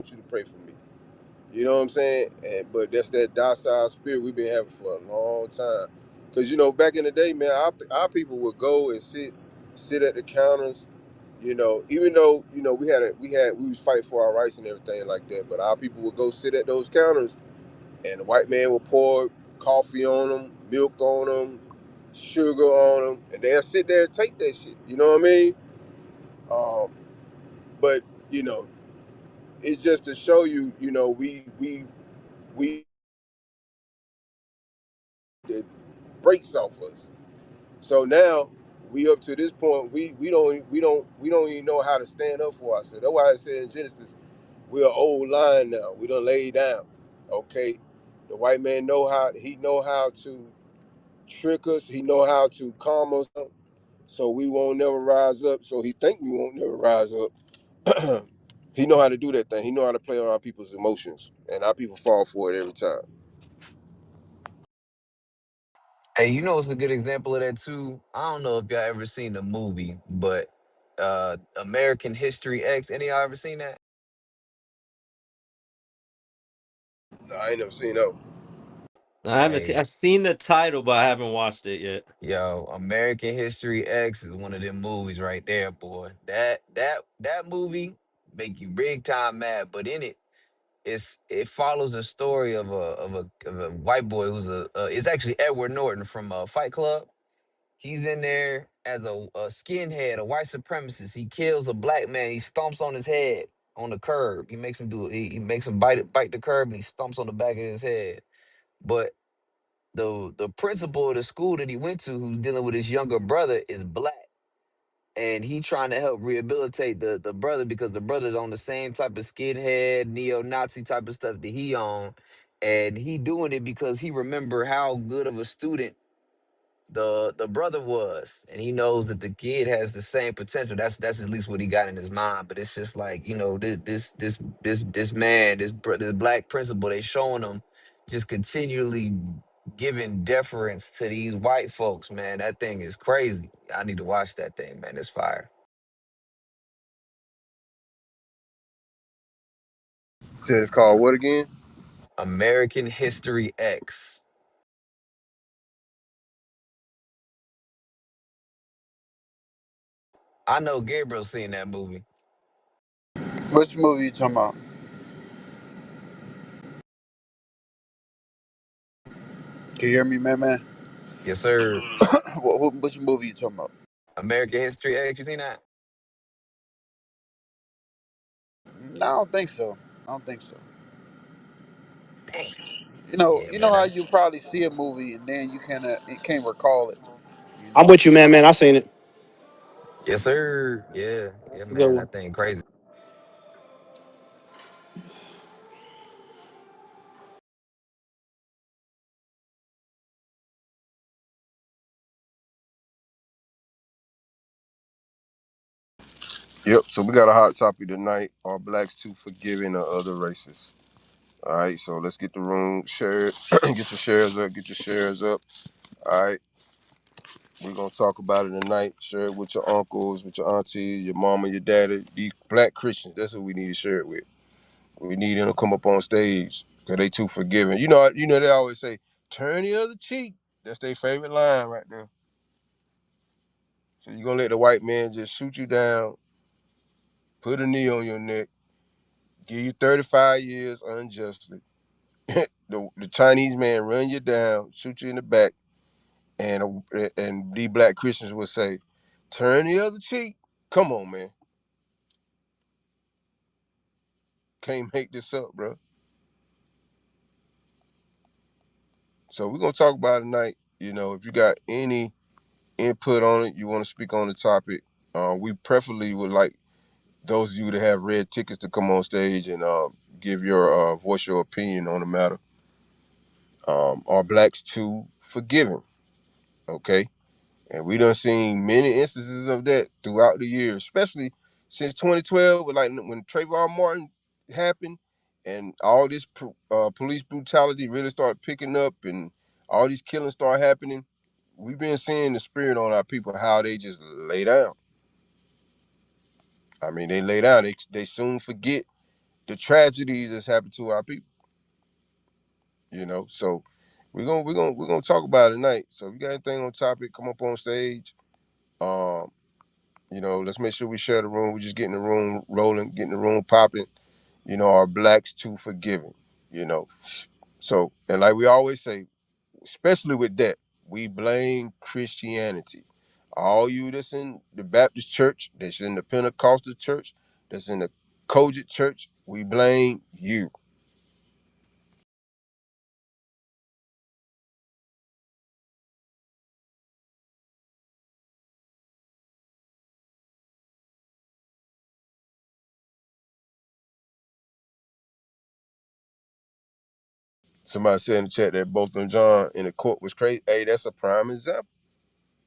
want you to pray for me. You know what I'm saying? But that's that docile spirit we've been having for a long time. Cause back in the day, man, our people would go and sit at the counters. Even though we was fighting for our rights and everything like that, but our people would go sit at those counters, and the white man would pour coffee on them, milk on them, sugar on them, and they'll sit there and take that shit. You know what I mean? Um, but you know, it's just to show you, we the brakes off us. So now we up to this point, we don't even know how to stand up for ourselves. That's why I said in Genesis, we're an old line now. We done laid down. Okay. The white man know how to trick us, he know how to calm us down, so we won't never rise up. So he think we won't never rise up. He know how to do that thing. He know how to play on our people's emotions. And our people fall for it every time. Hey, you know what's a good example of that too? I don't know if y'all ever seen the movie, but American History X. Any of y'all ever seen that? Nah, I ain't never seen that one. I haven't seen. Hey, I've seen the title, but I haven't watched it yet. yo, American History X is one of them movies right there, boy. That movie make you big time mad, but in it, it follows the story of a white boy who's it's actually Edward Norton from Fight Club. He's in there as a skinhead, a white supremacist. He kills a black man. He stomps on his head on the curb. He makes him he makes him bite the curb, and he stomps on the back of his head. But the principal of the school that he went to, who's dealing with his younger brother, is black, and he trying to help rehabilitate the brother because the brother's on the same type of skinhead, neo-Nazi type of stuff that he on, and he doing it because he remember how good of a student the brother was, and he knows that the kid has the same potential. That's at least what he got in his mind. But it's just like, this man, this black principal, they showing him just continually giving deference to these white folks. Man, that thing is crazy. I need to watch that thing, man. It's fire. Said it's called what again? American History X. I know Gabriel seen that movie. Which movie you talking about? Can you hear me, man? Yes, sir. Which movie you talking about? American History X. You seen that? No, I don't think so. I don't think so. Dang. You know, Yeah, you know man. how you probably see a movie and then you can't recall it. You I'm know. with you, man. Man, I seen it. Yes, sir. Yeah, yeah, Good man. one. That thing crazy. Yep. So we got a hot topic tonight. Are blacks too forgiving of other races? All right. So let's get the room shared. Get your shares up. Get your shares up. All right. We're gonna talk about it tonight. Share it with your uncles, with your aunties, your mama, your daddy. These black Christians. That's what we need to share it with. We need them to come up on stage because they too forgiving. They always say, "Turn the other cheek." That's their favorite line right there. So you gonna let the white man just shoot you down, put a knee on your neck, give you 35 years unjustly. The Chinese man run you down, shoot you in the back, and these black Christians would say, "Turn the other cheek." Come on, man, can't make this up, bro. So we're gonna talk about it tonight. If you got any input on it, you want to speak on the topic, we preferably would like those of you that have red tickets to come on stage and give your voice your opinion on the matter. Are blacks too forgiving? Okay, and we done seen many instances of that throughout the years, especially since 2012, with like when Trayvon Martin happened, and all this police brutality really started picking up, and all these killings started happening. We've been seeing the spirit on our people, how they just lay down. I mean, they lay down. They soon forget the tragedies that's happened to our people. So we're gonna talk about it tonight. So if you got anything on topic, come up on stage. Um, let's make sure we share the room. We're just getting the room rolling, getting the room popping. Are blacks too forgiving? You know. So, and like we always say, especially with that, we blame Christianity. All you that's in the Baptist church, that's in the Pentecostal church, that's in the Kojic church, we blame you. Somebody said in the chat that both of them John in the court was crazy. Hey, that's a prime example.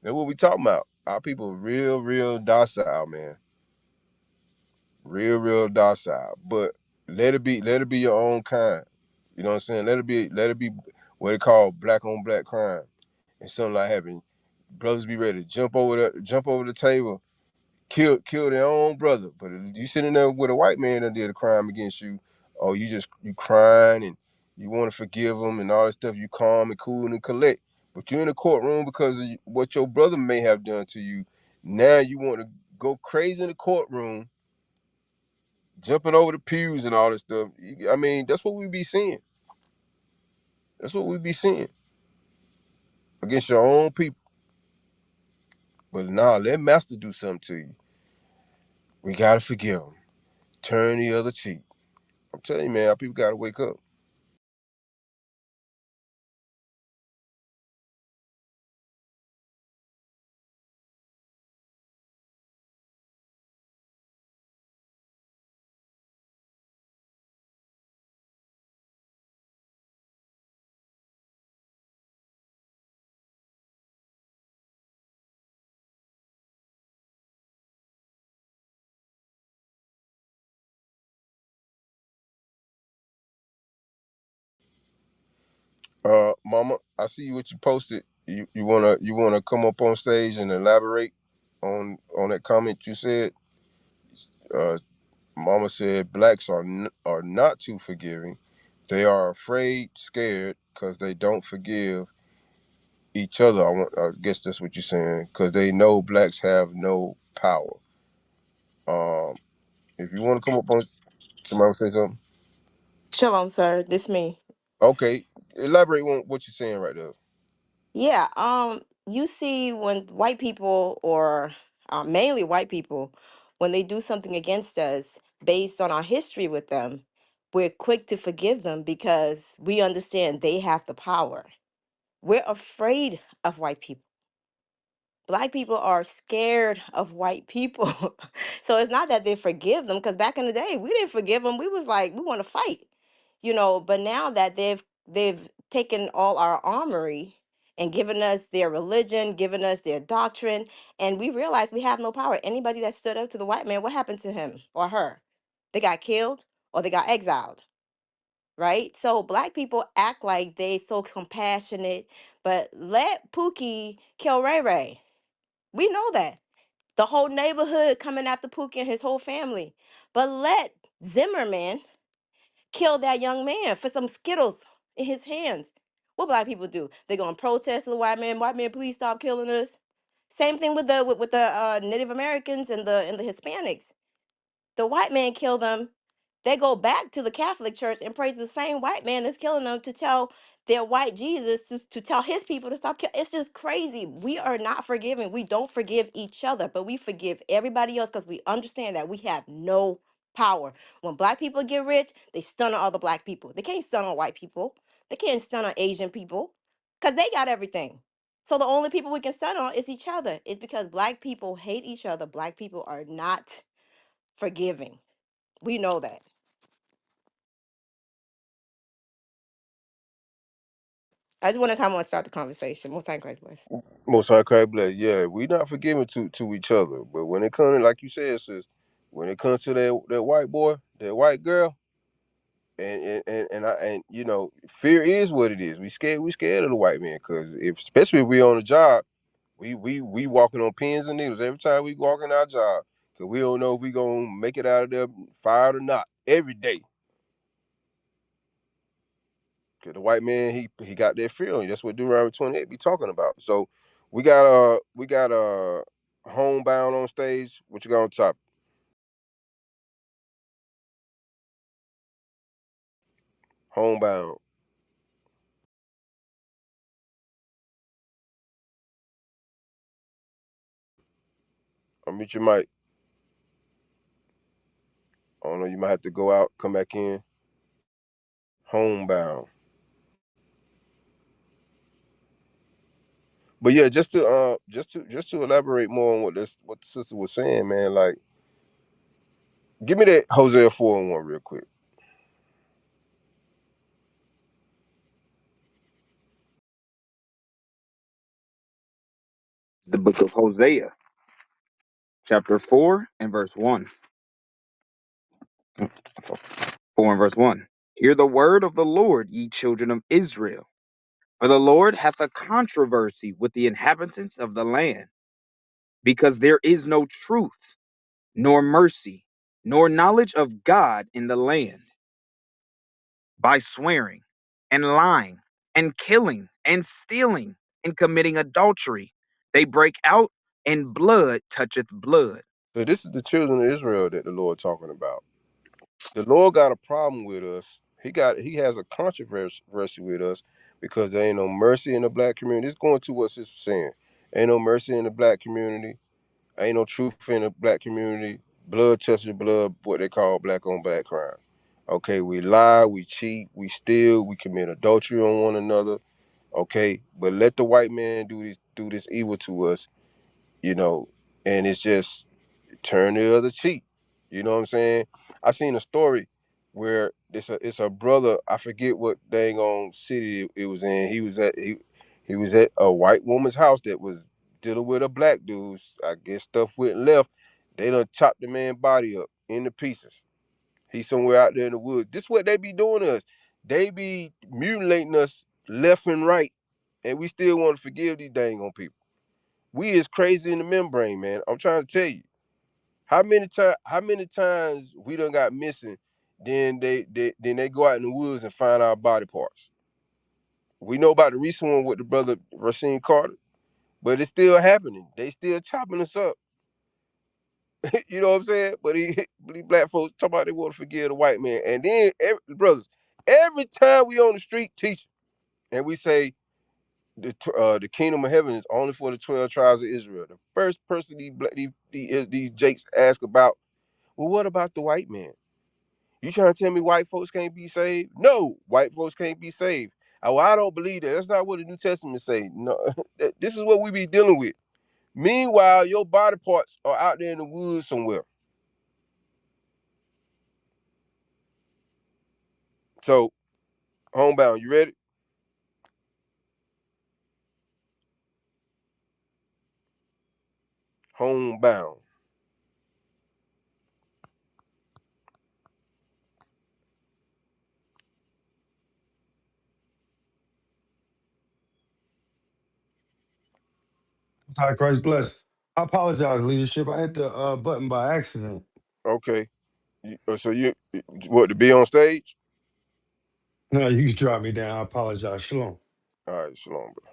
That's what we talking about. Our people real, real docile, man. Real, real docile. But let it be your own kind. You know what I'm saying? Let it be what they call black on black crime. And something like having brothers be ready to jump over the table, kill their own brother. But if you sitting there with a white man that did a crime against you, oh, you crying and you want to forgive him and all that stuff. You calm and cool and collect. But you're in the courtroom because of what your brother may have done to you. Now you want to go crazy in the courtroom, jumping over the pews and all this stuff. I mean, that's what we be seeing. That's what we be seeing against your own people. But nah, let master do something to you. We gotta forgive him. Turn the other cheek. I'm telling you, man, our people gotta wake up. Mama, I see what you posted. You wanna come up on stage and elaborate on that comment you said. Uh, Mama said blacks are not too forgiving. They are afraid, scared, because they don't forgive each other. I guess that's what you're saying, because they know blacks have no power. Um, if you want to come up on, somebody say something. Shalom, sir. This me. Okay, elaborate on what you're saying right there. Yeah. You see, when white people, or mainly white people, when they do something against us based on our history with them, we're quick to forgive them because we understand they have the power. We're afraid of white people. Black people are scared of white people. So it's not that they forgive them, because back in the day we didn't forgive them. We was like, we want to fight, but now that they've taken all our armory and given us their religion, given us their doctrine, and we realize we have no power. Anybody that stood up to the white man, what happened to him or her? They got killed or they got exiled, right? So black people act like they so compassionate, but let Pookie kill Ray Ray. We know that. The whole neighborhood coming after Pookie and his whole family. But let Zimmerman kill that young man for some Skittles in his hands. What black people do? They're gonna protest the white man. White man, please stop killing us. Same thing with the Native Americans and the Hispanics. The white man killed them. They go back to the Catholic Church and praise the same white man that's killing them to tell their white Jesus to tell his people to stop killing. It's just crazy. We are not forgiving. We don't forgive each other, but we forgive everybody else because we understand that we have no power. When black people get rich, they stun on other black people. They can't stun on white people. They can't stun on Asian people because they got everything. So the only people we can stun on is each other. It's because black people hate each other. Black people are not forgiving. We know that. I just want to come on and start the conversation. Most time, Christ bless. Most High Christ bless. Yeah, we not forgiving to each other, but when it comes, like you said, sis, when it comes to that white boy, that white girl, and fear is what it is. We scared of the white man, because especially if we on a job, we walking on pins and needles every time we walk in our job, because we don't know if we gonna make it out of there fired or not every day. Cause the white man he got that fear on you. That's what Deuteronomy 28 be talking about. So we got homebound on stage. What you got on top? Homebound. Unmute your mic. I don't know. You might have to go out, come back in. Homebound. But yeah, just to elaborate more on what the sister was saying, man. Like, give me that Hosea 4:1 real quick. It's the book of Hosea, chapter 4 and verse 1. 4 and verse 1. Hear the word of the Lord, ye children of Israel. For the Lord hath a controversy with the inhabitants of the land, because there is no truth, nor mercy, nor knowledge of God in the land. By swearing, and lying, and killing, and stealing, and committing adultery, they break out, and blood toucheth blood. So this is the children of Israel that the Lord talking about. The Lord got a problem with us. He has a controversy with us because there ain't no mercy in the black community. It's going to what sister saying. Ain't no mercy in the black community. Ain't no truth in the black community. Blood touches blood, what they call black on black crime. Okay, we lie, we cheat, we steal, we commit adultery on one another. Okay, but let the white man do this evil to us, you know, and it's just turn the other cheek. You know what I'm saying? I seen a story where it's a brother. I forget what dang on city it was in. He was at a white woman's house that was dealing with a black dude. I guess stuff went left. They done chopped the man's body up into pieces. He's somewhere out there in the woods. This is what they be doing to us. They be mutilating us left and right, and we still want to forgive these dang on people. We is crazy in the membrane, man. I'm trying to tell you. How many times we done got missing, then they go out in the woods and find our body parts. We know about the recent one with the brother Racine Carter, but it's still happening. They still chopping us up. You know what I'm saying? But these black folks talk about they want to forgive the white man. And then brothers, every time we on the street teaching and we say the kingdom of heaven is only for the 12 tribes of Israel, the first person these jakes ask about, well, what about the white man? You trying to tell me white folks can't be saved? No, white folks can't be saved. Well, I don't believe that. That's not what the New Testament say. No, this is what we be dealing with. Meanwhile, your body parts are out there in the woods somewhere. So, homebound, you ready? Homebound. Hi, Christ bless. I apologize, leadership. I hit the button by accident. Okay. So you what to be on stage? No, you can drop me down. I apologize. Shalom. All right, shalom, bro.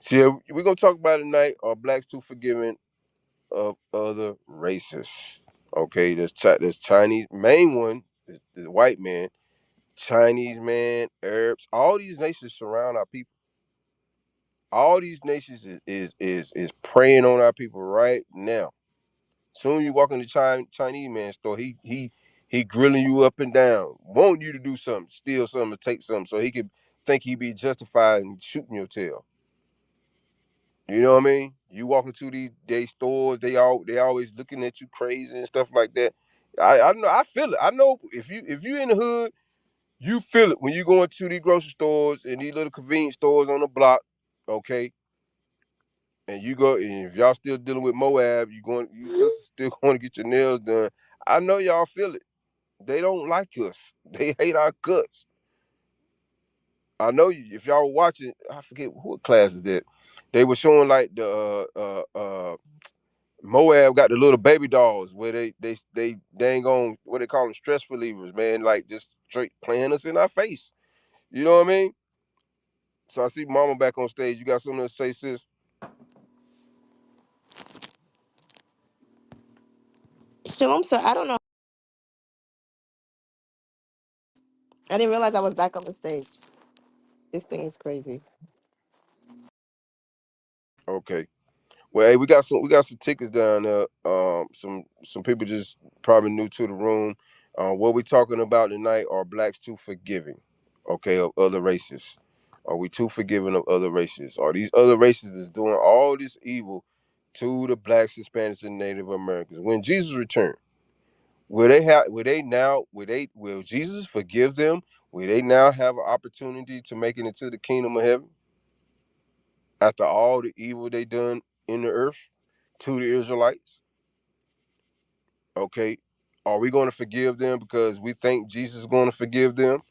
See, we're gonna talk about tonight. Are blacks too forgiving of other races? Okay, there's Chinese main one, the white man. Chinese man, Arabs, all these nations surround our people. All these nations is preying on our people right now. Soon you walk in the Chinese man store, he grilling you up and down, wanting you to do something, steal something, or take something, so he could think he be justified in shooting your tail. You know what I mean? You walk into these stores, they always looking at you crazy and stuff like that. I know I feel it. I know if you in the hood, you feel it when you go into these grocery stores and these little convenience stores on the block, okay? And you go, and if y'all still dealing with Moab, you sisters still going to get your nails done. I know y'all feel it. They don't like us. They hate our guts. I know you. If y'all were watching, I forget what class is that. They were showing like Moab got the little baby dolls where they ain't going what they call them stress relievers, man. Like just straight playing us in our face. You know what I mean? So I see Mama back on stage. You got something to say, sis? Shalom, sir. I don't know. I didn't realize I was back on the stage. This thing is crazy. Okay. Well, hey, we got some tickets down there. Some people just probably new to the room. What we talking about tonight are blacks too forgiving, okay, of other races. Are we too forgiving of other races? Are these other races is doing all this evil to the blacks, Hispanics, and Native Americans? When Jesus returned, will Jesus forgive them? Will they now have an opportunity to make it into the kingdom of heaven after all the evil they done in the earth to the Israelites? Okay. Are we going to forgive them because we think Jesus is going to forgive them?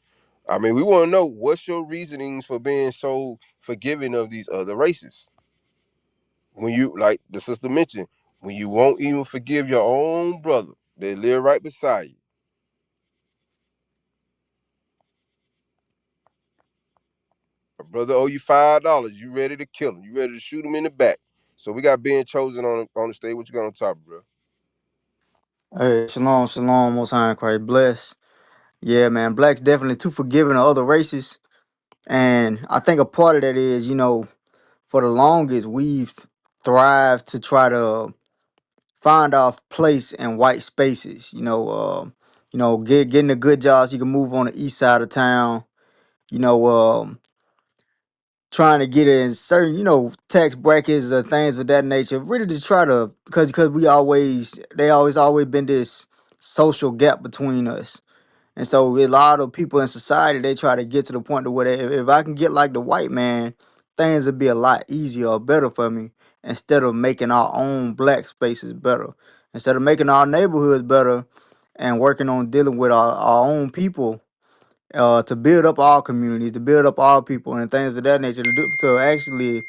I mean, we want to know what's your reasonings for being so forgiving of these other races. When you, like the sister mentioned, when you won't even forgive your own brother, they live right beside you. A brother owe you $5, you ready to kill him, you ready to shoot him in the back. So we got being chosen on the stage. What you got on top, bro? Hey, shalom, shalom, most high in Christ bless. Yeah, man, blacks definitely too forgiving of other races. And I think a part of that is, for the longest, we've thrived to try to find our place in white spaces. Getting the good jobs, you can move on the east side of town, you know, trying to get in certain, tax brackets or things of that nature. Really just try to, because always been this social gap between us. And so a lot of people in society, they try to get to the point to where if I can get like the white man, things would be a lot easier or better for me instead of making our own black spaces better. Instead of making our neighborhoods better and working on dealing with our own people, to build up our communities, to build up our people and things of that nature, to actually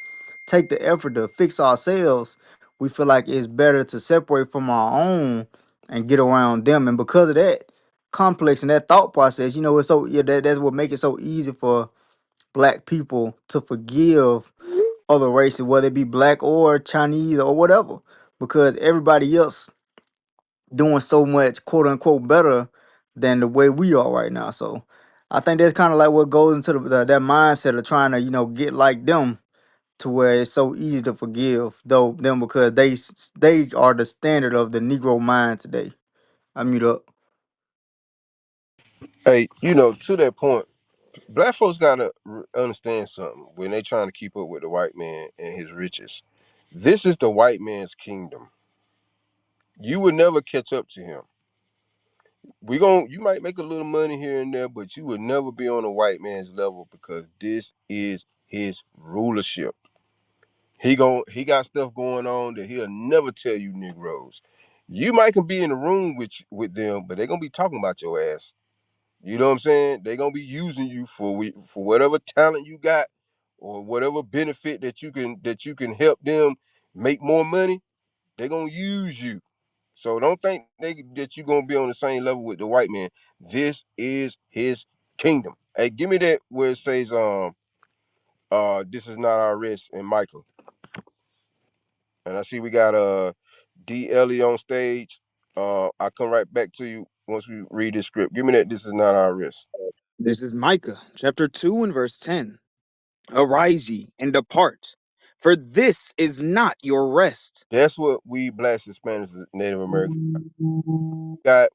take the effort to fix ourselves, we feel like it's better to separate from our own and get around them. And because of that complex and that thought process, it's so yeah, that's what makes it so easy for black people to forgive other races, whether it be black or Chinese or whatever, because everybody else doing so much quote unquote better than the way we are right now. So I think that's kind of like what goes into that mindset of trying to get like them, to where it's so easy to forgive though them because they are the standard of the Negro mind today. I mute up. Hey, to that point, black folks gotta understand something when they trying to keep up with the white man and his riches. This is the white man's kingdom. You would never catch up to him. You might make a little money here and there, but you would never be on a white man's level because this is his rulership. He got stuff going on that he'll never tell you Negroes. You might can be in the room with them, but they're gonna be talking about your ass. You know what I'm saying? They're gonna be using you for whatever talent you got or whatever benefit that you can help them make more money. They're gonna use you. So don't think that you're gonna be on the same level with the white man. This is his kingdom. Hey, give me that where it says this is not our rest in Michael. And I see we got D Ellie on stage. I'll come right back to you once we read this script. Give me that this is not our rest. This is Micah chapter 2 and verse 10. Arise ye and depart, for this is not your rest. That's what we blacks, Hispanics, and Native Americans got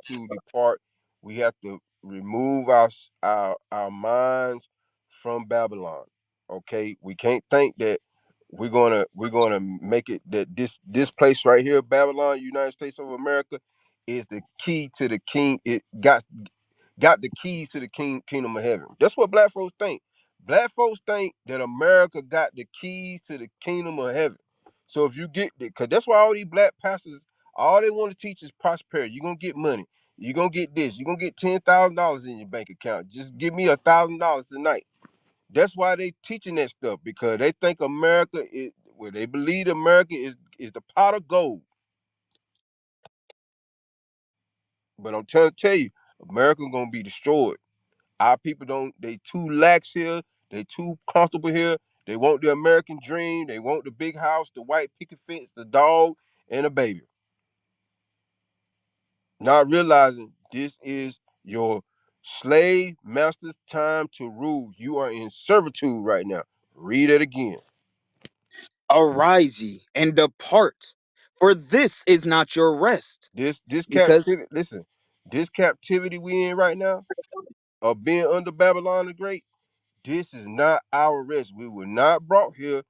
to depart. We have to remove our minds from Babylon. Okay, we can't think that we're gonna make it that this place right here, Babylon, United States of America, is the key to the king. It got the keys to the kingdom of heaven. That's what black folks think. Black folks think that America got the keys to the kingdom of heaven. So if you get it, because that's why all these black pastors, all they want to teach is prosperity. You're gonna get money. You're gonna get this. You're gonna get $10,000 in your bank account. Just give me $1,000 tonight. That's why they teaching that stuff, because they think America is, well, they believe America is is the pot of gold. But I'm trying to tell you, America gonna be destroyed. Our people don't. They too lax here. They too comfortable here. They want the American dream. They want the big house, the white picket fence, the dog, and a baby. Not realizing this is your slave master's time to rule. You are in servitude right now. Read it again. Arise ye and depart, for this is not your rest. This Because captivity. Listen, this captivity we in right now of being under Babylon the Great. This is not our rest. We were not brought here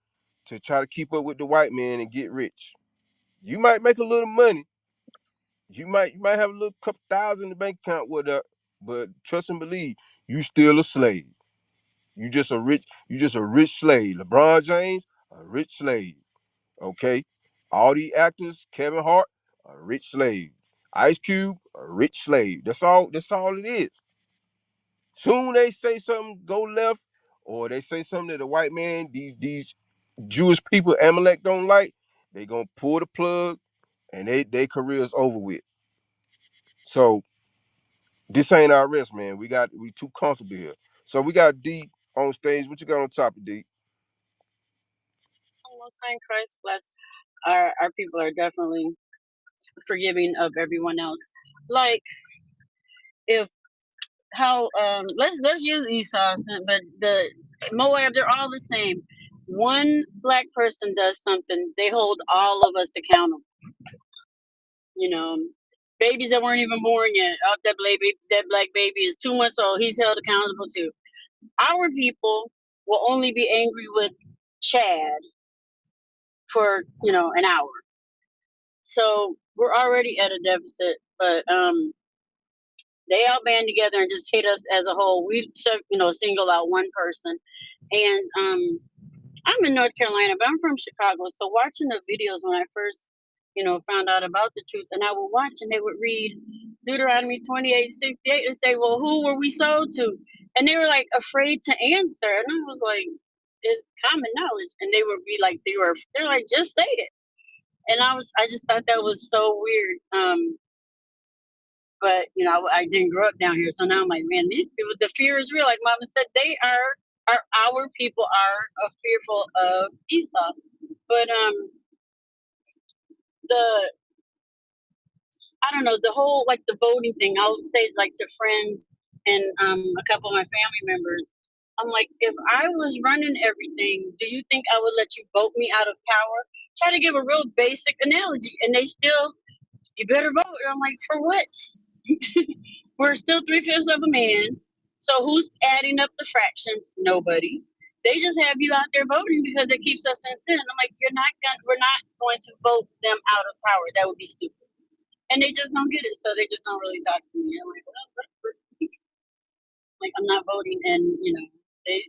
to try to keep up with the white man and get rich. You might make a little money. You might have a little couple thousand in the bank account with that, but trust and believe, you still a slave. You just a rich slave. LeBron James, a rich slave. Okay? All the actors, Kevin Hart, a rich slave. Ice Cube, a rich slave. That's all it is. Soon they say something go left, or they say something that the white man, these Jewish people Amalek don't like, they gonna pull the plug and they career's over with. So this ain't our rest, man. We too comfortable here. So we got D on stage. What you got on top of D? Most High Christ bless. Our people are definitely forgiving of everyone else. Like if how let's use Esau, but the Moab, they're all the same. One black person does something, they hold all of us accountable. You know, babies that weren't even born yet. Oh, that black baby is 2 months old. He's held accountable too. Our people will only be angry with Chad for an hour. So we're already at a deficit, but they all band together and just hate us as a whole. We single out one person, and I'm in North Carolina, but I'm from Chicago. So watching the videos when I first found out about the truth, and I would watch and they would read Deuteronomy 28:68 and say, "Well, who were we sold to?" And they were like afraid to answer, and I was like, "It's common knowledge," and they would be like, they're like, "Just say it." And I just thought that was so weird. But I didn't grow up down here, so now I'm like, man, these people, the fear is real. Like Mama said, our people are fearful of Esau. But the I don't know, the whole like the voting thing. I would say like to friends and a couple of my family members. I'm like, if I was running everything, do you think I would let you vote me out of power? Try to give a real basic analogy, and they still, you better vote. And I'm like, for what? We're still three-fifths of a man. So who's adding up the fractions? Nobody. They just have you out there voting because it keeps us in sin. I'm like, we're not going to vote them out of power. That would be stupid. And they just don't get it. So they just don't really talk to me. I'm like, well, like I'm not voting, and they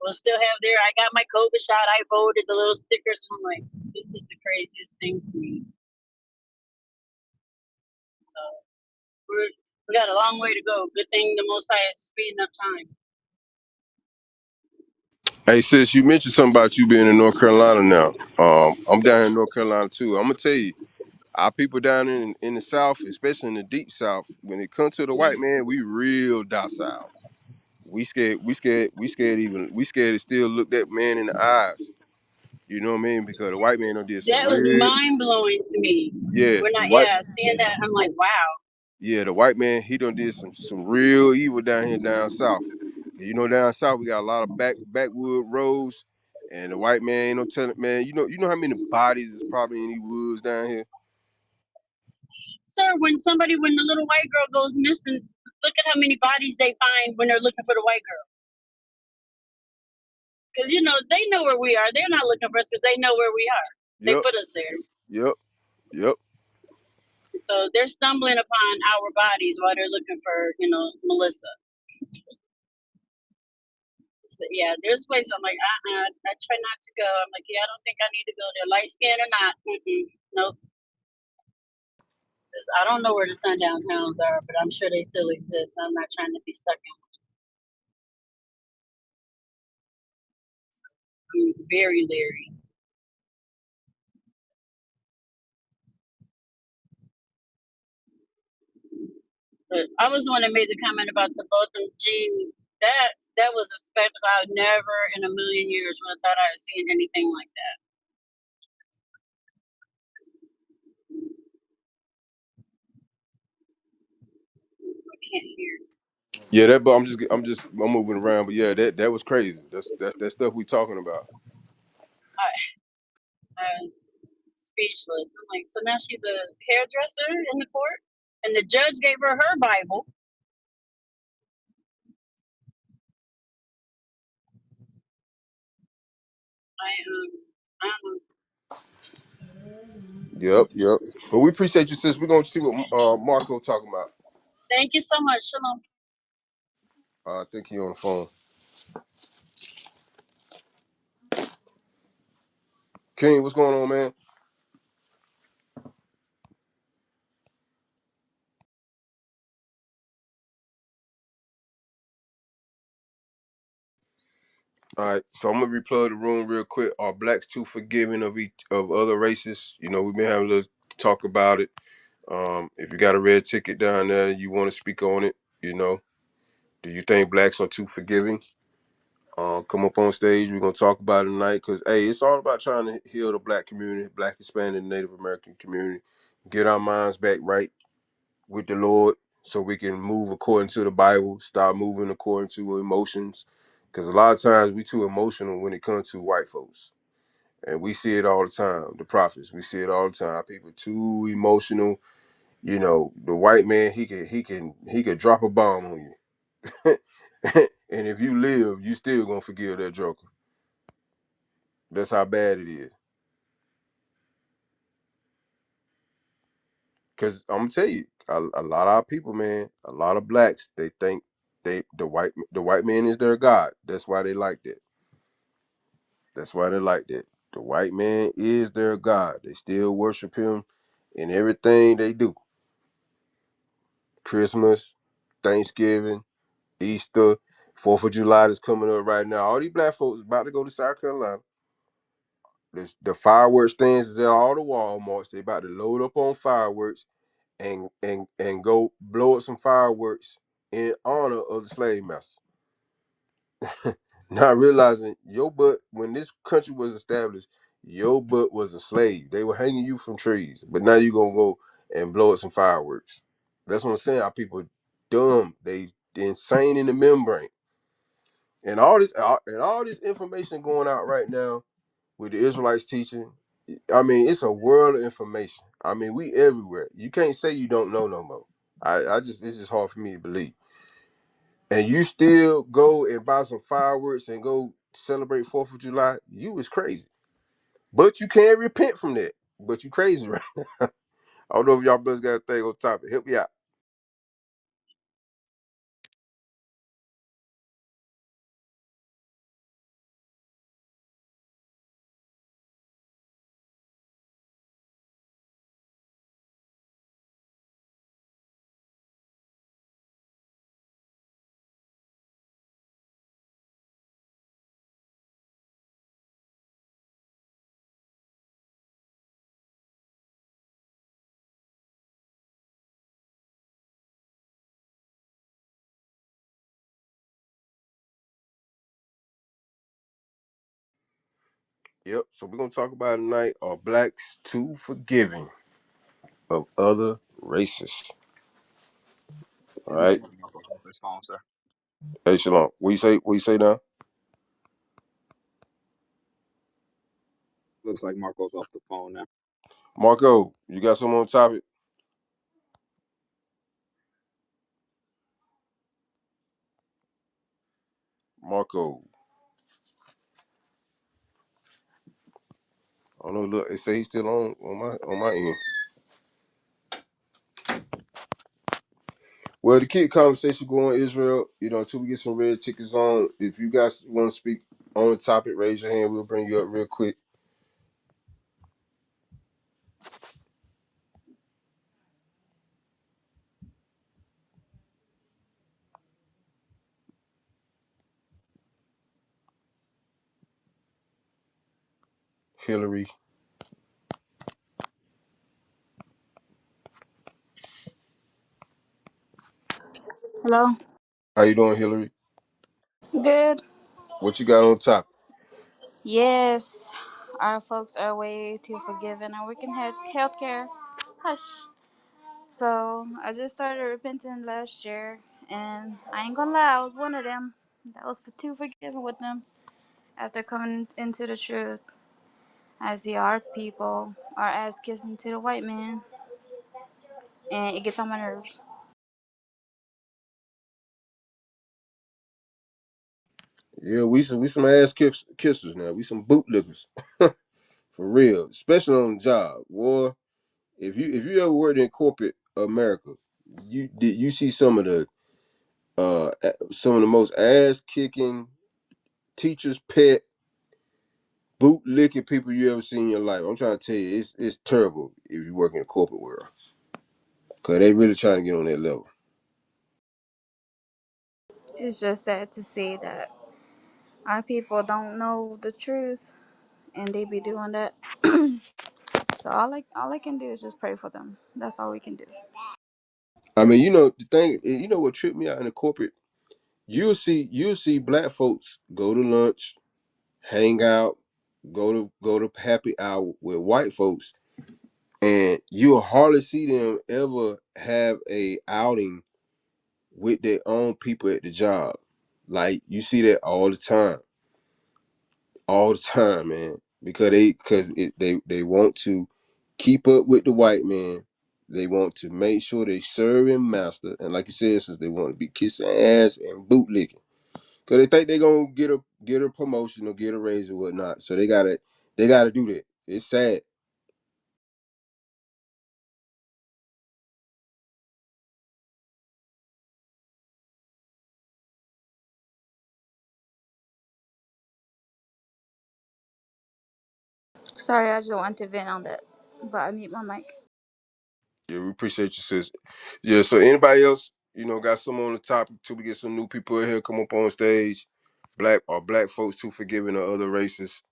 will still have their. I got my COVID shot. I voted, the little stickers. And I'm like, this is the craziest thing to me. So we got a long way to go. Good thing the Most High is speeding up time. Hey sis, you mentioned something about you being in North Carolina now. I'm down here in North Carolina too. I'm gonna tell you, our people down in the South, especially in the deep South, when it comes to the white man, we real docile. We scared to still look that man in the eyes. You know what I mean? Because the white man done did some That was real, mind blowing to me. yeah, We're not, the white yeah, seeing that, I'm like, wow. yeah, the white man, he done did some real evil down here down south. You know, down south we got a lot of backwood roads, and the white man ain't no telling, man. You know how many bodies is probably in these woods down here. Sir, when the little white girl goes missing, look at how many bodies they find when they're looking for the white girl. Because, they know where we are. They're not looking for us because they know where we are. They Yep, put us there. yep, yep. So they're stumbling upon our bodies while they're looking for, Melissa. So, yeah, there's places I'm like, I try not to go. I'm like, yeah, I don't think I need to go there. Light skin or not. Nope. 'Cause I don't know where the sundown towns are, but I'm sure they still exist. I'm not trying to be stuck in. I'm very leery. But I was the one that made the comment about the Botham Jean. That was a spectacle. I never in a million years would have thought I'd seen anything like that. I can't hear. Yeah, that. But I'm moving around. But yeah, that was crazy. That's that stuff we talking about. I was speechless. I'm like, so now she's a hairdresser in the court, and the judge gave her her Bible. I don't know. Yep, yep. But we appreciate you, sis. We're gonna see what Marco talking about. Thank you so much. Shalom. I think he on the phone. King, what's going on, man? All right, so I'm gonna replug the room real quick. Are blacks too forgiving of other races? You know, we've been having a little talk about it. If you got a red ticket down there, you want to speak on it. You know, do you think blacks are too forgiving? Come up on stage. We're gonna talk about it tonight because hey, it's all about trying to heal the black community, black, Hispanic, and Native American community, get our minds back right with the Lord, so we can move according to the Bible, stop moving according to emotions. Because a lot of times we too emotional when it comes to white folks, and we see it all the time. The prophets, we see it all the time. People too emotional. You know, the white man, he can drop a bomb on you, and if you live, you still gonna forgive that joker. That's how bad it is. Cause I'm gonna tell you, a lot of our people, man, a lot of blacks, they think the white man is their god. That's why they like that. That's why they like that. The white man is their god. They still worship him in everything they do. Christmas, Thanksgiving, Easter, 4th of July is coming up right now. All these black folks about to go to South Carolina. The fireworks stands is at all the Walmarts. They about to load up on fireworks and go blow up some fireworks in honor of the slave master. Not realizing your butt, when this country was established, your butt was a slave. They were hanging you from trees, but now you gonna go and blow up some fireworks. That's what I'm saying. Our people dumb. They insane in the membrane, and all this information going out right now with the Israelites teaching. I mean, it's a world of information. I mean, we everywhere. You can't say you don't know no more. I just it's just hard for me to believe. And you still go and buy some fireworks and go celebrate 4th of July, you was crazy. But you can't repent from that. But you crazy, right? I don't know if y'all brothers got a thing on topic. Help me out. Yep. So we're gonna talk about tonight. Are blacks too forgiving of other races? All It looks right. like Marco's off his phone, sir. Hey Shalom. What you say? What you say now? Looks like Marco's off the phone now. Marco, you got something on topic? Marco. I don't know. Look, it say he's still on my end. Well, to keep the conversation going, Israel, until we get some red tickets on, if you guys want to speak on the topic, raise your hand. We'll bring you up real quick. Hillary. Hello. How you doing, Hillary? Good. What you got on top? Yes, our folks are way too forgiving. I work in healthcare. Hush. So I just started repenting last year, and I ain't gonna lie, I was one of them that was too forgiving with them. After coming into the truth, I see our people are ass kissing to the white man, and it gets on my nerves. Yeah, we some kissers now. We some bootlickers for real, especially on the job. Boy, if you ever worked in corporate America, you see some of the most ass kicking teachers pet boot licking people you ever seen in your life. I'm trying to tell you, it's terrible if you work in the corporate world, cause they really trying to get on that level. It's just sad to see that our people don't know the truth, and they be doing that. So all I can do is just pray for them. That's all we can do. I mean, the thing, what tripped me out in the corporate, you'll see black folks go to lunch, hang out, go to happy hour with white folks, and you'll hardly see them ever have a outing with their own people at the job. Like you see that all the time, man. Because they want to keep up with the white man. They want to make sure they serve him master, and like you said, since they want to be kissing ass and bootlicking, because they think they're gonna get a promotion or get a raise or whatnot. So they gotta do that. It's sad. Sorry, I just want to vent on that, but I mute my mic. Yeah, we appreciate you, sis. Yeah, so anybody else, got some on the topic till we get some new people in here, come up on stage. Black folks too forgiving of other races.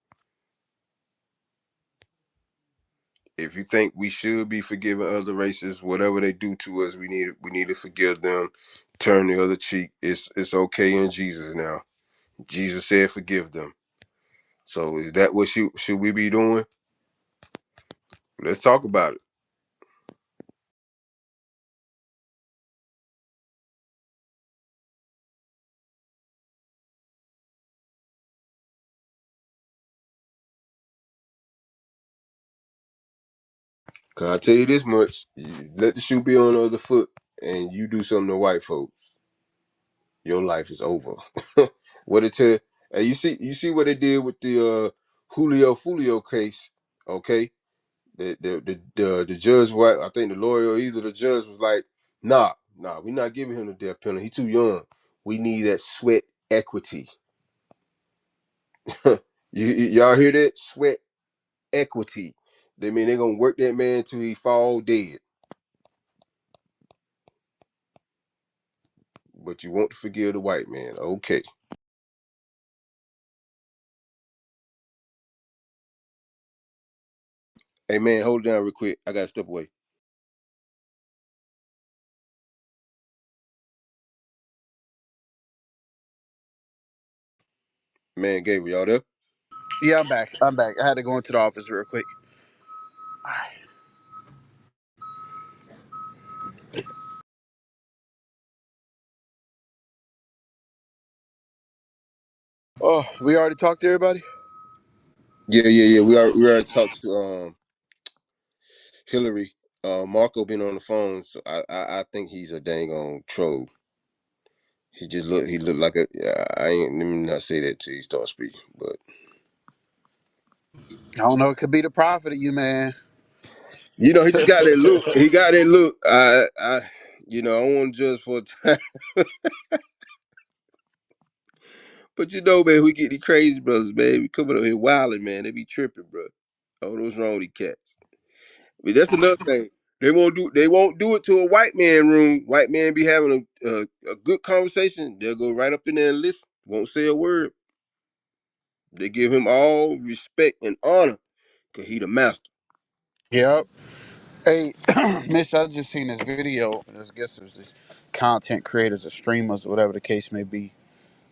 If you think we should be forgiving other races, whatever they do to us, we need to forgive them. Turn the other cheek. It's okay in Jesus now. Jesus said forgive them. So is that what should we be doing? Let's talk about it. Cause I tell you this much, you let the shoe be on the other foot and you do something to white folks, your life is over. What it tell and you see what they did with the Julio Fulio case, okay? The judge, what I think the lawyer or either the judge was like, nah, we're not giving him the death penalty. He too young. We need that sweat equity. Y'all hear that? Sweat equity. They mean they're gonna work that man till he fall dead. But you want to forgive the white man. Okay. Hey man, hold it down real quick. I gotta step away. Man, Gabriel, y'all there? Yeah, I'm back. I'm back. I had to go into the office real quick. Oh, we already talked to everybody? Yeah. We already talked to Hillary. Marco been on the phone, so I think he's a dang on troll. He looked like a, yeah, I ain't, let me not say that till he start speaking, but I don't know. It could be the prophet of you, man. he just got that look. He got that look. I don't want to judge for time, but man, we get these crazy brothers, man. We coming up here wilding, man. They be tripping, bro. Oh, what's wrong with these cats? I mean, that's another thing. They won't do it to a white man room. White man be having a good conversation. They'll go right up in there and listen. Won't say a word. They give him all respect and honor because he the master. Yep. Hey, Mitch, I just seen this video. I guess it was this content creators or streamers or whatever the case may be.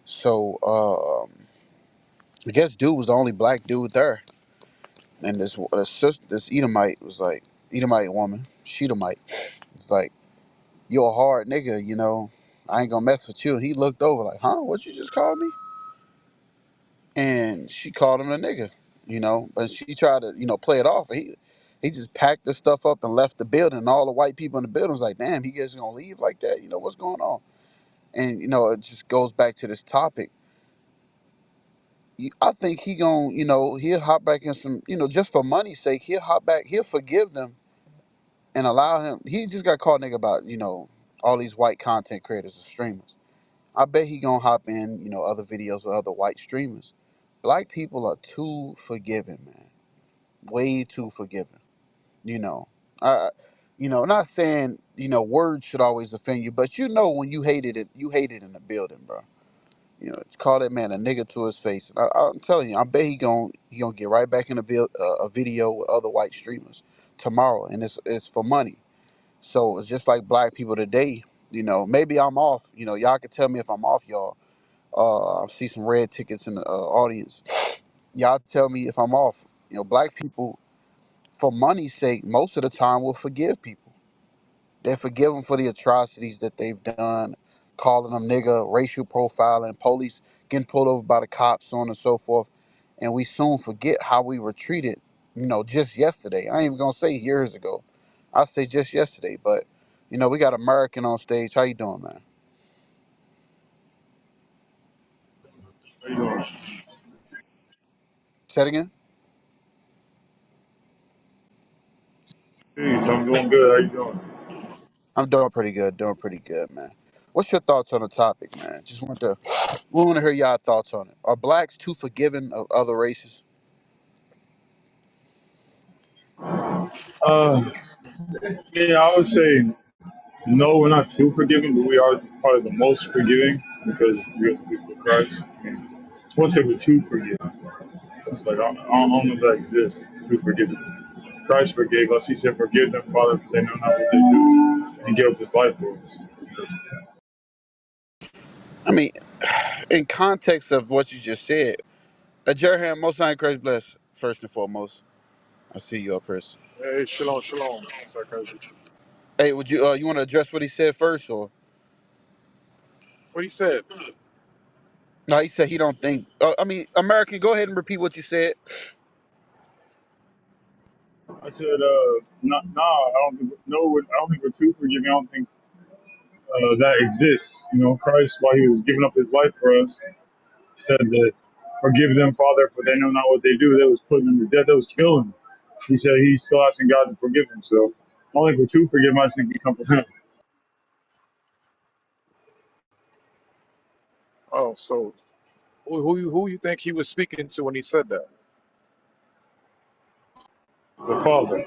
So, I guess dude was the only black dude there, and this Edomite was like, Edomite woman, Shedomite. It's like, you're a hard nigga, you know. I ain't gonna mess with you. And he looked over like, huh? What you just called me? And she called him a nigga, you know. But she tried to, play it off. He just packed the stuff up and left the building. And all the white people in the building was like, damn, he just gonna leave like that? You know, what's going on? And it just goes back to this topic. I think he gonna, he'll hop back in some, just for money's sake, he'll hop back, he'll forgive them and allow him. He just got caught nigga about, all these white content creators and streamers. I bet he gonna hop in, other videos with other white streamers. Black people are too forgiving, man. Way too forgiving. You know, I, not saying words should always offend you, but when you hate it in the building, bro. Call that man a nigga to his face. And I'm telling you, I bet he gonna get right back in a video with other white streamers tomorrow, and it's for money. So it's just like black people today. Maybe I'm off. Y'all can tell me if I'm off, y'all. I see some red tickets in the audience. Y'all tell me if I'm off. Black people, for money's sake, most of the time will forgive people. They forgive them for the atrocities that they've done, calling them nigga, racial profiling, police getting pulled over by the cops, so on and so forth. And we soon forget how we were treated, just yesterday. I ain't even gonna say years ago. I say just yesterday. But we got American on stage. How you doing, man? How you doing? Say it again. Peace. I'm doing good. How you doing? I'm doing pretty good, man. What's your thoughts on the topic, man? We want to hear y'all thoughts on it. Are blacks too forgiving of other races? Uh, yeah, I would say no. We're not too forgiving, but we are probably the most forgiving because we're the people of Christ. I mean, I won't say we're too forgiving. It's like I don't know if that exists. Too forgiving. Christ forgave us. He said, "Forgive them, Father, for they know not what they do." And he gave up his life for us. I mean, in context of what you just said, Jerham, most high Christ bless, first and foremost. I see you up first. Hey, shalom, shalom. Sarcasm. Hey, would you want to address what he said first, or What he said? no? He said he don't think. I mean, American, go ahead and repeat what you said. I said, not, nah, I don't think, no, I don't think we're too forgiving. I don't think that exists. Christ, while he was giving up his life for us, said that, forgive them, Father, for they know not what they do. That was putting them to death. That was killing him. He said he's still asking God to forgive him. So I don't think we're too forgiving. I just think we comprehend. Oh, so who you think he was speaking to when he said that? The Father.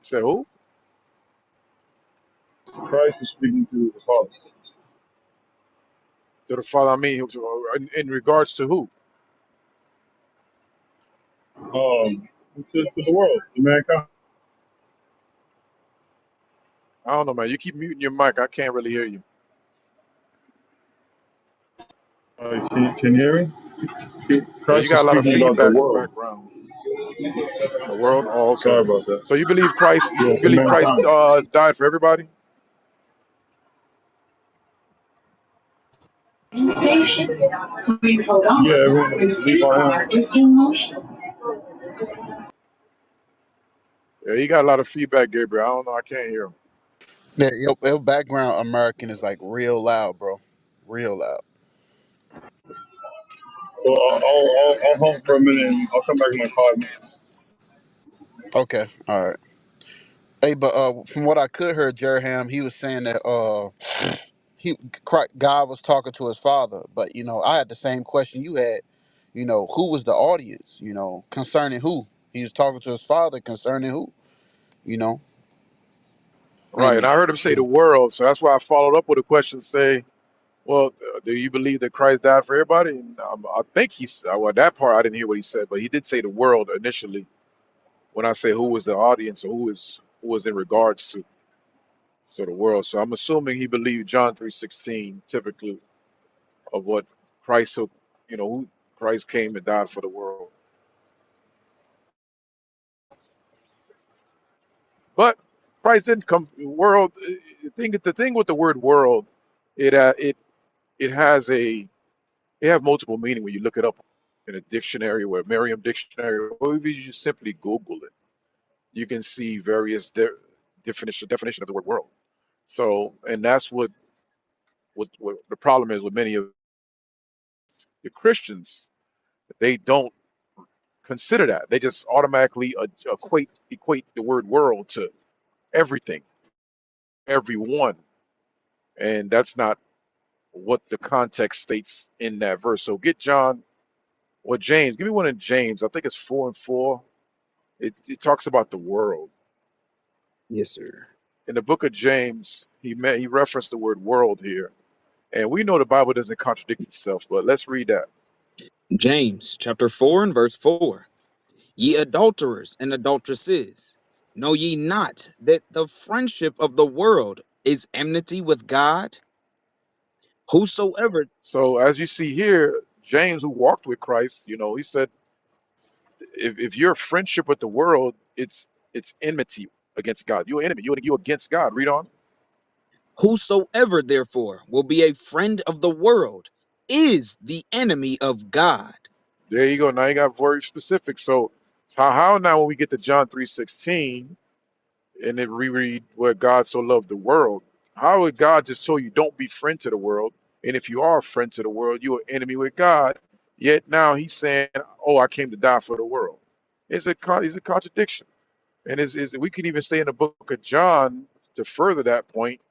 He said who? Christ is speaking to the Father. To the Father. I mean, in regards to who? To the world, to mankind. I don't know, man. You keep muting your mic. I can't really hear you. Can you hear me? Yeah, you Christ is got a lot of speaking about the feedback in the world. background. The world. Oh, Sorry okay. about that. So you believe Christ? Yeah, You to believe Christ mankind. died for everybody? Please hold on. Yeah, everyone the streetcar is in motion. Yeah, you got a lot of feedback, Gabriel. I don't know. I can't hear him. Yeah, your background American is like real loud, bro, real loud. Well, I'll hold for a minute and I'll come back in like 5 minutes. Okay, all right. Hey, but from what I could hear, Jerham, he was saying that God was talking to his father, but I had the same question you had. Who was the audience? Concerning who he was talking to his father concerning who? You know, Right, and and I heard him say the world, so that's why I followed up with a question. Say, well, do you believe that Christ died for everybody? And I think well, that part I didn't hear what he said, but he did say the world initially. when I say who was the audience or who was in regards to the world. So I'm assuming he believed John 3:16 typically of what Christ who who Christ came and died for the world. But Christ didn't come world. The thing with the word world, it has it have multiple meaning when you look it up in a dictionary or a Merriam dictionary, or if you just simply Google it, you can see various definition of the word world. So, and that's what the problem is with many of the Christians. They don't consider that. They just automatically equate the word world to everything, everyone, and that's not what the context states in that verse. So get John or James. Give me one in James. I think it's 4:4. It talks about the world. Yes, sir. In the book of James, he referenced the word world here. And we know the Bible doesn't contradict itself, but let's read that. James chapter 4 and verse 4. Ye adulterers and adulteresses, know ye not that the friendship of the world is enmity with God? Whosoever, So as you see here, James, who walked with Christ, he said, if your friendship with the world, it's enmity against God. You're enemy. You're against God. Read on. whosoever therefore will be a friend of the world is the enemy of God. There you go. Now you got very specific. So how now when we get to John 3:16 and then reread where God so loved the world, how would God just told you don't be friend to the world? And if you are a friend to the world, you're an enemy with God. Yet now he's saying, "Oh, I came to die for the world." It's a contradiction. And is we can even stay in the book of John to further that point.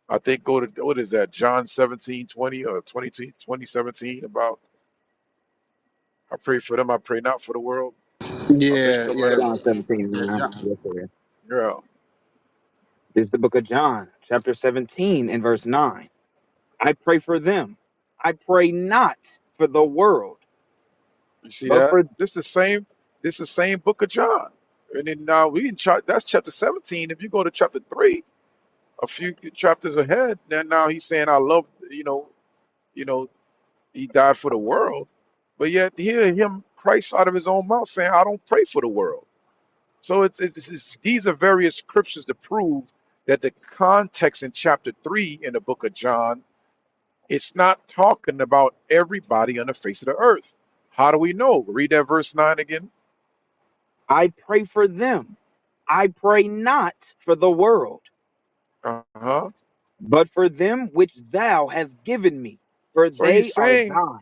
I think go to what is that, John 17:20 or 20:17 about I pray for them, I pray not for the world. I think Yeah, something like yeah, that. John 17 and yeah. 9. John. Yes, sir. Yeah. This is the book of John, chapter 17 and verse 9. I pray for them. I pray not for the world, You see but that? for This the same book of John. And then now that's chapter 17. If you go to chapter 3, a few chapters ahead, then now he's saying I love, you know, he died for the world. But yet hear him Christ out of his own mouth saying, I don't pray for the world. So these are various scriptures to prove that the context in chapter 3 in the book of John, it's not talking about everybody on the face of the earth. How do we know? Read that verse 9 again. I pray for them. I pray not for the world, Uh-huh. but for them which thou hast given me, for So he's they are saying, thine.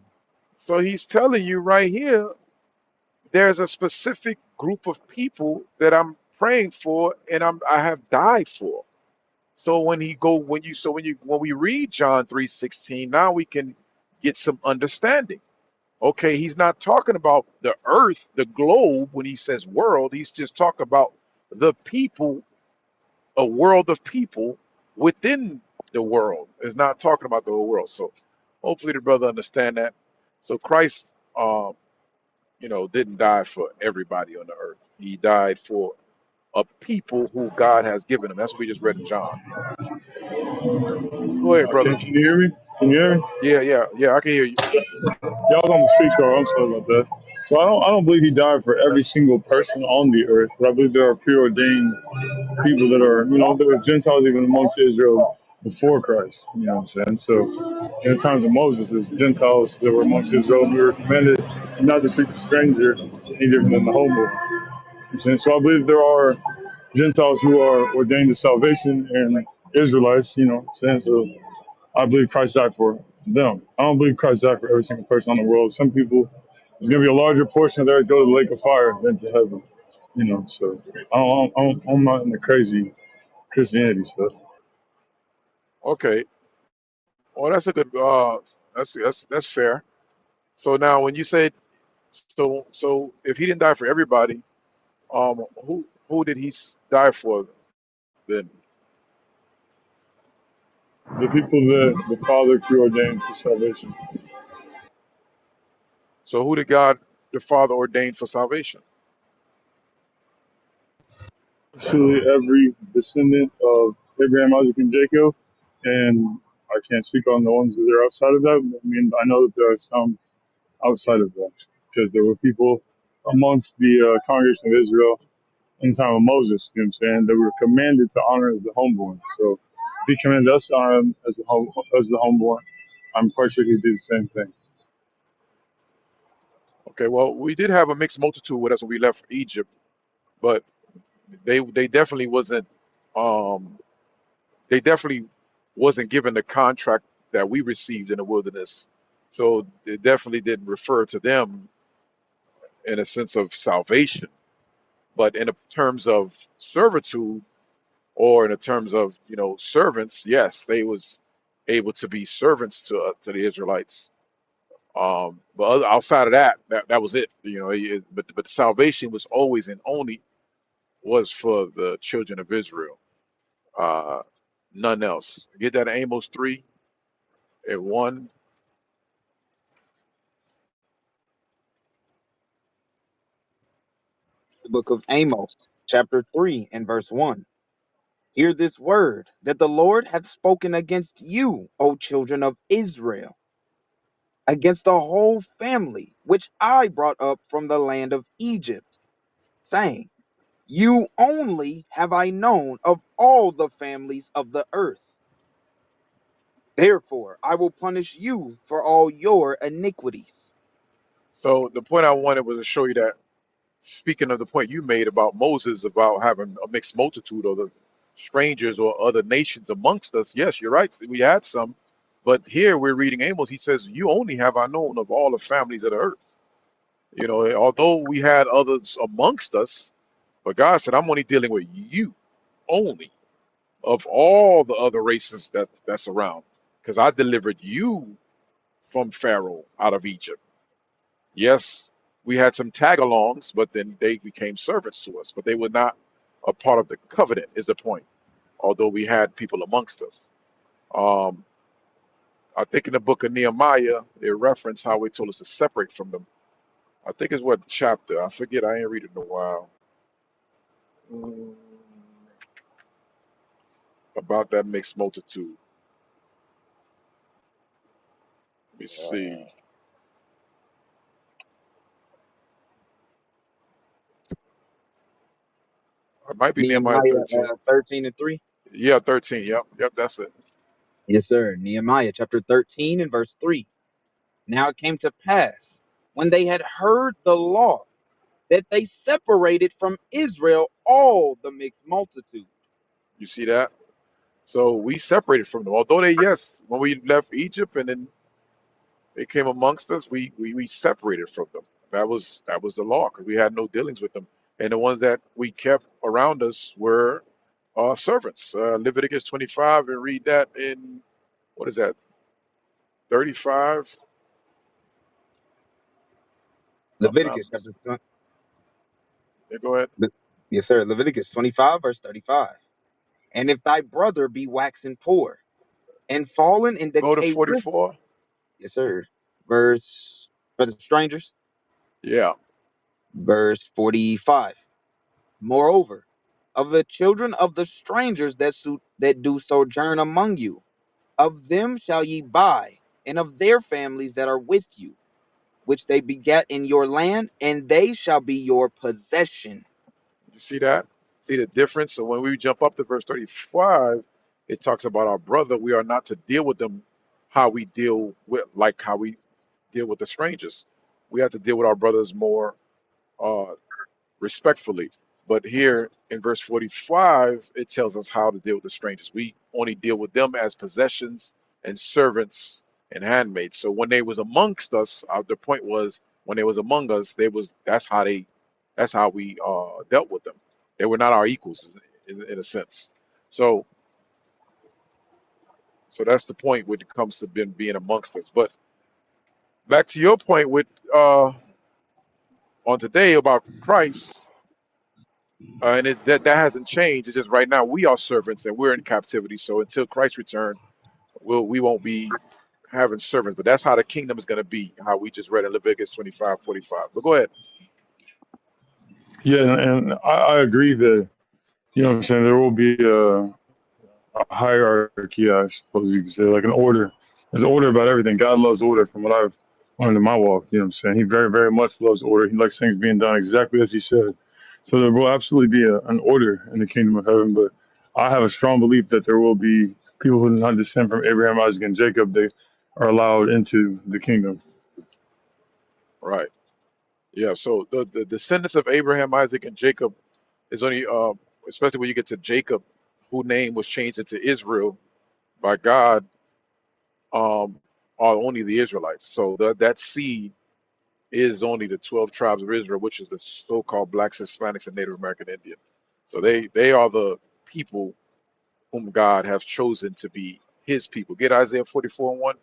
so he's telling you right here, there's a specific group of people that I'm praying for and I have died for. So when we read John 3:16, now we can get some understanding. Okay, he's not talking about the earth, the globe when he says world, he's just talking about the people, a world of people within the world. It's not talking about the whole world. So hopefully the brother understand that. So Christ didn't die for everybody on the earth. He died for a people who God has given him. That's what we just read in John. Go ahead, brother. Can you hear me? Can you hear me? Yeah, yeah, yeah, I can hear you. Yeah, I was on the speaker. I'm sorry about that. So I don't believe he died for every single person on the earth, but I believe there are preordained people that are, there was Gentiles even amongst Israel before Christ. You know what I'm saying? So in the times of Moses, there's Gentiles that were amongst Israel, and we were commanded not to treat the stranger any different than the homo. You know what I'm saying? So I believe there are Gentiles who are ordained to salvation and Israelites, what I'm saying? So I believe Christ died for them. I don't believe Christ died for every single person on the world. Some people, there's going to be a larger portion of there that go to the lake of fire than to heaven. So I'm not in the crazy Christianity stuff. Okay. Well, that's a good. That's fair. So now, when you said so, if he didn't die for everybody, who did he die for then? The people that the Father preordained for salvation. So who did God the Father ordain for salvation? Truly, every descendant of Abraham, Isaac, and Jacob, and I can't speak on the ones that are outside of that. I mean, I know that there are some outside of that because there were people amongst the congregation of Israel in the time of Moses. You know what I'm saying? They were commanded to honor as the homeborn. So, if he commanded us to honor him as the homeborn, I'm quite sure he did the same thing. Okay, well, we did have a mixed multitude with us when we left Egypt, but they definitely wasn't um they definitely wasn't given the contract that we received in the wilderness. So it definitely didn't refer to them in a sense of salvation, but in the terms of servitude or in the terms of servants, yes, they was able to be servants to the Israelites. But outside of that, that was it. But salvation was always and only was for the children of Israel. Uh, None else. Get that Amos 3 and 1. The book of Amos, chapter 3, and verse 1. Hear this word that the Lord hath spoken against you, O children of Israel, against the whole family which I brought up from the land of Egypt, saying, you only have I known of all the families of the earth. Therefore, I will punish you for all your iniquities. So the point I wanted was to show you that, speaking of the point you made about Moses, about having a mixed multitude of the strangers or other nations amongst us, yes, you're right. We had some. But here we're reading Amos. He says, you only have I known of all the families of the earth. Although we had others amongst us, but God said, I'm only dealing with you only of all the other races that's around. Because I delivered you from Pharaoh out of Egypt. Yes, we had some tag-alongs, but then they became servants to us. But they were not a part of the covenant, is the point. Although we had people amongst us. Um, I think in the book of Nehemiah, they reference how he told us to separate from them. I think it's what chapter. I forget. I ain't read it in a while. Mm, about that mixed multitude. Let me see. It might be Nehemiah Nehemiah 13. 13 and 3. Yeah, 13. Yep, yep, that's it. Yes, sir. Nehemiah chapter 13 and verse 3. Now it came to pass, when they had heard the law, that they separated from Israel all the mixed multitude. You see that? So we separated from them. Although they, yes, when we left Egypt and then they came amongst us, we separated from them. That was the law because we had no dealings with them. And the ones that we kept around us were servants. Leviticus 25, and read that in, what is that, 35? I'm not Leviticus chapter missing. 20. Yeah, go ahead. Yes, sir. Leviticus 25, verse 35. And if thy brother be waxen poor and fallen in Go to decay with, 44. yes, sir. Verse for the strangers, Yeah. verse 45. Moreover, of the children of the strangers that do sojourn among you, of them shall ye buy, and of their families that are with you, which they begat in your land, and they shall be your possession. You see that? See the difference? So when we jump up to verse 35, it talks about our brother. We are not to deal with them how we deal with, like how we deal with the strangers. We have to deal with our brothers more uh, respectfully. But here in verse 45, it tells us how to deal with the strangers. We only deal with them as possessions and servants and handmaids. So when they was amongst us, the point was when they was among us, that's how we dealt with them. They were not our equals in a sense. So so that's the point when it comes to being amongst us. But back to your point with on today about Christ. And that hasn't changed. It's just right now we are servants and we're in captivity. So until Christ return, we won't be having servants. But that's how the kingdom is going to be. How we just read in Leviticus 25:45. But go ahead. Yeah, and I agree that. You know what I'm saying? There will be a hierarchy, I suppose you could say, like an order. There's order about everything. God loves order from what I've learned in my walk. You know what I'm saying? He very, very much loves order. He likes things being done exactly as he said. So there will absolutely be an order in the kingdom of heaven, but I have a strong belief that there will be people who do not descend from Abraham, Isaac, and Jacob. They are allowed into the kingdom. Right. Yeah. So the descendants of Abraham, Isaac, and Jacob is only, especially when you get to Jacob, whose name was changed into Israel by God, um, are only the Israelites. So that seed is only the 12 tribes of Israel, which is the so-called blacks, Hispanics, and Native American Indian. So they are the people whom God has chosen to be His people. Get Isaiah 44:1.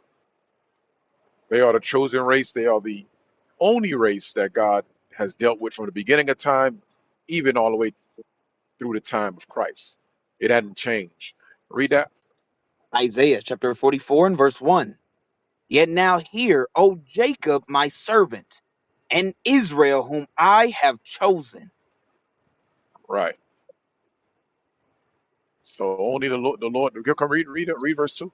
They are the chosen race. They are the only race that God has dealt with from the beginning of time, even all the way through the time of Christ. It hadn't changed. Read that. Isaiah chapter 44 and verse 1. Yet now hear, O Jacob, my servant, and Israel, whom I have chosen. Right. So only the Lord. You can read it. Read verse 2.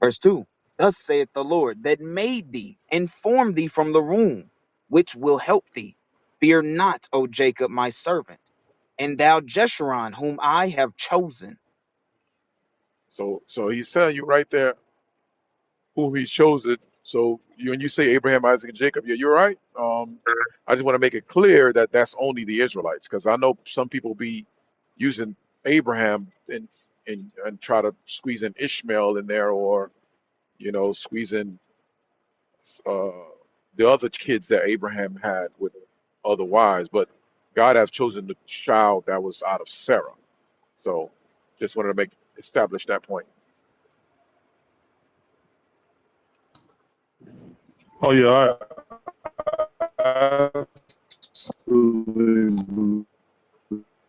Verse 2. Thus saith the Lord that made thee and formed thee from the womb, which will help thee. Fear not, O Jacob, my servant, and thou Jeshurun, whom I have chosen. So he's telling you right there whom He chosen. So when you say Abraham, Isaac, and Jacob, yeah, you're right. I just want to make it clear that that's only the Israelites, because I know some people be using Abraham and try to squeeze in Ishmael in there, or squeeze in uh, the other kids that Abraham had with other wives. But God has chosen the child that was out of Sarah. So just wanted to establish that point. Oh yeah, I absolutely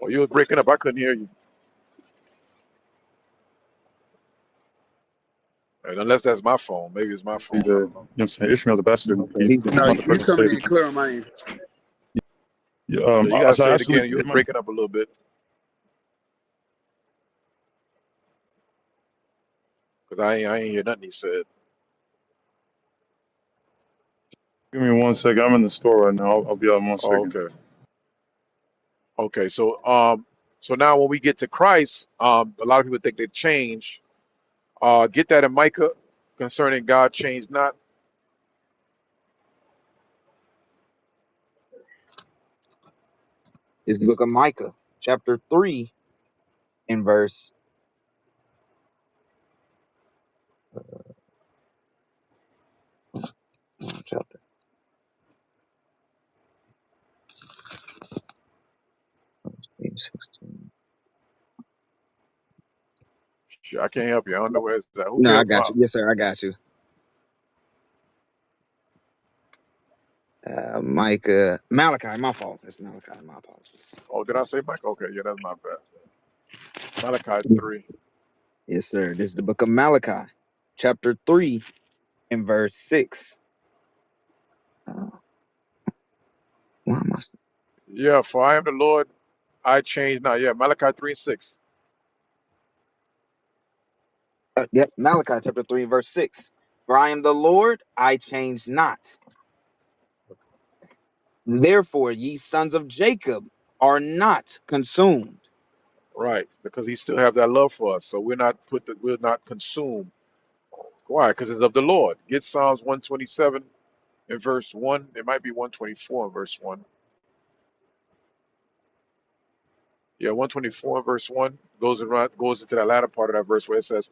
Oh, you was breaking up. I couldn't hear you. And unless that's my phone, maybe it's my believe phone. that, I you know don't know. what I'm saying, Ishmael's a bastard. Okay, He's he's the done. No, not the you first to say coming in that. clear on my end. Yeah, Yeah, you gotta so say I it again. absolutely, You was breaking up a little bit because I ain't hear nothing he said. give me 1 second. I'm in the store right now. I'll be out in one Oh, second. okay. Okay. So now when we get to Christ, a lot of people think they change. Get that in Micah concerning God changed not. It's the book of Micah, chapter 3, and verse chapter 16. Shit, I can't help you. I don't know where it's at. Who No, can I help him got you. out? Yes, sir, I got you. Micah, Malachi, my fault. It's Malachi, my apologies. Oh, did I say Mike? Okay, yeah, that's my bad. Malachi Yes, 3. yes, sir. This is the book of Malachi, chapter 3, and verse 6. Why am I? Yeah, for I am the Lord, I change not. Yeah, Malachi 3 and 6. Yep, Malachi chapter 3, verse 6. For I am the Lord, I change not. Therefore, ye sons of Jacob are not consumed. Right, because he still have that love for us. So we're not consumed. Why? Because it's of the Lord. Get Psalms 127 in verse 1. It might be 124 in verse 1. Yeah, 124 in verse 1 goes into that latter part of that verse where it says,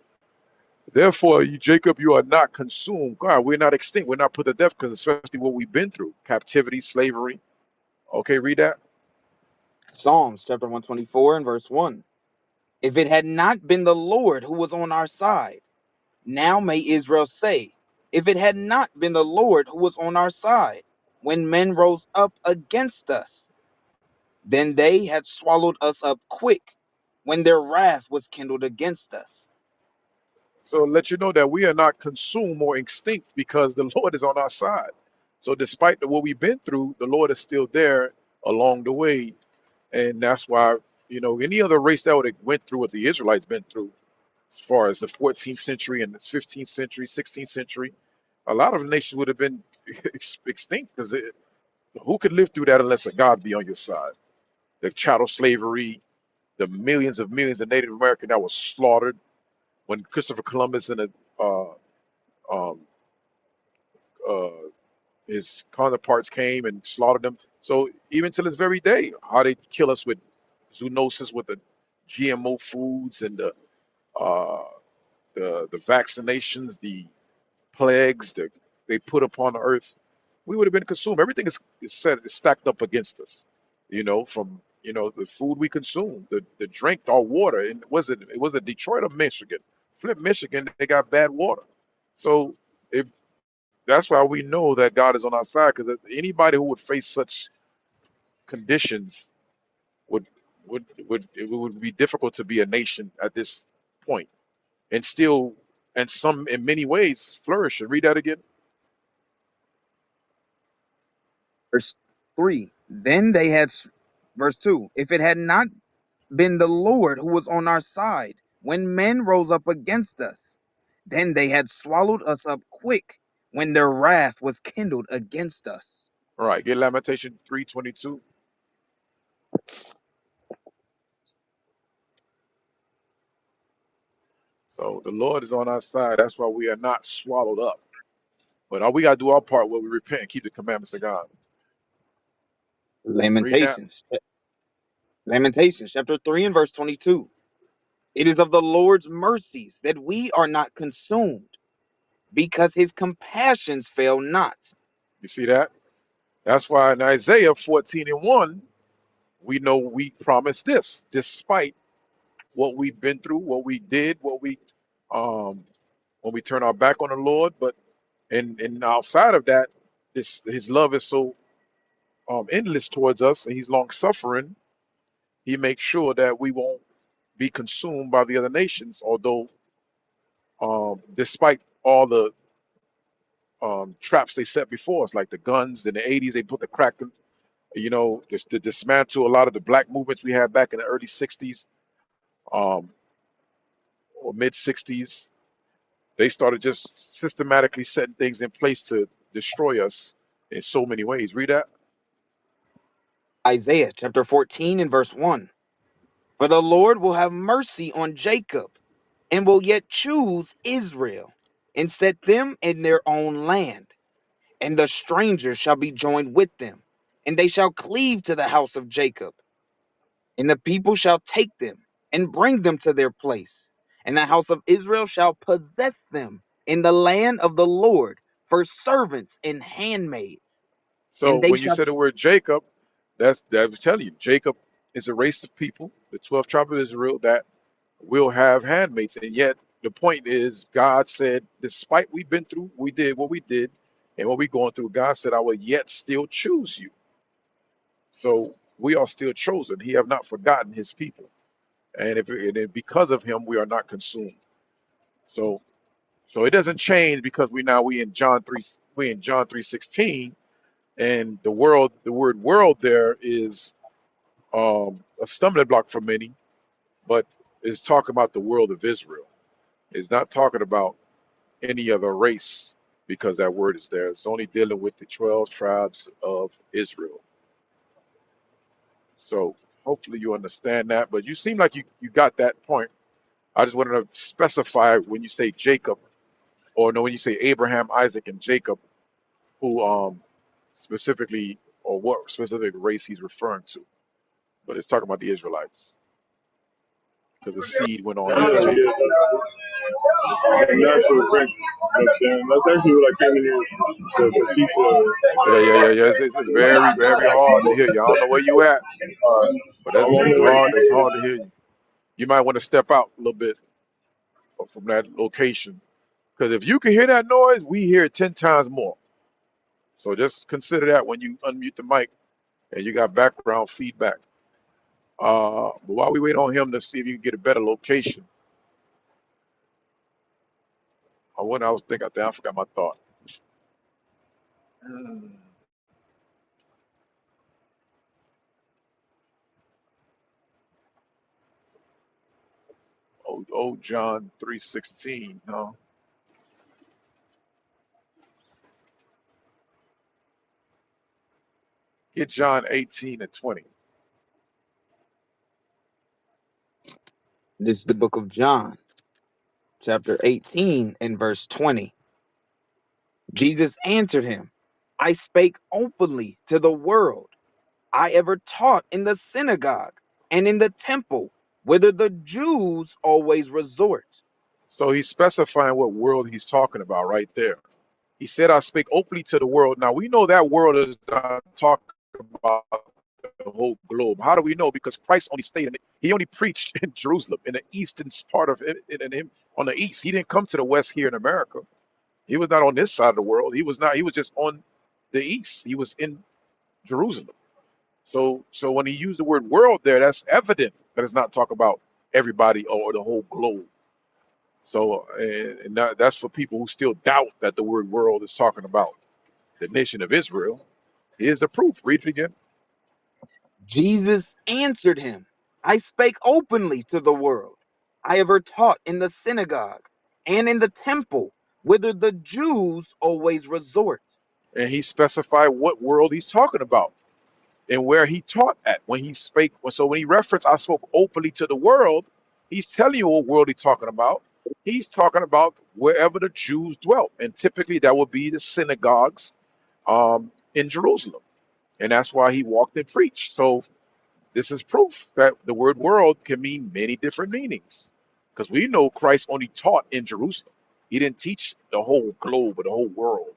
therefore, you Jacob, you are not consumed. God, we're not extinct. We're not put to death, because especially what we've been through. Captivity, slavery. Okay, read that. Psalms chapter 124 and verse 1. If it had not been the Lord who was on our side, now may Israel say, if it had not been the Lord who was on our side, when men rose up against us, then they had swallowed us up quick, when their wrath was kindled against us. So let you know that we are not consumed or extinct because the Lord is on our side. So despite what we've been through, the Lord is still there along the way. And that's why. You know, any other race that would have went through what the Israelites been through, as far as the 14th century and the 15th century, 16th century, a lot of nations would have been extinct because who could live through that unless a God be on your side? The chattel slavery, the millions of Native American that was slaughtered when Christopher Columbus and uh, um, uh, his counterparts came and slaughtered them. So even to this very day, how they kill us with zoonosis, with the GMO foods and uh, the vaccinations, the plagues that they put upon the earth, we would have been consumed. Everything is stacked up against us. You know, from the food we consume, the drink, our water. And was it Detroit or Michigan? Flint, Michigan, they got bad water. So if that's why we know that God is on our side, because anybody who would face such conditions would it would be difficult to be a nation at this point and still, and some in many ways, flourish. And read that again. Verse 3. Verse 2. If it had not been the Lord who was on our side, when men rose up against us, then they had swallowed us up quick when their wrath was kindled against us. All right, get Lamentation 3:22. So the Lord is on our side. That's why we are not swallowed up. But all we gotta do our part where we repent and keep the commandments of God. Read that. Lamentations. Lamentations chapter 3 and verse 22. It is of the Lord's mercies that we are not consumed, because his compassions fail not. You see that? That's why in Isaiah 14:1, we know we promised this, despite what we've been through, what we did, what we um when we turn our back on the Lord. But and outside of that, this his love is so endless towards us, and he's long suffering. He makes sure that we won't be consumed by the other nations, although despite all the traps they set before us, like the guns in the 80s, they put the crack, just to dismantle a lot of the black movements we had back in the early 60s um, or mid 60s. They started just systematically setting things in place to destroy us in so many ways. Read that. Isaiah chapter 14 and verse 1. For the Lord will have mercy on Jacob, and will yet choose Israel, and set them in their own land. And the strangers shall be joined with them, and they shall cleave to the house of Jacob. And the people shall take them, and bring them to their place. And the house of Israel shall possess them in the land of the Lord for servants and handmaids. So And they when you shall say the word Jacob, that was telling you Jacob is a race of people, the 12 tribes of Israel, that will have handmaids. And yet the point is, God said, despite we've been through, we did what we did, and what we're going through, God said, I will yet still choose you. So we are still chosen. He have not forgotten his people. And because of him, we are not consumed. So it doesn't change because we in John 3, we in John 3:16, and the word world there is a stumbling block for many, but it's talking about the world of Israel. It's not talking about any other race because that word is there. It's only dealing with the 12 tribes of Israel. So hopefully you understand that. But you seem like you got that point. I just wanted to specify when you say Jacob, or no, when you say Abraham, Isaac, and Jacob, who specifically, or what specific race he's referring to. But it's talking about the Israelites because the seed went on into Yeah, Jacob. and natural branches. You know what I'm saying? That's actually what I came in here to see for. Yeah. It's very, very hard to hear you. I don't know where you at, but I'm on it's the way. hard. It's hard to hear you. You might want to step out a little bit from that location because if you can hear that noise, we hear it 10 times more. So just consider that when you unmute the mic and you got background feedback. But while we wait on him to see if you can get a better location, I was thinking, I forgot my thought. Old John 3:16. No, get John 18 and 20. This is the book of John, chapter 18 and verse 20. Jesus answered him, I spake openly to the world. I ever taught in the synagogue and in the temple, whither the Jews always resort. So he's specifying what world he's talking about right there. He said, I speak openly to the world. Now we know that world is not talking about the whole globe. How do we know? Because Christ only stayed in it. He only preached in Jerusalem, in the eastern part of it, in him on the east. He didn't come to the west here in America. He was not on this side of the world. He was not. He was just on the east. He was in Jerusalem. So when he used the word world there, that's evident that it's not talking about everybody or the whole globe. So that's for people who still doubt that the word world is talking about the nation of Israel. Here's the proof. Read it again. Jesus answered him, I spake openly to the world. I ever taught in the synagogue and in the temple, whither the Jews always resort. And he specified what world he's talking about and where he taught at when he spake. So when he referenced, I spoke openly to the world, he's telling you what world he's talking about. He's talking about wherever the Jews dwelt. And typically that would be the synagogues in Jerusalem. And that's why he walked and preached. So this is proof that the word world can mean many different meanings. Because we know Christ only taught in Jerusalem. He didn't teach the whole globe or the whole world.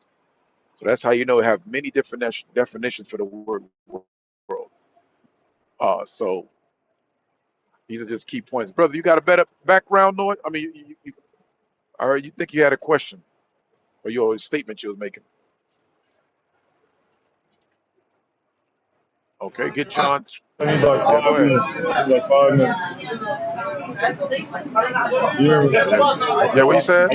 So that's how you know have many different definitions for the word world. So these are just key points. Brother, you got a better background on it? I mean, I heard you think you had a question or your statement you was making. Okay, get John. I need like Yeah, go 5 ahead. minutes. I need like 5 minutes. You hear me? Yeah, yeah. What you said?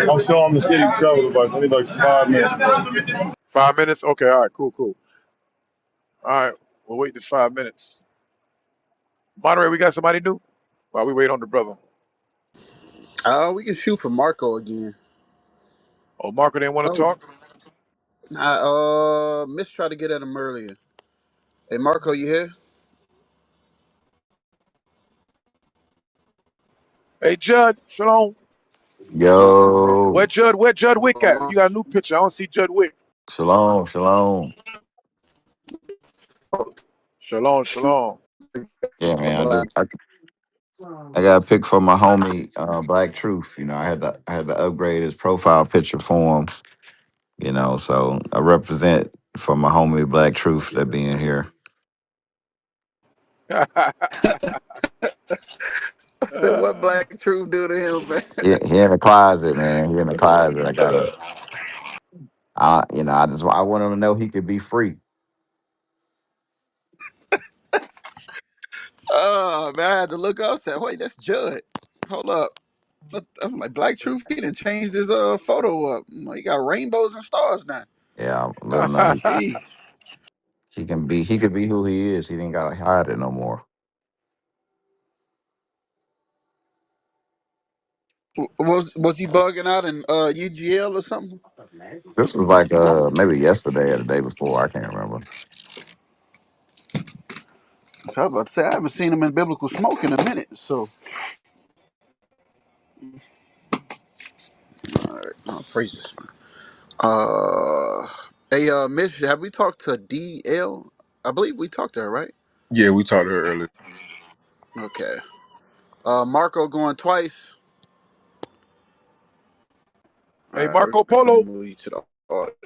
I'm still on the city travel device. I need like 5 minutes. 5 minutes? Okay, all right, cool, cool. All right, we'll wait the 5 minutes. Moderator, we got somebody new? While we wait on the brother. We can shoot for Marco again. Oh, Marco didn't want to Oh, talk? Miss tried to get at him earlier. Hey, Marco, you here? Hey, Judd, Shalom. Yo, Where Judd Wick at? You got a new picture. I don't see Judd Wick. shalom, shalom. Shalom, shalom. Yeah, man. I got a pic for my homie, Black Truth. You know, I had to upgrade his profile picture for him. You know, so I represent for my homie Black Truth that being here. What Uh, Black Truth do to him, man? He in the closet, man. He in the closet. I want him to know he could be free. Oh, man, I had to look up. Said, wait, that's Judd. Hold up. I'm like, Black Truth, he done changed his photo up. He got rainbows and stars now. Yeah, let him know Gee. he could be who he is. He didn't gotta hide it no more. Was he bugging out in UGL or something? This was like maybe yesterday or the day before. I can't remember. I was about to say, I haven't seen him in Biblical Smoke in a minute. So, all right, oh, praises. Hey, Miss, have we talked to DL? I believe we talked to her, right? Yeah, we talked to her earlier. Okay. Marco going twice. All Hey, right, we're Marco gonna Polo. move you to the audience.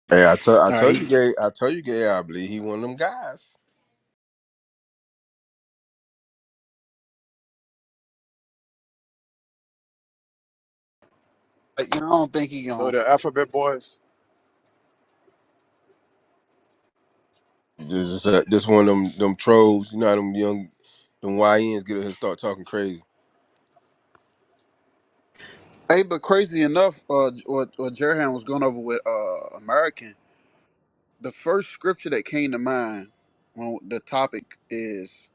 Hey, I All told right, you, gay. I told you, gay. I believe he one of them guys. I don't think he No, gonna. the Alphabet Boys. This one of them trolls. You know how them them YNs get up here and start talking crazy. Hey, but crazy enough, what Jerhan was going over with American, the first scripture that came to mind when the topic is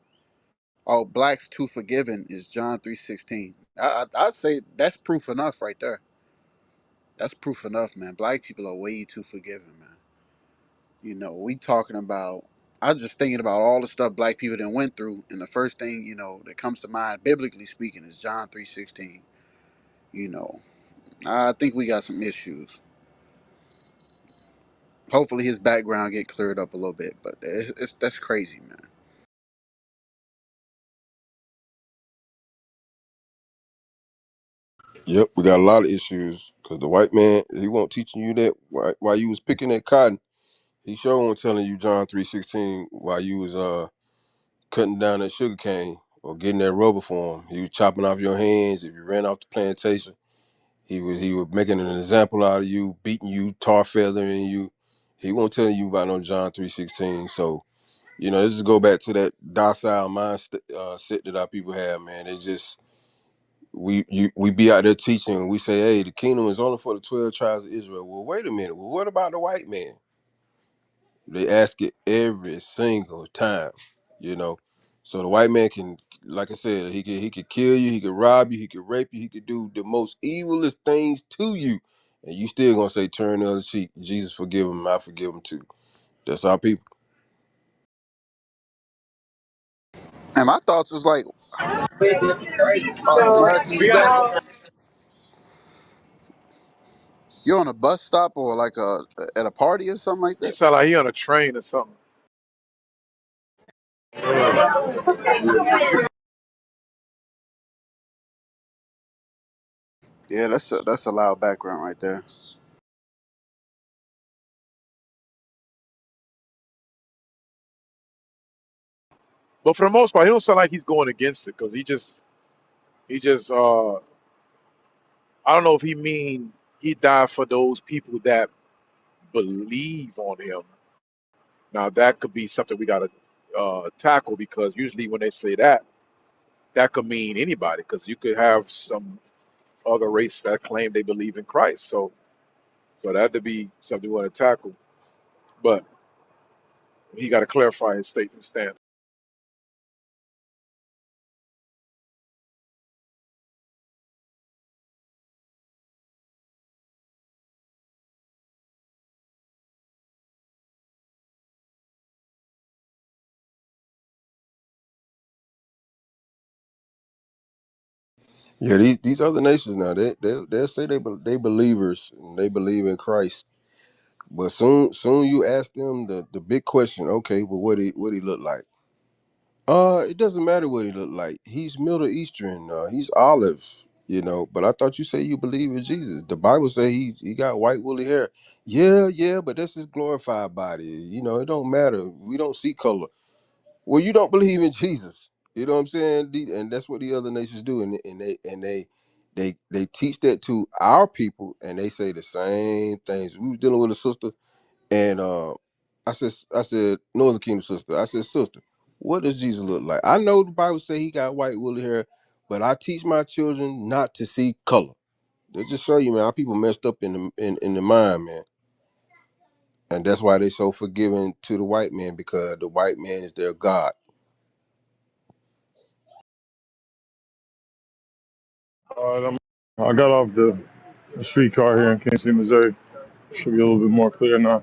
"Oh, blacks too forgiving" is John 3:16. I'd say that's proof enough right there. That's proof enough, man. Black people are way too forgiving, man. We talking about. I'm just thinking about all the stuff black people done went through, and the first thing that comes to mind, biblically speaking, is John 3:16. You know, I think we got some issues. Hopefully, his background get cleared up a little bit, but that's crazy, man. Yep, we got a lot of issues because the white man he won't teaching you that while you was picking that cotton. He sure won't telling you John 3:16 while you was cutting down that sugar cane or getting that rubber for him. He was chopping off your hands if you ran off the plantation. He was making an example out of you, beating you, tar feathering you. He won't tell you about no John 3:16. So this just go back to that docile mindset set that our people have, man. It's just we be out there teaching and we say, hey, the kingdom is only for the 12 tribes of Israel. Well, wait a minute. Well, what about the white man? They ask it every single time, you know. So the white man can, like I said, he could kill you, he could rob you, he could rape you, he could do the most evilest things to you, and you still gonna say, turn the other cheek. Jesus forgive him, I forgive him too. That's our people. And my thoughts was like, American, you back? You on a bus stop or like at a party or something like He that? sound like he on a train or something. Yeah, that's a loud background right there. But for the most part, he don't sound like he's going against it because he just I don't know if he mean he died for those people that believe on him. Now that could be something we gotta tackle because usually when they say that, that could mean anybody because you could have some other race that claim they believe in Christ. So that to be something we want to tackle. But he got to clarify his statement stance. Yeah, these other nations now, they'll say they believers and they believe in Christ, but soon you ask them the big question. Okay, well, what he look like? It doesn't matter what he look like. He's Middle Eastern. He's olive. But I thought you said you believe in Jesus. The Bible say he got white woolly hair. Yeah, yeah, but that's his glorified body. It don't matter. We don't see color. Well, you don't believe in Jesus. You know what I'm saying? And that's what the other nations do, and they teach that to our people, and they say the same things. We was dealing with a sister, and I said, Northern Kingdom sister. I said, sister, what does Jesus look like? I know the Bible say he got white woolly hair, but I teach my children not to see color. They just show you, man, our people messed up in the mind, man. And that's why they so forgiving to the white man, because the white man is their God. I got off the streetcar here in Kansas City, Missouri. Should be a little bit more clear now.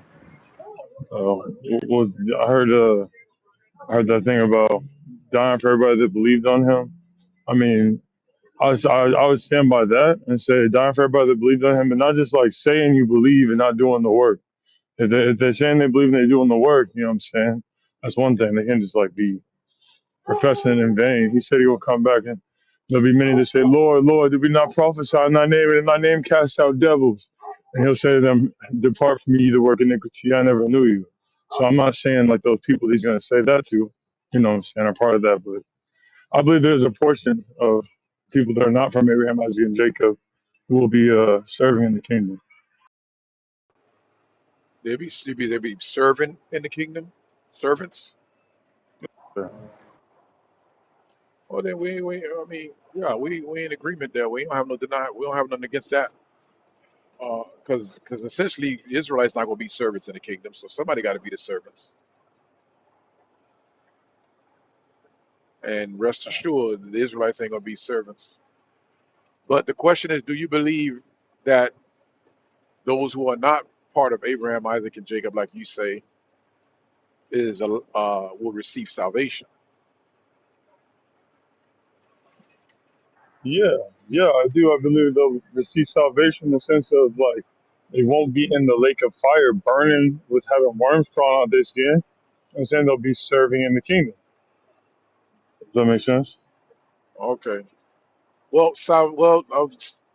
Was I heard that thing about dying for everybody that believed on him. I mean, I would stand by that and say dying for everybody that believed on him, but not just like saying you believe and not doing the work. If they're saying they believe and they're doing the work, you know what I'm saying? That's one thing. They can't just like be professing in vain. He said he will come back and there'll be many that say, Lord, Lord, did we not prophesy in thy name and in thy name cast out devils? And he'll say to them, depart from me, you that work iniquity, I never knew you. So I'm not saying like those people he's going to say that to, you know what I'm saying, are part of that. But I believe there's a portion of people that are not from Abraham, Isaac, and Jacob who will be serving in the kingdom. They be serving in the kingdom, servants. Well, then I mean, yeah, we in agreement there. We don't have no deny. We don't have nothing against that. Because essentially the Israelites not going to be servants in the kingdom, so somebody got to be the servants. And rest assured, the Israelites ain't going to be servants. But the question is, do you believe that those who are not part of Abraham, Isaac, and Jacob, like you say, will receive salvation? Yeah, yeah, I do. I believe they'll receive salvation in the sense of like they won't be in the lake of fire burning with having worms crawling out their skin. I'm saying they'll be serving in the kingdom. Does that make sense? Okay.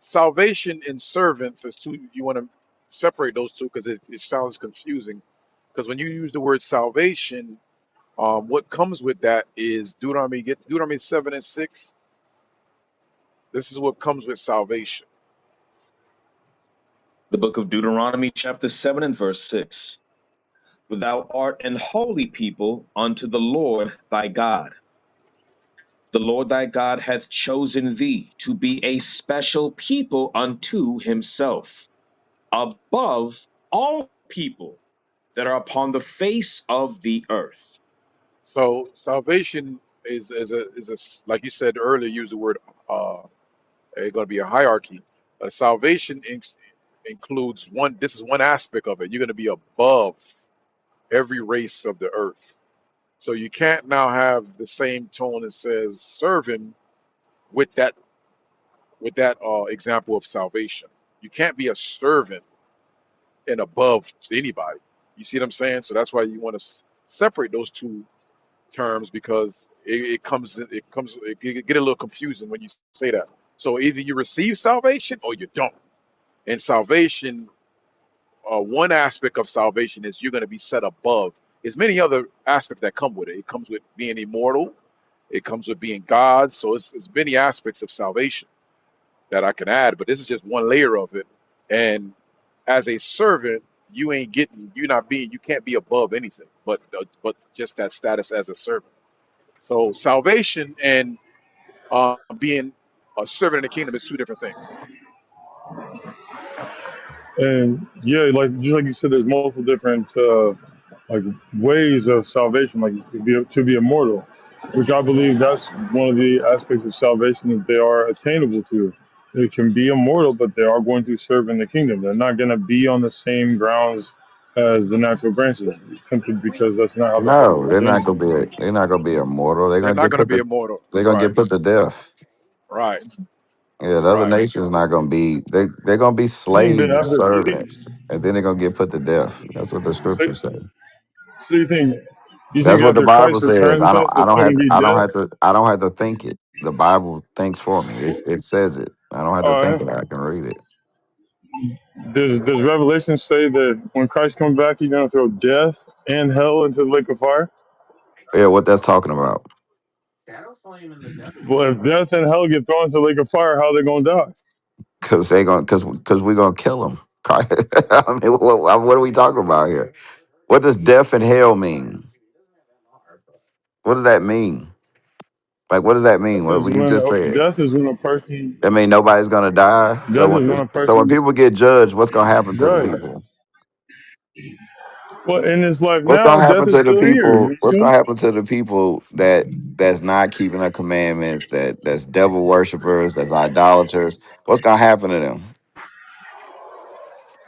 Salvation and servants is two. You want to separate those two because it sounds confusing. Because when you use the word salvation, what comes with that is Deuteronomy 7 and 6. This is what comes with salvation. The book of Deuteronomy, chapter 7 and verse 6. For thou art an holy people unto the Lord thy God. The Lord thy God hath chosen thee to be a special people unto himself, above all people that are upon the face of the earth. So salvation is like you said earlier. Use the word. It's going to be a hierarchy. Salvation includes one. This is one aspect of it. You're going to be above every race of the earth. So you can't now have the same tone that says serving with that example of salvation. You can't be a servant and above to anybody. You see what I'm saying? So that's why you want to separate those two terms because it get a little confusing when you say that. So either you receive salvation or you don't. And salvation, one aspect of salvation is you're going to be set above. There's many other aspects that come with it. It comes with being immortal. It comes with being God. So it's many aspects of salvation that I can add, but this is just one layer of it. And as a servant, you can't be above anything, but just that status as a servant. So salvation and being a servant in the kingdom is two different things. And yeah, like just like you said, there's multiple different like ways of salvation, like to be immortal, which I believe that's one of the aspects of salvation that they are attainable to. They can be immortal, but they are going to serve in the kingdom. They're not going to be on the same grounds as the natural branches, simply because that's not how the Father No, they're not ordained gonna be. They're not gonna be immortal. They're They're gonna not get going to put be to. immortal. They're gonna Right, get put to death. right, Yeah, the other right. nations not gonna be. They're gonna be it. You think that slave after, servants, and then they're gonna get put to death. That's what the so, scriptures say. so you think That's what the after Bible Christ says. returns, us, it's going to be I don't death? have to. I don't have to think it. The Bible thinks for me. It says it. I don't have to All think right. it. I can read it. Does Revelation say that when Christ comes back, he's going to throw death and hell into the lake of fire? Yeah, what that's talking about. Well, if death and hell get thrown into the lake of fire, how are they going to die? Because they gonna because we're gonna kill them. I mean, what are we talking about here? What does death and hell mean? What does that mean? Like, what does that mean? What you just said? Death is when a person That mean nobody's gonna die. death is when a So when person people get judged, what's gonna happen to the right. people? Well, in this life What's now, gonna death happen is to the still here. people? You What's see? gonna happen to the people that's not keeping the commandments? That's devil worshippers. That's idolaters. What's gonna happen to them?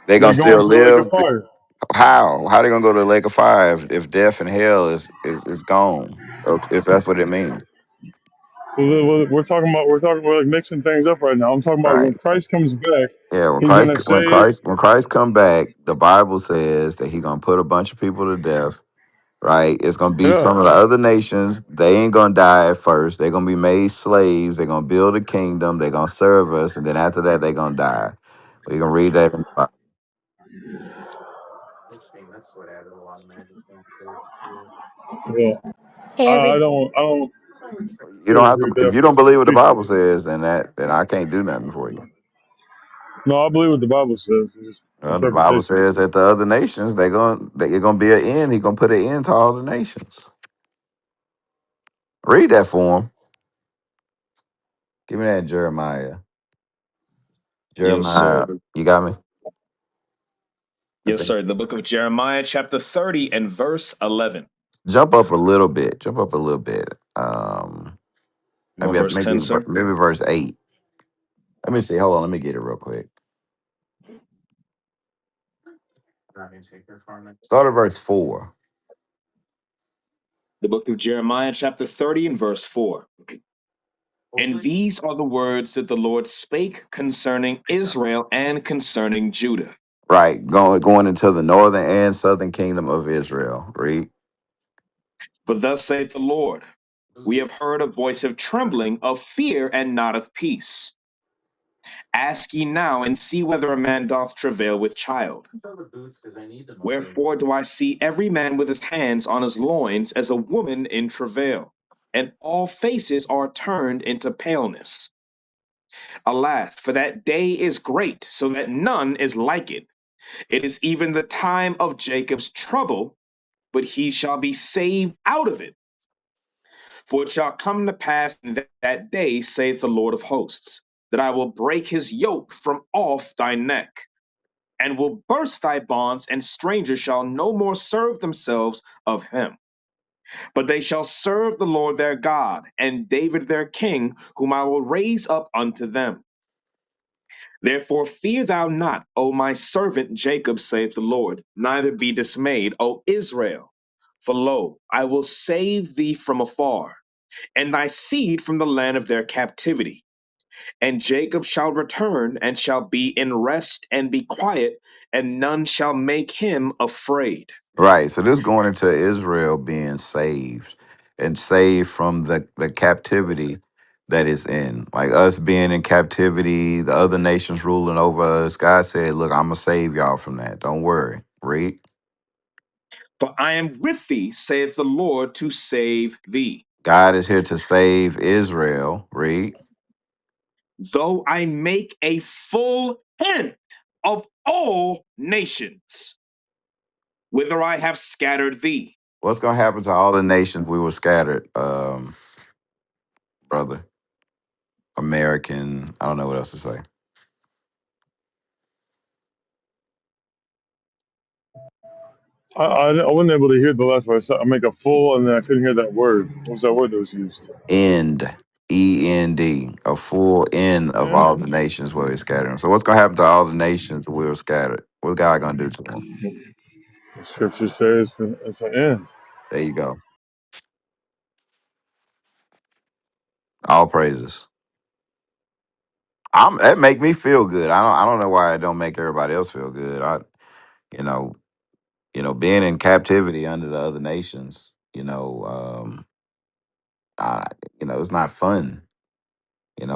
They gonna They're going still to the lake of live? fire. How? How they gonna go to the lake of fire if death and hell is gone? Or if that's what it means, We're like mixing things up right now. I'm talking about right? when Christ comes back, Yeah. he's going to say, When Christ come back, the Bible says that he gonna put a bunch of people to death. Right? It's gonna be yeah. some of the other nations. They ain't gonna die at first. They're gonna be made slaves. They're gonna build a kingdom. They're gonna serve us, and then after that, they're gonna die. We can read that. In the Bible. Yeah. Hey, I every don't You don't really have agree to. with If that, you but don't believe what the speak. Bible says, then I can't do nothing for you. No, I believe what the Bible says. It's just The Bible interpretation. says that the other nations they're gonna be an end. He gonna put an end to all the nations. Read that for them. Give me that Jeremiah. Yes, Jeremiah. sir. You got me? I Yes, think. sir. The book of Jeremiah, chapter 30 and verse 11. Jump up a little bit. Jump up a little bit. You want verse 10, sir? Maybe verse 8. Let me see. Hold on. Let me get it real quick. Start at verse 4. The book of Jeremiah, chapter 30 and verse 4. And these are the words that the Lord spake concerning Israel and concerning Judah. Right. Going into the northern and southern kingdom of Israel. Read. For thus saith the Lord, we have heard a voice of trembling, of fear, and not of peace. Ask ye now, and see whether a man doth travail with child. Wherefore do I see every man with his hands on his loins as a woman in travail, and all faces are turned into paleness. Alas, for that day is great, so that none is like it. It is even the time of Jacob's trouble, but he shall be saved out of it. For it shall come to pass in that day, saith the Lord of hosts, that I will break his yoke from off thy neck, and will burst thy bonds, and strangers shall no more serve themselves of him. But they shall serve the Lord their God, and David their king, whom I will raise up unto them. Therefore fear thou not, O my servant Jacob, saith the Lord, neither be dismayed, O Israel. For lo, I will save thee from afar, and thy seed from the land of their captivity. And Jacob shall return, and shall be in rest, and be quiet, and none shall make him afraid. Right. So this going into Israel being saved and saved from the captivity that is in. Like us being in captivity, the other nations ruling over us. God said, look, I'm gonna save y'all from that. Don't worry. Read. For I am with thee, saith the Lord, to save thee. God is here to save Israel. Read. Though I make a full end of all nations, whither I have scattered thee. What's gonna happen to all the nations we were scattered, brother? American. I don't know what else to say. I wasn't able to hear the last part. So I make a full, and then I couldn't hear that word. What's that word that was used? End. END. A full end of And all the nations where we scattered. So what's gonna happen to all the nations we were scattered? What's God gonna do to them? the scripture says it's an end. There you go. All praises. That make me feel good. I don't know why it don't make everybody else feel good. You know, being in captivity under the other nations, I, it's not fun.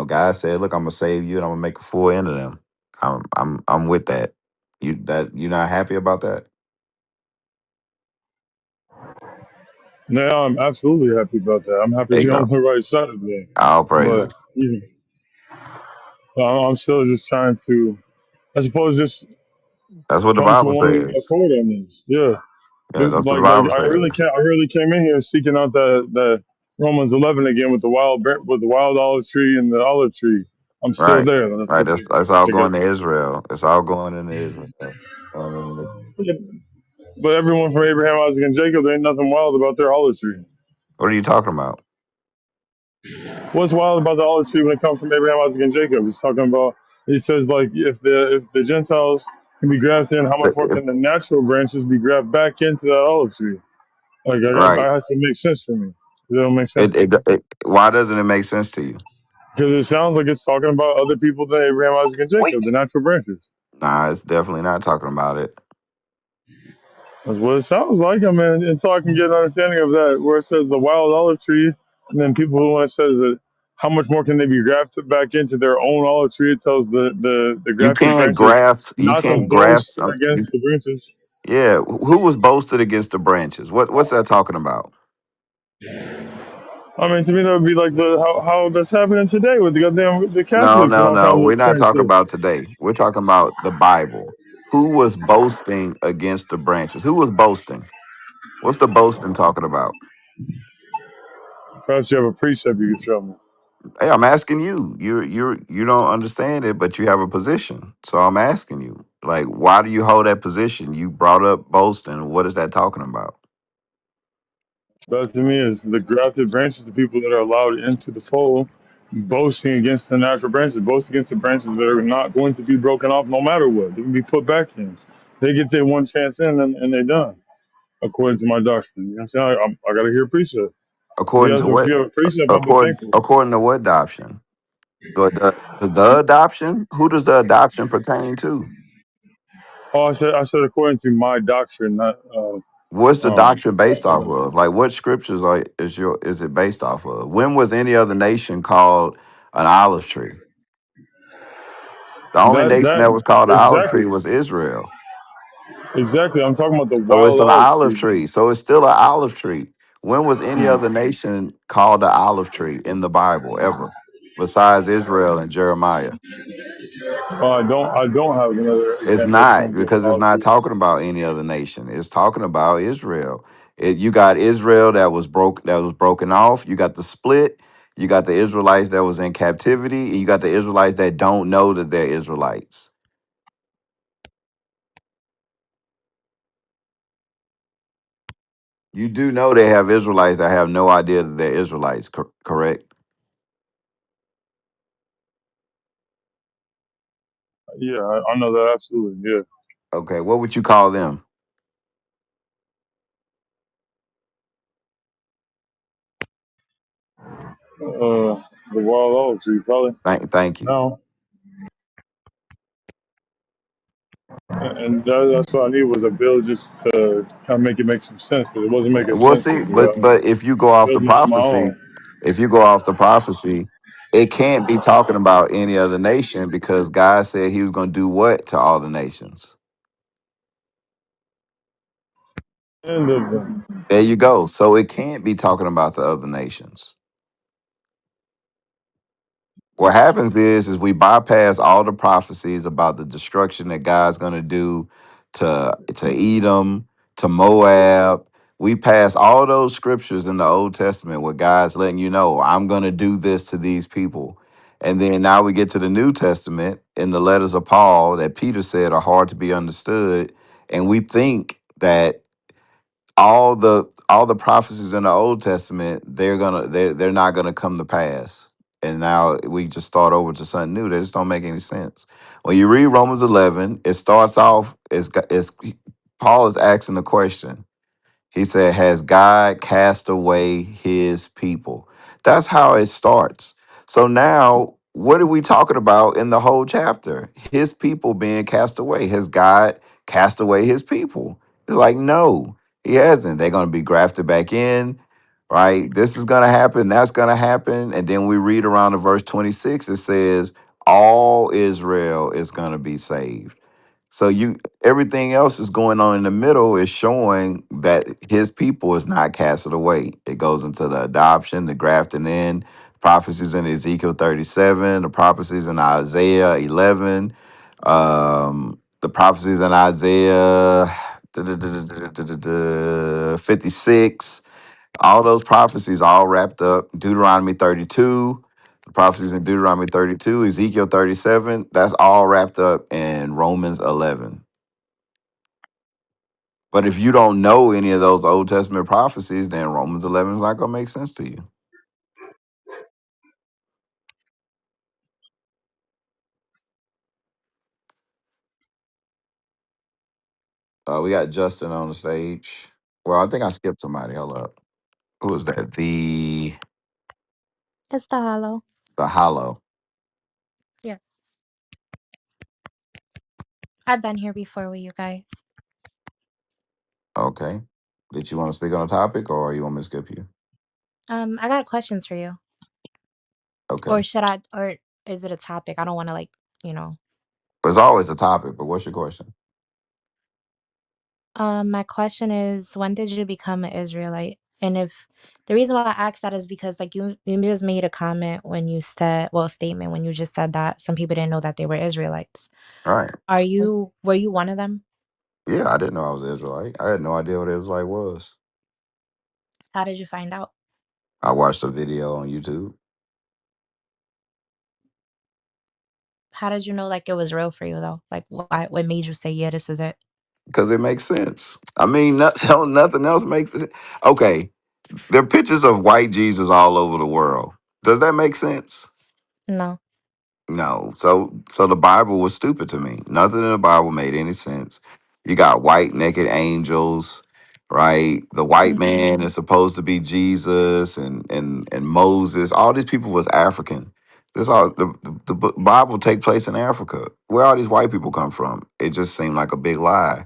God said, "Look, I'm gonna save you, and I'm gonna make a full end of them." I'm with that. You not happy about that? Now I'm absolutely happy about that. I'm happy to There you be on go. the right side of that. All But praises. I'm still just trying to, I suppose, just That's what the come to Bible one says. accord on this. Yeah. Yeah, that's what the Like Bible I says. really can't. I really came in here seeking out the Romans 11 again with with the wild olive tree and the olive tree. I'm still Right. there. Right. That's That's all a good. going to Israel. It's all going into Israel. But everyone from Abraham, Isaac, and Jacob, there ain't nothing wild about their olive tree. What are you talking about? What's wild about the olive tree when it comes from Abraham, Isaac, and Jacob? He's talking about. He says like if the Gentiles can be grafted in, how much more can the natural branches be grafted back into that olive tree? Like Right. that has to make sense for me. That don't make sense. Why doesn't it make sense to you? Because it sounds like it's talking about other people than Abraham, Isaac, and Jacob, the natural branches. Nah, it's definitely not talking about it. That's what it sounds like. I mean, until I can get an understanding of that, where it says the wild olive tree, and then people who want to says that how much more can they be grafted back into their own olive tree? It tells the You grafted can't branches grasp. You not to can't boast grasp. against the branches. Yeah. Who was boasted against the branches? What's that talking about? I mean, to me, that would be like how that's happening today with the goddamn the No, Catholics and no, all no. kinds of We're not strange talking stuff. about today. We're talking about the Bible. Who was boasting against the branches? Who was boasting? What's the boasting talking about? Perhaps you have a precept you can show me. Hey, I'm asking you. You don't understand it, but you have a position. So I'm asking you, like, why do you hold that position? You brought up boasting. What is that talking about? That to me is the grafted branches, the people that are allowed into the fold, boasting against the natural branches, boasting against the branches that are not going to be broken off no matter what. They can be put back in. They get their one chance in and they're done, according to my doctrine. You know what I'm saying? I got to hear precept. According to If what? you have a precept, I'll be According thankful. according to what adoption? The adoption? Who does the adoption pertain to? Oh, I said according to my doctrine, not What's the um. doctrine based off of? Like, what scriptures is it based off of? When was any other nation called an olive tree? The only nation that That was called an olive exactly tree was Israel. exactly. I'm talking about the So it's wild an olive olive tree. tree. So it's still an olive tree. When was any other nation called an olive tree in the Bible ever, besides Israel and Jeremiah? I don't have another It's example of not someone being an because it's olive not tree. talking about any other nation. It's talking about Israel. You got Israel that was broken off. You got the split. You got the Israelites that was in captivity. And you got the Israelites that don't know that they're Israelites. You do know they have Israelites that have no idea that they're Israelites, correct? Yeah, I know that absolutely. Yeah. Okay, what would you call them? The wild olive tree, probably. Thank you. No, and that's what I need was a bill just to kind of make it make some sense, but it wasn't making We'll sense to see, me. but if you go off the Building on my prophecy, own. if you go off the prophecy, it can't be talking about any other nation because God said He was going to do what to all the nations. End of them. There you go. So it can't be talking about the other nations. What happens is we bypass all the prophecies about the destruction that God's going to do to Edom, to Moab. We pass all those scriptures in the Old Testament where God's letting you know, I'm going to do this to these people. And then now we get to the New Testament in the letters of Paul that Peter said are hard to be understood. And we think that all the prophecies in the Old Testament, they're not gonna come to pass. And now we just start over to something new. That just don't make any sense. When you read Romans 11, it starts off it's Paul is asking the question. He said, "Has God cast away his people?" That's how it starts. So now, what are we talking about in the whole chapter? His people being cast away. Has God cast away his people? It's like, no, he hasn't. They're going to be grafted back in, right? This is going to happen. That's going to happen. And then we read around to verse 26, it says, all Israel is going to be saved. So everything else is going on in the middle is showing that his people is not casted away. It goes into the adoption, the grafting in, prophecies in Ezekiel 37, the prophecies in Isaiah 11, the prophecies in Isaiah 56. All those prophecies all wrapped up. Deuteronomy 32, the prophecies in Deuteronomy 32, Ezekiel 37, that's all wrapped up in Romans 11. But if you don't know any of those Old Testament prophecies, then Romans 11 is not going to make sense to you. We got Justin on the stage. Well, I think I skipped somebody. Hold up. Who was that? It's the hollow. The Hollow. Yes. I've been here before with you guys. Okay. Did you want to speak on a topic or you want me to skip you? I got questions for you. Okay. Or should I or is it a topic? I don't want to like, you know. There's always a topic, but what's your question? My question is, when did you become an Israelite? And if the reason why I asked that is because like you just made a comment when you said, well, a statement when you just said that some people didn't know that they were Israelites. All right. Were you one of them? Yeah, I didn't know I was Israelite. I had no idea what Israelite was. How did you find out? I watched a video on YouTube. How did you know like it was real for you though? Like what made you say, yeah, this is it? because it makes sense. I mean, nothing else makes it. Okay, there are pictures of white Jesus all over the world. Does that make sense? No. No. So the Bible was stupid to me. Nothing in the Bible made any sense. You got white naked angels, right? The white man is supposed to be Jesus and Moses. All these people was African. This all the Bible take place in Africa. Where all these white people come from? It just seemed like a big lie.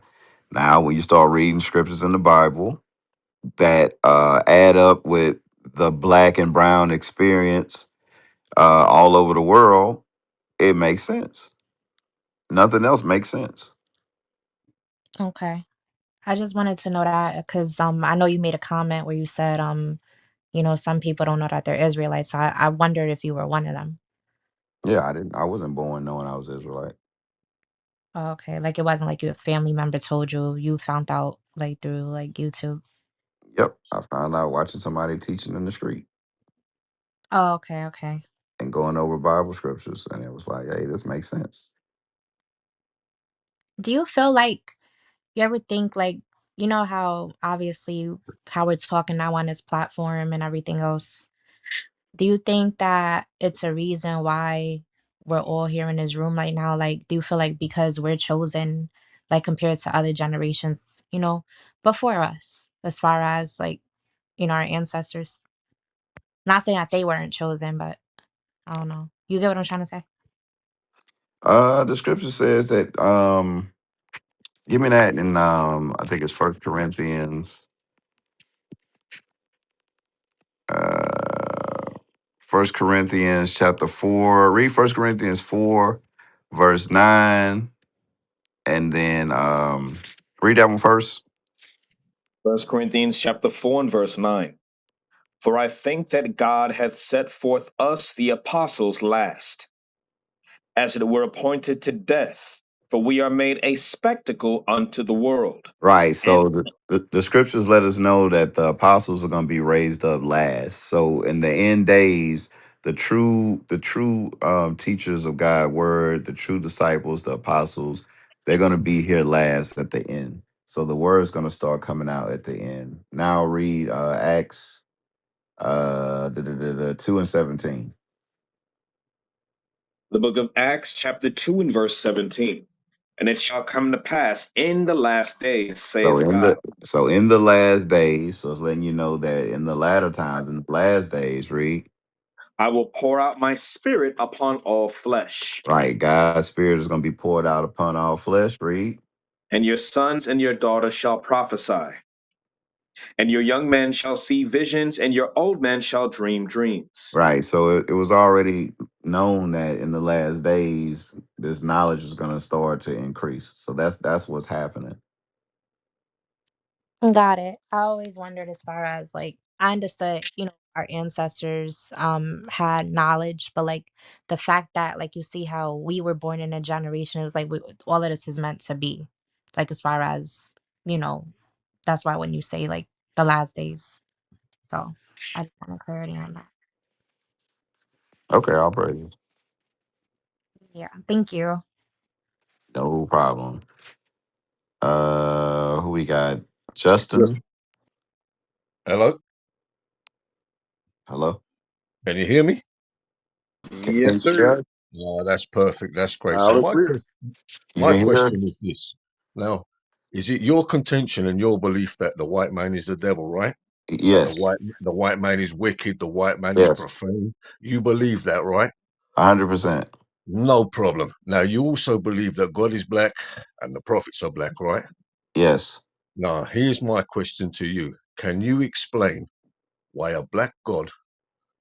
Now, when you start reading scriptures in the Bible that add up with the black and brown experience all over the world, it makes sense. Nothing else makes sense. Okay. I just wanted to know that because I know you made a comment where you said you know, some people don't know that they're Israelites. So I wondered if you were one of them. Yeah, I wasn't born knowing I was Israelite. Oh, okay. Like it wasn't like your family member told you, you found out like through like YouTube. Yep, I found out watching somebody teaching in the street Oh, okay, okay. and going over Bible scriptures, and it was like, hey, this makes sense. Do you feel like you ever think like, you know how obviously how we're talking now on this platform and everything else? Do you think that it's a reason why we're all here in this room right now? Like, do you feel like because we're chosen, like compared to other generations, you know, before us, as far as like, you know, our ancestors? Not saying that they weren't chosen, but I don't know. You get what I'm trying to say? The scripture says that. Give me that in I think it's First Corinthians. Uh, First Corinthians chapter 4. Read First Corinthians 4, verse 9, and then read that one first. First Corinthians chapter 4 and verse 9. For I think that God hath set forth us the apostles last, as it were appointed to death, for we are made a spectacle unto the world. Right. And So the scriptures let us know that the apostles are going to be raised up last. So in the end days, the true teachers of God word, the true disciples, the apostles, they're going to be here last at the end. So the word is going to start coming out at the end. Now read Acts 2 and 17. the book of Acts chapter 2 and verse 17. And it shall come to pass in the last days, So saith in God, the last days, so it's letting you know that in the latter times, in the last days, read. I will pour out my spirit upon all flesh, Right. God's spirit is going to be poured out upon all flesh. Read. and your sons and your daughters shall prophesy, and your young men shall see visions, and your old men shall dream dreams. Right. So it was already known that in the last days, this knowledge is going to start to increase. So that's what's happening. Got it. I always wondered as far as like I understood, you know, our ancestors had knowledge, but like the fact that like you see how we were born in a generation, it was like all of this is meant to be. Like as far as, you know, that's why when you say like the last days. So I just want clarity on that. Okay, I'll praise you. Yeah. Thank you. No problem. Who we got? Yes. Justin. Hello, Hello. can you hear me? Yes, Can you, sir. Oh, that's perfect. That's great. So Loud and clear. you my can hear? question is this. Now, is it your contention and your belief that the white man is the devil, right? That Yes. the white man is wicked, the white man is Yes. profane. You believe that, right? 100%. No problem. Now, you also believe that God is black and the prophets are black, right? Yes. Now, here's my question to you. Can you explain why a black God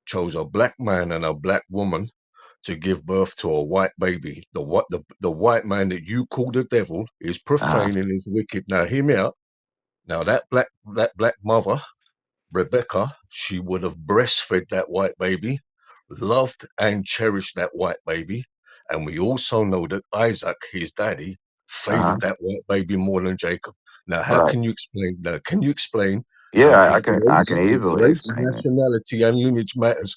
chose a black man and a black woman to give birth to a white baby? The white man that you call the devil is Uh-huh. profane and is wicked. Now hear me out. Now that black mother, Rebecca, she would have breastfed that white baby, loved and cherished that white baby, and we also know that Isaac, his daddy, Uh-huh. favored that white baby more than Jacob. Now, how Right. can you explain? Now, can you explain Yeah, how I can if easily race, explain it. nationality, and lineage matters?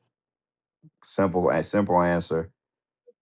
Simple answer.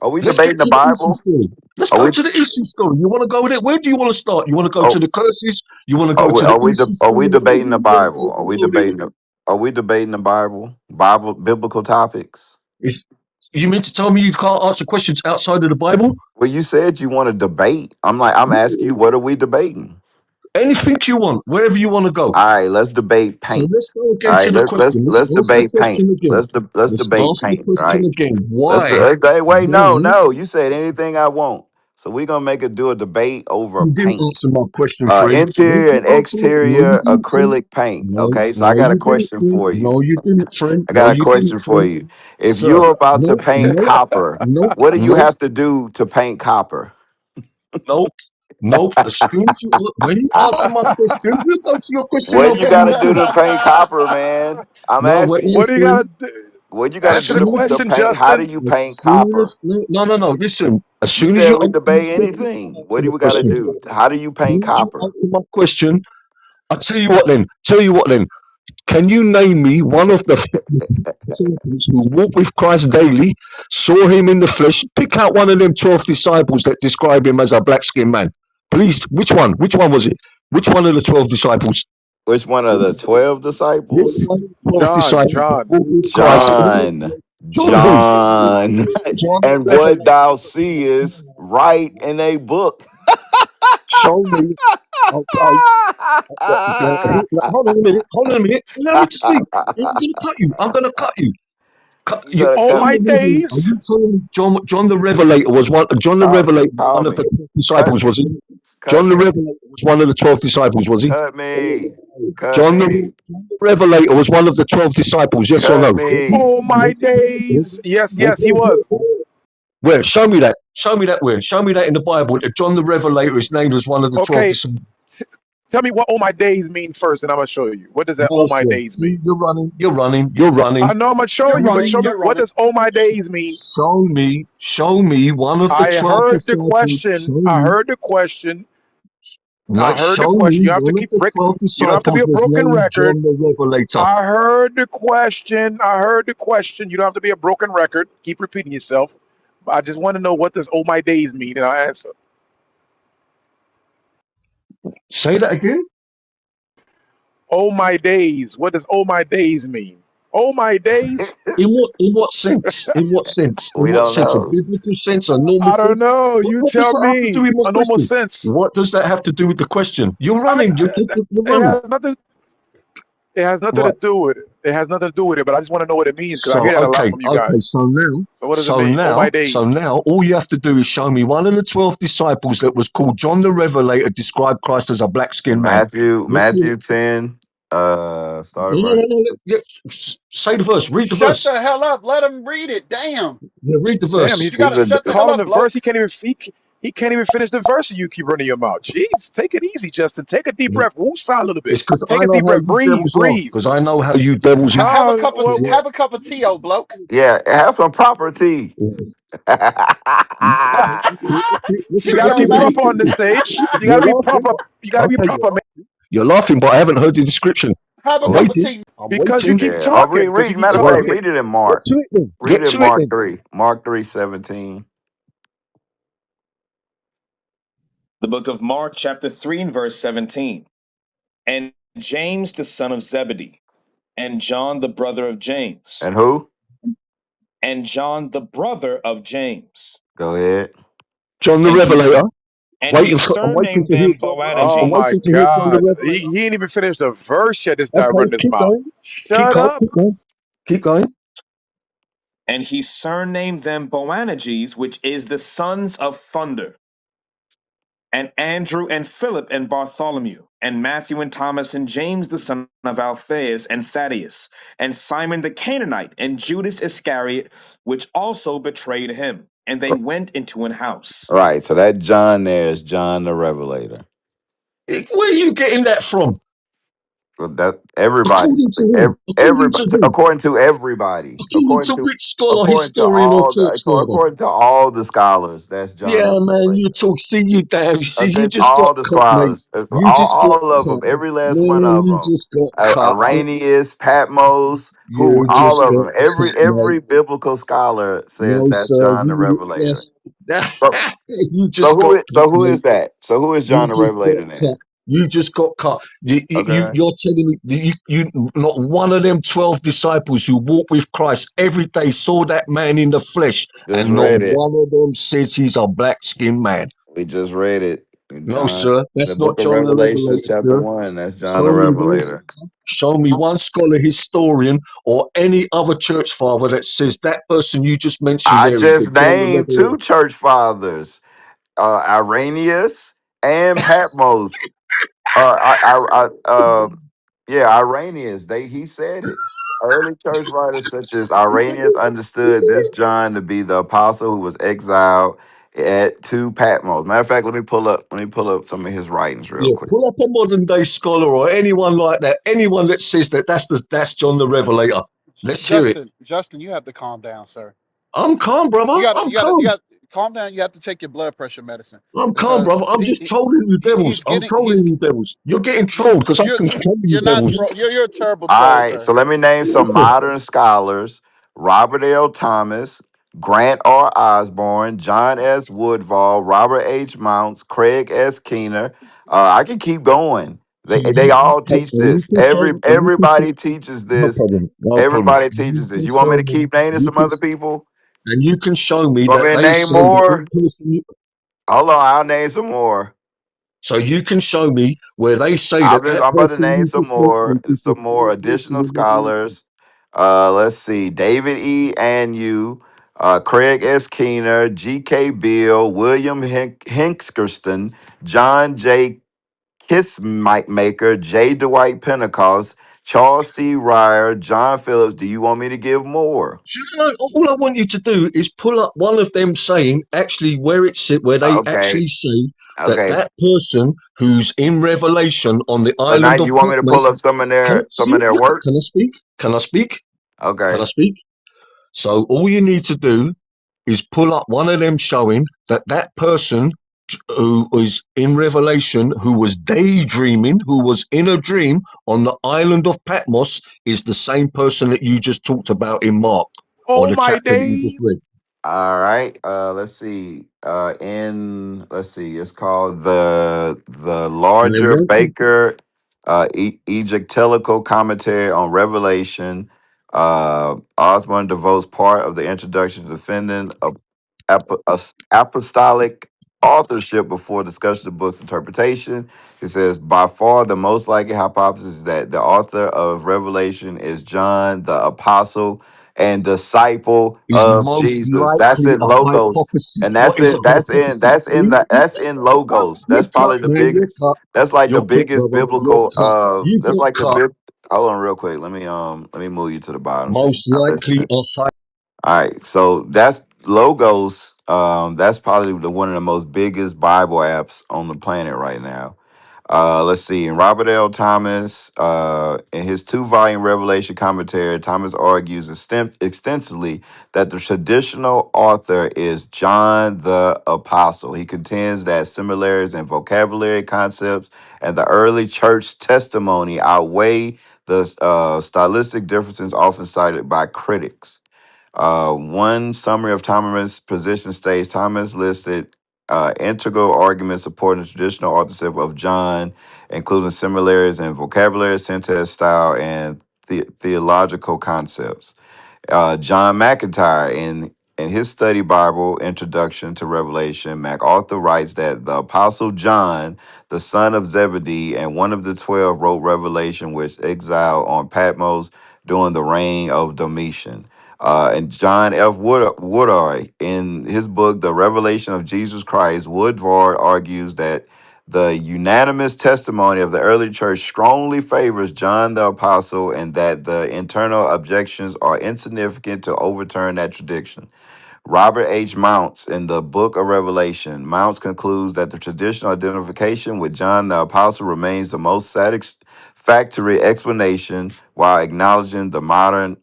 Are we Let's get debating the to the Esau Bible? story. Let's Are go we? to the Esau story. You want to go there? Where do you want to start? You want to go to Oh, the curses? You want to go to the Esau are story? we Where do debating the you want Bible? to go there? Are we debating the Bible? Bible biblical topics? It's, you mean to tell me you can't answer questions outside of the Bible? Well, you said you want to debate. I'm asking you, what are we debating? Anything you want, wherever you want to go. All right, let's debate So paint. let's go All again right, to the question. Let's let's ask the debate paint. question again. Let's Let's debate ask the paint. question Right. again. Let's do. Why? Hey, wait, no, Why? no. You said anything I want. So we're gonna make it do a debate over You didn't paint. answer my question, Fred. Won't Interior you and answer it? No, you exterior didn't, Fred. acrylic paint. No, Okay, so I no, got a you didn't, question Fred. for you. No, you didn't, Fred. I No, got a you didn't, question for Fred. you. If Sir, you're about to nope, paint nope, copper, nope, what do you nope, have to do to paint copper? nope, nope. As soon as you, when you answer my question, we'll go to your question. What I'll do you give got you to a do thing. to paint copper, man? I'm No, we're asking What you. do you got to answering. do? What you got As to Answer do the soon as, to question, paint? How do Justin. you as paint soon copper? as, no, no, no. Listen, as You soon as said you we answer my debate question, anything. I'll What answer do the we got to question. do? How do you As paint soon as you copper? answer my question, I'll tell you what then. Tell you what then. Can you name me one of the disciples who walked with Christ daily, saw him in the flesh? Pick out one of them 12 disciples that describe him as a black skinned man. Please, which one? Which one was it? Which one of the 12 disciples? Which one of the 12 Which disciples? one of the 12 John. disciples that walked with Christ? John. John who? John. John the And what Revelator. thou seest, write in a book. Show me. Okay. Hold on a minute. Hold on a minute. Allow me to speak. I'm going to cut you. I'm going to cut you. You You, gotta All John cut my the me. Revelator. Are days. you telling me John the Revelator was one? John the Revelator was Call one of me. the 12 Cut disciples, was me. he? Cut John the me. Revelator was one of the 12 disciples, was he? Cut me. Cut John the, me. John the Revelator was one of the 12 disciples, yes or Cut no? me. All my days. Yes, yes, he was. Where? Show me that. Show me that where? Show me that in the Bible that John the Revelator is named as one of the 12 Okay, disciples. tell me what all my days mean first, and I'm gonna show you. What does that No, all my sir. days See, mean? you're running. I know I'm gonna show You're you, but running. show me You're what running. does all my days mean? Show me one of the I 12 heard the disciples. question. Show I me. heard the question. I Right, heard the show question. me You don't have to one of keep the break. 12 You don't have to be disciples a was broken named record. John the Revelator. I heard the question. I heard the question. You don't have to be a broken record. Keep repeating yourself. I just want to know what does "oh my days" mean, and I'll answer. Say that again? "Oh my days." What does "oh my days" mean? Oh my days. In what sense? In what sense? In We what don't sense? A know. biblical sense? A normal I don't sense? know. What, You what does tell that have to do me. with my A normal question? sense. What does that have to do with the question? You're I, running. You're it running. has nothing. It has nothing to Right. do with it. It has nothing to do with it. But I just want to know what it means because I So hear that a lot from you okay. guys. So now, So what does it mean? Oh my days. all you have to do is show me one of the 12 disciples that was called John the Revelator described Christ as a black skinned man. Let's see. Matthew 10, start No, at no, verse. no, no. Yeah, say the verse. Read the Shut verse. the hell up. Let him read it. Damn. Yeah, read the Damn, verse. he's You gotta He's shut the hell calling up, the bloke. verse. He can't even finish the verse. And you keep running your mouth. Jeez, take it easy, Justin. Take a deep breath. Woosah a little bit. It's because I Take a know deep how breath. you Breathe. devils are. Breathe. Because I know how you devils are. Have a No, cup of well, have a cup of tea, old bloke. yeah, have some proper tea. you See got what to I be mean? proper on the stage. You got You're to be laughing. proper. You got to be Okay, proper, man. you're laughing, but I haven't heard the description. Have a I'm We, cup of waiting. tea. I'm Because you waiting. keep yeah. Oh, talking. Because you keep matter of fact, Right. talking. read it in Get Mark. to it then. Read Get it in to it Mark then. 3. Mark 3:17. The book of Mark, chapter 3, and verse 17. And James, the son of Zebedee, and John, the brother of James, And who? and John, the brother of James. Go ahead. John the And he, Revelator. I'm I'm waiting surnamed to hear them John. Oh I'm my Boanerges. waiting to hear John the God. Revelator. He ain't even finished the verse yet. This guy Okay, running his keep mouth. going. Keep Shut going. up. Keep going. Keep going. And he surnamed them Boanerges, which is the sons of thunder. And Andrew and Philip and Bartholomew, and Matthew and Thomas and James the son of Alphaeus and Thaddeus, and Simon the Canaanite and Judas Iscariot, which also betrayed him. And they went into an house. All right. So that John there is John the Revelator. Where are you getting that from? Well, that everybody, According to who? According to who? according to everybody, According to which scholar, according to historian, or church father? according to all the scholars, that's John the Yeah, man, you Revelator. talk. See, you damn. See, you Against just got all the cut, mate. scholars, You just got all of cut. them, every last one Man, of you them. just got cut. Arrhenius, Patmos, who You all just of got them, cut, mate. every biblical scholar says No, that's sir. John the Revelator. That's, So, you just got cut, so who mate. is that? So who is You John the just got Revelator then? cut. You just got cut. Okay, You're telling me that you not one of them 12 disciples who walked with Christ every day saw that man in the flesh, just and not read it. one of them says he's a black skinned man. We just read it. In No, John, sir. the That's book not of John the Revelations, Revelator, chapter sir. 1. That's John the Show me one. Revelator. Show me one scholar, historian, or any other church father that says that person you just mentioned I there is the just John the named Revelator. two church fathers, Irenaeus and Patmos. Yeah, Irenaeus. He said it. Early church writers such as He said Irenaeus it. He understood said this it. John to be the apostle who was exiled to Patmos. Matter of fact, let me pull up some of his writings real Yeah, quick. pull up a modern day scholar or anyone like that. Anyone that says that that's John the Revelator. Let's hear it. Justin, you have to calm down, sir. I'm calm, You brother. got to, I'm you got to, you calm. got calm down. You have to take your blood pressure medicine I'm calm, because brother. I'm just trolling you devils. he's I'm getting, trolling you devils. You're getting trolled because I you're, can troll you you're not devils. troll. You're a terrible All troll, right, sir. so let me name some modern scholars: Robert L. Thomas, Grant R. Osborne, John S. Woodvall, Robert H. Mounts, Craig S. Keener. I can keep going. So They all teach and you this. can show, and you can show, Everybody teaches no this. problem, no problem. Everybody And you teaches this. can You want me show to me, keep naming you some can, other people? and you can show me You want that me to they name say that that more? person. Hold on, I'll name some more. So you can show me where they say that that I'm about to person name you just mentioned is the some more same person additional in Revelation. scholars. Let's see: David E. Anu, Craig S. Keener, G.K. Bill, William Hinkskerston, John J. Kissmaker, J. Dwight Pentecost, Charles C. Ryer, John Phillips. Do you want me to give more? All I want you to do is pull up one of them saying actually where it's where they Okay, actually say that okay. that person who's in Revelation on the So now island of you want me to pull Patmos. up some of Can I see? their Yeah, work? can I speak? Can I speak? Can I Okay. speak? So all you need to do is pull up one of them showing that that person who was in Revelation, who was daydreaming, who was in a dream on the island of Patmos, is the same person that you just talked about in Mark or Oh the my chapter that you just days. read. All right. Let's see. Let's see. It's called the And then larger once you, Baker Ejectilical commentary on Revelation. Osborne devotes part of the introduction to defending apostolic authorship before discussion of the book's interpretation. It says, by far the most likely hypothesis is that the author of Revelation is John the apostle and disciple is of most Jesus. That's likely in a Logos. And hypothesis. What is a hypothesis? See? that's in Logos. You're That's cut, probably the man. You're biggest cut. that's like the You're cut, biggest brother. You're biblical cut. You that's got like the cut. big hold on real quick. Let me move you to the bottom since Most you're not likely listening. a high. All right, so that's Logos. That's probably one of the most biggest Bible apps on the planet right now. Let's see. And Robert L. Thomas, in his two-volume Revelation commentary, Thomas argues extensively that the traditional author is John the Apostle. He contends that similarities in vocabulary, concepts, and the early church testimony outweigh the stylistic differences often cited by critics. One summary of Thomas' position states Thomas listed integral arguments supporting the traditional authorship of John, including similarities in vocabulary, syntax, style, and theological concepts. John McIntyre in his study Bible introduction to Revelation, MacArthur writes that the Apostle John, the son of Zebedee and one of the 12, wrote Revelation, which exiled on Patmos during the reign of Domitian. And John F. Woodard, in his book, The Revelation of Jesus Christ, Woodward argues that the unanimous testimony of the early church strongly favors John the Apostle and that the internal objections are insignificant to overturn that tradition. Robert H. Mounts, in the Book of Revelation, Mounts concludes that the traditional identification with John the Apostle remains the most satisfactory explanation while acknowledging the modern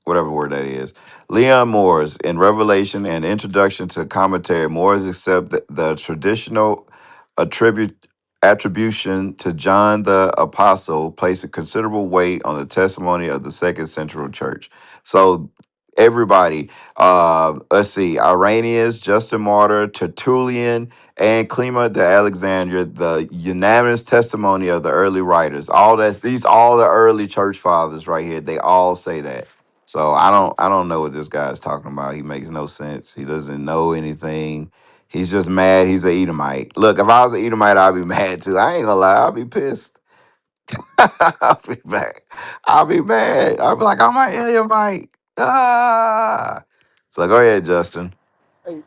whatever word that is. Leon Morris, in Revelation and Introduction to Commentary, Morris accept the traditional attribute attribution to John the Apostle, place a considerable weight on the testimony of the second central church. So everybody, let's see, Irenaeus, Justin Martyr, Tertullian, and Clement de Alexandria, the unanimous testimony of the early writers. All the early church fathers right here, they all say that. So I don't know what this guy's talking about. He makes no sense. He doesn't know anything. He's just mad. He's a Edomite. Look, if I was an Edomite, I'd be mad too. I ain't gonna lie. I'll be pissed. I'll be mad. I'll be mad. I'll be like, I'm an Edomite. Ah. So go ahead, Justin.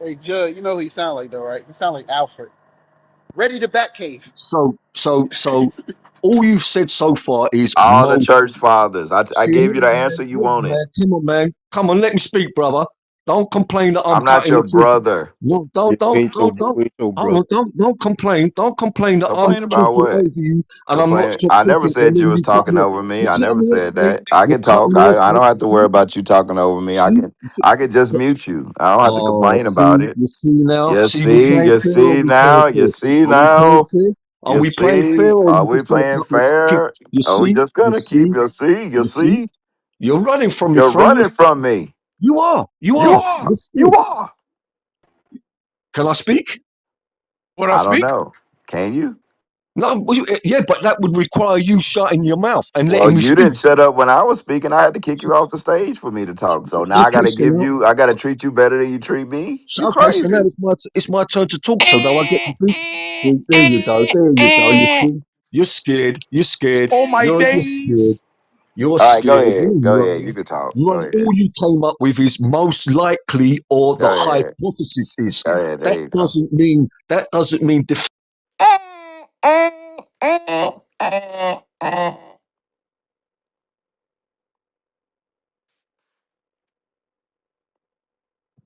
Hey, Judd, you know who he sound like though, right? He sound like Alfred. Ready to Batcave. So, all you've said so far is All the most. church fathers. I See, gave hold you the on, answer man. you Hold on, wanted. man. Come on, man. Come on, let me speak, brother. Don't complain that I'm I'm not cutting your it too. brother. No, Yeah, we ain't your hold brother. on, don't complain. Don't complain that I'm Complain about talking what? over you and I'm not Complain. stop I never talking, and said you then was you cut talking me off. over me. You I cut never me off, said man. that. I You can cut talk. me off, I man. don't have You to worry see, about you talking over me. I see, can you see. I can just Yes. mute you. I don't have to complain about See, it. you see now. You See, we see, playing you fair. Or see we playing now, you fair? see Are we playing now, fair? Are you we playing fair, see. or Are you we just gonna playing cut me? Keep, fair? you Are we see, just you gonna keep see, you see, you you see. see? You're running from me, You're friend. running from me. You are. You You are. are. You're You scared. are. Can I speak? When I I don't speak, know. Can you? No. Yeah, but that would require you shutting your mouth and Well, letting me you speak. didn't shut up when I was speaking. I had to kick you off the stage for me to talk. So now I Okay, got to so give now, you, I got to treat you better than you treat me. You okay, so now crazy. it's my turn to talk. So now I get to speak. See, there you go. There you go. You see, you're scared. You're scared. all my You're scared. days. You're All right, go scared. ahead. You're Go ahead. You running. can talk. Go Run. ahead. All you came up with is most likely, or Go the ahead. hypothesis is. Go ahead. There That you go. doesn't mean. That doesn't mean.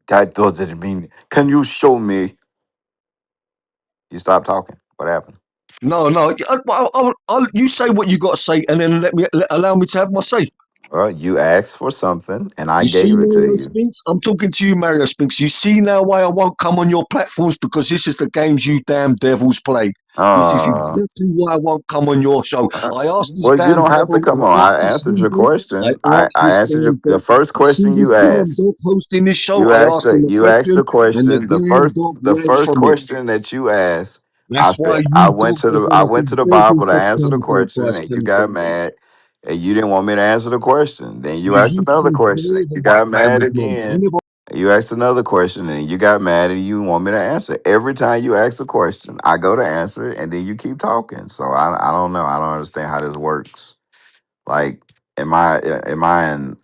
That doesn't mean. Can you show me? You stop talking. What happened? No, no. You say what you got to say, and then allow me to have my say. Well, you asked for something and I You see, gave it to Mario you. Spinks? I'm talking to you, Mario Spinks. You see now why I won't come on your platforms because this is the games you damn devils play. This is Uh, exactly why I won't come on your show. uh, I asked this well, you damn don't have to devil, come on. I asked I this answered your devil, I question. asked I this answered damn the dog. first You see question this you damn asked. dog hosting this show? I asked him a You asked question the and the question. damn dog The ran first from it. question that you asked, I That's why said you dogs are I going to went be to the begging Bible to for answer the crumbs when question Christ and you comes got back. mad and you didn't want me to answer the question. Then you Now asked you another said question and all the you white got man mad was wrong. I again. never. You asked another question and you got mad and you want me to answer. Every time you ask a question, I go to answer it and then you keep talking. So I don't know. I don't understand how this works. Like, am I in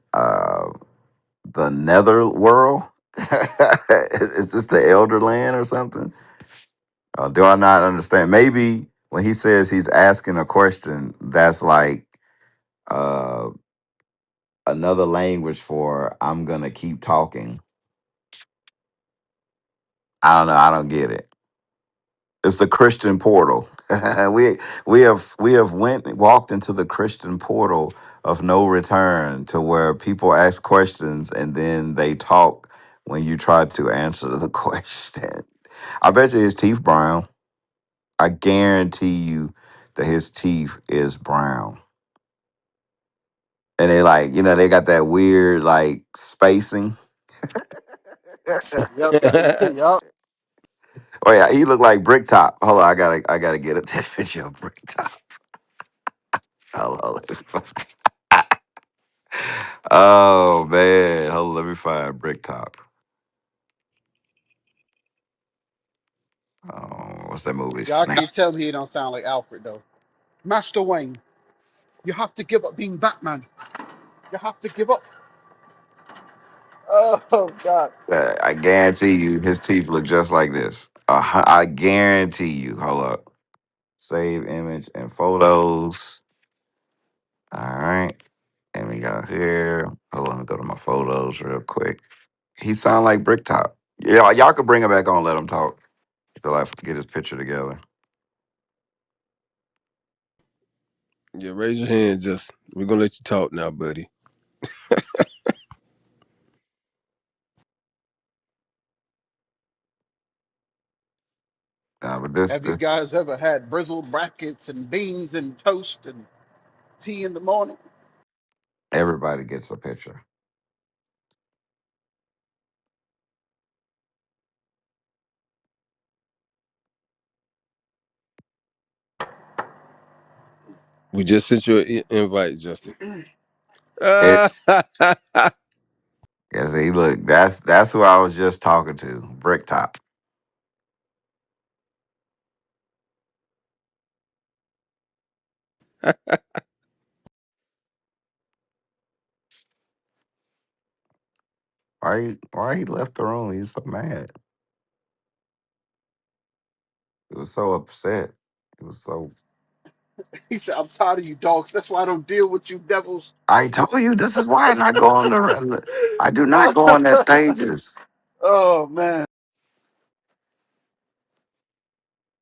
the nether world? Is this the elder land or something? Do I not understand? Maybe when he says he's asking a question, that's like uh, another language for I'm gonna keep talking. I don't know. I don't get it. It's the Christian portal. We have walked into the Christian portal of no return to where people ask questions and then they talk when you try to answer the question. I bet you his teeth brown. I guarantee you that his teeth is brown. And they like, they got that weird like spacing. Yup. Yup. Oh yeah, he looked like Bricktop. Hold on, I gotta get a that picture of Bricktop. Hold on. Oh man, hold on, let me find Bricktop. Oh, what's that movie? Y'all Snap. can't tell me he don't sound like Alfred though. Master Wayne, you have to give up being Batman. You have to give up. Oh God. I guarantee you, his teeth look just like this. I guarantee you. Hold up. Save image and photos. All right, and we got here. Hold on, let me go to my photos real quick. He sound like Bricktop. Yeah, y'all could bring him back on. Let him talk. Till I get his picture together. Yeah, raise your hand, just we're gonna let you talk now, buddy. But this, Have you this guys ever had brizzle brackets and beans and toast and tea in the morning? everybody gets a picture. We just sent you an invite, Justin. It, Ah, yeah, see, look, that's who I was just talking to, Bricktop. Why he left the room? He was so mad. He was so upset. He was so. He said, "I'm tired of you dogs. That's why I don't deal with you devils." I told you this is why I not go on the. I do not go on that Oh, stages. oh man.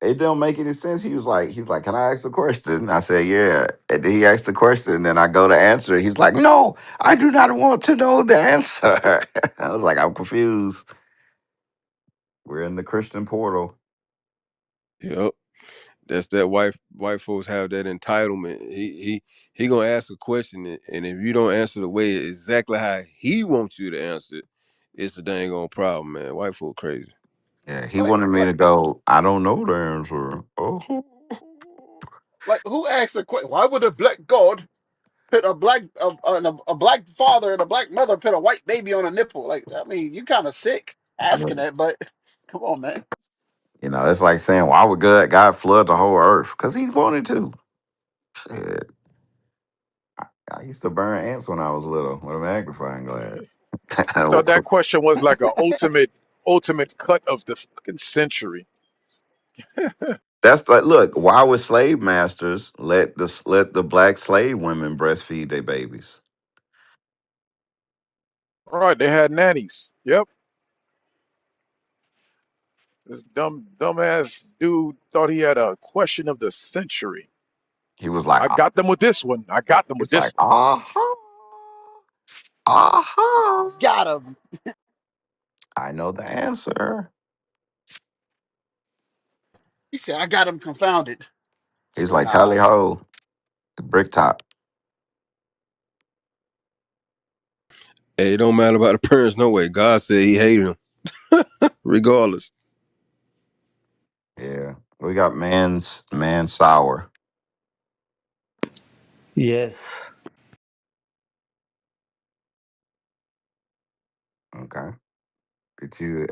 It don't make any sense. He's like, can I ask a question? I said, yeah. And then he asked the question, and then I go to answer. He's like, no, I do not want to know the answer. I was like, I'm confused. We're in the Christian portal. Yep. That's that white folks have that entitlement. He gonna ask a question, and if you don't answer the way exactly how he wants you to answer it, it's a dang on problem, man. White folk crazy. Yeah, he Like, wanted me like, to go, I don't know the answer. Oh, like, who asked the question? Why would a black God put a black father and a black mother put a white baby on a nipple? Like, I mean, you kind of sick I asking mean, that, but come on, man. it's like saying, why would God flood the whole earth? Because he wanted to. Shit. I used to burn ants when I was little with a magnifying glass. I thought that question was like a ultimate cut of the fucking century. That's like, look, why would slave masters let the black slave women breastfeed their babies? All right, they had nannies. Yep. This dumbass dude thought he had a question of the century. He was like, I got them with this one. I got them with he's this like, one. aha, aha. Got him. I know the answer. He said, "I got him confounded." He's like, tally Nah. ho, the brick top. Hey, it don't matter about the parents no way. God said he hated him regardless. Yeah, we got man sour. Yes. Okay. Did you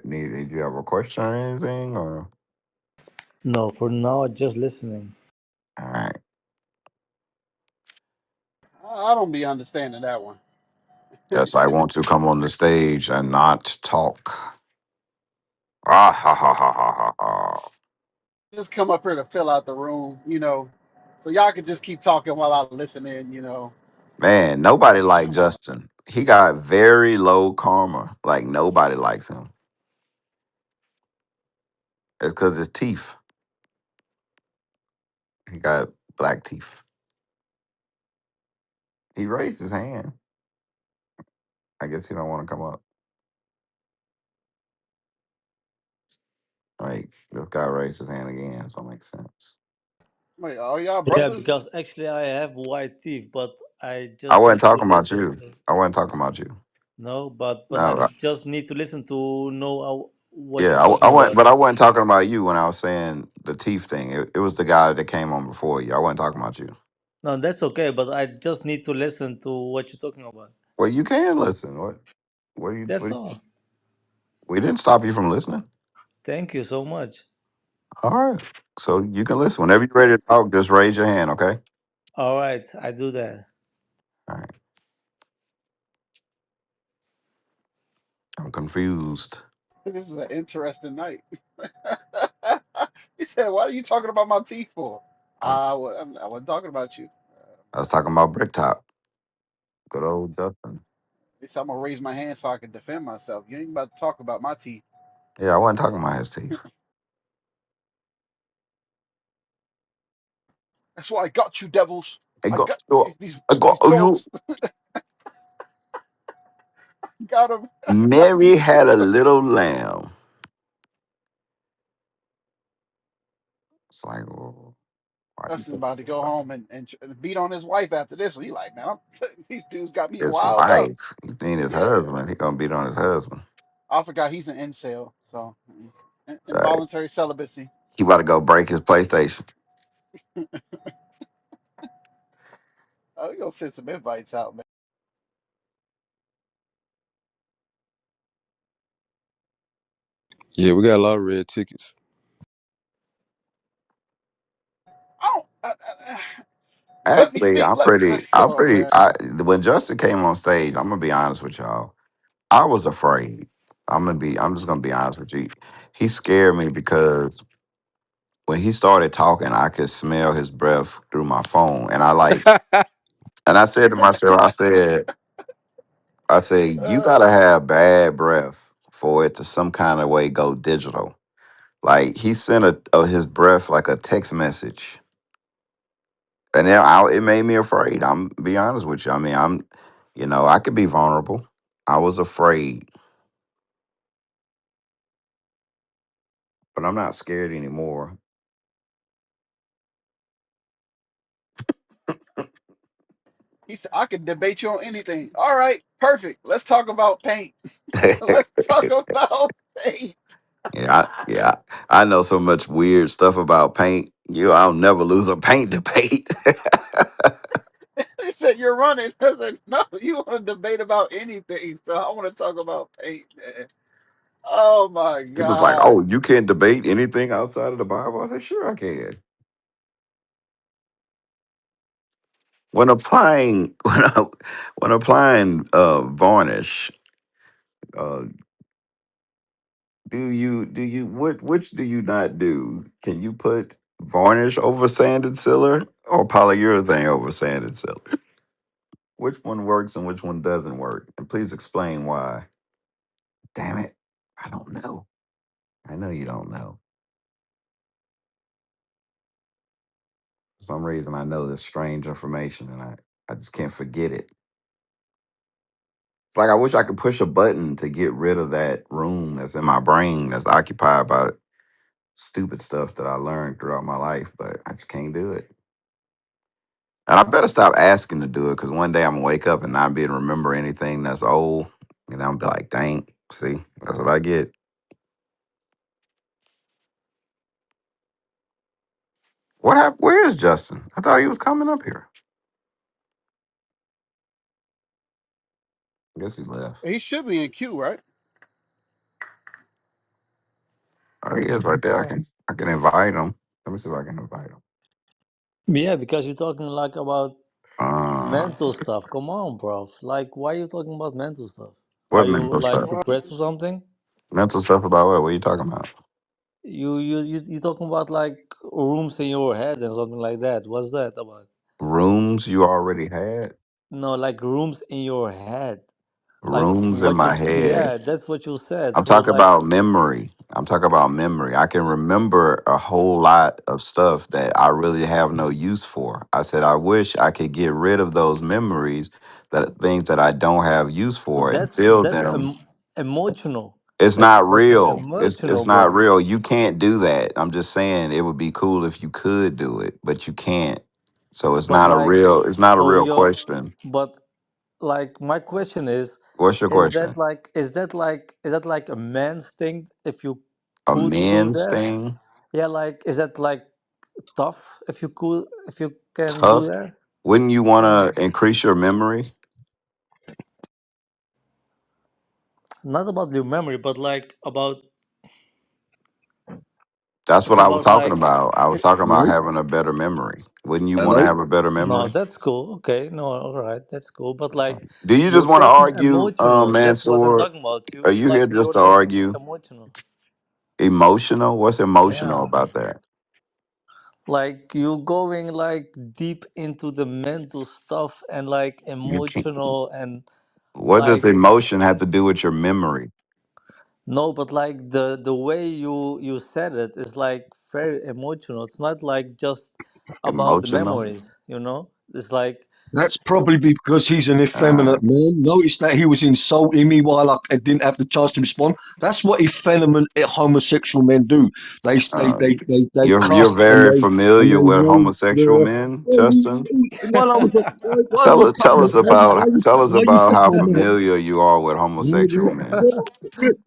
have a question or anything or? No, for now, just listening. All right. I don't be understanding that one. Yes, I want to come on the stage and not talk. Ah ha ha ha ha ha ha. Just come up here to fill out the room, so y'all can just keep talking while I listen in, Man, nobody Just liked come on. Justin. He got very low karma. Like nobody likes him. It's because his teeth. He got black teeth. He raised his hand. I guess he don't want to come up. Like this guy raised his hand again, so it makes sense. Wait, all y'all Yeah, brothers? because actually I have white teeth, but I I just wasn't need to talking about listen. you. I wasn't talking about you. No, but I No, just need to listen to know what yeah, you're talking I went, about. but I wasn't talking about you when I was saying the teeth thing. It was the guy that came on before you. I wasn't talking about you. No, that's okay, but I just need to listen to what you're talking about. Well, you can listen. That's all. We didn't stop you from listening. Thank you so much. All right, so you can listen whenever you're ready to talk. Just raise your hand, okay? All right, I do that. All right, I'm confused. This is an interesting night. He said, "What are you talking about my teeth for?" I'm, I wasn't talking about you. I was talking about Bricktop. Good old Justin. He said, "I'm gonna raise my hand so I can defend myself." You ain't about to talk about my teeth. Yeah, I wasn't talking about his teeth. That's why I got you, devils. I I got got you. these I got these you. dogs. Got them. Mary had a little lamb. It's like, oh, why you Justin's about to go home and beat on his wife after this one. He like, man, these dudes got me his wild up. wife? He ain't his Yeah, husband. He gonna beat on his husband. I forgot he's an incel, so Right. involuntary celibacy. He about to go break his PlayStation. Oh, we gonna send some invites out, man. Yeah, we got a lot of red tickets. I don't. Let me Actually, see. Come I'm on, pretty. man. When Justin came on stage, I'm gonna be honest with y'all. I was afraid. I'm just gonna be honest with you. He scared me because when he started talking, I could smell his breath through my phone, and I said to myself, I said, you Uh, gotta have bad breath for it to some kind of way go digital. Like he sent his breath like a text message, and it made me afraid. I'm be honest with you. I mean, I could be vulnerable. I was afraid, but I'm not scared anymore. he said, I could debate you on anything. All right, perfect. Let's talk about paint. Let's talk about paint. Yeah, I know so much weird stuff about paint. I'll never lose a paint debate. They said you're running. I said, no, you want to debate about anything. So I want to talk about paint, man. Oh my It was like, God. oh, you can't debate anything outside of the Bible. I said, sure, I can. When applying when applying varnish, uh, do you which do you not do? Can you put varnish over sanded silver or polyurethane over sanded silver? Which one works and which one doesn't work? And please explain why. Damn it, I don't know. I know you don't know. For some reason, I know this strange information, and I just can't forget it. It's like I wish I could push a button to get rid of that room that's in my brain that's occupied by stupid stuff that I learned throughout my life, but I just can't do it. And I better stop asking to do it because one day I'm gonna wake up and not be able to remember anything that's old. And I'm be like, dang, see, that's what I get. What happened? Where is Justin? I thought he was coming up here. I guess he left. He should be in queue, right? Oh, he is right there. I Oh. can I can invite him. Let me see if I can invite him. Yeah, because you're talking like about Uh, mental stuff. Come on, bro. Like, why are you talking about mental stuff? Are what you mental like stuff? What? depressed or something? Mental stuff about what? What are you talking about? You talking about like rooms in your head and something like that. What's that about? Rooms you already had? No, like rooms in your head. Like Rooms in what you, my head. yeah, that's what you said. I'm So talking like about memory. I'm talking about memory. I can remember a whole lot of stuff that I really have no use for. I said I wish I could get rid of those memories, that things that I don't have use for, and fill that's them. emotional. It's not That's real. It's emotional, not bro. real. You can't do that. I'm just saying it would be cool if you could do it, but you can't. So But like it's not a so real your question. but like my question What's your question? is that like a man's thing if you A could do men's that? thing? Yeah, like is that like tough if you can do Tough? that? Wouldn't you want Yeah. to increase your memory? Not about your memory, but like about That's what it's I was about talking like about. I was talking about Hello? having a better memory. Wouldn't you want to Hello? have a better no, memory? that's cool. Okay, no, all right, that's cool. But like Do you just you're want to talking argue, emotional. That's what I'm Mansoor? talking about. Are You you like here just you're to talking argue? emotional. Emotional? What's emotional Yeah. about that? Like you going like deep into the mental stuff and like You can't. emotional and What does like emotion have to do with your memory? no, but like the way you said it is like very emotional. It's not like just about the Emotional? memories, you know? It's like That's probably because he's an Uh, effeminate man. Notice that he was insulting me while I didn't have the chance to respond. That's what effeminate homosexual men do. uh, They you're cuss and very familiar they with word homosexual slur. men, Oh, Justin. while I was at, why you cut Tell my us about tell us why you about cut how my mic? familiar you are with Well, homosexual well, men. well,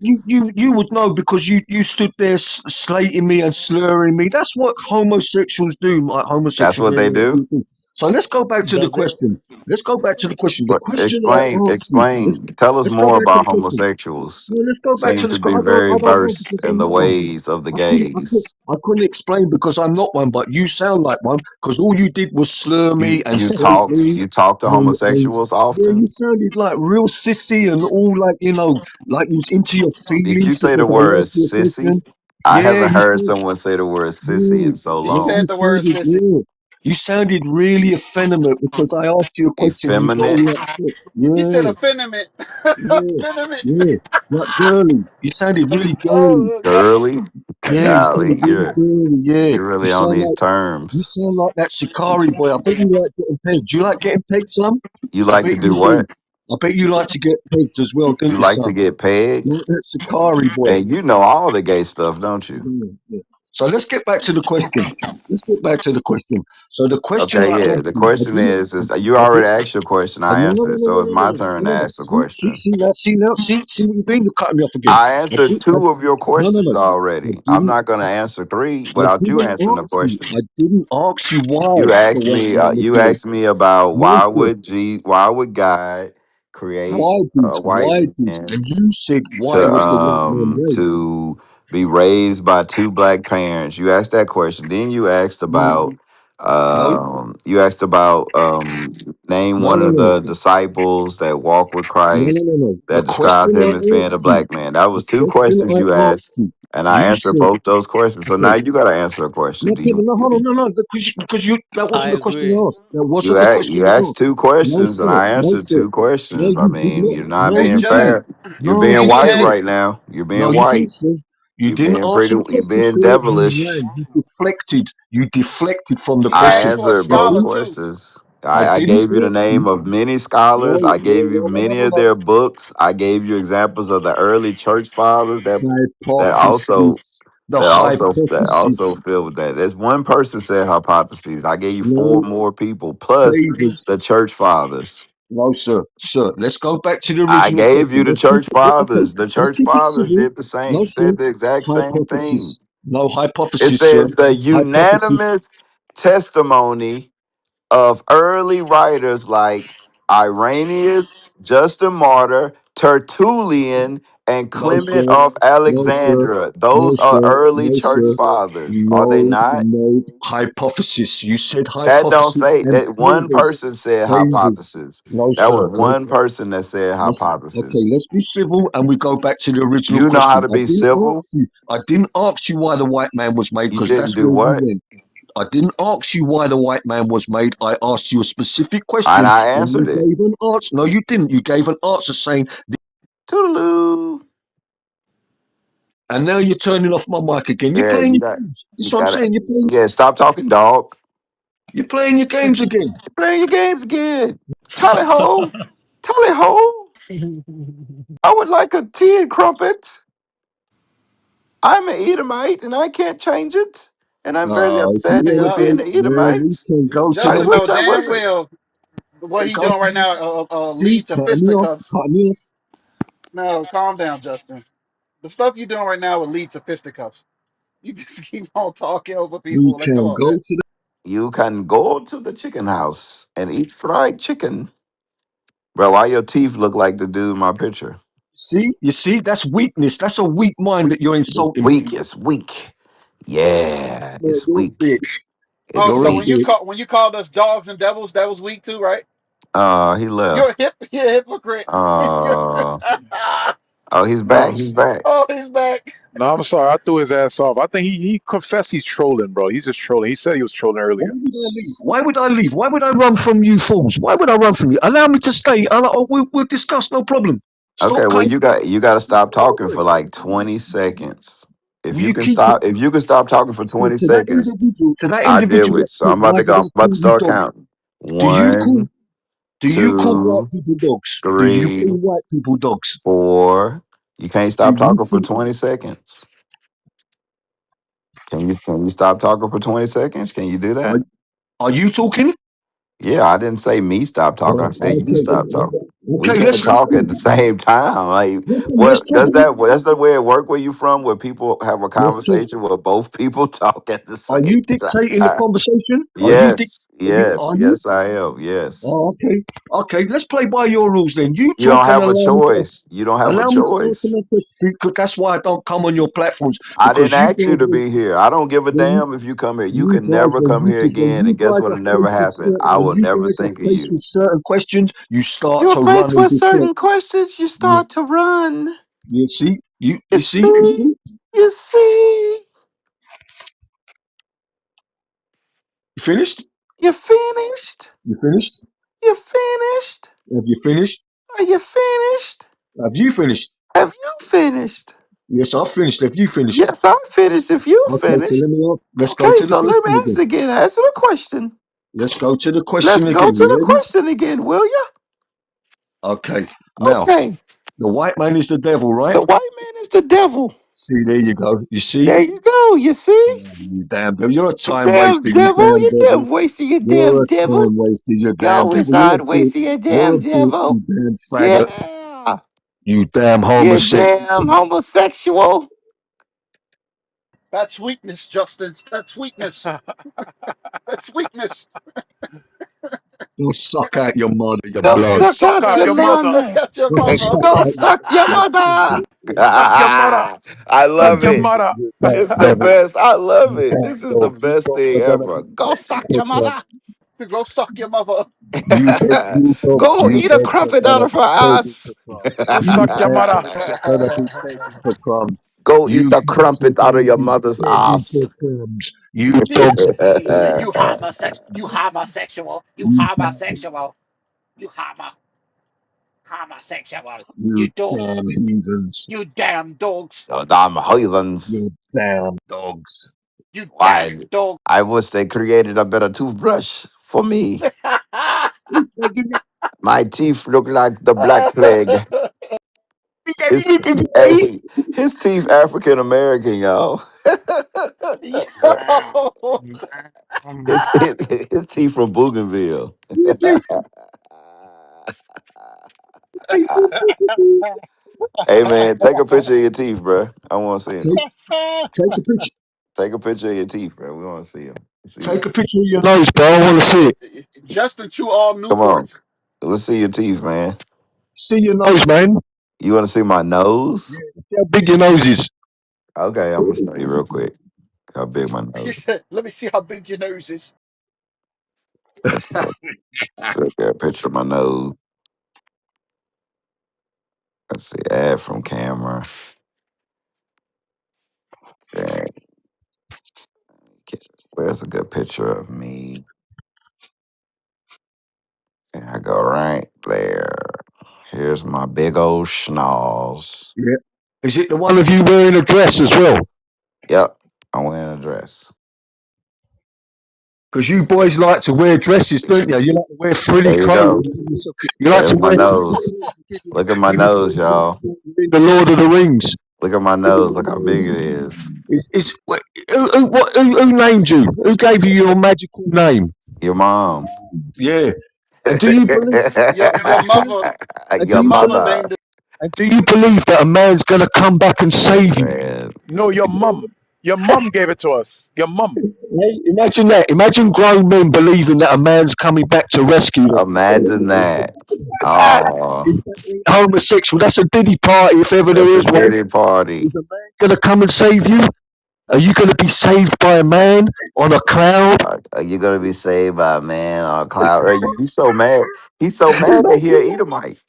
you would know because you stood there slating me and slurring me. That's what homosexuals do, like That's homosexual what men they like do. you do. So let's go back to the Does it? question. Let's go back to the question. The But question I explain, asked you. explain. Tell us Let's go more back to the about question. homosexuals. No, let's go back Seem to the. to be I very don't know versed because in I'm the not one. ways of the I gays. couldn't explain because I'm not one, but you sound like one because all you did was slur You me and you slight talked me, you talk to and homosexuals yeah, you often. sounded like real sissy and all like like you was into your Did you feelings say the because I word asked you a sissy? question. I Yeah, haven't you heard said someone say the word sissy yeah, in so He you said long. the word sounded sissy. yeah. You sounded really effeminate because I asked you a question. You got Effeminate. all upset. He said Yeah, effeminate. yeah, Effeminate. yeah. Like girly. You sounded really girly. Oh God. Girly. Yeah, you Golly, sounded really girly. Yeah, you're you really on sound these like you terms. sound like that Shikari boy. I bet you like getting pegged. Do you like getting pegged, son? You I like bet to do you do. what? I bet you like to get pegged as well, don't You you, like to son? get pegged? Like that Shikari boy. Man, you know all the gay stuff, don't you? Yeah, yeah. So let's get back to the question. Let's get back to the question. So the question Okay, I yeah. asked The you, question is you I already did, asked your question. I no, no, no, answered, no, so no, it's no, no, my no, turn no, to no, no. ask the question. See what you're doing. You're cutting me off again. I I answered did, I, two of your no, no, questions no. I already. I'm didn't. not going to answer three I without you didn't answering the ask you. question. I didn't ask you why You the asked white me. man was You made. asked me about No, sir. why would God create a white Why did? man And you said, why was the white man made? to be raised by two black parents? You asked that question. Then No, no, you asked about name no, one no, of no, the disciples that walked with no, no, Christ no, no. The that described question him as I being a asked you, black man. That the was two question questions you I asked, asked you, and I you answered said, both those questions. So now okay, you got to answer a question. no Do you? problem. No, hold on, no, no, because that I wasn't the question agree. I asked. That wasn't the question You I asked asked. two No, questions and sir. I No, answered sir. two No, questions. I you did mean, not. you're not No, Hey being you Justin, didn't. fair. You're No, being you ain't he white had didn't. right now. You're No, being you white. didn't, sir. You You're didn't being answer pretty. the You're question, being sir. You devilish. ran. You deflected. You deflected from the he I asked question. for a answered You both scholar didn't. too. questions. I I didn't gave you the ask name you. of many No, scholars. I no, gave you no, no, no, many no, of no. their books. I gave you examples of the early church fathers that also Hypothesis. The that also hypothesis. feel with that. There's one person said hypotheses. I gave you four No more people plus favors. the church fathers. No, sir. Sir, let's go back to the I original gave you question. the Let's keep church it, okay. fathers. The Let's church keep it fathers civil. did the same, No, sir. said the exact same thing. Hypothesis. No It hypothesis, sir. says the Hypothesis. unanimous testimony of early writers like Irenaeus, Justin Martyr, Tertullian, and No, Clement sir. of No, sir. Alexandria. No, Those are sir. early No, church sir. fathers, are they No, not? no. Hypothesis. You said That don't hypothesis say and that one favors. person said Favors. hypothesis. No, That was sir. No, one person that said okay, hypothesis. let's be civil and we go back to the original You know how question. to be civil. I didn't ask you why the white man was made You because didn't that's do where you what? went. I didn't ask you why the white man was made. I asked you a specific And question I and you answered it. gave an answer. No, you didn't. You gave an answer saying, Toodaloo. and now you're turning off my mic again. You're Yeah, playing your games. you That's what I'm got it. saying. Yeah, stop talking, dog. You're playing your games again. Playing your games again. Tally ho. Tally ho. I would like a tea and crumpet. I'm an Edomite and I can't change it. And I'm very If you upset Hey, want with to being go, an yeah, we Edomite. can go to I the Justin wish know I damn wasn't. well what he go to doing right the, now. see, Lead to fisticuffs. cutting me off. No, calm down, Justin. The stuff you doing right now will lead to fisticuffs. You just keep on talking over We people. Like, come can on, go man. to You can go to the chicken house and eat fried chicken. Bro, why your teeth look like the dude in my picture? see, you see, that's weakness. That's a weak mind that you're insulting Weak, people. it's weak. Yeah, Man, it's you're a weak. bitch. It's Oh, You're so a when weak. bitch. you called us dogs and devils, that was weak too, right? He You're left. you're a hypocrite. Uh oh, he's back. No, He's back. Oh, he's back. no, I'm sorry. I threw his ass off. I think he confessed he's trolling, bro. He's just trolling. He said he was trolling Why earlier. would I leave? Why would I leave? Why would I run from you fools? Why would I run from you? Allow me to stay. We'll discuss, no problem. Okay, Stop well cutting. you got to stop Stop talking for like 20 seconds. Will you keep it? If you can stop talking for See, 20 seconds, to that I deal individual with. that So said, why would I'm I about to call you start dogs? counting. Do you call, One, do you call white two, people dogs? Do you three, call white people dogs? 4. You can't Do stop you talking for call, 20 seconds. Can you stop talking for 20 seconds? Can you do are, that? are you talking? Yeah, I didn't say me stop talking. I Oh, said you okay. stop talking. We Okay, can't let's talk at the same time. Like, let's what talk. does that? That's the way it work where you from, where people have a Let's talk. conversation where both people talk at the Are same you dictating the time. conversation? Are you Yes, are yes, you? yes. I am. Yes. Oh, okay. Okay, let's play by your rules then. You You don't talk and have a choice. You don't have a answer choice. my question. 'Cause that's why I don't come on your platforms I didn't because you ask you guys to be here. I don't give a when damn if you come here. You you can guys never when come you here because when again. you And guess guys what? are Will never faced with happen. certain I when will you never guys are think of faced you. with certain questions, you start You're to run faced and with deflect. certain questions. You You, start to run. you see, You you see. see, You see. you finished. You finished. You finished. You finished. Have you finished? Are you finished? Have you finished? Have you finished? Yes, I've finished. Have you finished? Yes, I'm finished. If you Okay, so finished. let me ask. Let's go Okay, to the so let me question ask again. again. Answer the question. Let's go to the question Let's go again. to You the ready? question again, will you? Okay. Now, Okay. the white man is the devil, right? The white man is the devil. See, there you go. You see? There you go. You see? You damn devil. You're a You time damn waster, you devil. damn You devil. damn wasting your You're damn a devil. time waster, you You damn always devil. You're a hard bitch. wasting your You're damn a bitch, devil. you damn faggot. Yeah. You damn You homosexual. damn homosexual. That's weakness, Justin. That's weakness. That's weakness. Go suck out your mother, your Go Go blood. suck suck out out your your mother. Suck mother. out your Go mother. suck Go out your suck your mother. Suck your mother. I Suck love your it. mother. you damn It's the devil. best. I love You it. damn This is the dog. You best dogs thing are gonna ever. Go suck your be mother. To go suck your mother. Go You eat a dogs are crumpet out gonna of her be taken ass. for crumbs. Go You suck your damn mother. dogs are gonna be taken for crumbs. Go eat You the dogs are crumpet out of gonna your be mother's taken ass. for crumbs. You dogs are You you homosexual, you you homosexual, you homosexual, you you dogs, damn heathens. you damn dogs, You damn heathens. You damn dogs. you damn Why? dog. I wish they created a better toothbrush for me. My teeth look like the Black Plague. His, hey, his teeth African American, y'all. Yo. His teeth from Bougainville. Hey man, take a picture of your teeth, bro. I want to see them. Take take a picture. Take a picture of your teeth, bro. We want to see them. See Take you. a picture of your nose, bro. I want to see it. Justin chew all Come on, Newports. let's see your teeth, man. See your nose, man. You want to see my nose? See how big your nose is. Okay, I'm gonna show you real quick how big my He nose is. said, "Let me see how big your nose is." Let's look at a picture of my nose. Let's see, add from camera. Okay, where's a good picture of me? And I go right there. Here's my big old schnoz. Yeah. Is it the one of you wearing a dress as well? Yep, I'm wearing a dress. Because you boys like to wear dresses, don't you? You like to wear frilly There you clothes. go. You like to There's my wear. nose. Look at my nose, y'all. In the Lord of the Rings. Look at my nose. Look how big it is. Who named you? Who gave you your magical name? Your mom. Yeah. And do you believe? Your mother, And do your Your you mother believe? mother. named it. And do you believe that a man's gonna come back and save you? Man, No, your mum. Your mum gave it to us. Your mum. Hey, imagine that. Imagine grown men believing that a man's coming back to rescue them. imagine that. Ah, Oh, if that ain't homosexual, that's a diddy party if ever there that's a is one. dirty party. Is a man gonna come and save you? Are you gonna be saved by a man on a cloud? Are you gonna be saved by a man on a cloud? He's so mad. He's so mad that he'll eat a mite.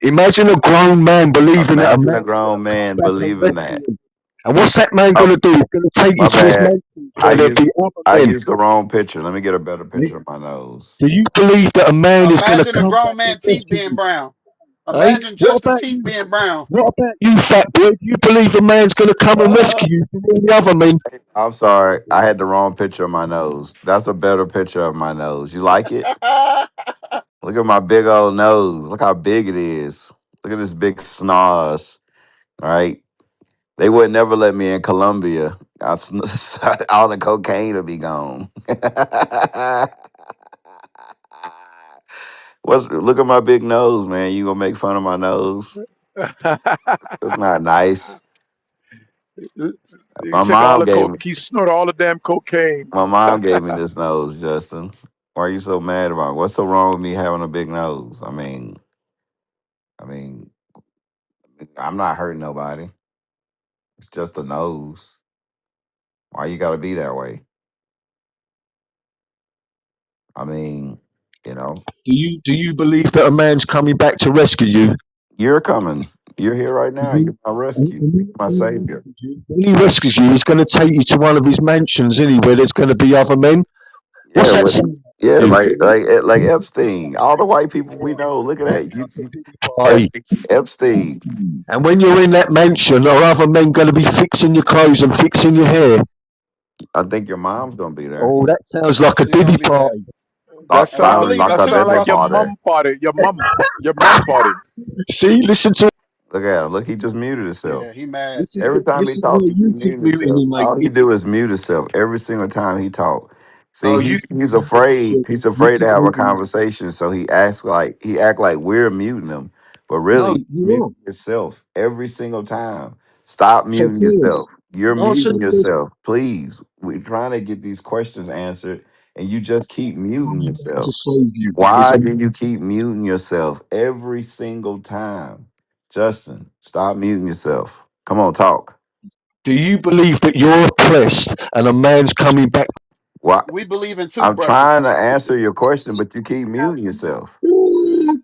Imagine a grown man believing that a Imagine a man's gonna grown come man back and believing that. rescue him. And what's that man Oh, gonna do? He's gonna take you my to his bad. mansions I where there'll used be other I men. used the wrong picture. Let me get a better picture of my nose. Do you believe that a man is gonna Imagine a come back grown and man teeth rescue being you? brown. Hey, Imagine Justin teeth being brown. what about you, fat boy? Do you believe a man's gonna come and rescue you from all the other men? I'm sorry. I had the wrong picture of my nose. That's a better picture of my nose. You like it? Look at my big old nose. Look how big it is. Look at this big snars, right? They would never let me in Colombia. All the cocaine would be gone. What's look at my big nose, man? You gonna make fun of my nose? It's not nice. He My took all mom the gave coke. me He snorted all the damn cocaine. my mom gave me this nose, Justin. Why are you so mad about it? What's so wrong with me having a big nose? I mean, I'm not hurting nobody. It's just a nose. Why you gotta be that way? I mean, you know, Do you believe that a man's coming back to rescue you? you're coming. You're here right now. Mhm. You're my And rescue. You're when my savior. when he rescues you, he's going to take you to one of his mansions, anywhere there's going to be other men. What's Yeah, that what? saying Yeah, about you? like Epstein. All the white people we know. Look at that. Party. Epstein. And when you're in that mansion, are other men going to be fixing your clothes and fixing your hair? I think your mom's gonna be there. Oh, that sounds like a She gonna diddy be there. party. That And I Sounds sound believe like it that a too. sound baby like your Trust me. party. mum party. Your mum party. See, listen to Look at him. Look, he just muted himself. Yeah, he mad. listen to Every time he listen. No, talks, he you keep keep muting muting himself. me, mate. All he do is mute himself every single time he talk. See, No, you keep he's muting afraid. yourself. He's You afraid to keep have a muting yourself. conversation, so he act like we're muting him, but No, really you mute are. yourself every single time. Stop So muting tell yourself. us. You're Answer muting the question. yourself, please. We're trying to get these questions answered, and you just keep muting Coming back to yourself. save you. Is Why a do you keep muting yourself every single time? Justin, stop muting yourself. Come on, talk. Do you believe that you're oppressed and a man's coming back? Why? We believe in I'm toothbrushes. trying to answer your question, but you keep muting yourself.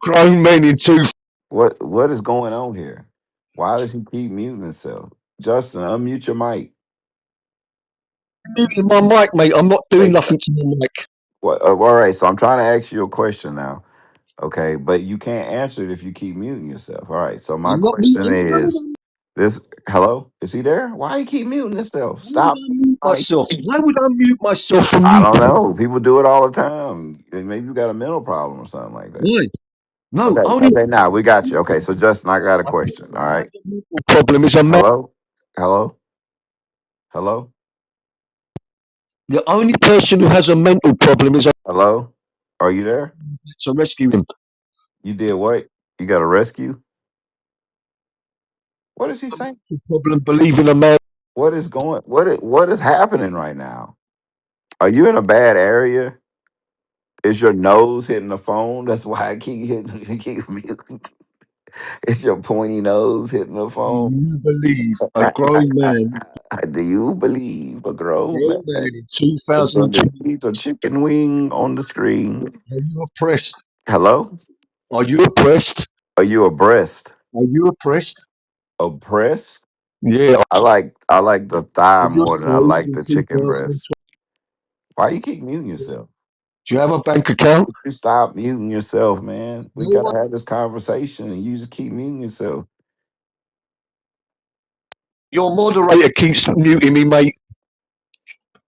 Grown men in two. What is going on here? Why does he keep muting himself? Justin, unmute your mic. Muting my mic, mate. I'm not doing Hey, nothing to my mic. all right, so I'm trying to ask you a question now. Okay, but you can't answer it if you keep muting yourself. All right, so my I'm not question muting. is this. Hello, is he there? Why he keep muting himself? Why would Stop. I mute Mike. myself? Why would I mute myself from I you? don't know. People do it all the time. Maybe you got a mental problem or something like that. Why? No, Okay, only okay, now we got you. Okay, so Justin, I got a I think question. the All man right. with the mental problem is a man. Hello? Hello? Hello? The only person who has a mental problem is a Hello? Are you there? to rescue him. You did what? You got a rescue? What is he saying? The problem believing a man. What is happening right now? Are you in a bad area? Is your nose hitting the phone? That's why I keep hitting keep muting. Is your pointy nose hitting the Do phone? you believe a grown man, Do you believe a grown man in is going to 2020, eat a chicken wing on the screen? are you oppressed? Hello? Are you oppressed? Are you abreast? Are you oppressed? Oppressed? Yeah. I like the thigh Are you a more than I slave like in the chicken 2020? breast. Why you keep muting yourself? Do you have a bank account? You stop muting yourself, man. We No gotta one. have this conversation, and you just keep muting yourself. Your moderator keeps muting me, mate.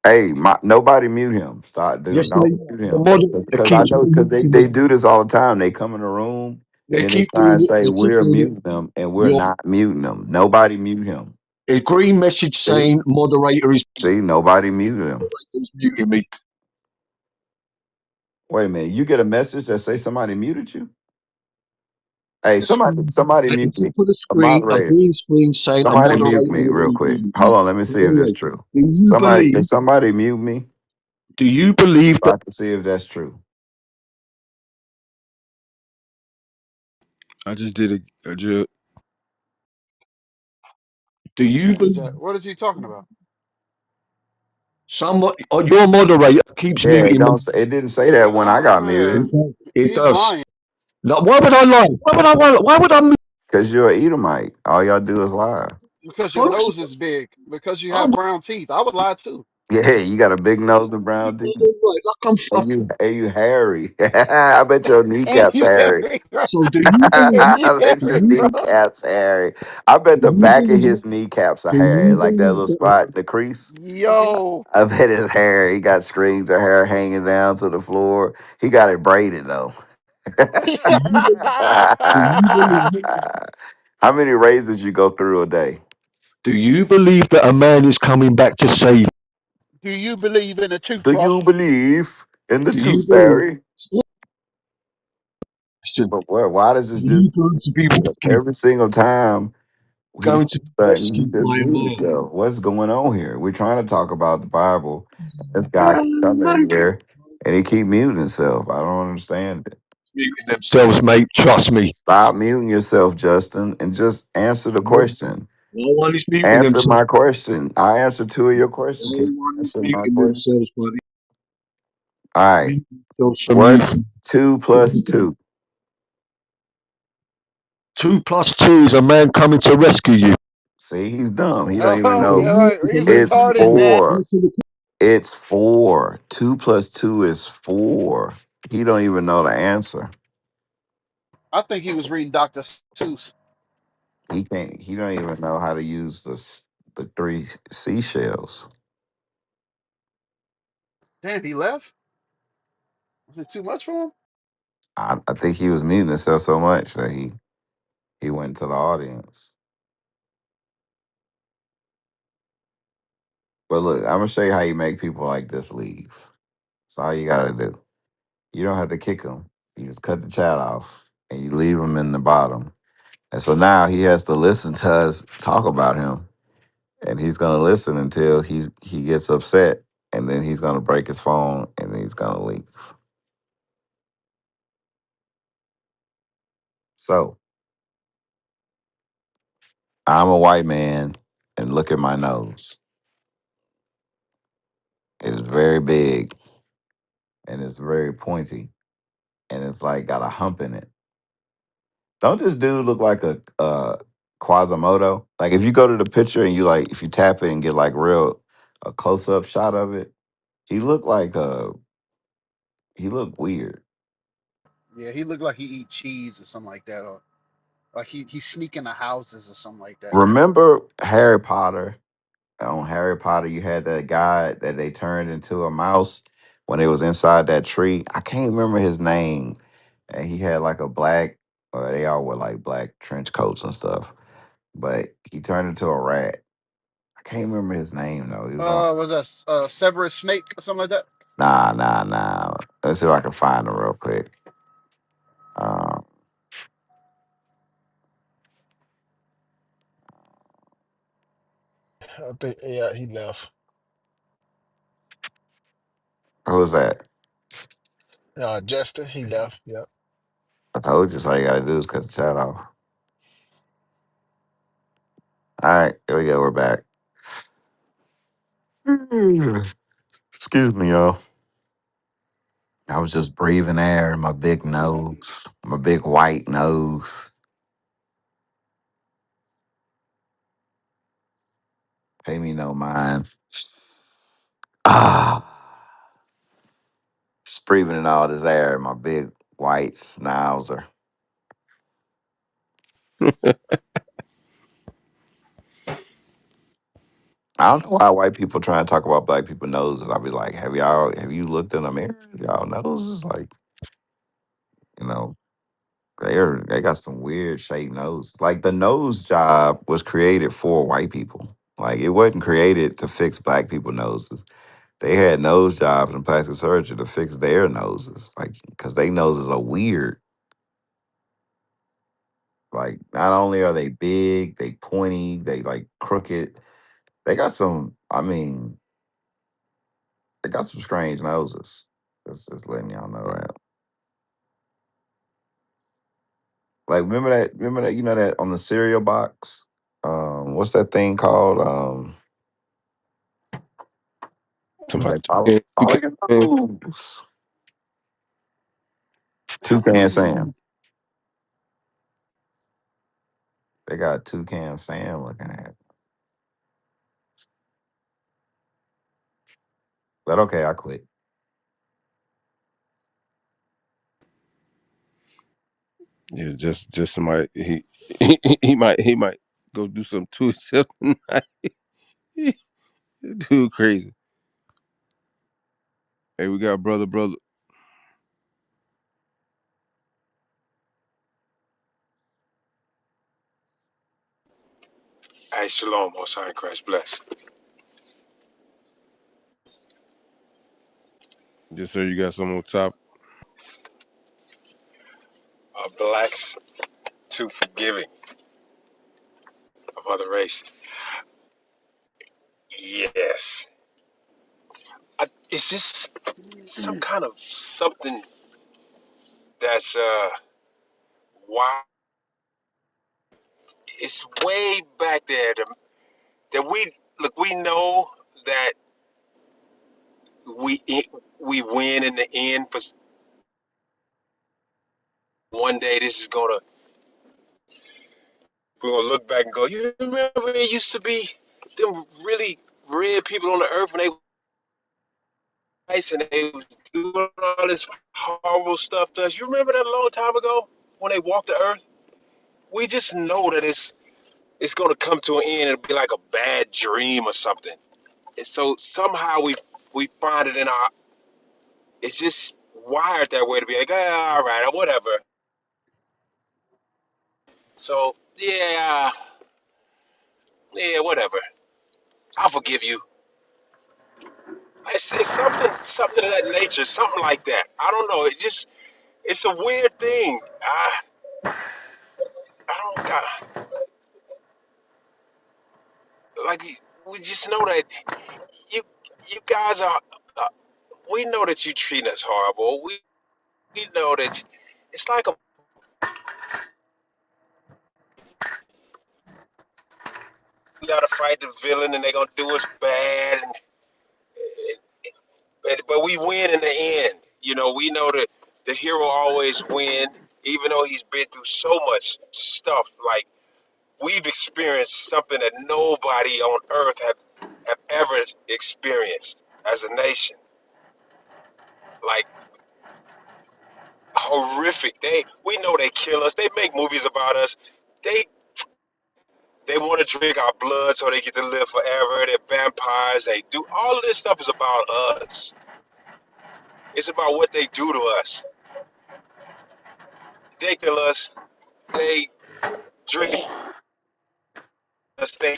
Hey, nobody mute him. Stop, dude. Yes, Don't mate. mute The him moderator because I keeps know because muting they me. do this all the time. They come in the room and They then they keep try doing and it. say They keep we're doing muting it. them, and we're Your not muting them. Nobody mute him. a green message See, saying moderator see, nobody muted him. is muting me. Wait a minute. You get a message that say somebody muted you? Hey, The screen, somebody at the mute me. top of the A screen, a moderator. green screen saying a Somebody mute moderator me is real quick. muting you. Hold on, let me So see if that's anyway, true. do you Somebody, can believe? somebody mute me Do you believe so that? I can see if that's true? I just did a just Do you This is believe just, what is he talking about? somebody or your moderator keeps Yeah, it muting me? don't. It didn't say that when I got Uh, muted. It he's does. lying Now, why would I lie? Why would I mute Cause you're an Edomite. All y'all do is lie. because your folks? nose is big, because you I'm have brown teeth. I would lie too. Yeah, you got a big nose and you brown teeth, right, like and you hairy. I bet your And kneecaps you hairy. have right. so do you believe? And you I have bet Do your right, you, bro. kneecaps hairy. I bet do the you back of believe? his kneecaps are Do hairy, you like that believe little that? spot, the crease. Yo, I bet his hair. He got strings of hair hanging down to the floor. He got it braided though. Do you believe? Do you believe? How many razors you go through a day? Do you believe that a man is coming back to save? do you believe in a Do you toothbrush? believe in the Do you tooth believe? fairy? But what? Why does this Are dude you going to be rescued? every single time he Going says to be something, he rescued just by a mute man? himself? What's going on here? We're trying to talk about the Bible. This guy keep Ah, coming mate. in here and he keep muting himself. I don't understand it. Muting themselves, mate. Trust me. Stop muting yourself, Justin, and just answer the No, question. no one is muting Answer themselves. my question. I answered two of your questions. Can No you one is answer my muting question? themselves, buddy. All right. Mute themselves from What's muting. 2 plus 2? 2 plus 2 is a man coming to rescue you. See, he's dumb. He don't even Oh, It's a know. yeah, man. right. It's a He's man It's coming to retarded, man. four. answer the It's 4. 2 plus 2 is 4. He don't even know the answer. I think he was reading Dr. Seuss. He can't. He don't even know how to use the 3 seashells. Damn, he left? Was it too much for him? I think he was muting himself so much that he went to the audience. But look, I'm gonna show you how you make people like this leave. That's all you gotta do. You don't have to kick them. You just cut the chat off and you leave them in the bottom. And so now he has to listen to us talk about him, and he's gonna listen until he gets upset, and then he's gonna break his phone, and then he's gonna leave. So I'm a white man, and look at my nose. It is very big, and it's very pointy, and it's like got a hump in it. Don't this dude look like a Quasimodo? Like if you go to the picture and you like if you tap it and get like real a close up shot of it, he looked like he looked weird. Yeah, he looked like he eat cheese or something like that, or like he's sneaking the houses or something like that. Remember Harry Potter? On Harry Potter, you had that guy that they turned into a mouse when it was inside that tree. I can't remember his name. And he had like a black, or they all wore like black trench coats and stuff. But he turned into a rat. I can't remember his name though. He was on. Was that Severus Snape or something like that? Nah. Let's see if I can find him real quick. Um, I think yeah, he left. who's that? Justin, he left. Yep. I told you, so all you gotta do is cut the chat off. All right, here we go. We're back. Excuse me, y'all. I was just breathing air in my big nose, my big white nose. Pay me no mind. Ah, just breathing in all this air in my big white schnauzer. I don't know why white people try and talk about black people noses. I'll be like, have you looked in the mirror? Y'all noses like, you know, they got some weird shaped noses. Like the nose job was created for white people. Like it wasn't created to fix black people noses. They had nose jobs and plastic surgery to fix their noses, like because they noses are weird. Like not only are they big, they pointy, they like crooked. They got some. I mean, they got some strange noses. Just letting y'all know that. Like remember that you know that on the cereal box. What's that thing called? Somebody Like follow your toucan. nose. Damn, what Toucan is this? Sam. They got Toucan Sam looking at. It. But okay, I quit. Yeah, just somebody he might go do something to himself tonight. Dude, crazy. Hey, we got brother. Hey, shalom, most high in Christ, bless. Just so you got some on top. blacks too forgiving of other races? Yes. It's just some kind of something that's why it's way back there that we know that we we win in the end, but one day this is gonna we're gonna look back and go, you remember it used to be them really red people on the earth when they were nice and they was doing all this horrible stuff to us. You remember that a long time ago when they walked the earth? We just know that it's gonna come to an end. It'll be like a bad dream or something. And so somehow we find it in our. It's just wired that way to be like, all right, whatever. So yeah, yeah, whatever. I'll forgive you. It's something of that nature, something like that. I don't know. It's a weird thing. I don't got like we just know that you you guys are. Uh, we know that you treat us horrible. We know that it's like we gotta fight the villain and they're gonna do us bad, but we win in the end. You know, we know that the hero always win, even though he's been through so much stuff. Like we've experienced something that nobody on earth have ever experienced as a nation. Like horrific. We know they kill us. They make movies about us. They they want to drink our blood so they get to live forever. They're vampires. They do all of this stuff is about us. It's about what they do to us. They kill us. They drink us. They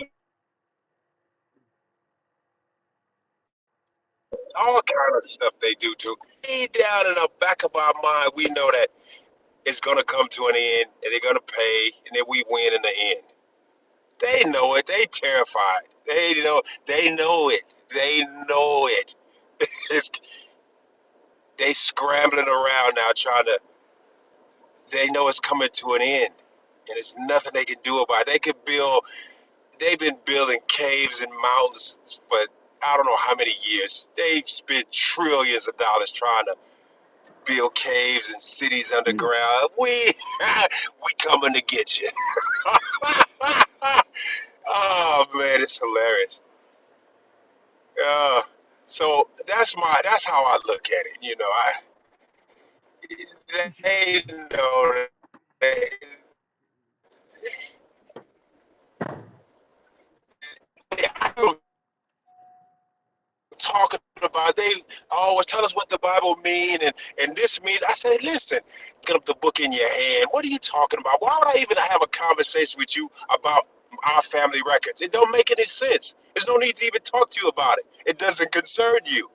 all kind of stuff they do too. Way down in the back of our mind, we know that it's gonna come to an end, and they're gonna pay, and then we win in the end. They know it. They terrified. They know. They know it. They know it. It's, they scrambling around now, trying to. They know it's coming to an end, and there's nothing they can do about it. They could build. They've been building caves and mountains for I don't know how many years. They've spent trillions of dollars trying to build caves and cities underground. We coming to get you. Oh man, it's hilarious. So that's how I look at it. You know, they know that I don't talking about. They always tell us what the Bible mean and this means. I say, listen, get up the book in your hand. What are you talking about? Why would I even have a conversation with you about our family records? It don't make any sense. There's no need to even talk to you about it. It doesn't concern you.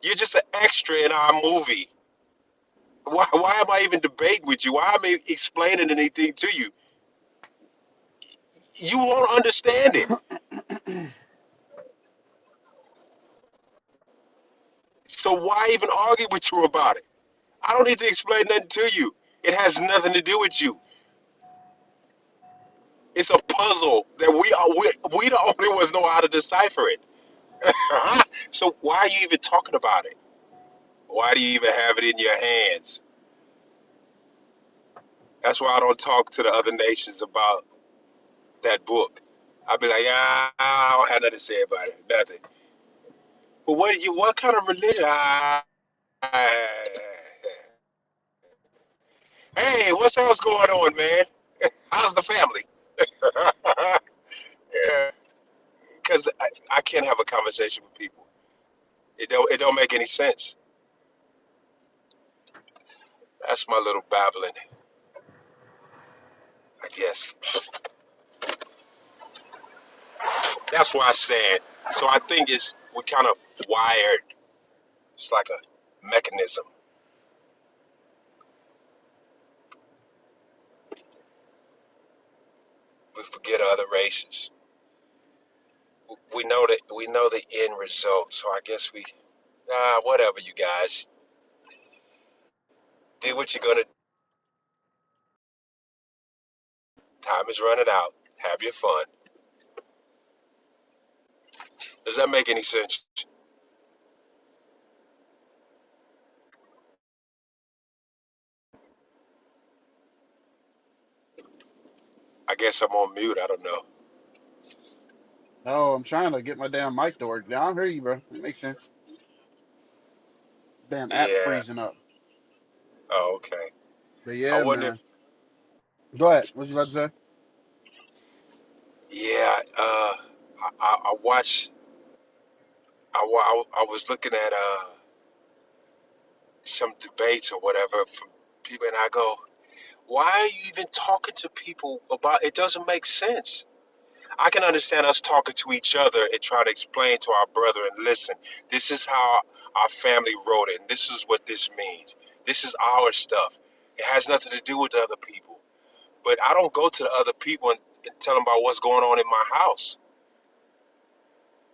You're just an extra in our movie. Why am I even debating with you? Why am I explaining anything to you? You won't understand it. So why even argue with you about it? I don't need to explain nothing to you. It has nothing to do with you. It's a puzzle that we the only ones know how to decipher it. So why are you even talking about it? Why do you even have it in your hands? That's why I don't talk to the other nations about that book. I'll be like, I don't have nothing to say about it. Nothing. But what kind of religion? Hey, what's else going on, man? How's the family? Yeah, because I can't have a conversation with people. It don't make any sense. That's my little babbling, I guess. That's why I stand. So I think we kind of wired. It's like a mechanism. we forget other races. We know the end result. So I guess we whatever you guys do what you're gonna. Time is running out. Have your fun. Does that make any sense? I guess I'm on mute. I don't know. Oh, I'm trying to get my damn mic to work. Yeah, I hear you, bro. It makes sense. Damn app Yeah. freezing up. Oh, okay. But I yeah, wonder man. if. Go ahead. What you about to say? Yeah. I watched. I was looking at some debates or whatever from people, and I go, why are you even talking to people about? It doesn't make sense. I can understand us talking to each other and try to explain to our brother and listen, this is how our family wrote it, and this is what this means. This is our stuff. It has nothing to do with the other people. But I don't go to the other people and tell them about what's going on in my house.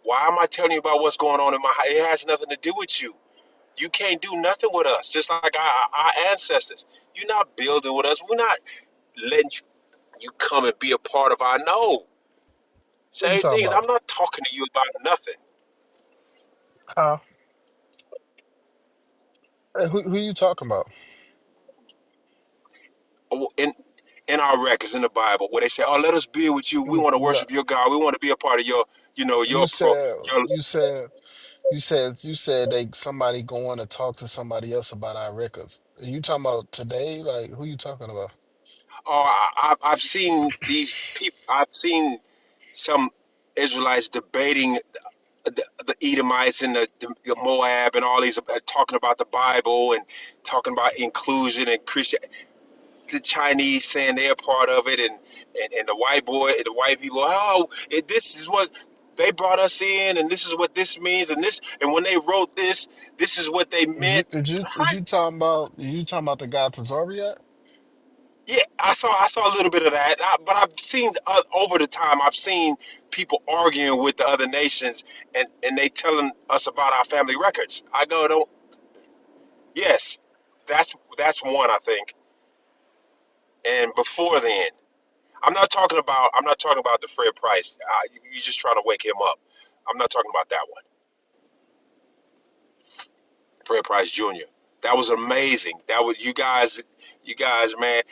Why am I telling you about what's going on in my house? It has nothing to do with you. You can't do nothing with us, just like our ancestors. You're not building with us. We're not letting you come and be a part of our no. What you Same talking thing is, about? I'm not talking to you about nothing. Huh? Hey, who you talking about? In our records in the Bible, where they say, "Oh, let us be with you. We want to No, worship your God. We want to be a part of your, you said your." you said you said they somebody going to talk to somebody else about our records. Are you talking about today? Like who you talking about? Oh, I've seen these people. I've seen some Israelites debating the Edomites and the Moab and all these talking about the Bible and talking about inclusion and Christian. The Chinese saying they're part of it, and the the white people, oh, this is what they brought us in, and this is what this means, and this, and when they wrote this, this is what they meant. Is you talking about the guy to Zoriat? Yeah, I saw a little bit of that, but I've seen over the time I've seen people arguing with the other nations, and they telling us about our family records. I go, don't. Yes, that's one I think, and before then. I'm not talking about the Fred Price. You just trying to wake him up. I'm not talking about that one. Fred Price Jr. That was amazing. That was you guys, man,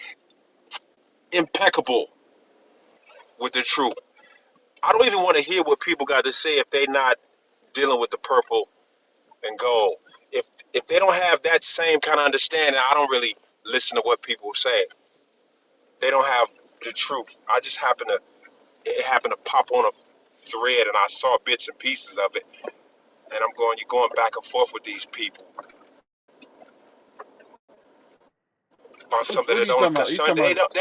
impeccable with the truth. I don't even want to hear what people got to say if they not dealing with the purple and gold. If they don't have that same kind of understanding, I don't really listen to what people say. They don't have the truth. I just it happened to pop on a thread and I saw bits and pieces of it, and I'm going, you're going back and forth with these people about something What are that you don't talking about? You concern. talking They about don't.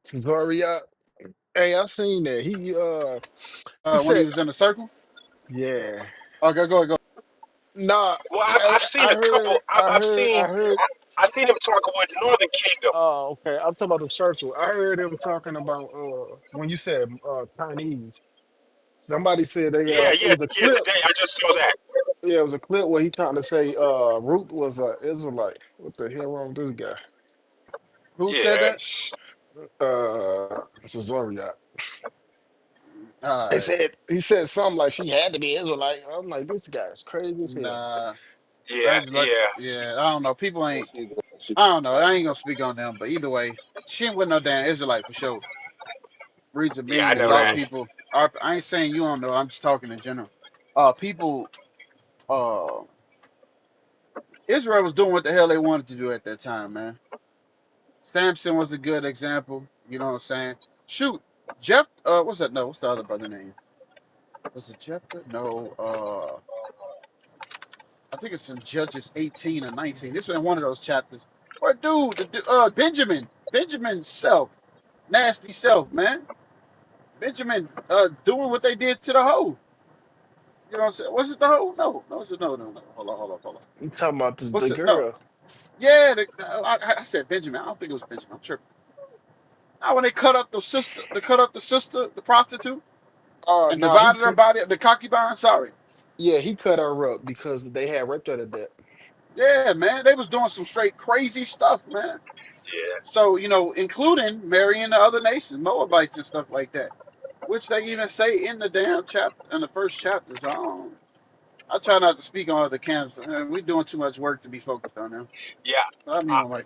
To Zoriat? Hey, I seen that. He when he said, was in the circle? yeah. Okay, go ahead, go. Nah, Well, I, I've seen I a couple. heard, I heard, I heard. I seen him talking with the Northern Kingdom. Oh, okay. I'm talking about the circle. I heard him talking about when you said Chinese. Somebody said Yeah, it yeah, was a yeah. clip. Today I just saw that. Yeah, it was a clip where he trying to say Ruth was a Israelite. What the hell wrong with this guy? Who said Yeah, that? This is Zoriat. They Uh, said he said something like she had to be Israelite. I'm like, this guy's crazy as hell. nah. I yeah, just like, yeah, yeah, I don't know. People ain't. She she I don't know. I ain't gonna speak on them, but either way, she ain't with no damn Israelite for sure. Reason yeah. I being, a know lot of that. Yeah. people are. I ain't saying you don't know. I'm just talking in general. People. Uh, Israel was doing what the hell they wanted to do at that time, man. Samson was a good example. You know what I'm saying? Shoot, Jeff. What's that? No, what's the other brother name? Was it Jephthah? No. I think it's in Judges 18 or 19. This is in one of those chapters. Or dude, Benjamin. Benjamin's self. Nasty self, man. Benjamin doing what they did to the hoe. You know what I'm saying? Was it the hoe? No. No, it's a, no, no, no. Hold on. You talking about What's the it? No. girl. Yeah, I said Benjamin. I don't think it was Benjamin. I'm tripping. Now when they cut up the sister, the prostitute, and No, he divided her could. body up, the concubine. Sorry. Yeah, he cut her up because they had raped her to death. Yeah, man, they was doing some straight crazy stuff, man. Yeah, So including marrying the other nations, Moabites and stuff like that, which they even say in the damn chapter, in the first chapter. So I try not to speak on other camps. We're doing too much work to be focused on them. yeah. I mean, I, I'm like,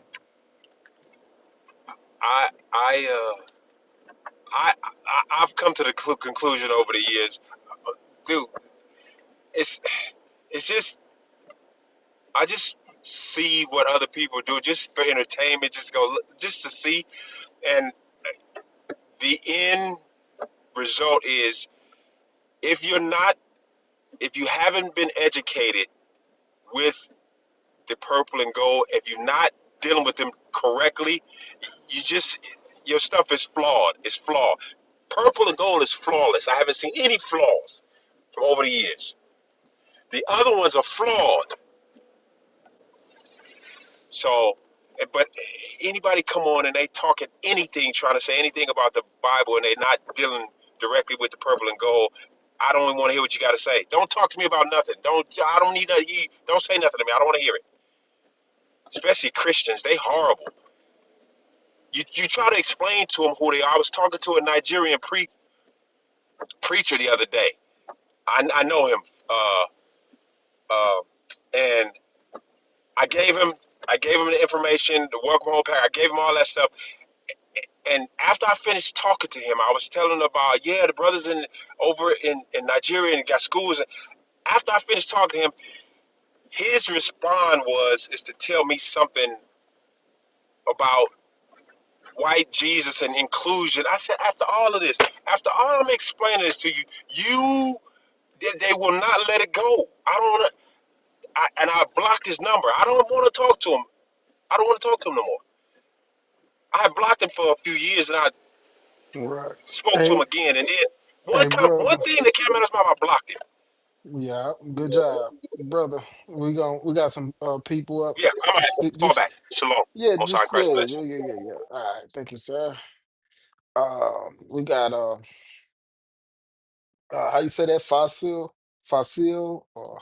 I, I, I've come to the conclusion over the years, dude. It's, it's just, I just see what other people do just for entertainment, just go, just to see, and the end result is if you're not, if you haven't been educated with the purple and gold, if you're not dealing with them correctly, you just your stuff is flawed. It's flawed. Purple and gold is flawless. I haven't seen any flaws from over the years. The other ones are flawed. So, but anybody come on and they talking anything, trying to say anything about the Bible, and they're not dealing directly with the purple and gold. I don't even want to hear what you got to say. Don't talk to me about nothing. Don't. I don't need that. You don't say nothing to me. I don't want to hear it. Especially Christians, they horrible. You try to explain to them who they are. I was talking to a Nigerian preacher the other day. I know him, uh, and I gave him the information, the work from home pack. I gave him all that stuff. And after I finished talking to him, I was telling him about the brothers over in Nigeria and got schools. After I finished talking to him, his response is to tell me something about white Jesus and inclusion. I said, after all of this, after all I'm explaining this to you, they will not let it go. I don't want to, and I blocked his number. I don't want to talk to him. I don't want to talk to him no more. I had blocked him for a few years, and I Right. spoke to him Hey, again. And then hey, one brother. thing that came out of his mouth, I blocked him. Yeah, good job, brother. We got some people up. Yeah, I'm gonna fall Just back. Shalom. yeah, Most High in just Christ bless. yeah. All right, thank you, sir. We got how you say that? Fossil, or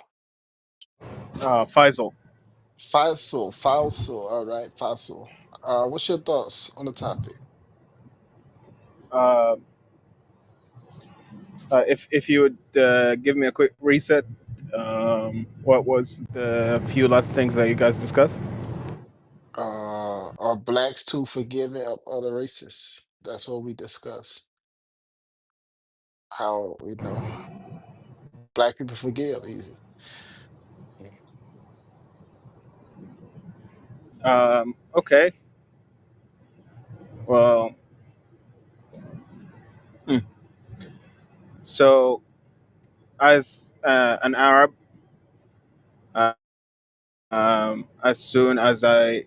Faisal. Fossil. All right, Fossil. What's your thoughts on the topic? Uh, if you would give me a quick reset, what was the few last things that you guys discussed? Are blacks too forgiving of other races? That's what we discuss. How black people forgive easy. Okay, well, hmm. So as an Arab, uh, as soon as I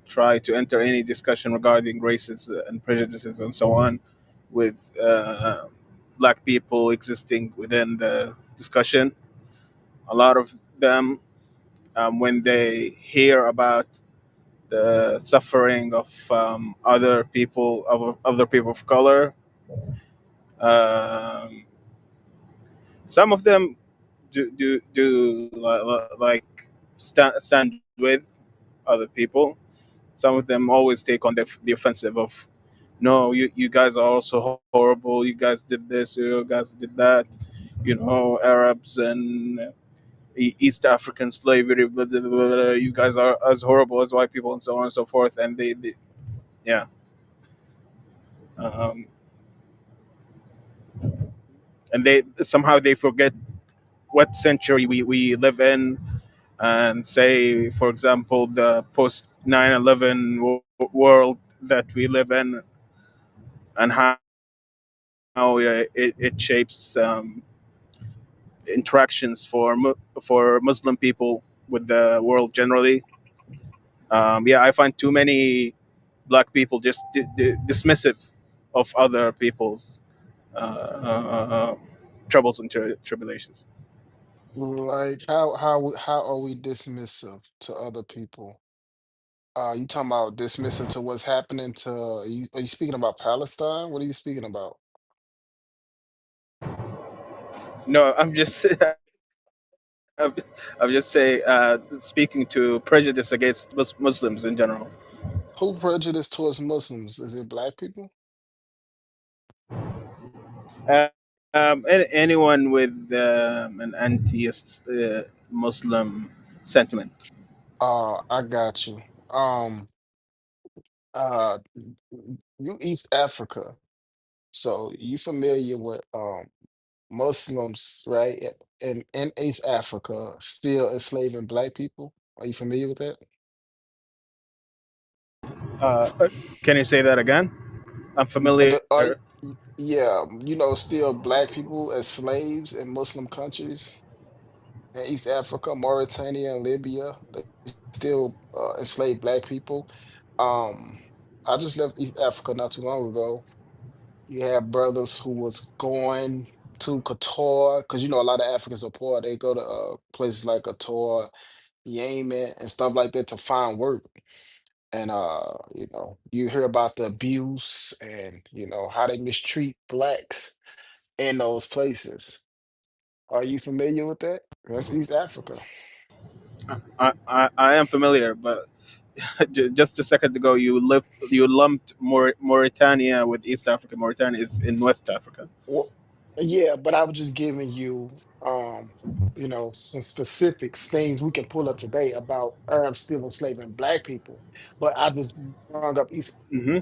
try to enter any discussion regarding races and prejudices and so on, with black people existing within the discussion, a lot of them, when they hear about the suffering of other people of color, um, some of them like stand with other people. Some of them always take on the offensive of, no, you guys are also horrible. You guys did this. You guys did that. Arabs and East African slavery. Blah, blah, blah, blah, you guys are as horrible as white people, and so on and so forth. And yeah, um, and they somehow they forget what century we live in, and say, for example, the post 9/11 world that we live in, and how it shapes interactions for Muslim people with the world generally. Yeah, I find too many black people just dismissive of other people's troubles and tribulations. Like how are we dismissive to other people? You talking about dismissing to what's happening to are you speaking about Palestine? What are you speaking about? No, I'm just I'm, I'm just say speaking to prejudice against Muslims in general. Who prejudice towards Muslims? Is it black people? Uh, anyone with an anti-Muslim sentiment. I got you. Uh, you East Africa, so you familiar with Muslims, right? In East Africa, still enslaving black people. Are you familiar with that? Uh, can you say that again? I'm familiar. Yeah, you know, still black people as slaves in Muslim countries in East Africa, Mauritania, and Libya. They still enslave black people. Um, I just left East Africa not too long ago. You have brothers who was going to Qatar because you know a lot of Africans are poor. They go to places like Qatar, Yemen, and stuff like that to find work. And you know, you hear about the abuse and you know how they mistreat blacks in those places. Are you familiar with that? That's East Africa. I am familiar, but just a second ago you lumped Mauritania with East Africa. Mauritania is in West Africa. Well, yeah, but I was just giving you, you know, some specifics, things we can pull up today about Arabs still enslaving black people. But I just brought up East Hmm.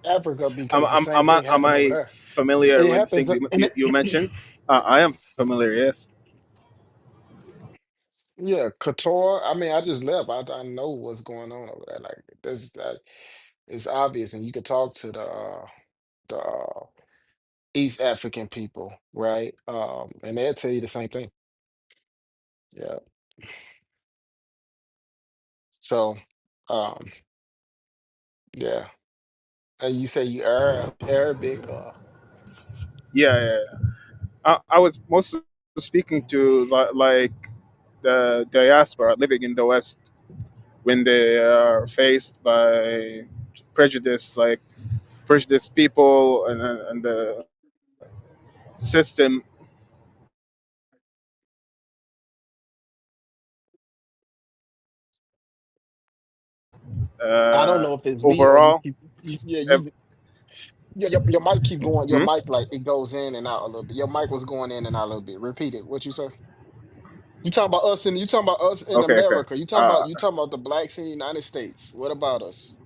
Africa because the same thing Am happened over I there. familiar It with happens, things you mentioned? I am familiar. Yes. yeah, Qatar. I mean, I just left. I know what's going on over there. Like this, it's obvious, and you could talk to the East African people, right? And they'll tell you the same thing. Yeah. So, um, yeah. And you say you Arabic, Yeah, yeah. I was mostly speaking to like the diaspora living in the West when they are faced by prejudice, like prejudiced people and the system I don't uh, know if it's me or you overall. keep, yeah, Ev- your mic keep going. Your hmm? mic like it goes in and out a little bit. Your mic was going in and out a little bit. Repeat it. What you say? You talking about us in Okay, okay. America. Uh, You talking about the blacks in the United States. What about us?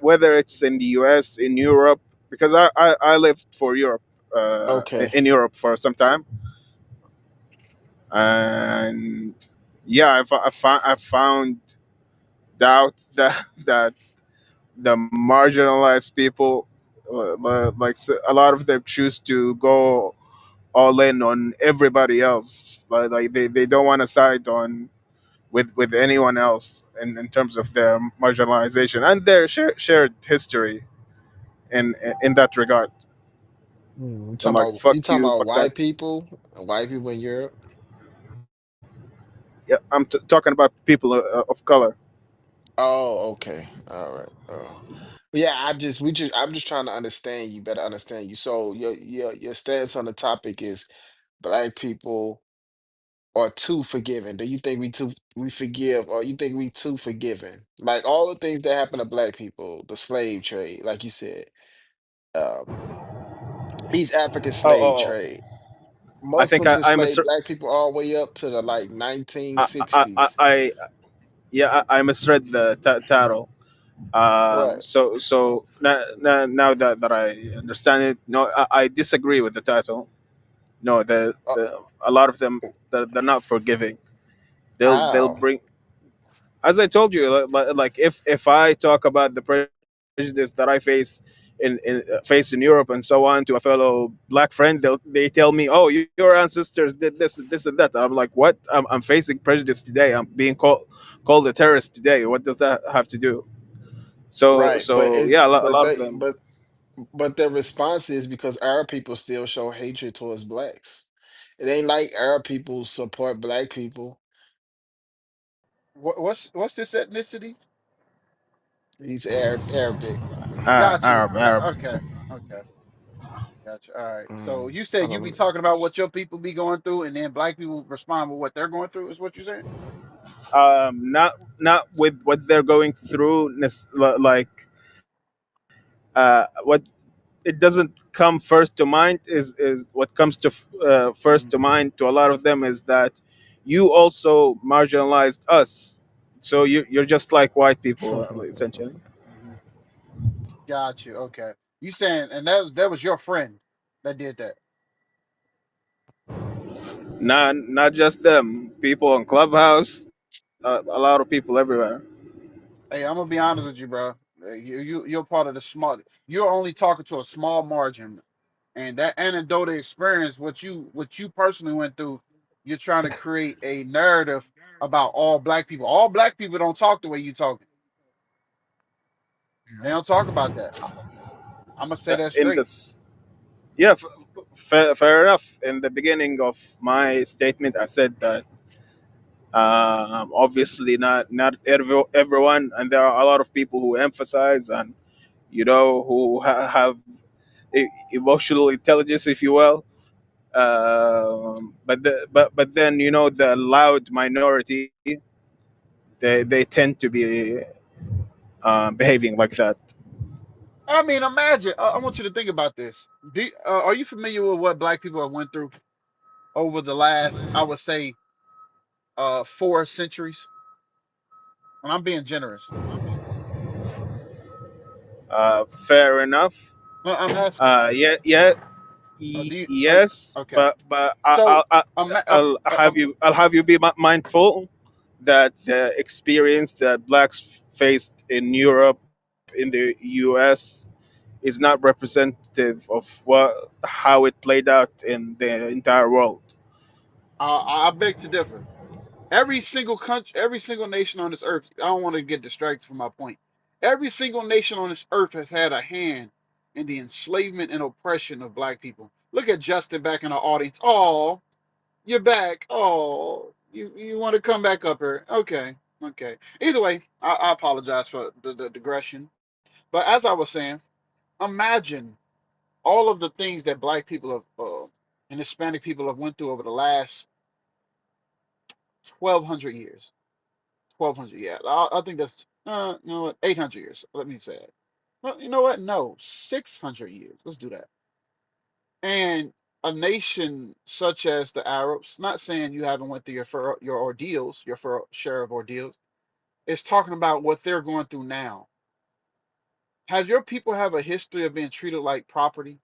whether it's in the U.S., in Europe, because I lived for Europe, Okay. in Europe for some time, and yeah, I found out that the marginalized people, like a lot of them choose to go all in on everybody else. Like they don't want to side on with anyone else in terms of their marginalization and their shared history in that regard. And like fuck You talking you, about fuck that. white people in Europe. Yeah, I'm talking about people of color. Oh, okay. All right. Yeah, I'm just trying to understand you, better understand you. So your stance on the topic is black people are too forgiving. Do you think we forgive or you think we too forgiving? Like all the things that happen to black people, the slave trade, like you said, um, East African Oh, slave oh, oh. trade. I think Muslims I'm a enslaved black people all the way up to the like I 1960s. yeah, I misread the title. Right. So now that I understand it, no, I disagree with the title. No, Uh, the a lot of them, they're not forgiving. They'll how? bring, as I told you, like if I talk about the prejudice that I face in Europe and so on to a fellow black friend, they tell me, "Oh, your ancestors did this and that." I'm like, "What? I'm facing prejudice today. I'm being called a terrorist today. What does that have to do?" Right. So yeah, a lot of them. But their response is because Arab people still show hatred towards blacks. It ain't like Arab people support black people. What's this ethnicity? He's Arabic. Got you. Arab. Okay. Okay. Gotcha. All right. So Mm. you I said you don't be know. talking about what your people be going through, and then black people respond with what they're going through. Is what you're saying? Not with what they're going through, like what it doesn't come first to mind is what comes to first Hmm. to mind to a lot of them is that you also marginalized us, so you're just like white people essentially. Hmm. Got you. Okay. You saying, and that was your friend that did that. Not just them, people on Clubhouse, a lot of people everywhere. Hey, I'm gonna be honest with you, bro. You're part of the small. You're only talking to a small margin, and that anecdotal experience, what you personally went through, you're trying to create a narrative about all black people. All black people don't talk the way you talking. They don't talk about that. I'm gonna say that In straight. this, yeah, fair enough. In the beginning of my statement, I said that obviously not everyone, and there are a lot of people who emphasize and who have emotional intelligence, if you will. But then the loud minority, they tend to be behaving like that. I mean, imagine. I want you to think about this. Are you familiar with what black people have went through over the last, I would say, 4 centuries? And I'm being generous. Fair enough. No, I'm asking. Yeah, yeah. Do you? Yes, Okay. but So, um, I'll have you be mindful that the experience that blacks faced in Europe, in the U.S., is not representative of how it played out in the entire world. I beg to differ. Every single country, every single nation on this earth. I don't want to get distracted from my point. Every single nation on this earth has had a hand in the enslavement and oppression of black people. Look at Justin back in the audience. Oh, you're back. Oh, you want to come back up here? Okay, okay. Either way, I apologize for the digression. But as I was saying, imagine all of the things that black people have and Hispanic people have went through over the last 1,200 years. 1,200, yeah. I think that's you know what, 800 years. Let me say it. Well, you know what? No, 600 years. Let's do that. And a nation such as the Arabs, not saying you haven't went through your ordeals, your share of ordeals, is talking about what they're going through now. Has your people have a history of being treated like property?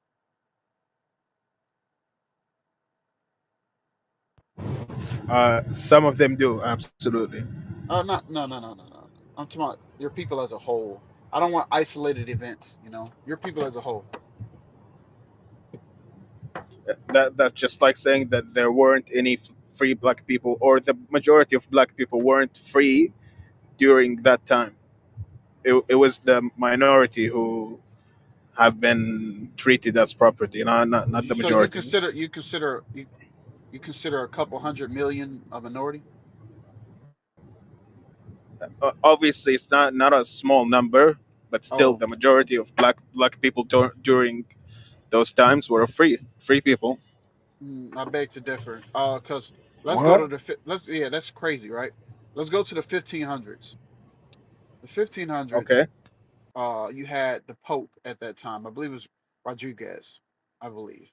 Some of them do, absolutely. Not, no, no, no, no, no, no. I'm talking about your people as a whole. I don't want isolated events. Your people as a whole. That's just like saying that there weren't any free black people, or the majority of black people weren't free during that time. It was the minority who have been treated as property, not the So you majority. consider you consider a couple 100 million a minority? Obviously, it's not a small number, but still, Oh, the majority of black people during those times were free people. I beg to differ. Cause let's go What? to let's yeah, that's crazy, right? Let's go to the 1500s. The Okay. 1500s. You had the Pope at that time. I believe it was Rodriguez. I believe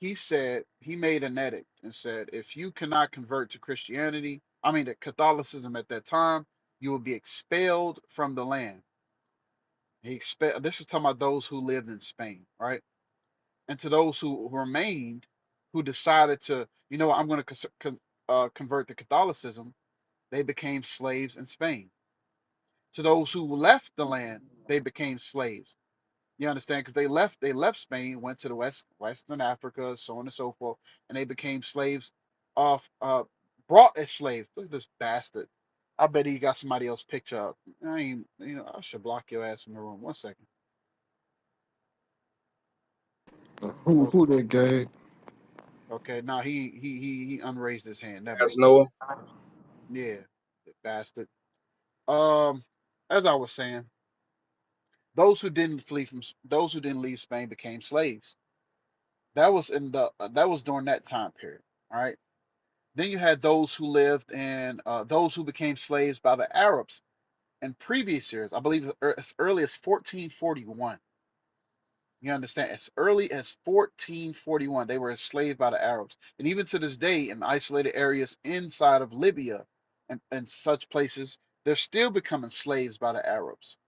he said he made an edict and said if you cannot convert to Christianity, I mean to Catholicism at that time, you will be expelled from the land. This is talking about those who lived in Spain, right? And to those who remained, who decided to, I'm going to convert to Catholicism, they became slaves in Spain. To those who left the land, they became slaves. You understand? Because they left Spain, went to the Western Africa, so on and so forth, and they became slaves of brought as slaves. Look at this bastard. I bet he got somebody else picture up. I ain't, I should block your ass from the room. 1 second. Who Oh, who that gay? okay. Now he unraised his hand. Never As mind. Noah. Yeah. bastard. Um, as I was saying, those who didn't leave Spain became slaves. That was during that time period. All right. Then you had those who lived in those who became slaves by the Arabs in previous years. I believe as early as 1441. You understand? As early as 1441, they were enslaved by the Arabs. And even to this day, in isolated areas inside of Libya and such places, they're still becoming slaves by the Arabs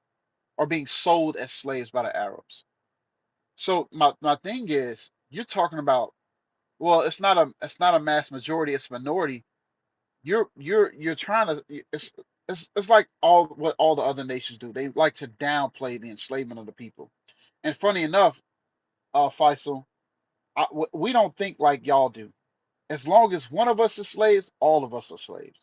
or being sold as slaves by the Arabs. So my thing is, you're talking about, well, it's not a mass majority, it's a minority. You're trying to it's like all what all the other nations do. They like to downplay the enslavement of the people. And funny enough, Faisal, we don't think like y'all do. As long as one of us is slaves, all of us are slaves.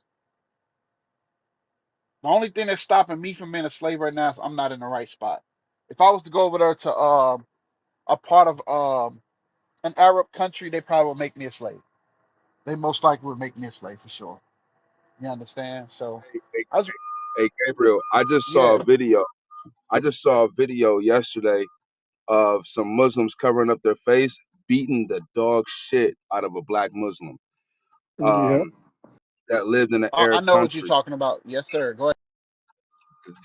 The only thing that's stopping me from being a slave right now is I'm not in the right spot. If I was to go over there to a part of an Arab country, they probably would make me a slave. They most likely would make me a slave for sure. You understand? So, Hey, I was hey, Gabriel, I just saw yeah. a video. I just saw a video yesterday of some Muslims covering up their face, beating the dog shit out of a black Muslim Yep. um, that lived in an I Arab know what you're country. talking about. Yes, sir. Go ahead.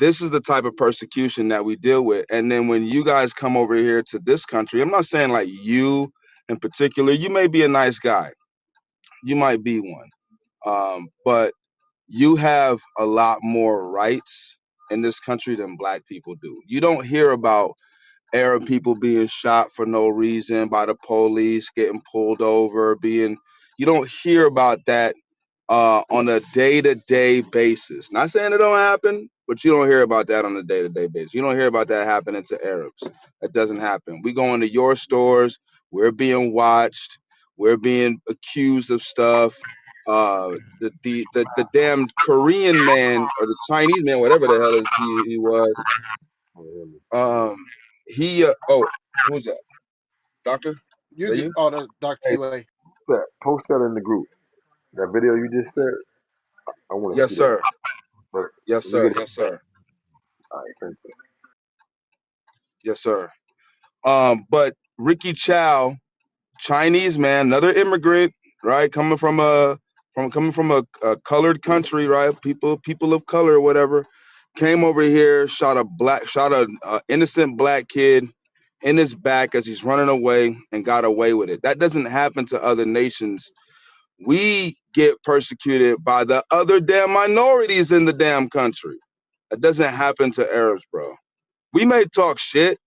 This is the type of persecution that we deal with. And then when you guys come over here to this country, I'm not saying like you in particular, you may be a nice guy, you might be one, but you have a lot more rights in this country than black people do. You don't hear about Arab people being shot for no reason by the police, getting pulled over, being, you don't hear about that on a day-to-day basis. Not saying it don't happen, but you don't hear about that on a day-to-day basis. You don't hear about that happening to Arabs. That doesn't happen. We go into your stores, we're being watched, we're being accused of stuff. The damn Korean man or the Chinese man, whatever the hell he was, um, who's that? Doctor? Is You that get you? oh the Dr. Hey, QA. post that in the group. That video you just said, I want to Yes, see that. sir. But Yes, let me sir. get it. Yes, sir. All right, thank you. Yes, sir. But Ricky Chow, Chinese man, another immigrant, right? Coming from a colored country, right? People of color, whatever, came over here, shot a innocent black kid in his back as he's running away and got away with it. That doesn't happen to other nations. We get persecuted by the other damn minorities in the damn country. That doesn't happen to Arabs, bro. We may talk shit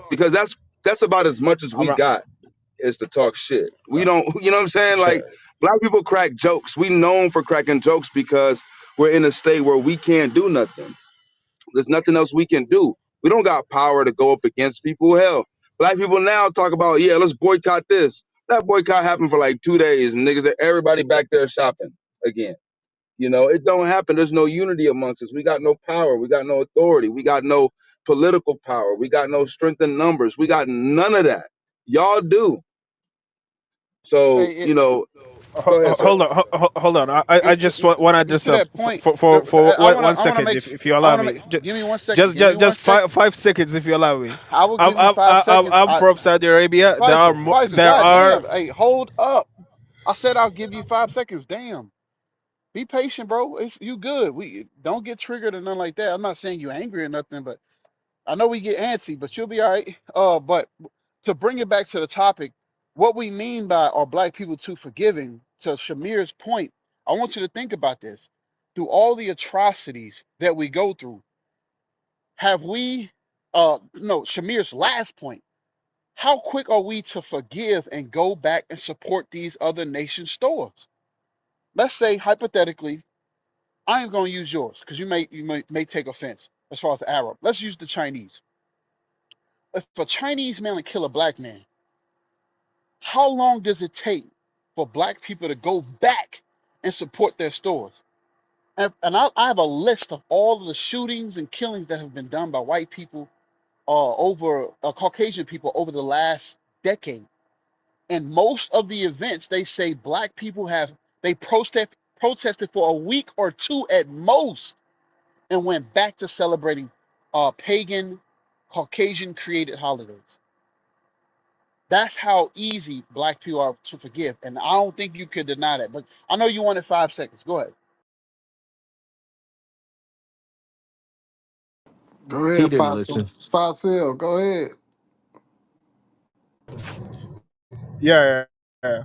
because that's about as much as I'm we not. got is to talk shit. We don't, you know what I'm saying? Yeah. Like black people crack jokes. We known for cracking jokes because we're in a state where we can't do nothing. There's nothing else we can do. We don't got power to go up against people. Hell, black people now talk about, yeah, let's boycott this. That boycott happened for like 2 days, and niggas, everybody back there shopping again. You know, it don't happen. There's no unity amongst us. We got no power. We got no authority. We got no political power. We got no strength in numbers. We got none of that. Y'all do. So, Hey, you know, go ahead, sir. Hold on, hold on. I just want to just to that point, for I one, want to one I want to second, make if you I allow want to me. make. Give me 1 second. Give me one Just second. 5 seconds, if you allow me. I will give you 5 seconds. I'm from Saudi Arabia. Faisal, There are. goddamn. Hey, hold up. I said I'll give you 5 seconds. Damn. Be patient, bro. You good. We don't get triggered or nothing like that. I'm not saying you angry or nothing, but I know we get antsy, but you'll be all right. But to bring it back to the topic, what we mean by are black people too forgiving? To Shamir's point, I want you to think about this. Through all the atrocities that we go through, have we? No, Shamir's last point. How quick are we to forgive and go back and support these other nation stores? Let's say hypothetically, I am going to use yours because you may take offense as far as the Arab. Let's use the Chinese. If a Chinese man would kill a black man, how long does it take for black people to go back and support their stores? And I have a list of all of the shootings and killings that have been done by white people over Caucasian people over the last decade. And most of the events, they say black people have they protest protested for a week or two at most, and went back to celebrating pagan, Caucasian created holidays. That's how easy black people are to forgive. And I don't think you could deny that. But I know you wanted 5 seconds. Go ahead. Go He ahead, didn't listen. Fossil. Go ahead. Yeah, yeah.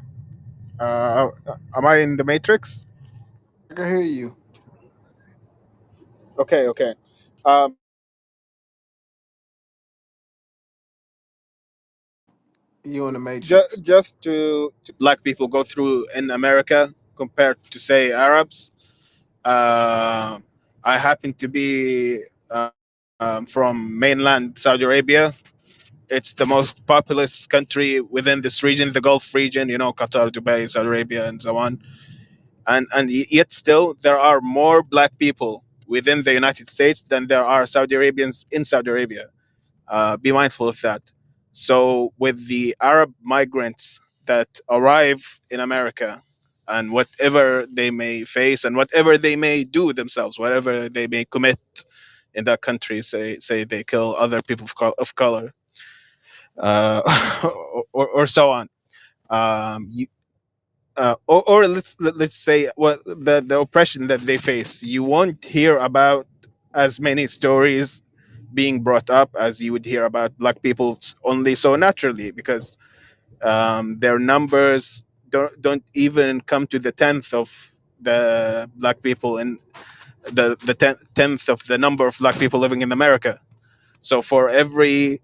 Am I in the matrix? I can hear you. Okay, okay. Um, You in the Matrix. just to black people go through in America compared to say Arabs. Uh, I happen to be from mainland Saudi Arabia. It's the most populous country within this region, the Gulf region. You know, Qatar, Dubai, Saudi Arabia, and so on. And yet still there are more black people within the United States than there are Saudi Arabians in Saudi Arabia. Be mindful of that. So with the Arab migrants that arrive in America, and whatever they may face and whatever they may do themselves, whatever they may commit in that country, say they kill other people of color, or so on. You, or let's say what the oppression that they face. You won't hear about as many stories being brought up as you would hear about black people only so naturally because their numbers don't even come to the tenth of the black people in the tenth of the number of black people living in America. So for every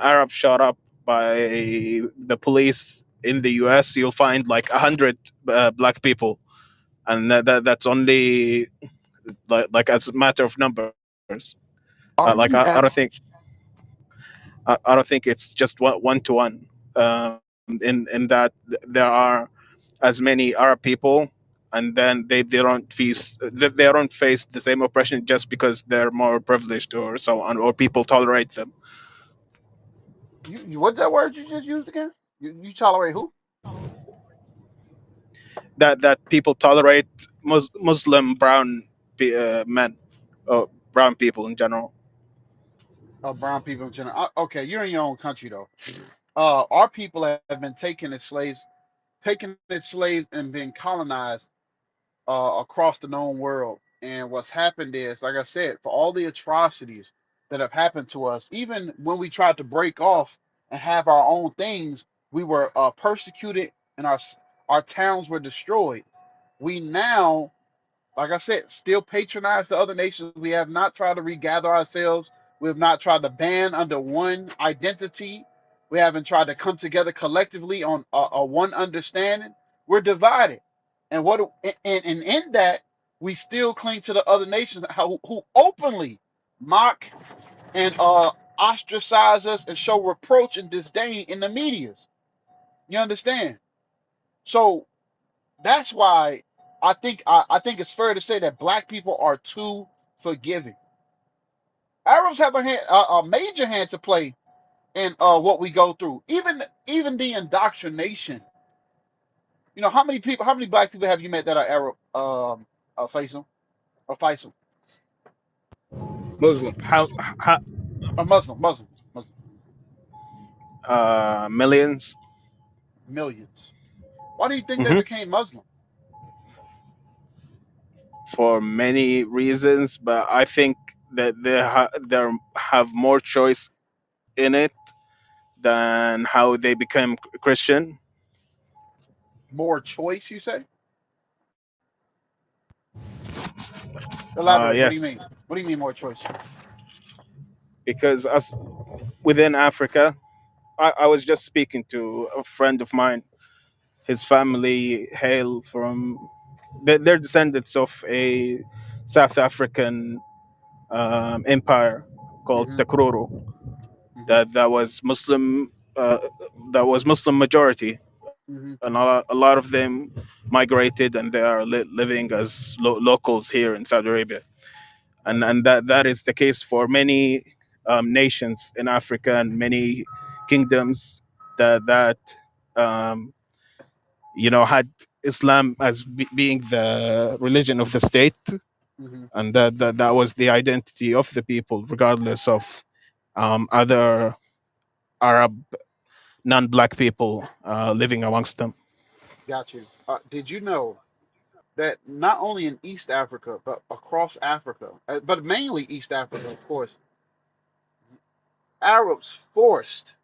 Arab shot up by the police in the U.S., you'll find like 100 black people, and that's only like as a matter of numbers. Are Like you at I don't think it's just one to one. In that there are as many Arab people, and then they don't face the same oppression just because they're more privileged or so on, or people tolerate them. You what that word you just used again? You tolerate who? That people tolerate Muslim men, or brown people in general. Brown people in general. Okay, you're in your own country though. Our people have been taken as slaves and been colonized across the known world. And what's happened is, like I said, for all the atrocities that have happened to us, even when we tried to break off and have our own things, we were persecuted and our towns were destroyed. We now, like I said, still patronize the other nations. We have not tried to regather ourselves. We have not tried to band under one identity. We haven't tried to come together collectively on a one understanding. We're divided, and and in that we still cling to the other nations who openly mock and ostracize us and show reproach and disdain in the medias. You understand? So that's why I think it's fair to say that black people are too forgiving. Arabs have a major hand to play in what we go through. Even the indoctrination. You know, how many black people have you met that are Arab? Faisal or Faisal, Muslim, how or Muslim, millions. millions. Why do you think they Hmm. became Muslim? For many reasons, but I think that they have more choice in it than how they became Christian. More choice, you say? Elaborate. What do you Yes, mean? What do you mean more choice? because us within Africa, I was just speaking to a friend of mine. His family hail from they're descendants of a South African empire called Mm-hmm. Takroro Mm-hmm. that was Muslim, that was Muslim majority, Mm-hmm. and a lot of them migrated, and they are living as locals here in Saudi Arabia, Right. and that is the case for many nations in Africa and many kingdoms that um, had Islam as being the religion of the state, Hmm. and that was the identity of the people, regardless of other Arab non-black people living amongst them. Got you. Did you know that not only in East Africa, but across Africa, but mainly East Africa, of course, Arabs forced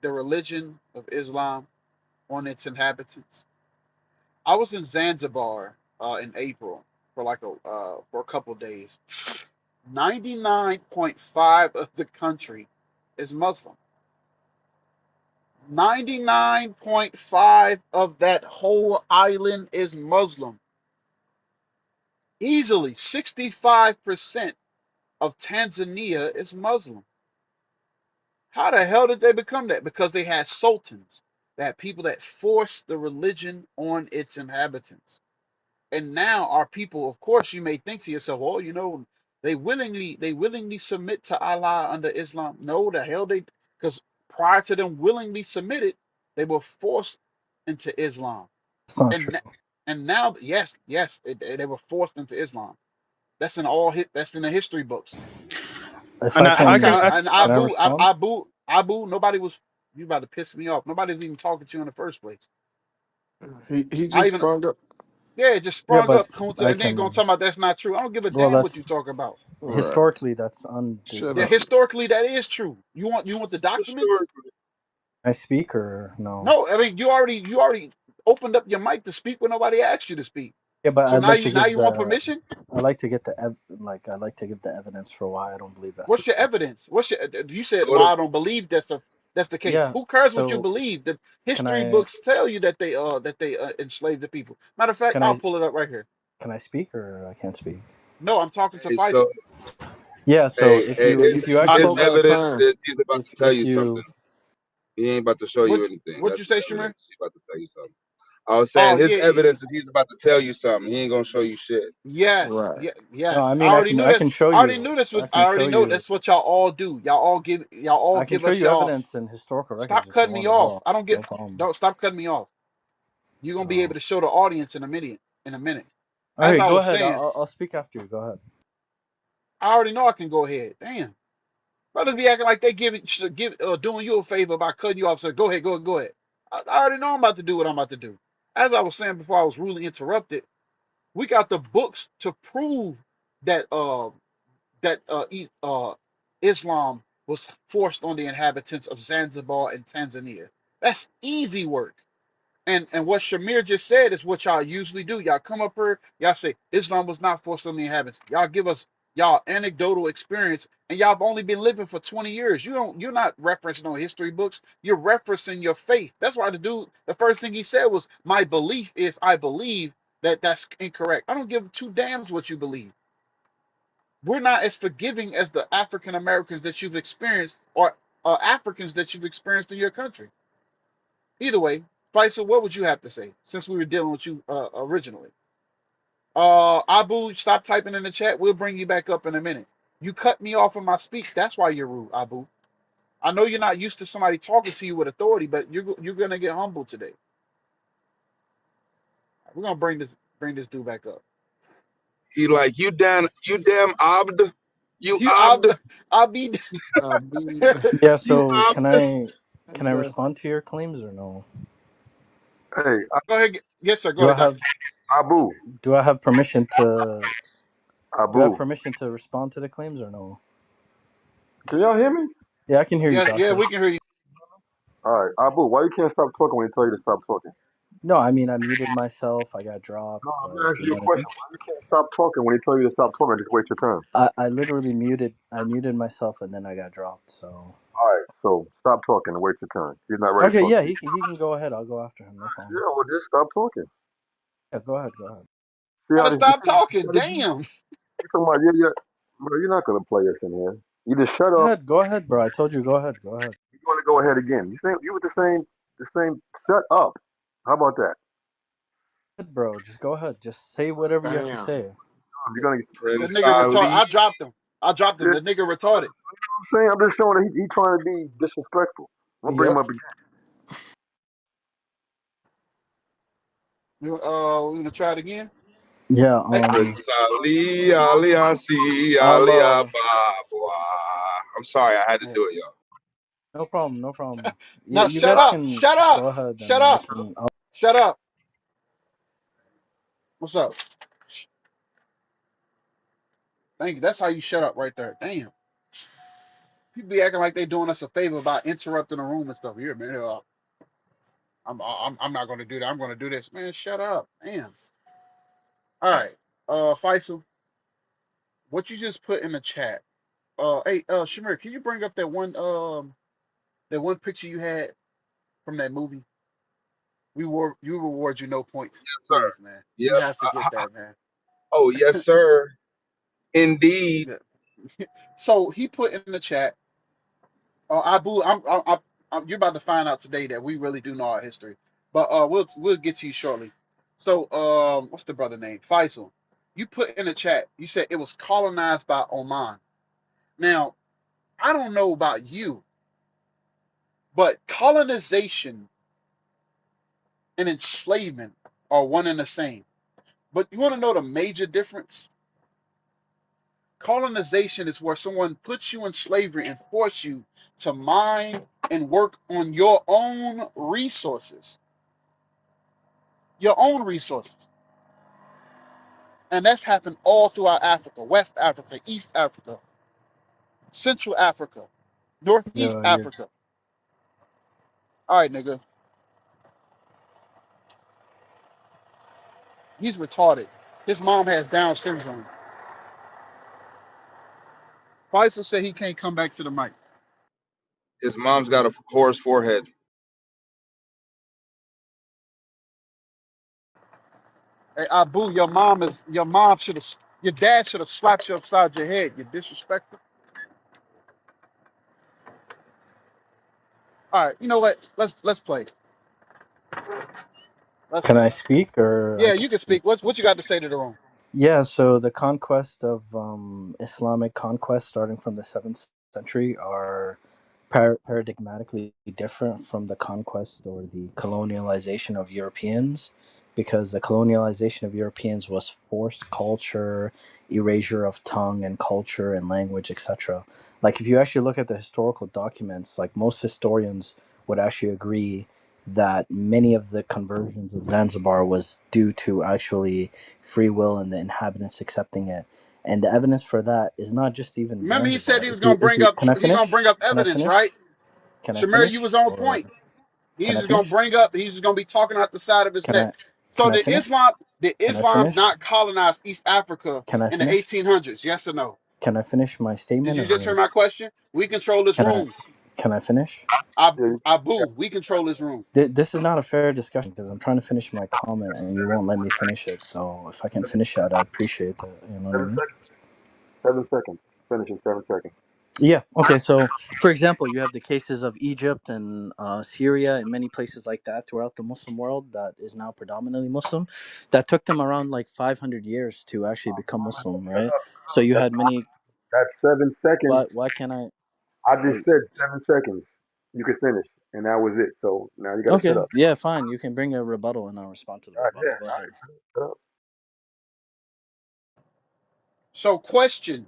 the religion of Islam on its inhabitants? I was in Zanzibar in April for for a couple days. 99.5 of the country is Muslim. 99.5 of that whole island is Muslim. Easily 65% of Tanzania is Muslim. How the hell did they become that? Because they had sultans, they had people that forced the religion on its inhabitants. And now our people, of course, you may think to yourself, oh, they willingly submit to Allah under Islam. No, the hell they, because prior to them willingly submitted, they were forced into Islam. It's not true. And now, yes, they were forced into Islam. That's in that's in the history books. If And I I can I, And can I respond? Abu, nobody was, you about to piss me off. Nobody was even talking to you in the first place. He I just even, sprung up. yeah, it just Yeah, sprung but up, Kunta, I and then gonna can. talk about that's not true. I don't give a Well, damn what you that's talk about. Right. historically that's Shut Yeah, up. historically that is true. You want the documents? Historically, I speak or no? No, I mean you already opened up your mic to speak when nobody asked you to speak. Yeah, but So I'd now like to you give want the permission? I like to get the I like to give the evidence for why I don't believe that's the What's your case. evidence? You said go to why I don't believe that's the case. Yeah. Who cares what you So believe? The can history I books tell you that they enslaved the people. Matter of fact, can I'll I pull it up right here. can I speak or I can't speak? No, I'm talking to hey, so Faisal. Yeah. So hey, if hey, you his if you He I, actually his spoke look out of evidence turn. is he's about to tell if you something. you He ain't about to show what you anything. what you That's his say, Shemar? evidence. He's about to tell you something. I was Oh saying his yeah, evidence is he's about to tell you something. He ain't gonna show you shit. yes, Right. yeah, no, I yes. I mean already knew I this. can show I already you knew this was. I I can already show know you that's what y'all all do. Y'all all I can give show us you y'all. evidence in historical records Stop if you cutting me want as off. well. I don't get. No problem. Don't stop cutting me off. You're gonna be able Oh. to show the audience in a minute. In a minute. As Okay, I go was ahead. saying, I'll speak after you. Go ahead. I already know I can go ahead. Damn, brothers be acting like they doing you a favor by cutting you off. So go ahead. I already know I'm about to do what I'm about to do. As I was saying before, I was rudely interrupted. We got the books to prove that Islam was forced on the inhabitants of Zanzibar and Tanzania. That's easy work. And what Shamir just said is what y'all usually do. Y'all come up here, y'all say Islam was not forced on the inhabitants. Y'all give us y'all anecdotal experience, and y'all have only been living for 20 years. You're not referencing no history books. You're referencing your faith. That's why the first thing he said was, "My belief is I believe that's incorrect." I don't give two damns what you believe. We're not as forgiving as the African Americans that you've experienced, or Africans that you've experienced in your country. Either way, Faisal, what would you have to say since we were dealing with you originally? Abu, stop typing in the chat. We'll bring you back up in a minute. You cut me off in my speech. That's why you're rude, Abu. I know you're not used to somebody talking to you with authority, but you're gonna get humble today. We're gonna bring this dude back up. He like you damn abd, you You, abd, Abid, Be Yeah. you So abd. can I the respond to your claims or no? Hey, go ahead. Yes, sir. Go Do I ahead, have doctor. Abu, do I have permission to Abu. respond to the claims or no? Can y'all hear me? Yeah, I can hear you, Yeah, yeah, doctor. we can hear you. All right, Abu, why you can't stop talking when he tell you to stop talking? No, I mean I muted myself. I got No, dropped. I'm Like, asking you you know a what I mean? question. Why you can't stop talking when he tell you to stop talking? Just wait your turn. I literally muted myself and then I got dropped. So All right, so stop talking and wait your turn. He's not ready to okay, talk yeah, to you. he can go ahead. I'll go after him. No problem. Yeah, well, just stop talking. Yeah, go ahead. Go ahead. See how Gotta this? You stop see what talking. you gotta do? Damn. You talking about yeah, bro? You're not gonna play us in here. You just shut Go up. ahead. Go ahead, bro. I told you. Go ahead. Go ahead. You're gonna go ahead again. You with the same. Shut up. How about that? Bro, just go ahead. Just say whatever you have to damn. say. You're gonna. That Prince nigga retarded. Ali. I dropped him. Yeah, The nigga retarded. I'm saying. I'm just showing that he trying to be disrespectful. I'm gonna bring him Yep. up again. We gonna try it again. Yeah. Hey, Ali, Ali, I Ali, I'll. I'm sorry, I had to Yeah, do it, y'all. no problem. No problem. now You shut guys up, can shut up, go ahead, shut and I up, can. shut up. What's up? Thank you. That's how you shut up right there. Damn. People be acting like they doing us a favor about interrupting the room and stuff. Here, man. I'm not gonna do that. I'm gonna do this. Man, shut up. Damn. All right. Faisal, what you just put in the chat. Hey, Shamir, can you bring up that one picture you had from that movie? You reward you no points, Yes, sir. please, man. Yep. You have to get that, man. Oh, yes, sir. Indeed. Yeah. So he put in the chat, Abu, you're about to find out today that we really do know our history, but we'll get to you shortly. So what's the brother name? Faisal. You put in the chat. You said it was colonized by Oman. Now I don't know about you, but colonization and enslavement are one and the same. But you want to know the major difference? Colonization is where someone puts you in slavery and force you to mine and work on your own resources, your own resources. And that's happened all throughout Africa, West Africa, East Africa, Central Africa, Northeast Yeah. Yes. Africa. All right, nigga, he's retarded. His mom has Down syndrome. Faisal said he can't come back to the mic. His mom's got a horse forehead. Hey, Abu, your dad should have slapped you upside your head. You disrespectful. All right, you know what? Let's play. Let's Can I play. speak or I Yeah, can? you can speak. What you got to say to the room? Yeah, so the conquest of Islamic conquest starting from the 7th century are paradigmatically different from the conquest or the colonialization of Europeans, because the colonialization of Europeans was forced culture, erasure of tongue and culture and language, etc. Like if you actually look at the historical documents, like most historians would actually agree that many of the conversions of Zanzibar was due to actually free will and the inhabitants accepting it. And the evidence for that is not just even Remember, he said Zanzibar. he was gonna If bring you up can I he gonna finish? bring up Can I evidence, finish? right? Can I Shamir, you finish? was on Or point. can He's I just gonna finish? bring up. He's just gonna be talking out the side of his Can neck. I So can I finish? Did Can I Islam finish? not colonize East Africa Can I in the finish? 1800s? Yes or no? Can I finish my Did statement you just hear or my question? We control this can I room. can I finish? Yeah, you, Abu, we control this room. This is not a fair discussion because I'm trying to finish my comment and you won't let me finish it. So if I can finish it, I'd appreciate that. You know what I 7 mean? seconds. 7 seconds. Finish in 7 seconds. Yeah. Okay. So, for example, you have the cases of Egypt and Syria and many places like that throughout the Muslim world that is now predominantly Muslim. That took them around like 500 years to actually become Muslim, Shut right? up. So you That's, had many. that's 7 seconds. Why? Why can't I? I just Wait. said 7 seconds. You could finish, and that was it. So now you got to shut Okay. up. Yeah. Fine. You can bring a rebuttal and I'll respond to the All right, rebuttal. yeah. Go All ahead. right, shut up. So, question: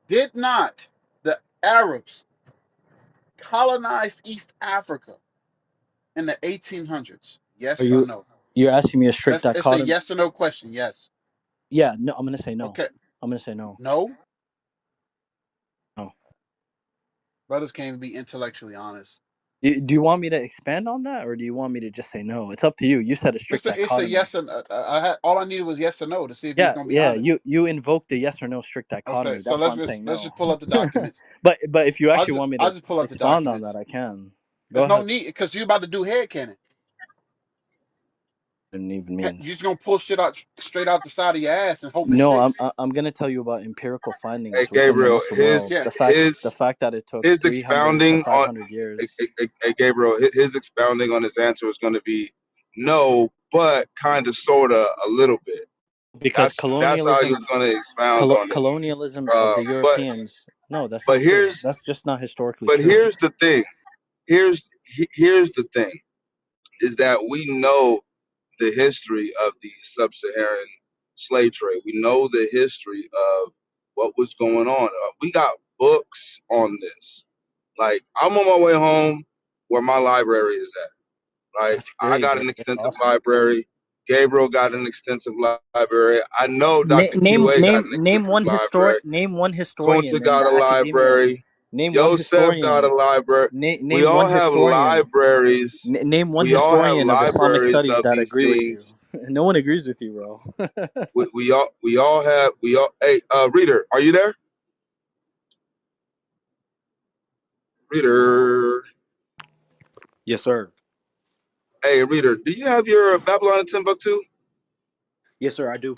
did not the Arabs colonize East Africa in the 1800s? Are Yes or you? no? You're asking me a strict It's a dichotomy? yes or no question. Yes. Yeah. No. I'm gonna say no. Okay. I'm gonna say no. No. No. Brothers can't be intellectually honest. Do you want me to expand on that, or do you want me to just say no? It's up to you. You said a strict It's a dichotomy. yes and all I needed was yes or no to see if you was Yeah, gonna be yeah. honest. You invoke the yes or no strict Okay, dichotomy. so That's why I'm saying let's no. just pull up the documents. But if you actually want me I'll to just pull up the expound on documents. that, I can. Go There's no ahead. need because you're about to do head canon. Didn't even You're means. just gonna pull shit out straight out the side of your ass and hope it No, sticks. I'm gonna tell you about empirical Hey, findings within the Gabriel, Muslim world. his Yeah. The his fact that it took his 300 to expounding on 500 years Gabriel, his expounding on his answer is going to be no, but kind of, sort of, a little bit. because That's how he colonialism was going to expound on it. colonialism of the But Europeans. No, that's but not true. here's That's just not historically but true. here's the thing. Here's the thing is that we know the history of the sub-Saharan slave trade. We know the history of what was going on. We got books on this. Like I'm on my way home, where my library is at. Right, That's I great, got bro. an That's extensive awesome. library. Gabriel got an extensive library. I know Dr. QA got an extensive library. Name one historian Kunta in got the a academia. library. Name one Yosef got a historian. library. We Name all one have historian. libraries. Name one We all have historian of Islamic libraries studies of that these agree with you. things. No one agrees with you, bro. We all have we all. Hey, reader, are you there? Reader, Yes, sir. hey, reader, do you have your Babylon and Timbuktu? Yes, sir. I do.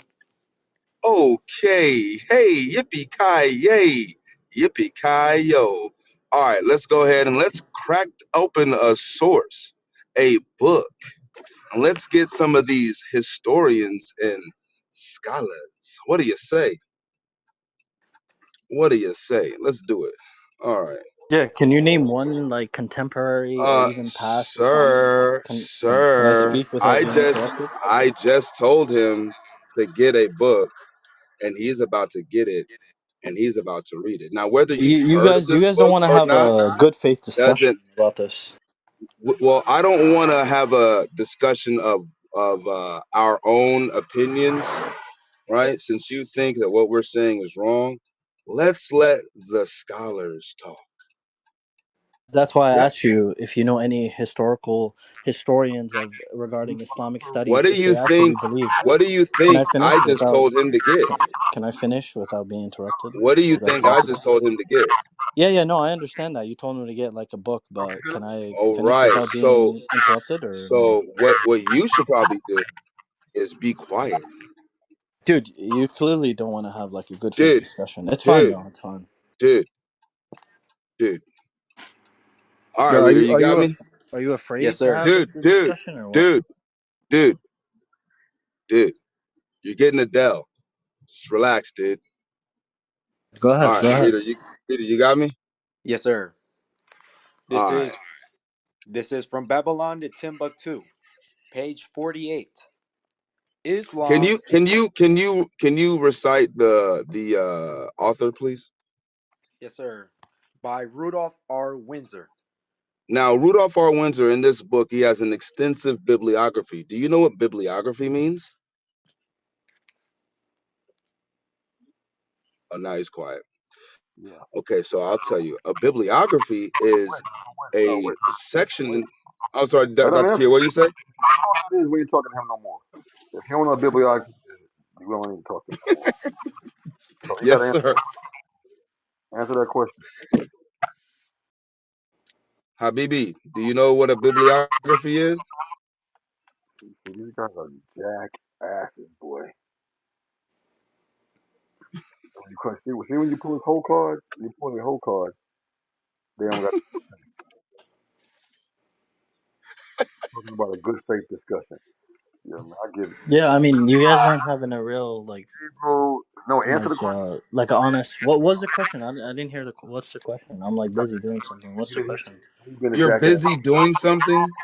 Okay. Hey, yippee ki yay, yippee ki yo. All right, let's go ahead and let's crack open a source, a book. Let's get some of these historians and scholars. What do you say? What do you say? Let's do it. All right. Yeah, can you name one like contemporary or even past Islamic? Can I Sir, speak without being interrupted? I just told him to get a book, and he's about to get it, and he's about to read it. Now, whether you've heard of You this guys don't book want to or have not a good faith discussion doesn't. about this. Well, I don't want to have a discussion of our own opinions, right? Since you think that what we're saying is wrong, let's let the scholars talk. That's why I Yeah. asked you if you know any historians of regarding Islamic What studies, do if you they actually think? believe. What do you Can I think I finish just without? told him to get? Can I finish without being interrupted? What do you Is that think I possible? just told him to get? Yeah, yeah, no, I understand that. You told me to get like a book, but can I All finish right. without being interrupted or no? So what you should probably do is be quiet, Dude, you clearly don't want to have like a good faith dude, discussion. It's fine dude, though. It's fine. dude, dude. All right, Yo, reader, you got me, are you Yes, afraid to sir. have a dude, good dude, discussion or what? dude, dude, dude. You're getting Adele. Just relax, dude. Go All ahead. right, Go ahead. reader, you got me. Yes, sir. This All right. is this is from Babylon to Timbuktu, page 48. Can Islam. you can you can you can you recite the author, please? Yes, sir. By Rudolph R. Windsor. Now, Rudolph R. Windsor, in this book, he has an extensive bibliography. Do you know what bibliography means? Oh, now he's quiet. Yeah. Okay, so I'll tell you. A bibliography is a Wait. section. I'm sorry, Let him Dr. answer. Kier, what do you say? That is, we ain't talking to him no more. If he don't know bibliography, we don't even talk to him no more. So he got Yes, to sir. answer that question. Habibi, do you know what a bibliography is? See, these guys are jackasses, boy. When you see when you pull his whole card, you pull the whole card. They don't got talking about a good faith discussion. Yeah, man, I get it. Yeah, I mean, you guys aren't having a real Bro, no, answer the question. like a honest. What was the question? I didn't hear the. What's the question? I'm like busy doing something. What's the question? He's been a You're jackass. busy doing something.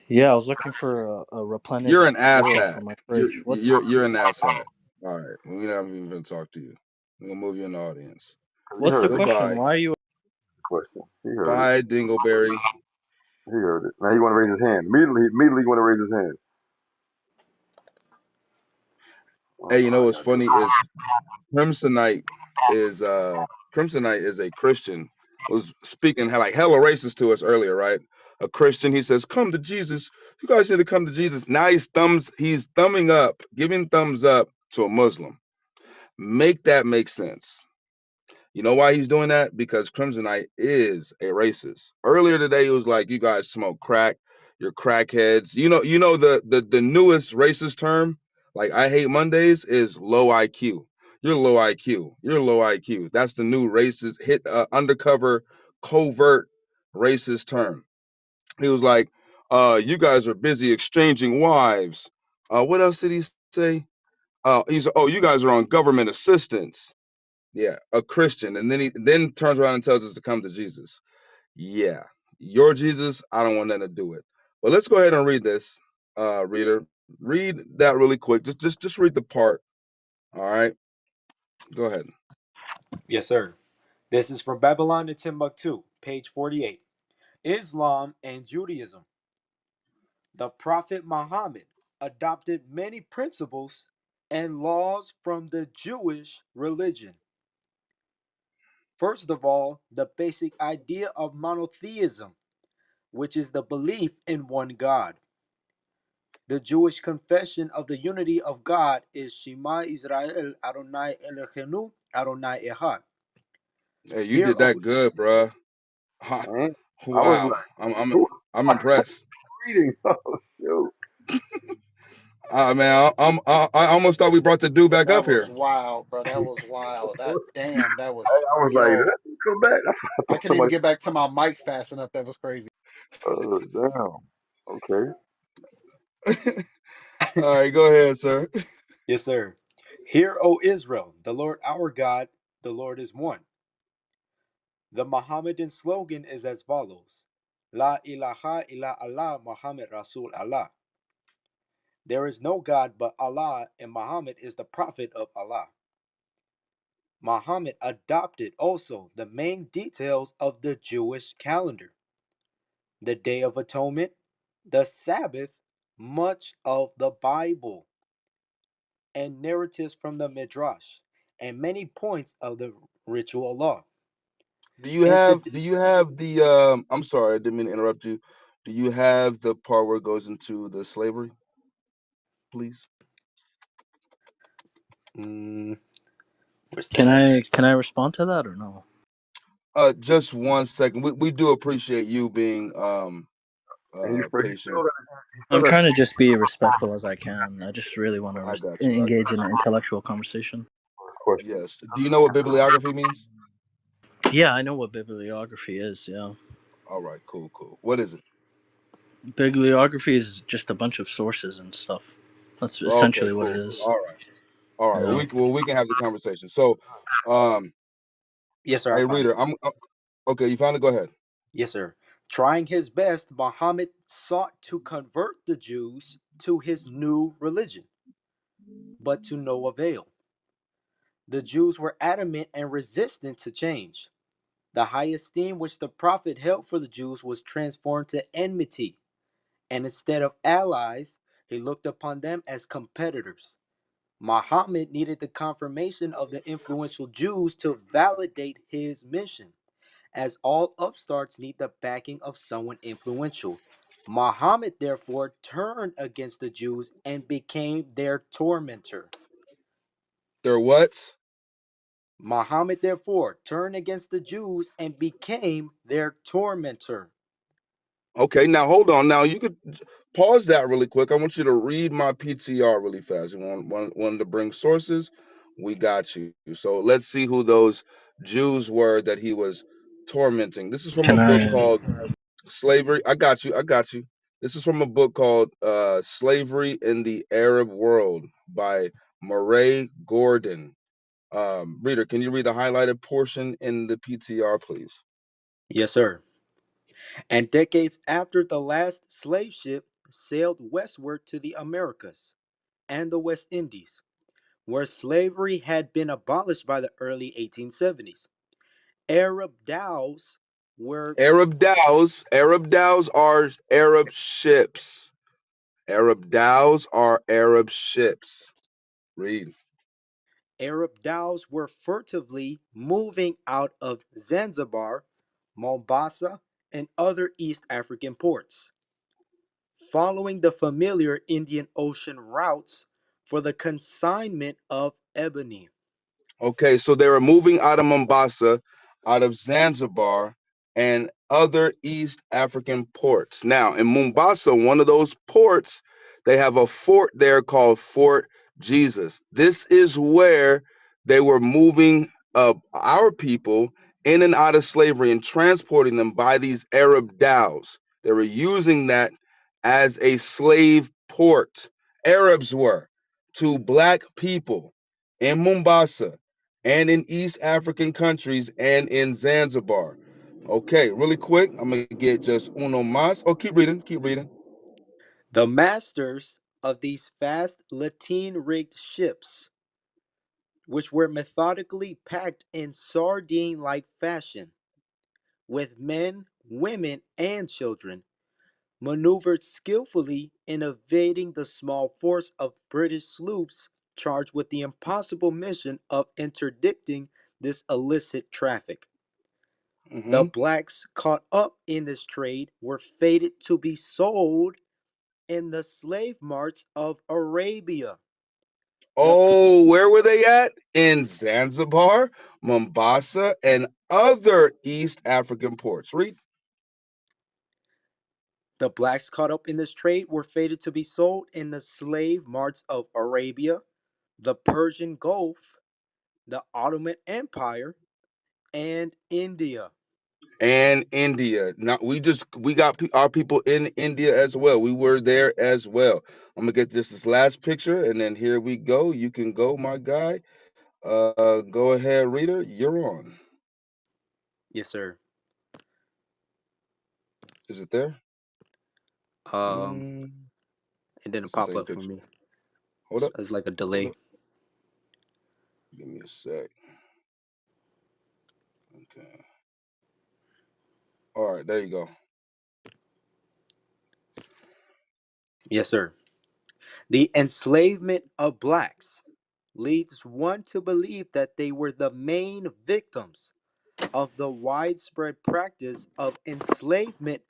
Yeah, I was looking for a You're replenished an fuel asshat. for my You're fridge. What's you're you're an asshat. All right, we're not even gonna talk to you. We're gonna move you in the audience. He what's the heard it. question? Goodbye. Why are you? The question. He heard it. Bye, Dingleberry. He heard it. Now he want to raise his hand. Immediately he want to raise his hand. Hey, you know what's I funny is Crimsonite Crimsonite is a Christian. Was speaking like hella racist to us earlier, right? A Christian, he says, "Come to Jesus. You guys need to come to Jesus." Now he's thumbing up, giving thumbs up to a Muslim. Make that make sense. You know why he's doing that? Because Crimsonite is a racist. Earlier today, he was like, "You guys smoke crack. You're crackheads." You know the newest racist term, like "I hate Mondays" is low IQ. You're low IQ. You're low IQ. That's the new racist hit undercover covert racist term. He was like, "You guys are busy exchanging wives." What else did he say? He's "Oh, you guys are on government assistance." Yeah, a Christian, and then he then turns around and tells us to come to Jesus. Yeah, your Jesus, I don't want nothing to do it. But let's go ahead and read this, reader. Read that really quick. Just read the part. All right. Go ahead. Yes, sir. This is from Babylon to Timbuktu, page 48. Islam and Judaism. The Prophet Muhammad adopted many principles and laws from the Jewish religion. First of all, the basic idea of monotheism, which is the belief in one God. The Jewish confession of the unity of God is Shema Israel Adonai Eloheinu Adonai Echad. Hey, you Here, did O that good, bruh. Huh. Man, I was Wow. like, I'm who I'm impressed. reading? Oh, shoot. Man, I almost thought we brought the dude back That up was here. wild, bro. That was wild. That damn. That was I was like, did yo. that come back? I I thought couldn't even somebody. get back to my mic fast enough. That was crazy. Damn. Okay. All right, go ahead, sir. yes, sir. Hear, O Israel, the Lord our God, the Lord is one. The Mohammedan slogan is as follows: La ilaha illa Allah Muhammad Rasul Allah. There is no God but Allah, and Muhammad is the prophet of Allah. Muhammad adopted also the main details of the Jewish calendar: the Day of Atonement, the Sabbath, much of the Bible, and narratives from the Midrash, and many points of the ritual law. And to Do you have the I'm sorry, I didn't mean to interrupt you. Do you have the part where it goes into the slavery, please? mm, where's Can that? I respond to that or no? Just 1 second. We do appreciate you being And he patient. I'm still got trying to just be respectful as I can. I just really want to I got you. I engage got in you. an intellectual conversation. his question. Yes. Do you know what bibliography means? Yeah, I know what bibliography is. Yeah, All right, cool. What is it? bibliography is just a bunch of sources and stuff. That's Okay, essentially what it cool. is. All right. Yeah. We can have the conversation. So, um, Yes, sir, I hey, found it. reader, I'm okay. You found it. Go ahead. Yes, sir. Trying his best, Muhammad sought to convert the Jews to his new religion, but to no avail. The Jews were adamant and resistant to change. The high esteem which the prophet held for the Jews was transformed to enmity, and instead of allies, he looked upon them as competitors. Muhammad needed the confirmation of the influential Jews to validate his mission, as all upstarts need the backing of someone influential. Muhammad therefore turned against the Jews and became their tormentor. There what? Muhammad therefore turned against the Jews and became their tormentor. Okay, now hold on. Now you could pause that really quick. I want you to read my PTR really fast. You want to bring sources? We got you. So let's see who those Jews were that he was tormenting. This is from a Can book I? called Slavery. I got you. I got you. This is from a book called Slavery in the Arab World by Murray Gordon. Reader, can you read the highlighted portion in the PTR, please? Yes, sir. And decades after the last slave ship sailed westward to the Americas and the West Indies, where slavery had been abolished by the early 1870s, Arab dhows were Arab dhows are Arab ships. Arab dhows are Arab ships. Read. furtively moving out of Zanzibar, Mombasa, and other East African ports, following the familiar Indian Ocean routes for the consignment of ebony. Okay, so they were moving out of Mombasa, out of Zanzibar, and other East African ports. Now, in Mombasa, one of those ports, they have a fort there called Fort Jesus. This is where they were moving our people in and out of slavery and transporting them by these Arab dhows. They were using that as a slave port. Arabs were to black people in Mombasa and in East African countries and in Zanzibar. Okay, really quick, I'm gonna get just uno más. Oh, keep reading, keep reading. The masters of these fast lateen rigged ships, which were methodically packed in sardine like fashion, with men, women, and children, maneuvered skillfully in evading the small force of British sloops charged with the impossible mission of interdicting this illicit traffic. The Hmm. blacks caught up in this trade were fated to be sold in the slave marts of Arabia. The Oh, where were they at? In Zanzibar, Mombasa, and other East African ports. Read. The blacks caught up in this trade were fated to be sold in the slave marts of Arabia, the Persian Gulf, the Ottoman Empire, and India. And India. Now we got our people in India as well. We were there as well. I'm gonna get this last picture, and then here we go. You can go, my guy. Go ahead, reader. You're on. Yes, sir. Is it there? Um, Mm, it didn't it's the pop same up for picture. me. Hold up. It's like a Hold delay. up. Give me a sec. Okay. All right. There you go. Yes, sir. The enslavement of blacks leads one to believe that they were the main victims of the widespread practice of enslavement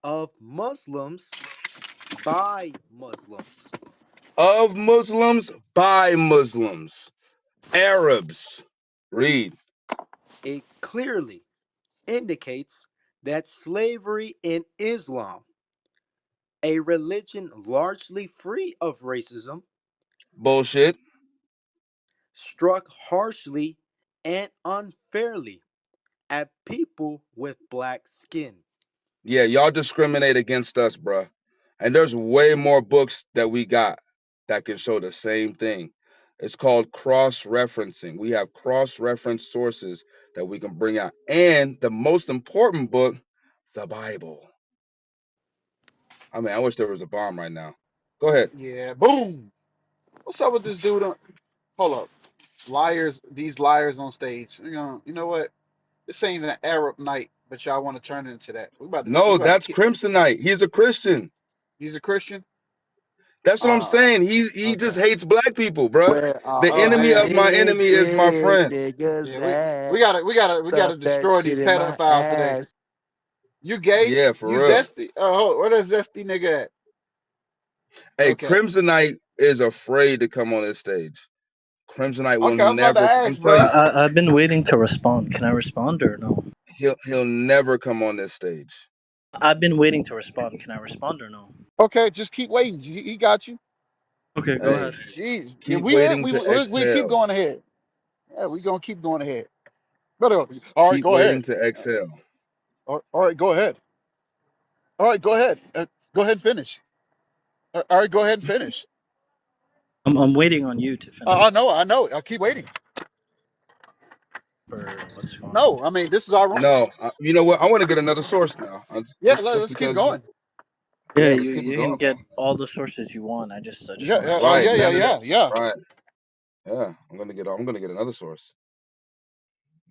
of Muslims by Muslims. Of Muslims by Muslims. Arabs. Read. It clearly indicates that slavery in Islam, a religion largely free of racism, Bullshit. struck harshly and unfairly at people with black skin. Yeah, y'all discriminate against us, bruh. And there's way more books that we got that can show the same thing. It's called cross referencing. We have cross reference sources that we can bring out. And the most important book, the Bible. I mean, I wish there was a bomb right now. Go ahead. Yeah, boom. What's up with this dude? Hold up, liars. These liars on stage. You know what? This ain't even an Arab night, but y'all want to turn it into that. We No, about to that's kick. Crimsonite. He's a Christian. He's a Christian. That's what I'm Ah, saying. He okay. just hates black people, bruh. Where are The Oh my enemy man. of my big, enemy is my big friend. niggas Yeah, at? we gotta Stuff that destroy shit these in my pedophiles today. ass. You gay? Yeah, for You real. zesty? Oh, where that zesty nigga at? Hey, Okay. Crimsonite is afraid to come on this stage. Crimsonite will Okay, I was about to never. I'm ask, telling you, bro. I've been waiting to respond. Can I respond or no? he'll never come on this stage. I've been waiting to respond. Can I respond or no? Okay, just keep waiting. He got you. Okay, go ahead. Hey, Jeez. Yeah, keep waiting to we keep exhale. going ahead. Yeah, we gonna keep going ahead. Better. All right, Keep go ahead. waiting to exhale. All right, go ahead. All right, go ahead. Go ahead and finish. All right, go ahead and finish. I'm waiting on you to I finish. know, I know. I'll keep waiting. Or what's going on? No, I mean this is our room. No, you know what? I want to get another source now. Yeah, Just let's keep because you, going. Yeah, yeah, let's you keep it you can going, get bro. all the sources you want. I just Yeah, want to yeah, Right, respond. none of that. yeah. Right, yeah. I'm gonna get another source.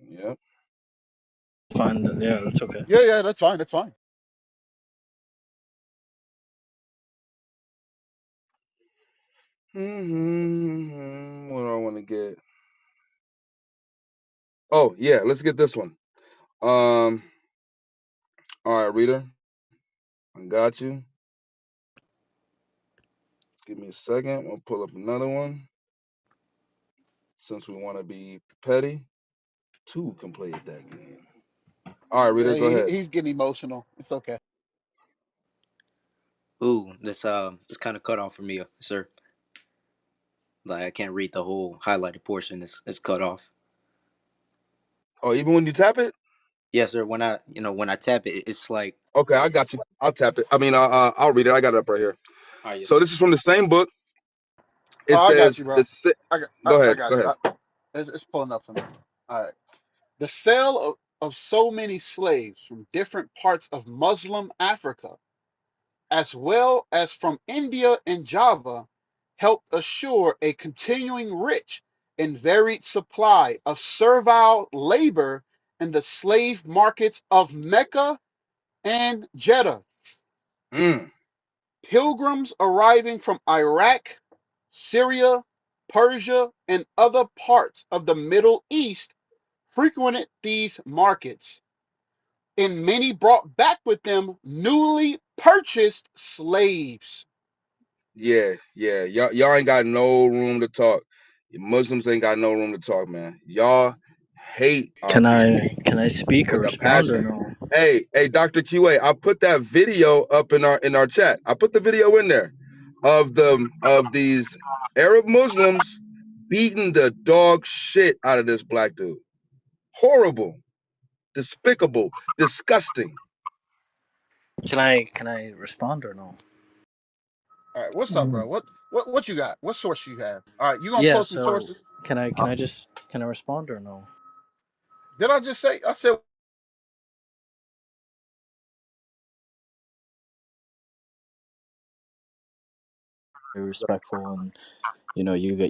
Yep. Fine. Yeah, that's okay. Yeah. That's fine. That's fine. What do I want to get? Oh yeah, let's get this one. Um. All right, reader, I got you. Give me a second. We'll pull up another one. Since we want to be petty, two can play at that game. All right, reader, Yeah, go ahead. he's getting emotional. It's okay. Ooh, this kind of cut off for me, sir. Like I can't read the whole highlighted portion. It's cut off. Oh, even when you tap it? Yes, sir. When I tap it, it's like, Okay, I got you. I'll tap it. I mean, I'll read it. I got it up right here. all right, yes, So sir. this is from the same book. It Oh, I got says you, bro. Go I ahead. got Go you. ahead. It's pulling up for me. All right. The sale of so many slaves from different parts of Muslim Africa as well as from India and Java, helped assure a continuing rich and varied supply of servile labor in the slave markets of Mecca and Jeddah. Mm. Pilgrims arriving from Iraq, Syria, Persia, and other parts of the Middle East frequented these markets, and many brought back with them newly purchased slaves. Yeah, yeah. Y'all ain't got no room to talk. Muslims ain't got no room to talk, man. Y'all hate our people Can I speak or with a respond or passion. no? Hey, Dr. QA, I put that video up in our chat. I put the video in there of these Arab Muslims beating the dog shit out of this black dude. Horrible, despicable, disgusting. Can I respond or no? All right, what's up, Mm. bro? What you got? What source you have? All right, you gonna Yeah. post some So sources? can I respond or no? Did I just say? I said Very respectful, and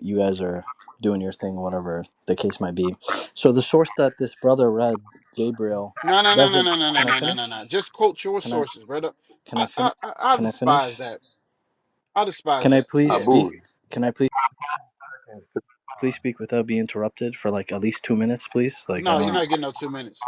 you guys are doing your thing, whatever the case might be. So the source that this brother read, Gabriel, no, no, no, no, doesn't. no, no, no, Can I no, no, finish? no, no. Just quote your Can I sources, brother. can I finish? I Can I despise finish? that. I despise Can I that. please Yeah. speak? Abu, Can I please speak without being interrupted for like at least 2 minutes, please? Like I No, you're don't. not getting no 2 minutes.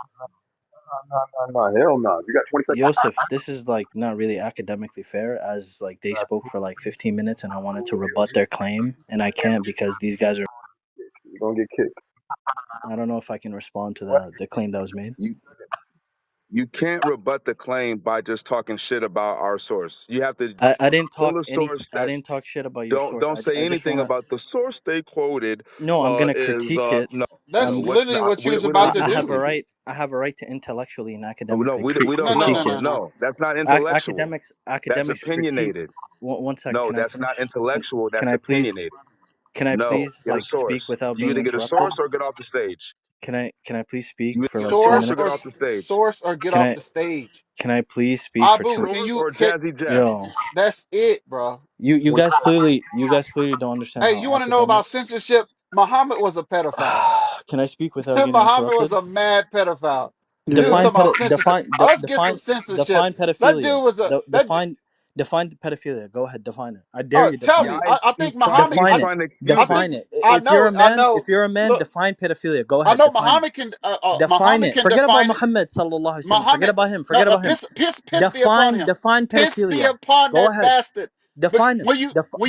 no, hell no. You got 20 seconds. Yosef, this is like not really academically fair, as like they spoke for like 15 minutes and I wanted to rebut their claim and I can't because these guys are. You're gonna get kicked. I don't know if I can respond to What? the claim that was made. You can't rebut the claim by just talking shit about our source. You have to I didn't pull talk a any. source I that didn't talk shit about your source. don't say I just anything wanna. about the source they quoted. No, I'm gonna Is critique it. no That's I'm. what? literally No, what you was we don't about I, to I do that have to a do. people. right. I have a right to intellectually and No, academically we don't. No, no, critique no, No, it. no, no. no, that's not intellectual. That's Academics critique. opinionated. One second. No, Can I that's not finish? intellectual. Can That's I please? opinionated. Can I No, please get a like speak source. without You being either get a interrupted? source or get off the stage. Can I please speak You for either get like a two source or minutes? get off the stage. Source or get Can off I the stage. can I please speak for Abu, two? and Source you or hit. Jazzy Jeff. Yo, That's it, bro.20 you guys clearly don't understand Hey, how you want to know about academics. censorship? Muhammad was a pedophile. Can I speak without getting Muhammad was interrupted? a mad pedophile. You were Define talking about ped censorship. Let's get some censorship. define That pedophilia. dude was a that. Define pedophilia. Go ahead, define it. I dare Oh, you tell define me. it. I think Muhammad. He's Define it. trying to excuse I it. think Define it. I know it. I know. If you're a man, Look, define pedophilia. Go I ahead, know define it. Muhammad can. Define Muhammad it. can Forget about define it. Muhammad sallallahu alaihi wasallam. Forget Muhammad. about him. No, Forget about him. piss be upon him. Define Piss be pedophilia. upon Go that ahead. bastard. But Define it.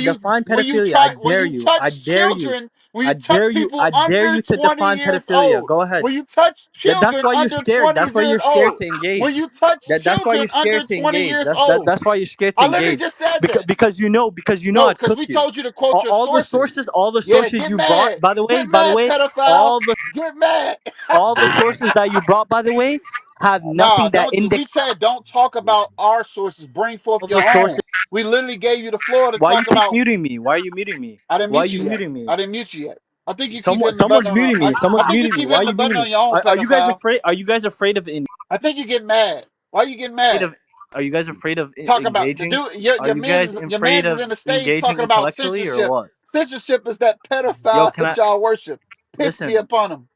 Define when you pedophilia. I try when dare you you. I touch dare you. children, when you touch people I dare under you to 20 define years pedophilia. old, Go ahead. when you touch That's children why you're under scared. 20 That's why years you're scared old, to when engage. you touch That's why children you're under scared to 20 engage. years old, That's why you're scared to I literally engage. just said that. Because you know No, I'd because cook we you. told you to quote your sources. All the Yeah, sources get you brought. mad. By the way, Pedophile. all the Get mad. all the sources that you brought, by the way, have Nah, nothing that don't. indicates We said don't talk about our sources. Bring forth all your the sources. own. We literally gave you the floor to Why you talk keep about. muting me? Why are you muting me? I didn't Why are mute you you yet. muting me? I didn't mute you yet. I think you keep hitting the button Someone's on. muting me. I Someone's think you muting me. keep Why are hitting the you button muting on me? your own, Are you guys pedophile. afraid? Are you guys afraid of I think you get mad. Why you getting afraid mad? of are you guys afraid of Talk about the engaging? dude. Are you guys Your afraid man's is of in the stage engaging talking about intellectually or censorship. what? Censorship is that Yo, pedophile can that I y'all worship. Piss be listen? upon him.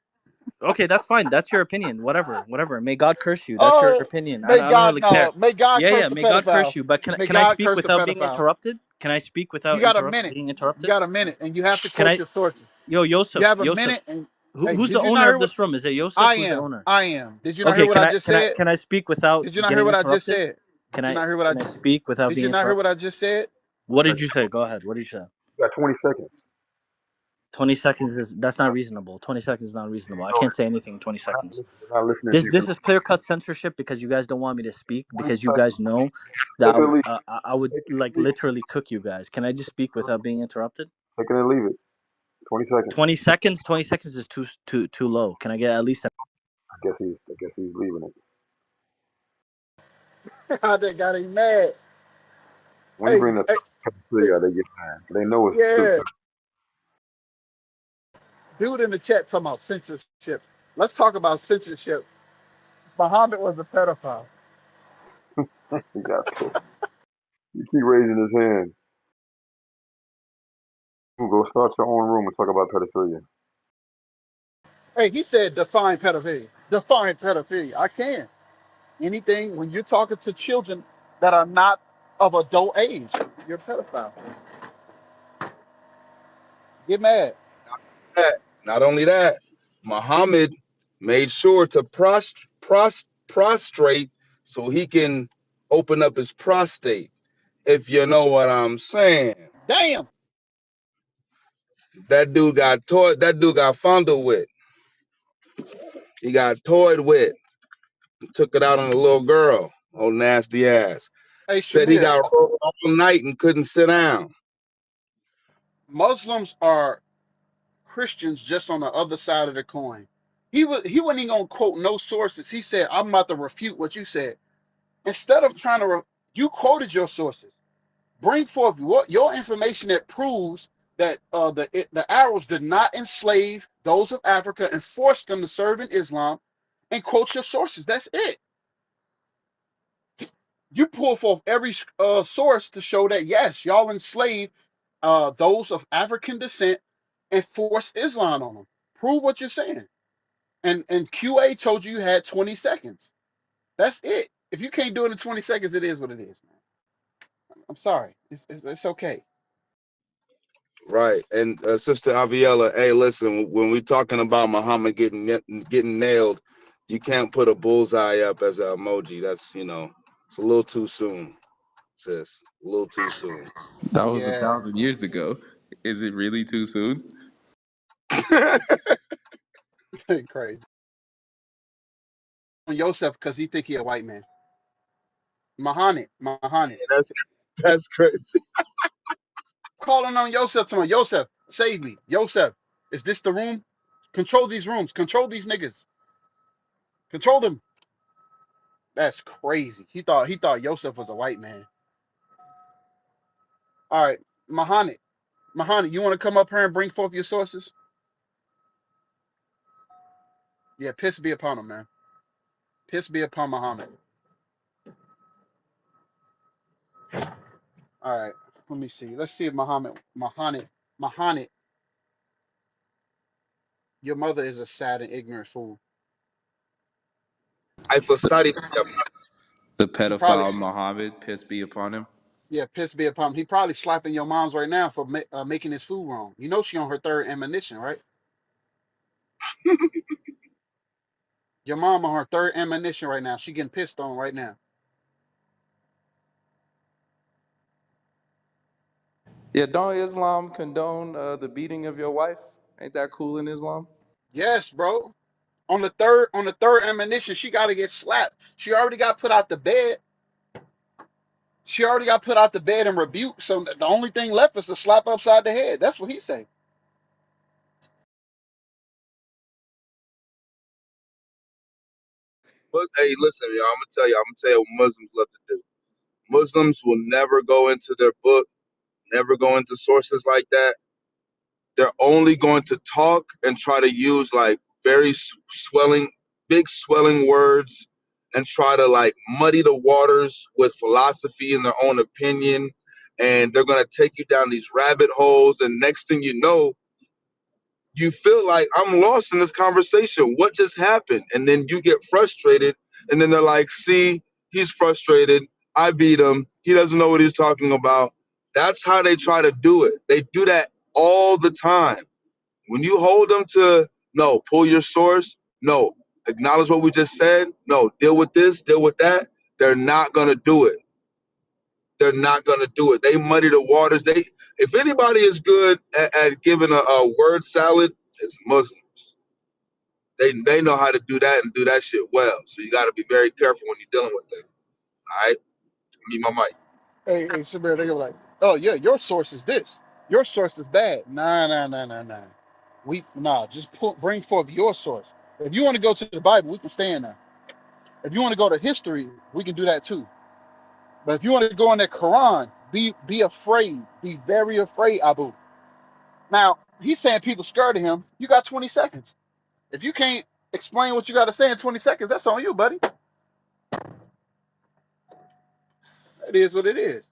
Okay, that's fine. That's your opinion. Whatever. May God curse you. That's your Oh, opinion. I don't really care. may God curse Yeah. the May God curse pedophiles. you. But May can I God speak curse the without being pedophiles. interrupted? Can I speak You without got a minute. being You interrupted? got a minute, and you have to Can quote I? your sources. Yo, You have a Yosef. minute, and hey, Who's the did you not owner hear of what this room? Is it Yosef? I Who's the am? owner? I am. Did you not hear Okay. what I just said? Can I speak without Did you not hear getting what I just interrupted? said? Did you not hear what Can I speak without Did being you not hear what interrupted? I just said? What seconds. did you say? Go ahead. What did you say? You got 20 seconds. 20 seconds is that's not reasonable. 20 seconds is not reasonable. I No, can't say anything in 20 we're not seconds. listening. We're not listening to you. This is clear cut censorship because you guys don't want me to speak 20 because you seconds. guys know that Take it or leave I would it. Take it or like leave it. literally cook you guys. Can I just speak without being interrupted? Take it and leave it. 20 seconds. 20 seconds. 20 seconds is too low. Can I get at least I guess he's leaving it. I done got him mad. When you Hey, bring the hey, pedophilia, they get mad. They know it's yeah. stupid. Dude in the chat talking about censorship. Let's talk about censorship. Muhammad was a pedophile. You got to. He keep raising his hand. You go start your own room and talk about pedophilia. Hey, he said define pedophilia. Define pedophilia. I can. Anything when you're talking to children that are not of adult age, you're a pedophile. Get mad. That, not only that, Muhammad made sure to prostrate so he can open up his prostate. If you know what I'm saying. Damn. That dude got toyed. That dude got fondled with. He got toyed with. Took it out on a little girl. Oh, nasty ass. Hey, Said he Shamir, got rolled all night and couldn't sit down. Muslims are Christians just on the other side of the coin. He wasn't even gonna quote no sources. He said, "I'm about to refute what you said." Instead of trying to, you quoted your sources. Bring forth what your information that proves that the Arabs did not enslave those of Africa and force them to serve in Islam, and quote your sources. That's it. You pull forth every source to show that yes, y'all enslaved those of African descent and force Islam on them. Prove what you're saying. And QA told you you had 20 seconds. That's it. If you can't do it in 20 seconds, it is what it is, man. I'm sorry. It's okay. Right. And Sister Aviella, hey, listen, when we talking about Muhammad getting nailed, you can't put a bullseye up as an emoji. That's, it's a little too soon, sis. A little too soon. That was a Yeah, thousand years ago. Is it really too soon? crazy. Yosef because he think he a white man. Muhammad. that's crazy. Calling on Yosef to Yosef, save me. Yosef, is this the room? Control these rooms. Control these niggas. Control them. That's crazy. He thought Yosef was a white man. All right, Muhammad. Muhammad, you want to come up here and bring forth your sources? Yeah, piss be upon him, man. Piss be upon Muhammad. All right, let me see. Let's see if Muhammad, your mother is a sad and ignorant fool. I feel sorry. The She probably, pedophile Muhammad, peace be upon him. yeah, piss be upon him. He probably slapping your mom's right now for making his food wrong. You know she on her third admonition, right? Your mom on her third admonition right now. She getting pissed on right now. Yeah, don't Islam condone the beating of your wife? Ain't that cool in Islam? Yes, bro. On the third admonition, she got to get slapped. She already got put out the bed. She already got put out the bed and rebuked. So the only thing left is to slap upside the head. That's what he say. But hey, listen, y'all. I'm gonna tell you what Muslims love to do. Muslims will never go into their book, never go into sources like that. They're only going to talk and try to use like very swelling, big swelling words and try to like muddy the waters with philosophy and their own opinion. And they're going to take you down these rabbit holes. And next thing you know, you feel like I'm lost in this conversation. What just happened? And then you get frustrated. And then they're like, see, he's frustrated. I beat him. He doesn't know what he's talking about. That's how they try to do it. They do that all the time. When you hold them to, no, pull your source, no, acknowledge what we just said, no, deal with this, deal with that, they're not going to do it. They're not going to do it. They muddy the waters. If anybody is good at giving a word salad, it's Muslims. They know how to do that and do that shit well. So you got to be very careful when you're dealing with them. All right? Me, my mic. Hey, Shabir, they go like, oh yeah, your source is this. Your source is bad. Nah, nah, nah, nah, nah. Just bring forth your source. If you want to go to the Bible, we can stand there. If you want to go to history, we can do that too. But if you want to go in the Quran, be afraid. Be very afraid, Abu. Now, he's saying people scared of him. You got 20 seconds. If you can't explain what you got to say in 20 seconds, that's on you, buddy. It is what it is.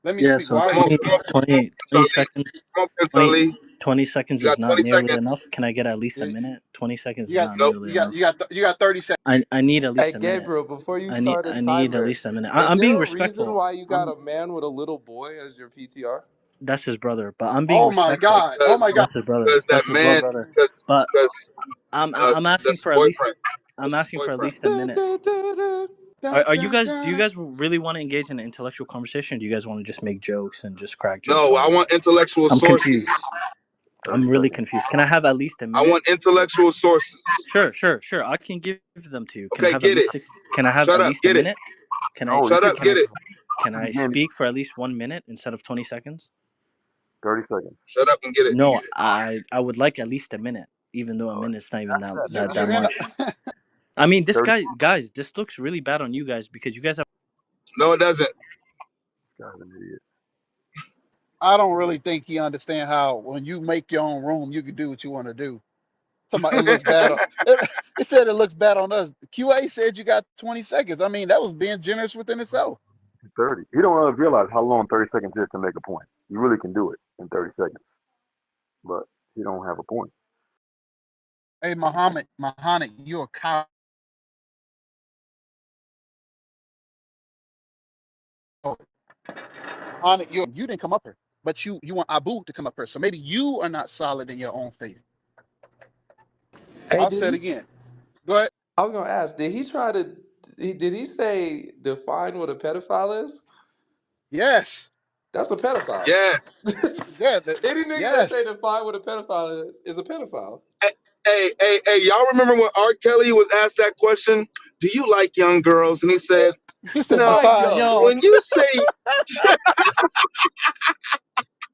Let me Yeah, speak so while Come on, you 20, come on, 20, 20 Sully. seconds. Come on, Prince 20, Sully. 20 seconds You is got not 20 nearly seconds. enough. Can I get at least a you, minute? 20 seconds you is got not Nope. nearly you enough. got you got 30 seconds. I need at Hey least a minute. Gabriel, before you I need start his I need at timer, least a minute. is I'm being there a reason respectful. why you got I'm a man with a little boy as your PTR? That's his brother, but I'm being Oh my respectful. God. Oh Because my God. That's his brother. because that That's his blood man, brother. because But because I'm asking that's for his at least boyfriend. That's his for at boyfriend. least a Du- minute. du- du- du. Da, Are you da, guys? Do you da. guys really want to engage in an intellectual conversation? Or do you guys want to just make jokes and just crack jokes No, all I the time? want intellectual I'm confused. sources. 30 I'm really seconds. confused. Can I have at least a I minute? want intellectual sources. Sure, sure, sure. I can give them to you. Can I Okay, have at get it. least six? Can I have Shut at up, least a get it. minute? Can I? No, you Shut can up, Can I? get it. at Can the I beginning. speak for at least 1 minute instead of 20 seconds? 30 seconds. Shut up and get it. No, I would like at least a minute, even though a All right. minute's not even After that that, that man. that You in much. I mean, this 30 guys, this looks really bad on you guys because you guys have. No, it doesn't. guys an idiot. I don't really think he understand how when you make your own room, you can do what you want to do. Somebody, it looks bad. It said it looks bad on us. QA said you got 20 seconds. I mean, that was being generous within itself. 30. He don't realize how long 30 seconds is to make a point. You really can do it in 30 seconds, but he don't have a point. Hey, Muhammad, you're a coward. Muhammad, you didn't come up here, but you want Abu to come up here. So maybe you are not solid in your own faith. Hey, I'll did say it he? again. Go ahead. I was gonna ask, did he try to? Did he say define what a pedophile is? Yes. That's a pedophile. Yeah. Yeah. Any nigga that say Yes. define what a pedophile is a pedophile. Hey, hey, y'all remember when R. Kelly was asked that question? Do you like young girls? And he said, She said no. Define define young. young. When you say,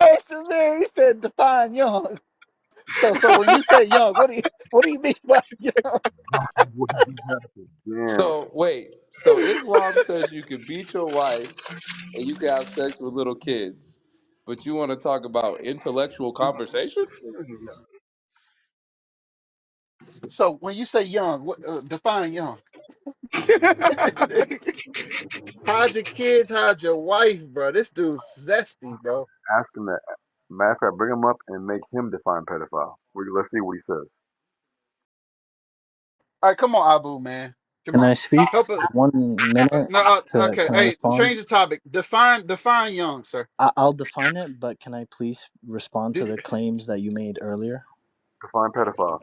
Hey, Samir, he said define young. So when you say young, what do you mean by young? What just happened? Damn. So wait, so Islam says you can beat your wife and you can have sex with little kids, but you want to talk about intellectual conversation? So when you say young, what define young? Hide your kids, hide your wife, bro. This dude's zesty, bro. Ask him that. Matter of fact, bring him up and make him define pedophile. Let's see what he says. All right, come on, Abu, man. Come Can on, I speak help for us. 1 minute? No, okay. Can I Hey, respond? change the topic. Define young, sir. I'll define it, but can I please respond to Do, the claims that you made earlier? Define pedophile.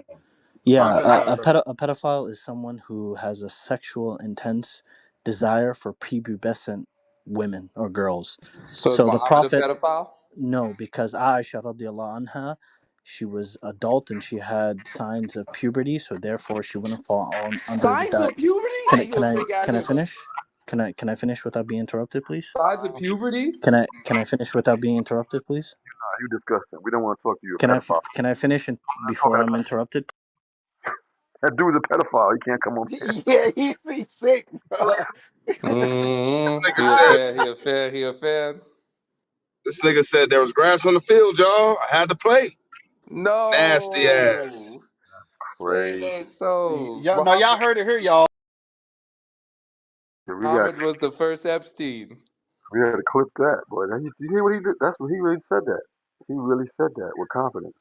define Yeah, pedophile, sir. a pedophile is someone who has a sexual intense desire for prepubescent women or girls. So is So the Muhammad a prophet, pedophile? no, because Aisha radiallahu anha, she was adult and she had signs of puberty, so therefore she wouldn't fall under Signs that. of puberty? Hey, you a freak out Can I here, man. finish? Can I finish without being interrupted, please? Signs of puberty? Can I finish without being interrupted, please? Nah, you disgusting. We don't want to talk to you, a Can pedophile. can I finish We're not before talking to I'm interrupted? that dude's a pedophile. He can't come on here. Yeah, he's sick, bro. this Mm-hmm. nigga said, He a fan. this nigga said there was grass on the field, y'all. I had to play. Nasty ass. No. Say it Crazy. ain't so. Y'all, no, y'all heard it here, y'all. Yeah, Muhammad was the first Epstein. we had to clip that, boy. You hear what he did? That's what he really said that. He really said that with confidence.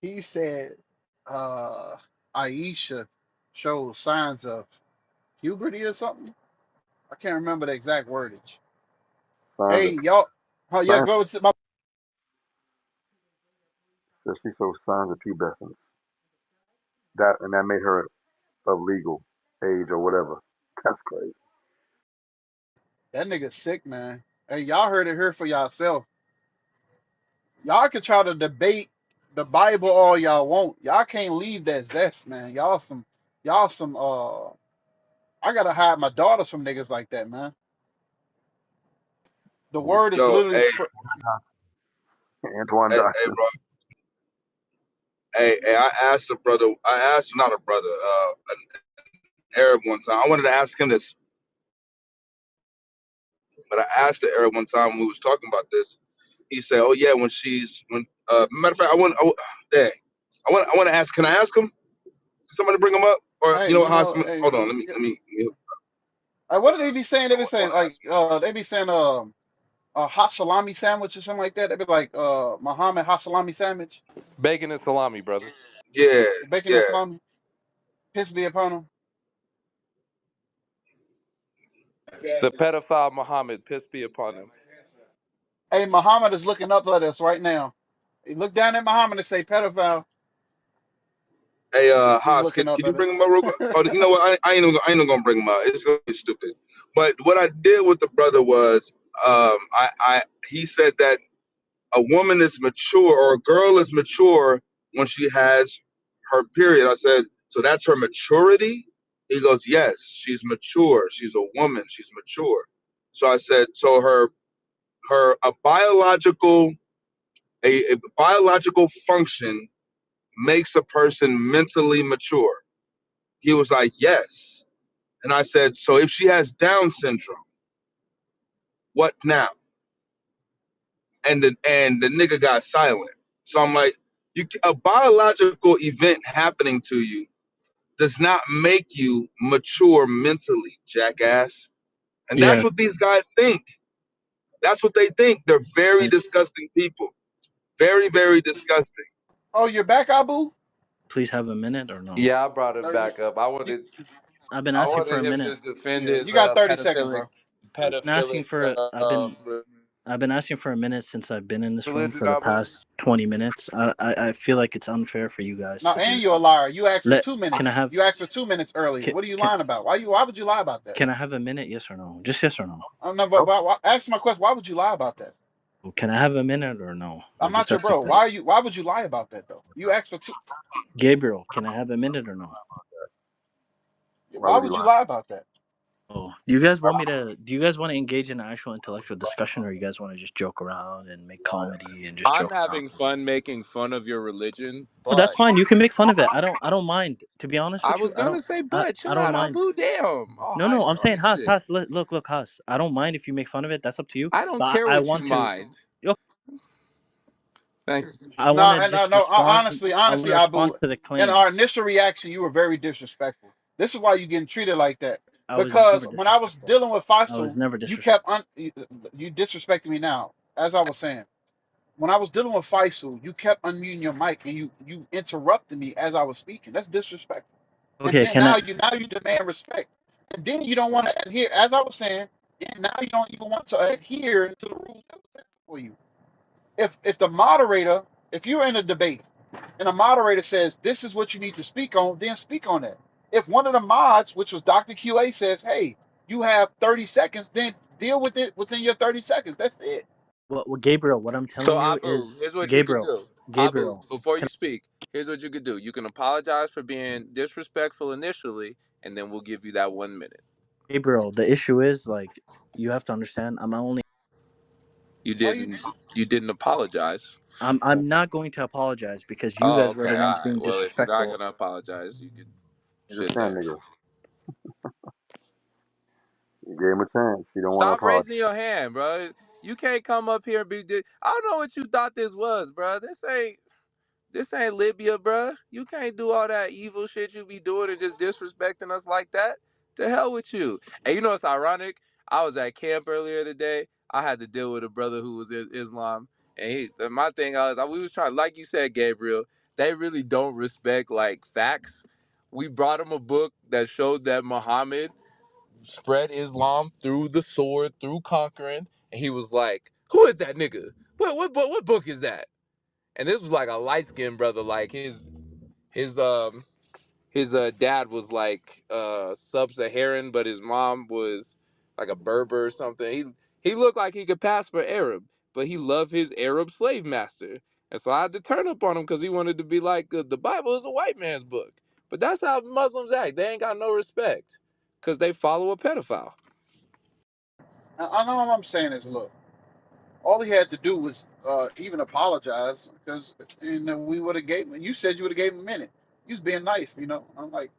He said, Aisha shows signs of puberty or something. I can't remember the exact wordage. Signs Hey, of y'all. Oh yeah, signs go to my. that she showed signs of pubescence. That made her of legal age or whatever. That's crazy. That nigga sick, man. Hey, y'all heard it here for yourself. Y'all can try to debate the Bible all y'all want. Y'all can't leave that zest, man. Y'all some I gotta hide my daughters from niggas like that, man. The word is Yo, literally hey, Antoine hey, Johnson. bro. Hey, I asked a brother, I asked not a brother, an Arab one time. I wanted to ask him this, but I asked the Arab one time when we was talking about this. He said, "Oh yeah, matter of fact, dang, I want to ask. Can I ask him? Can somebody bring him up, or hey, you know what? Hassan, hey, hold on. Let me. What do they be saying? They be saying like they be saying a hot salami sandwich or something like that. They be like Muhammad hot salami sandwich, Bacon and salami, brother. Yeah, bacon and yeah. salami. Piss be upon him. The pedophile Muhammad, peace be upon him. Hey, Muhammad is looking up at us right now. He look down at Muhammad and say pedophile. Hey, He's Haas, looking can up you at us. bring him up real quick? Oh, you know what? I ain't even gonna bring him up. It's gonna be stupid. But what I did with the brother was, he said that a woman is mature or a girl is mature when she has her period. I said, so that's her maturity? He goes, yes, she's mature. She's a woman. She's mature. So I said, so her a biological function makes a person mentally mature. He was like, yes. And I said, so if she has Down syndrome, what now? And the nigga got silent. So I'm like, a biological event happening to you does not make you mature mentally, jackass. And that's Yeah. what these guys think. That's what they think. They're very Guys, disgusting people. Very, very disgusting. Oh, you're back, Abu? please have a minute or no? Yeah, I brought it No, back up. you, I've been I asking for wanted a him minute. to defend yeah, his you got 30 seconds, pedophilic bro. I've been asking pedophilic for um, I've been asking for a minute since I've been in this room religion, for the Abu. past 20 minutes. I feel like it's unfair for you guys No, to and you're just a liar. You asked for let. two Can I minutes. have You asked for 2 minutes earlier. can What are you can, lying about? Why would you lie about that? can I have a minute? Yes or no? Just yes or no. No, but ask my question. Why would you lie about that? Can I have a minute or no? Or I'm just not your bro. accept it? Why would you lie about that though? You asked for two. Gabriel, can I have a minute or no? Why Why would you would you lie? lie about that? Oh, do you guys want me to? Do you guys want to engage in an actual intellectual discussion, or you guys want to just joke around and make comedy and just I'm joke around? having fun making fun of your religion, Oh, that's but fine. You can make fun of it. I don't mind. To be honest I with you, was gonna say, but I chill don't out, mind. Abu. Damn, all No, high no, I'm strung saying and Haas, shit. Haas. Look, Haas. I don't mind if you make fun of it. That's up to you. I don't But care I what you want to. mind. Thanks. I want No, to and just no. respond. I want Honestly, to respond Abu. to the In our claims. initial reaction, you were very disrespectful. This is why you're getting treated like that. I was Because never when I was disrespectful. dealing with I was Faisal, never you disrespectful. kept you disrespecting me now. As I was saying, when I was dealing with Faisal, you kept unmuting your mic and you interrupted me as I was speaking. That's disrespectful. And Okay, then can I? now you demand respect. And then you don't want to adhere, as I was saying. And now you don't even want to adhere to the rules that were set for you. If the moderator, if you're in a debate and a moderator says this is what you need to speak on, then speak on that. If one of the mods, which was Dr. QA, says, "Hey, you have 30 seconds," then deal with it within your 30 seconds. That's it. Gabriel, what I'm So telling you Abu, is here's what you could Gabriel. do. Abu, Gabriel, before can you speak, here's what you could do. You can apologize for being disrespectful initially, and then we'll give you that 1 minute. Gabriel. The issue is like you have to understand. I'm only. You Why you? didn't. You didn't apologize. I'm not going to apologize because you Oh, guys were okay. the ones All right. being Well, if you're not disrespectful. gonna apologize, you could He's a sit sin, there. nigga. You gave him a chance. He don't want to Stop apologize. raising your hand, bro. You can't come up here and be. I don't know what you thought this was, bro. This ain't Libya, bruh. You can't do all that evil shit you be doing and just disrespecting us like that. To hell with you. And you know what's ironic? I was at camp earlier today. I had to deal with a brother who was in Islam. And my thing was, we was trying, like you said, Gabriel, they really don't respect like facts. We brought him a book that showed that Muhammad spread Islam through the sword, through conquering. And he was like, who is that nigga? What book is that? And this was like a light skinned brother, like his dad was like sub-Saharan, but his mom was like a Berber or something. He looked like he could pass for Arab, but he loved his Arab slave master, and so I had to turn up on him because he wanted to be like the Bible is a white man's book. But that's how Muslims act. They ain't got no respect because they follow a pedophile. I know what I'm saying is, look, all he had to do was even apologize because we would have gave. You said you would have gave him a minute. You was being nice, you know. I'm like,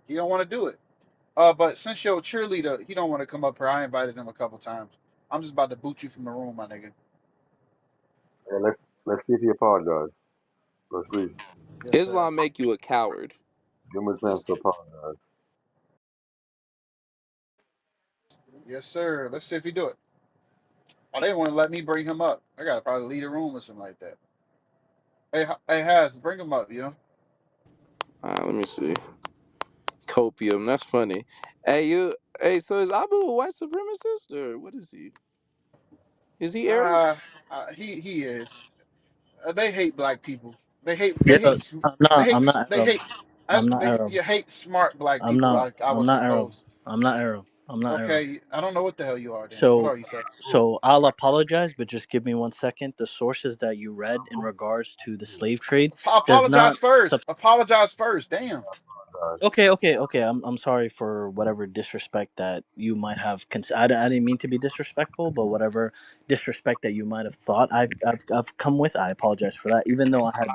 he don't want to do it. But since your cheerleader, he don't want to come up here. I invited him a couple times. I'm just about to boot you from the room, my nigga. Hey, let's see if he apologized. Let's see. Yes, sir. Islam make you a coward. Give him a chance Just to apologize. Yes, sir. Let's see if he do it. Oh, they wouldn't let me bring him up. I gotta probably leave a room or something like that. Hey, hey, Has, bring him up, yo. Let me see. Copium. That's funny. Hey, you. Hey, so is Abu a white supremacist or what is he? Is he Arab? He is. They hate black people. Yeah, I'm not They Arab. hate I'm not they Arab. you hate smart black I'm people. not. I I'm would not Arab. suppose. I'm not Arab. I'm not Arab. Okay, I don't know what the hell you are then. What So, are you, sir? I'll apologize, but just give me 1 second. The sources that you read in regards to the slave trade does Apologize not first. sub. Apologize first. Damn. Okay. I'm sorry for whatever disrespect that you might have. I didn't mean to be disrespectful, but whatever disrespect that you might have thought I've come with, I apologize for that. Even though I had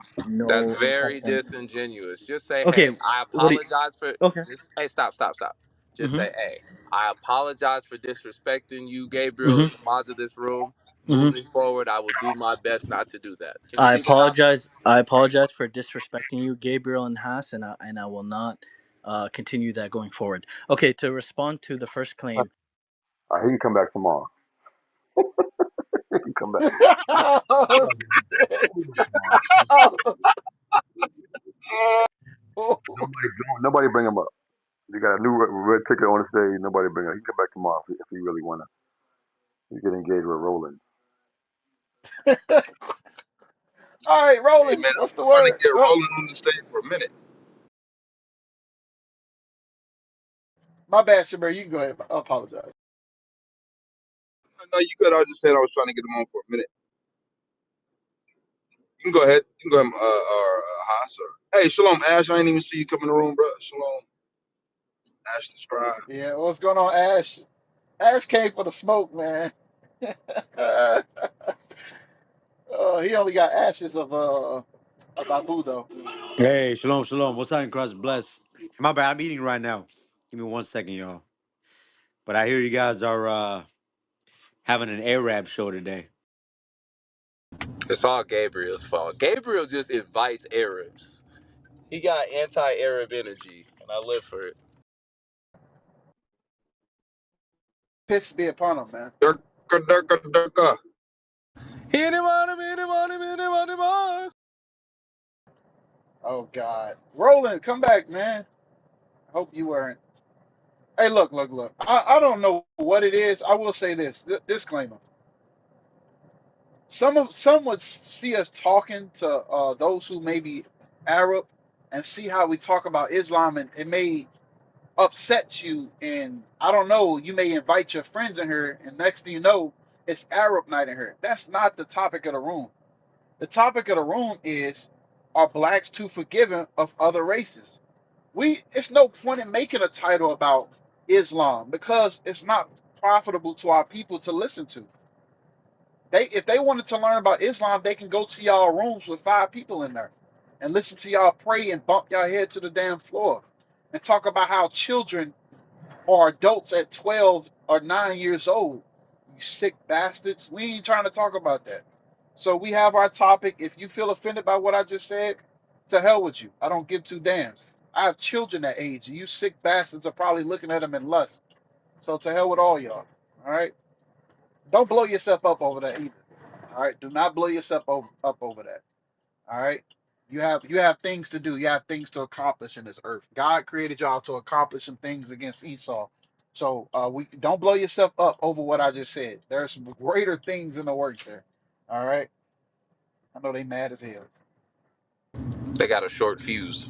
That's no very intention. disingenuous. Just say, Okay, hey, I what? Do you, apologize for. okay. Just hey, stop. Just Mhm. say, hey, I apologize for disrespecting you, Gabriel, Mhm. and the mods of this room. Mhm. Moving forward, I will do my best not to do that. Can you I do that, Abu? apologize. I apologize for disrespecting you, Gabriel and Haas, and I will not continue that going forward. Okay, to respond to the first claim. He can come back tomorrow. He can come back. Oh, shit. Oh. Nobody bring him up. You got a new red ticket on the stage. Nobody bring him. He can come back tomorrow if he really wanna. You get engaged with Roland. All right, Hey Roland. man, What's I've the been trying to word? get Well, Roland on the stage for a minute. my bad, Shabir. You can go ahead. I apologize. No, you could. I just said I was trying to get him on for a minute. You can go ahead. You can go ahead, or Haas. Or, hey, Shalom, Ash. I ain't even see you come in the room, bro. Shalom, Ash the scribe. Yeah, what's going on, Ash? Ash came for the smoke, man. He only got ashes of Abu though. Hey, shalom, shalom. What's up, Christ bless? My bad, I'm eating right now. Give me 1 second, y'all. But I hear you guys are having an Arab show today. It's all Gabriel's fault. Gabriel just invites Arabs. He got anti-Arab energy, and I live for it. Piss be upon him, man. Durka, durka, durka. Anybody. Oh God, Roland, come back, man. Hope you weren't. Hey, look. I don't know what it is. I will say this. Disclaimer. Some would see us talking to those who may be Arab and see how we talk about Islam, and it may upset you. And I don't know. You may invite your friends in here, and next thing you know, it's Arab night in here. That's not the topic of the room. The topic of the room is: are blacks too forgiving of other races? It's no point in making a title about Islam because it's not profitable to our people to listen to. If they wanted to learn about Islam, they can go to y'all rooms with 5 people in there and listen to y'all pray and bump y'all head to the damn floor and talk about how children or adults at 12 or 9 years old. You sick bastards. We ain't trying to talk about that. So we have our topic. If you feel offended by what I just said, to hell with you. I don't give two damns. I have children that age, and you sick bastards are probably looking at them in lust. So to hell with all y'all. All right. Don't blow yourself up over that either. All right. Do not blow yourself up over that. All right. You have things to do. You have things to accomplish in this earth. God created y'all to accomplish some things against Esau. So we don't blow yourself up over what I just said. There's some greater things in the works there. All right. I know they mad as hell. They got a short fuse.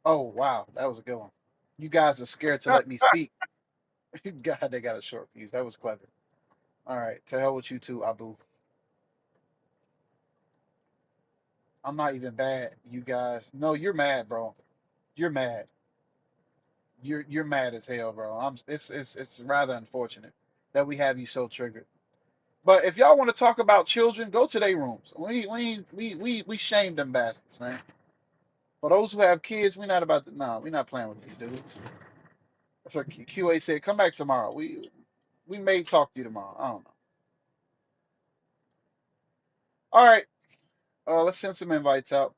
Oh wow, that was a good one. You guys are scared to let me speak. God, they got a short fuse. That was clever. All right. To hell with you too, Abu. I'm not even bad, you guys. No, you're mad, bro. You're mad. You're mad as hell, bro. It's rather unfortunate that we have you so triggered. But if y'all want to talk about children, go to their rooms. We shame them bastards, man. For those who have kids, we're not about to. No, we're not playing with these dudes. That's what QA said. Come back tomorrow. We may talk to you tomorrow. I don't know. All right. Let's send some invites out.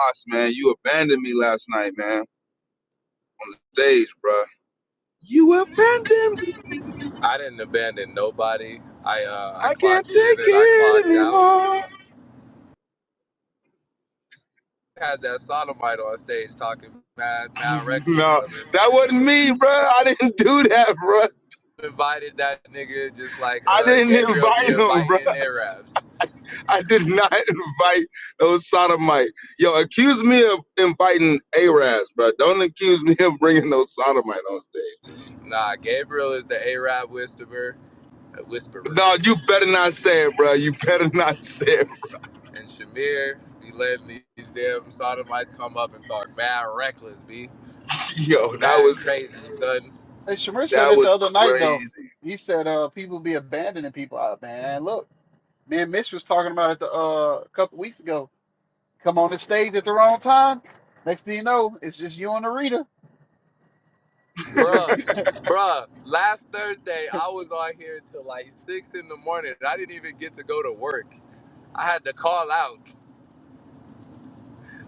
Us, man, you abandoned me last night, man, on the stage, bruh. You abandoned me. I didn't abandon nobody. I I can't clocked in take and I it clocked out. anymore. Had that sodomite on stage talking mad reckless, No, brother. that wasn't me, bruh. I didn't do that, bruh. Invited that nigga just like I didn't Gabriel be invite him, bruh. inviting Arabs. I did not invite those sodomite. Yo, accuse me of inviting Arabs, bruh. Don't accuse me of bringing those sodomite on stage. Nah, Gabriel is the Arab whisperer. No, you better not say it, bruh. You better not say it. And Shamir be letting these damn sodomites come up and talk mad reckless, be Yo, mad crazy, son. Hey, Shamir said that it the was other night though. crazy. He said people be abandoning people. Man, look, me and Mitch was talking about it a couple weeks ago. Come on the stage at the wrong time. Next thing you know, it's just you and the reader. Bruh, bruh, last Thursday I was on here till like 6 in the morning and I didn't even get to go to work. I had to call out.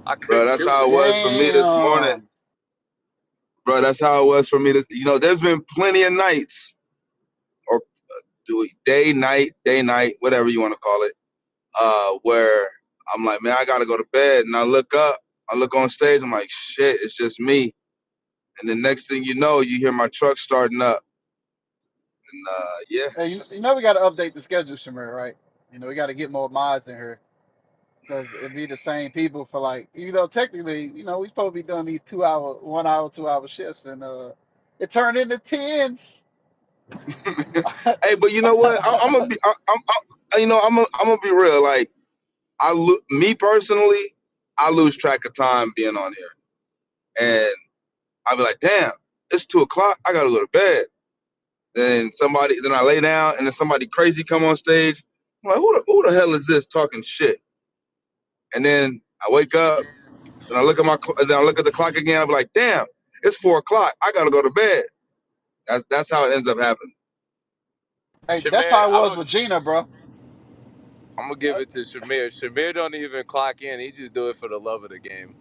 I Bro, couldn't that's do how it it. was for me this morning. Damn. Bro, that's how it was for me. There's been plenty of nights, or do it day, night, whatever you want to call it, where I'm like, man, I gotta go to bed, and I look up, I look on stage, I'm like, shit, it's just me. And the next thing you know, you hear my truck starting up, and yeah, Hey, it's you just know we got to update the schedule, Shamir, right? You know we got to get more mods in here because it'd be the same people for like, even though technically, we supposed to be doing these 2 hour, 1 hour, 2 hour shifts, and it turned into 10. hey, but you know what? I'm gonna be, I'm gonna be real. Like, me personally, I lose track of time being on here, and I'll be like, damn, it's 2 o'clock. I gotta go to bed. Then I lay down, and then somebody crazy come on stage. I'm like, who the hell is this talking shit? And then I wake up, and then I look at the clock again. I'll be like, damn, it's 4 o'clock. I gotta go to bed. That's how it ends up happening. Hey, that's Shamir, how it was with Gina, bro. I'm gonna give it to Shamir. Shamir don't even clock in. He just do it for the love of the game.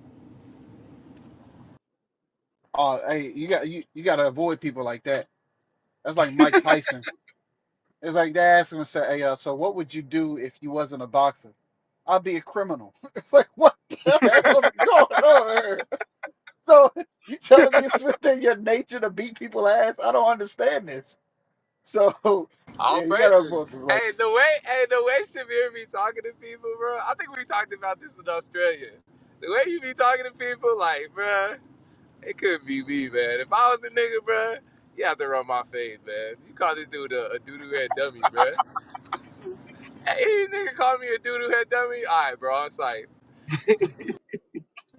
Hey, you got to avoid people like that. That's like Mike Tyson. It's like they ask him and say, "Hey, so what would you do if you wasn't a boxer?" I'd be a criminal. It's like, what the hell is going on here? So you telling me it's within your nature to beat people ass? I don't understand this. So All yeah, you gotta praises. avoid people like Hey, the way Shamir be talking to people, bro. I think we talked about this in Australia. The way you be talking to people, like, bro, it couldn't be me, man. If I was a nigga, bro, you have to run my fade, man. You call this dude a doo-doo head dummy, bro. Hey, nigga call me a doo-doo head dummy? All right, bro, it's like,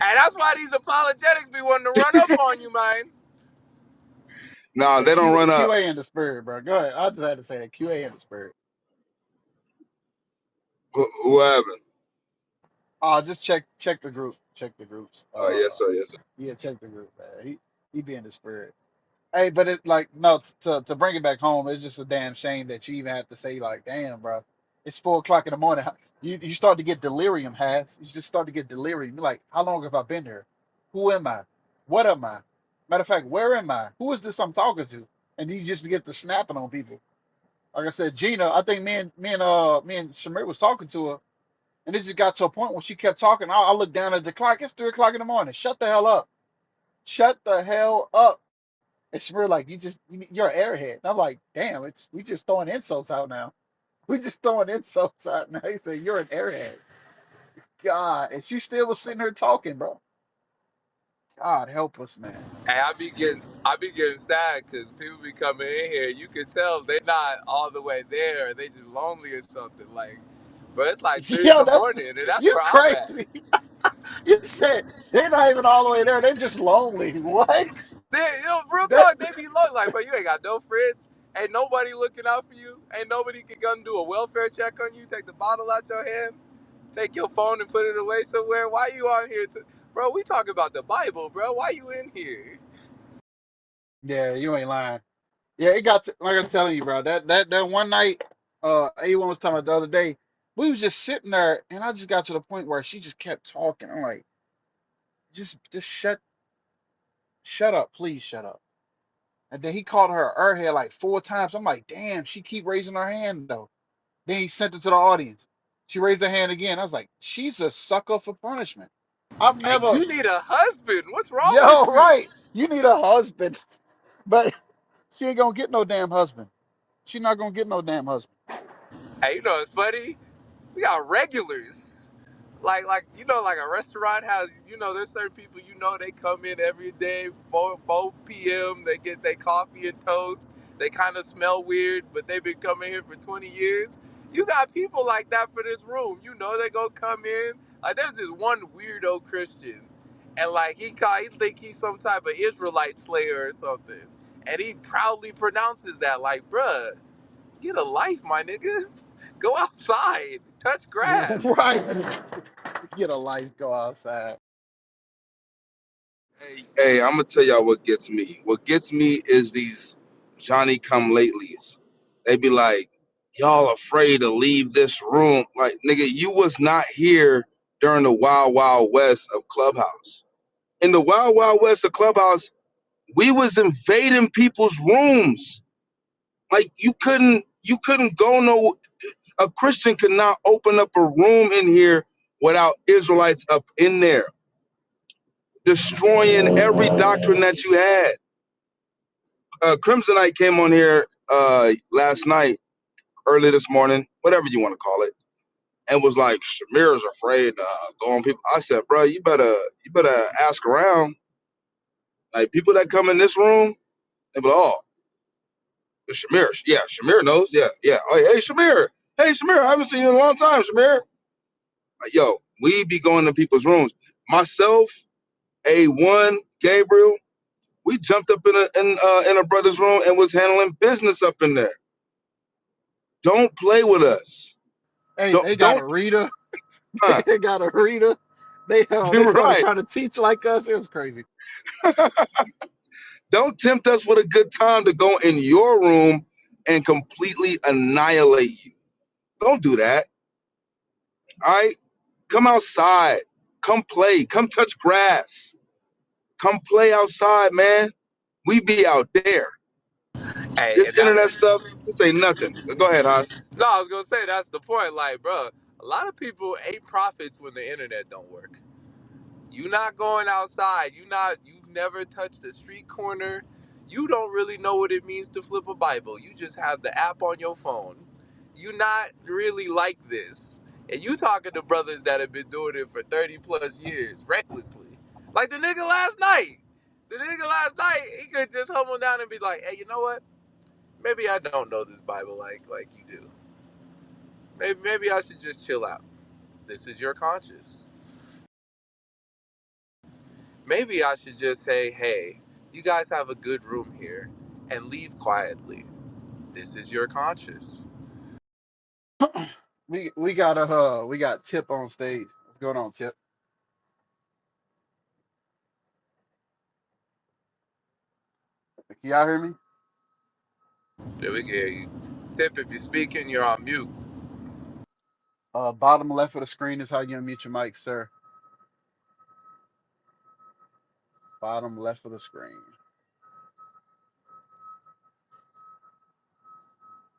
and that's why these apologetics be wanting to run up on you, man. Nah, yeah, they don't run up. QA in the spirit, bro. Go ahead. I just had to say that QA in the spirit. Who haven't? Just check the group. Check the groups. Oh yes, sir, yes, sir. Yeah, check the group, man. He be in the spirit. Hey, but it's like no to bring it back home. It's just a damn shame that you even have to say like, damn, bro, it's 4 o'clock in the morning. You start to get delirium, Has. You just start to get delirium. You're like, how long have I been here? Who am I? What am I? Matter of fact, where am I? Who is this I'm talking to? And you just get to snapping on people. Like I said, Gina, I think me and Shamir was talking to her, and it just got to a point when she kept talking. I looked down at the clock. It's 3 o'clock in the morning. Shut the hell up. Shut the hell up. It's real like you're an airhead. And I'm like, damn, we just throwing insults out now. We just throwing insults out now. He said, you're an airhead. God. And she still was sitting here talking, bro. God help us, man. Hey, I be getting sad because people be coming in here. You can tell they not all the way there. They just lonely or something. Like, but it's like 3 in Yo, the morning, and that's you where I'm at. crazy. You said they're not even all the way there. They're just lonely. What? Real That talk, they be low. Like, but you ain't got no friends. Ain't nobody looking out for you. Ain't nobody can come do a welfare check on you. Take the bottle out your hand. Take your phone and put it away somewhere. Why you on here? Bro, we talking about the Bible, bro. Why you in here? yeah, you ain't lying. Yeah, it got to, like I'm telling you, bro. That one night, A1 was talking about the other day. We was just sitting there, and I just got to the point where she just kept talking. I'm like. just shut up, please shut up. And then he called her an airhead like 4 times. I'm like, damn, she keep raising her hand though. Then he sent it to the audience. She raised her hand again. I was like, she's a sucker for punishment. I've Hey, never, you need a husband. What's wrong yo, with you? right. You need a husband, but she ain't gonna get no damn husband. She not gonna get no damn husband. Hey, you know it's funny. We got regulars. Like like a restaurant has there's certain people they come in every day 4 p.m. They get their coffee and toast. They kind of smell weird, but they've been coming here for 20 years. You got people like that for this room. They gonna come in. Like there's this one weirdo Christian, and like he think he's some type of Israelite slayer or something, and he proudly pronounces that like, bruh, get a life, my nigga. Go outside, touch grass. Right. Get a life, go outside. Hey, I'm gonna tell y'all what gets me. What gets me is these Johnny come latelys. They be like, y'all afraid to leave this room. Like, nigga, you was not here during the wild, wild west of Clubhouse. In the wild, wild west of Clubhouse, we was invading people's rooms. Like you couldn't go no a Christian could not open up a room in here without Israelites up in there, destroying every doctrine that you had. Crimsonite came on here last night, early this morning, whatever you want to call it, and was like, Shamir's afraid to go on people. I said, bro, you better ask around. Like people that come in this room, they be like, oh, the Shamir. Yeah, Shamir knows. Yeah, yeah. Oh, hey, Shamir. Hey, Shamir, I haven't seen you in a long time, Shamir. Like, yo, we be going to people's rooms. Myself, A1, Gabriel, we jumped up in a brother's room and was handling business up in there. Don't play with us. Hey, Don't they got don't a reader. huh, They got a reader. They you're started right. trying to teach like us. It was crazy. Don't tempt us with a good time to go in your room and completely annihilate you. Don't do that. All right? Come outside. Come play. Come touch grass. Come play outside, man. We be out there. Hey, This and that internet stuff, this ain't nothing. Go ahead, Haas. no, I was gonna say that's the point. Like, bro, a lot of people ain't prophets when the internet don't work. You not going outside. You've never touched a street corner. You don't really know what it means to flip a Bible. You just have the app on your phone. You not really like this. And you talking to brothers that have been doing it for 30 plus years, recklessly. Like the nigga last night. The nigga last night, he could just humble down and be like, hey, you know what? Maybe I don't know this Bible like you do. Maybe I should just chill out. This is your conscience. Maybe I should just say, hey, you guys have a good room here and leave quietly. This is your conscience. We got Tip on stage. What's going on, Tip? Can y'all hear me? There we go. You Tip, if you're speaking, you're on mute. Bottom left of the screen is how you unmute your mic, sir. Bottom left of the screen.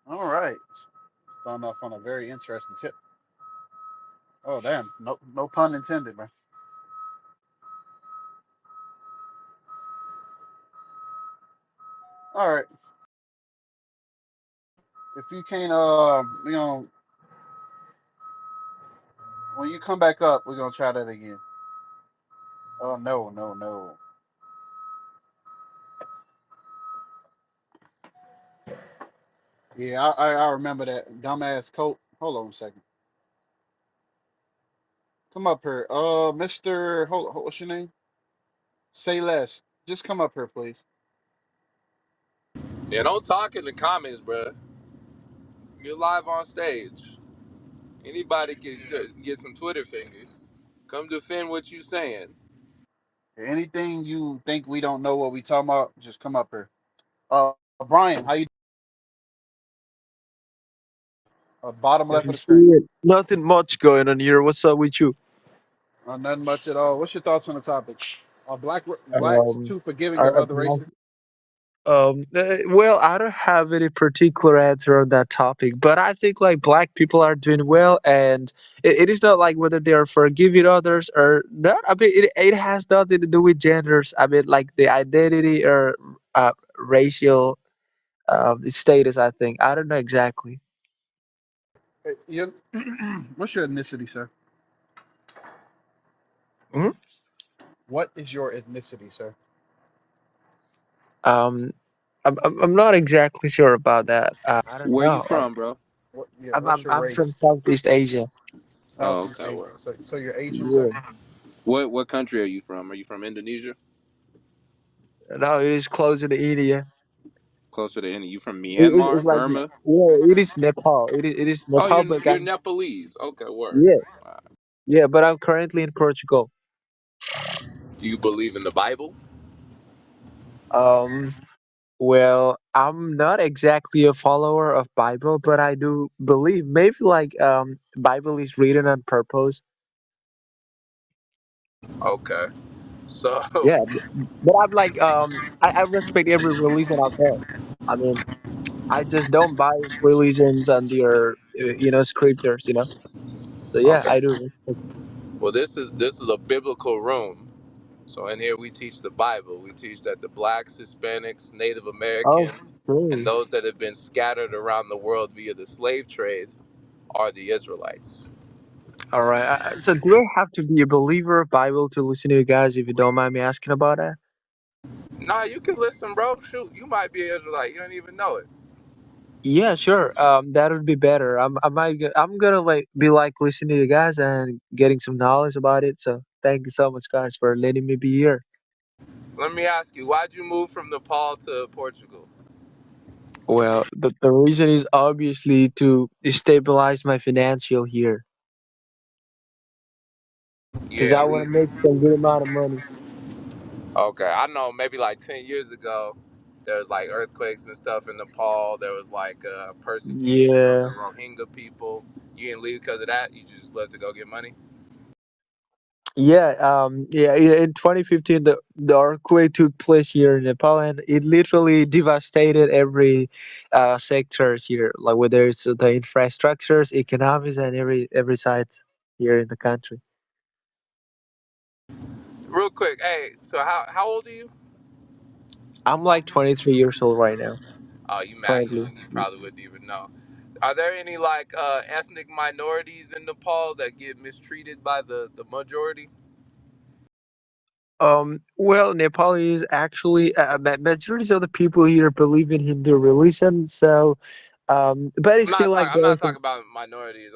All right. Starting off on a very interesting tip. Oh damn. No pun intended, man. All right. If you can't when you come back up, we're gonna try that again. Oh no, no, no. Yeah, I remember that dumbass coat. Hold on a second. Come up here. Mr. Hold, what's your name? Say less. Just come up here, please. Yeah, don't talk in the comments, bro. You're live on stage. Anybody can get some Twitter fingers. Come defend what you saying. Anything you think we don't know what we talking about, just come up here. Uh, Brian, how you? Bottom left of the screen. Shit, nothing much going on here. What's up with you? Nothing much at all. What's your thoughts on the topic? Are blacks Um, too forgiving of are, other races? well, I don't have any particular answer on that topic, but I think like black people are doing well, and it is not like whether they are forgiving others or not. I mean, it has nothing to do with genders. I mean, like the identity or racial status. I think I don't know exactly. What's your ethnicity, sir? Mhm. What is your ethnicity, sir? Um, I'm not exactly sure about that. I don't Where you know. from, bro? What? Yeah. I'm What's I'm your I'm from race? Southeast Asia. Oh, Southeast okay. Asia. Well, So you're Asian, sir? Yeah. what country are you from? Are you from Indonesia? No, it is closer to India. Closer to India. You from It's Myanmar, like Burma? it is Nepal. It is Oh, Nepal, but you're Nepalese. Okay, word. yeah, Wow. yeah. But I'm currently in Portugal. Do you believe in the Bible? Um, well, I'm not exactly a follower of Bible, but I do believe maybe like Bible is written on purpose. Okay. So, Yeah, but I'm like I respect every religion out there. I mean, I just don't bias religions and their scriptures. So yeah, okay. I do respect. Well, this is a biblical room. So in here we teach the Bible. We teach that the blacks, Hispanics, Native Americans, and Okay. those that have been scattered around the world via the slave trade are the Israelites. All right. So do I have to be a believer of Bible to listen to you guys if you don't mind me asking about that? Nah, you can listen, bro. Shoot, you might be an Israelite. You don't even know it. Yeah, sure. That would be better. I'm gonna like be like listening to you guys and getting some knowledge about it. So thank you so much, guys, for letting me be here. Let me ask you, why'd you move from Nepal to Portugal? Well, the reason is obviously to stabilize my financial here, because Yeah, I we want to make some good amount of money. okay. I know maybe like 10 years ago, there was like earthquakes and stuff in Nepal. There was like persecution of Yeah. the Rohingya people. You didn't leave because of that. You just left to go get money. In 2015, the earthquake took place here in Nepal, and it literally devastated every sectors here, like whether it's the infrastructures, economics, and every side here in the country. Real quick, hey, so how old are you? I'm like 23 years old right now, Oh, you mad currently. young. You probably wouldn't even know. Are there any like ethnic minorities in Nepal that get mistreated by the majority? Well, Nepali is actually majority of the people here believe in Hindu religion, so but it's still like I'm there are not some. talking about minorities.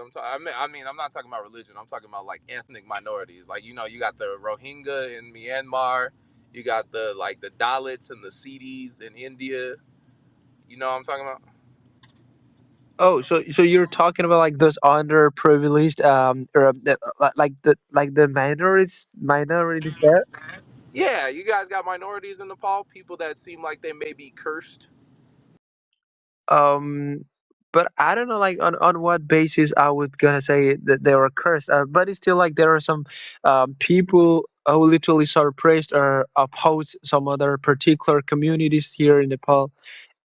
I mean, I'm not talking about religion. I'm talking about like ethnic minorities. Like you got the Rohingya in Myanmar. You got the like the Dalits and the Siddhis in India. You know what I'm talking about? Oh, so you're talking about like those underprivileged or like the minorities there? Yeah, you guys got minorities in Nepal. People that seem like they may be cursed. Um, but I don't know like on what basis I would gonna say that they were cursed. But it's still like there are some people who literally suppressed or oppose some other particular communities here in Nepal.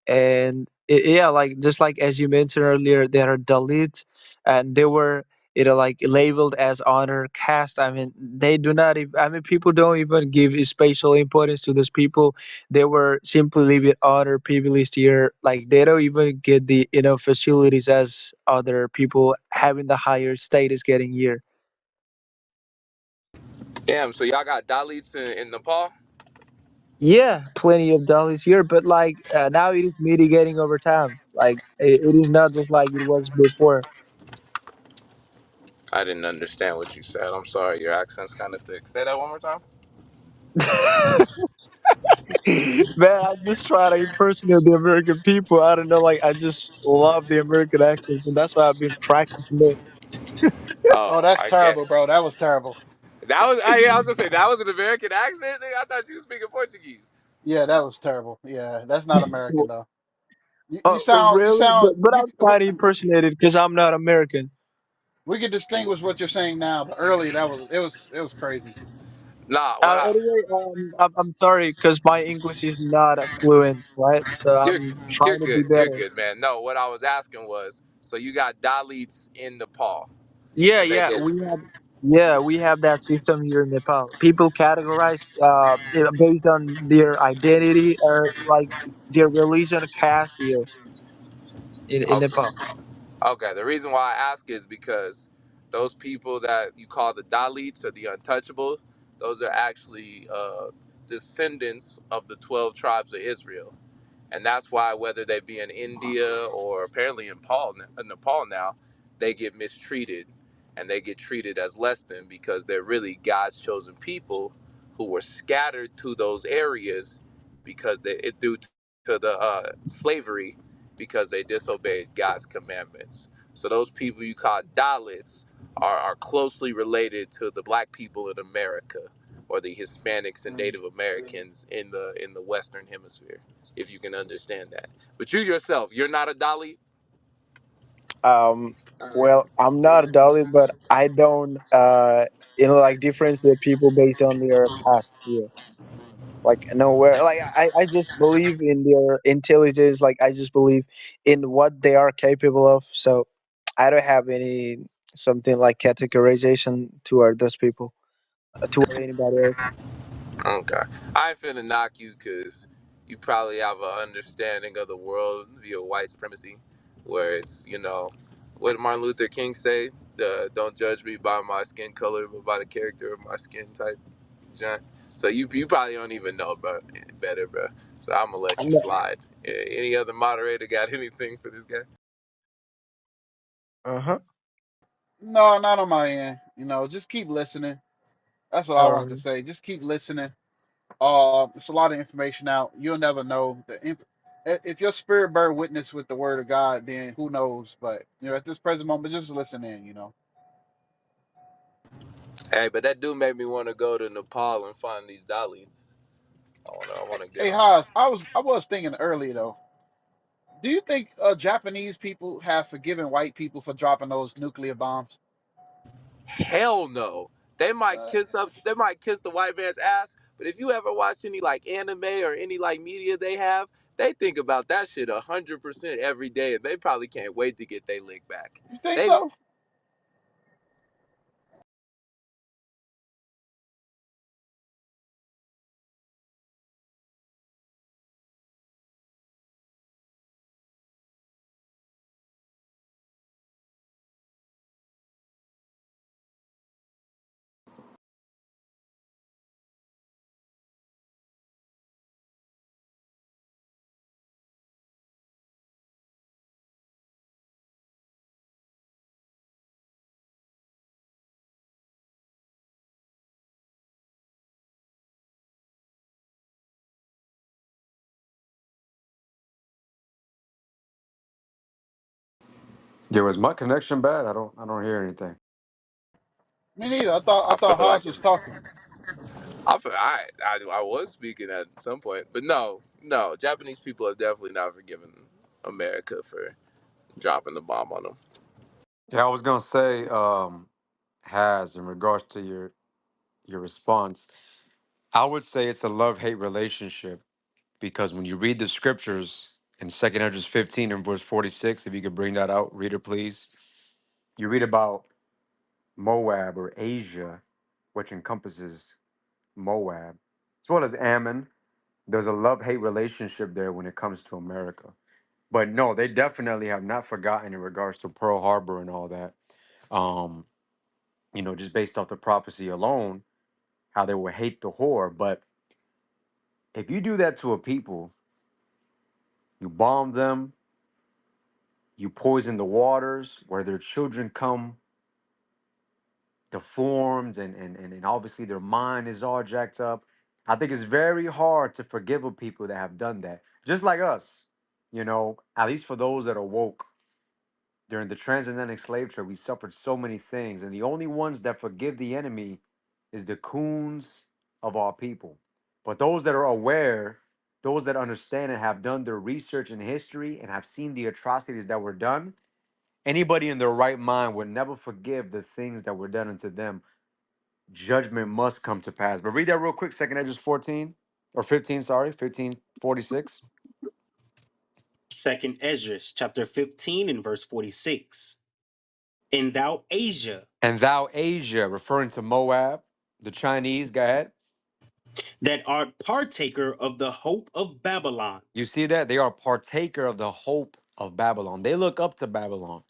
And yeah, like just like as you mentioned earlier, there are Dalits, and they were like labeled as honor caste. I mean, they do not even, I mean, people don't even give special importance to those people. They were simply leaving honor privileged here, like they don't even get the facilities as other people having the higher status getting here. Damn. So y'all got Dalits in Nepal. Yeah, plenty of dollars here, but like now it is mitigating over time. Like it is not just like it was before. I didn't understand what you said. I'm sorry. Your accent's kind of thick. Say that one more time. Man, I just try to impersonate the American people. I don't know, like I just love the American accents, and that's why I've been practicing it. Oh, Oh, that's I get terrible, it. bro. That was terrible. That was I was gonna say that was an American accent. Nigga. I thought you was speaking Portuguese. Yeah, that was terrible. Yeah, that's not American though. You Oh, sound you really? sound But you I'm trying to impersonate it because I'm not American. We can distinguish what you're saying now, but earlier that was it was crazy. Nah, what I Anyway, I'm sorry because my English is not fluent, right? So you're I'm you're trying to be good. You're better. good, man. No, what I was asking was, so you got Dalits in Nepal, Yeah, and they yeah, get we have that system here in Nepal. People categorize based on their identity or like their religion, caste here in okay. Nepal. Okay, the reason why I ask is because those people that you call the Dalits or the untouchables, those are actually descendants of the 12 tribes of Israel. And that's why whether they be in India or apparently in Nepal now, they get mistreated and they get treated as less than because they're really God's chosen people who were scattered to those areas because due to the slavery because they disobeyed God's commandments. So those people you call Dalits are closely related to the black people in America or the Hispanics and Mm. Native Americans in the Western Hemisphere if you can understand that. But you yourself, you're not a Dalit. Um, well, I'm not a Dalit, but I don't like differentiate people based on their caste here. Like nowhere, like I just believe in their intelligence. Like I just believe in what they are capable of. So I don't have any something like categorization toward those people, toward anybody else. Okay. I ain't finna knock you because you probably have an understanding of the world via white supremacy, where it's, what did Martin Luther King say? Don't judge me by my skin color, but by the character of my skin type, John. So you probably don't even know better, bro. So I'm gonna let you slide. Any other moderator got anything for this guy? Uh huh. No, not on my end. Just keep listening. That's what I want to say. Just keep listening. It's a lot of information out. You'll never know if your spirit bear witness with the word of God, then who knows? But at this present moment, just listen in. Hey, but that do make me want to go to Nepal and find these Dalits. I wanna get Hey, them. Haas, I was thinking earlier though. Do you think Japanese people have forgiven white people for dropping those nuclear bombs? Hell no. They might Uh, kiss up. They might kiss the white man's ass. But if you ever watch any like anime or any like media they have, they think about that shit 100% every day, and they probably can't wait to get their lick back. you think They so? Yeah, was my connection bad? I don't hear anything. Me neither. I thought feel like Haas was talking. I was speaking at some point, but no. Japanese people have definitely not forgiven America for dropping the bomb on them. Yeah, I was gonna say, has in regards to your response, I would say it's a love-hate relationship because when you read the scriptures in Second Edges 15 and verse 46, if you could bring that out, reader, please. You read about Moab or Asia, which encompasses Moab, as well as Ammon. There's a love-hate relationship there when it comes to America. But no, they definitely have not forgotten in regards to Pearl Harbor and all that. Um, just based off the prophecy alone, how they would hate the whore. But if you do that to a people, you bomb them, you poison the waters where their children come deformed and obviously their mind is all jacked up. I think it's very hard to forgive a people that have done that. Just like us, at least for those that are woke. During the transatlantic slave trade, we suffered so many things, and the only ones that forgive the enemy is the coons of our people. But those that are aware, those that understand and have done their research in history and have seen the atrocities that were done, Anybody in their right mind would never forgive the things that were done unto them. Judgment must come to pass. But read that real quick, second Edges 14 or 15, sorry, 15:46. Second Esdras chapter 15 and verse 46. And thou Asia, And thou Asia, referring to Moab, the Chinese, go ahead. that art partaker of the hope of Babylon. You see that? They are partaker of the hope of Babylon. They look up to Babylon.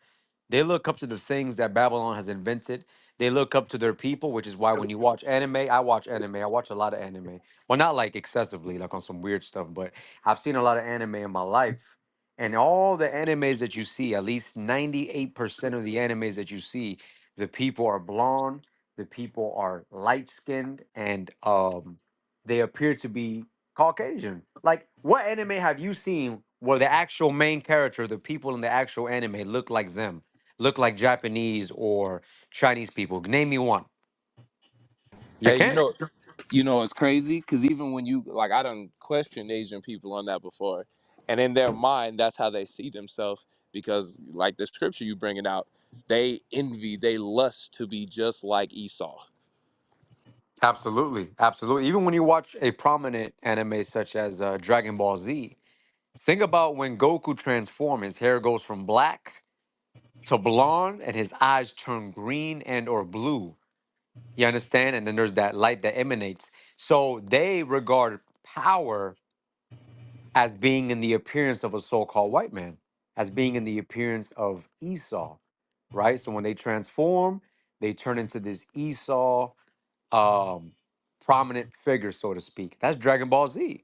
They look up to the things that Babylon has invented. They look up to their people, which is why when you watch anime, I watch anime. I watch a lot of anime. Well, not like excessively, like on some weird stuff, but I've seen a lot of anime in my life. And all the animes that you see, at least 98% of the animes that you see, the people are blonde, the people are light skinned, and they appear to be Caucasian. Like, what anime have you seen where the actual main character, the people in the actual anime, look like them? Look like Japanese or Chinese people? Name me one. You Hey, can't. it's crazy because even when you like, I done questioned Asian people on that before, and in their mind, that's how they see themselves. Because like the scripture you bringing out, they envy, they lust to be just like Esau. Absolutely, absolutely. Even when you watch a prominent anime such as Dragon Ball Z, think about when Goku transforms, his hair goes from black to blonde, and his eyes turn green and or blue. You understand? And then there's that light that emanates. So they regard power as being in the appearance of a so-called white man, as being in the appearance of Esau, right? So when they transform, they turn into this Esau um, prominent figure, so to speak. That's Dragon Ball Z.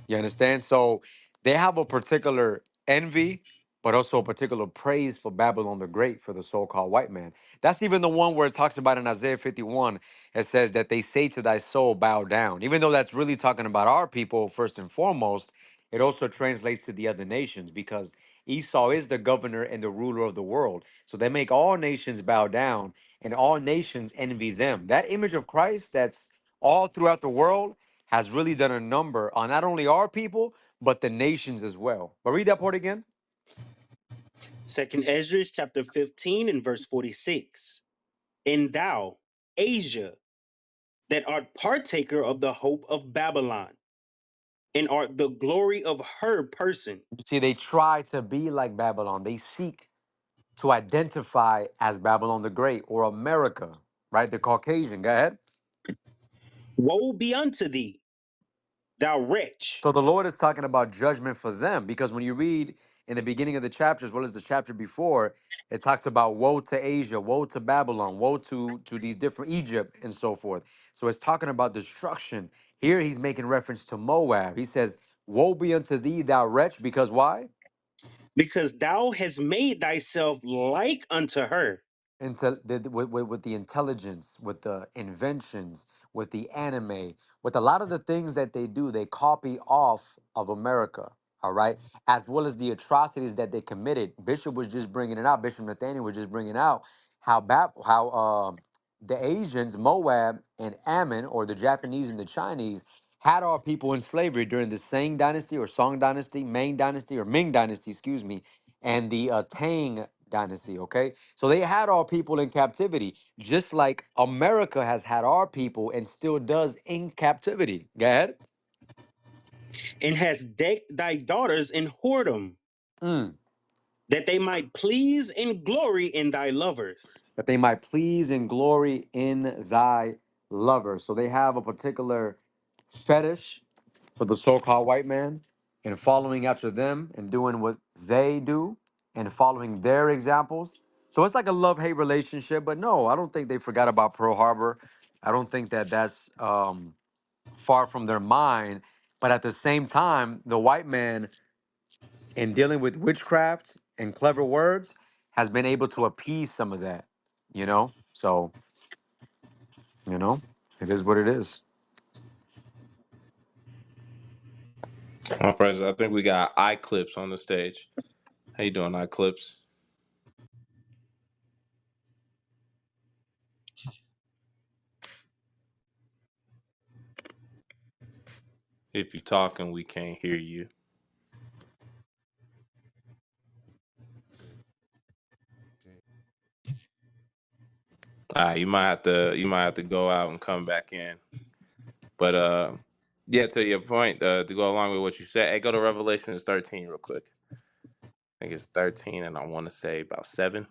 You understand? So they have a particular envy, but also a particular praise for Babylon the Great, for the so called white man. That's even the one where it talks about in Isaiah 51. It says that they say to thy soul, bow down. Even though that's really talking about our people first and foremost, it also translates to the other nations because Esau is the governor and the ruler of the world. So they make all nations bow down and all nations envy them. That image of Christ that's all throughout the world has really done a number on not only our people, but the nations as well. But read that part again. Second Esdras chapter 15 and verse 46. And thou Asia, that art partaker of the hope of Babylon, and art the glory of her person. You see, they try to be like Babylon. They seek to identify as Babylon the Great or America, right? The Caucasian. Go ahead. Woe be unto thee, thou wretch, So the Lord is talking about judgment for them because when you read in the beginning of the chapter as well as the chapter before, it talks about woe to Asia, woe to Babylon, woe to these different Egypt and so forth. So it's talking about destruction. Here he's making reference to Moab. He says, "Woe be unto thee, thou wretch," because why? because thou hast made thyself like unto her. With the intelligence, with the inventions, with the anime, with a lot of the things that they do, they copy off of America. All right, as well as the atrocities that they committed. Bishop was just bringing it out. Bishop Nathaniel was just bringing out how the Asians, Moab and Ammon, or the Japanese and the Chinese, had our people in slavery during the Song Dynasty or Song Dynasty, Ming Dynasty or Ming Dynasty, excuse me, and the Tang Dynasty. Okay, so they had our people in captivity, just like America has had our people and still does in captivity. Go ahead. And hast decked thy daughters in whoredom, Mm. that they might please and glory in thy lovers. That they might please and glory in thy lover. So they have a particular fetish for the so-called white man and following after them and doing what they do and following their examples. So it's like a love-hate relationship. But no, I don't think they forgot about Pearl Harbor. I don't think that that's far from their mind. But at the same time, the white man, in dealing with witchcraft and clever words, has been able to appease some of that, you know? So, you know, it is what it is. My president, I think we got iClips on the stage. How you doing, iClips? If you're talking, we can't hear you. You might have to go out and come back in. But yeah, to your point, to go along with what you said, hey, go to Revelations 13 real quick. I think it's 13, and I want to say about 7.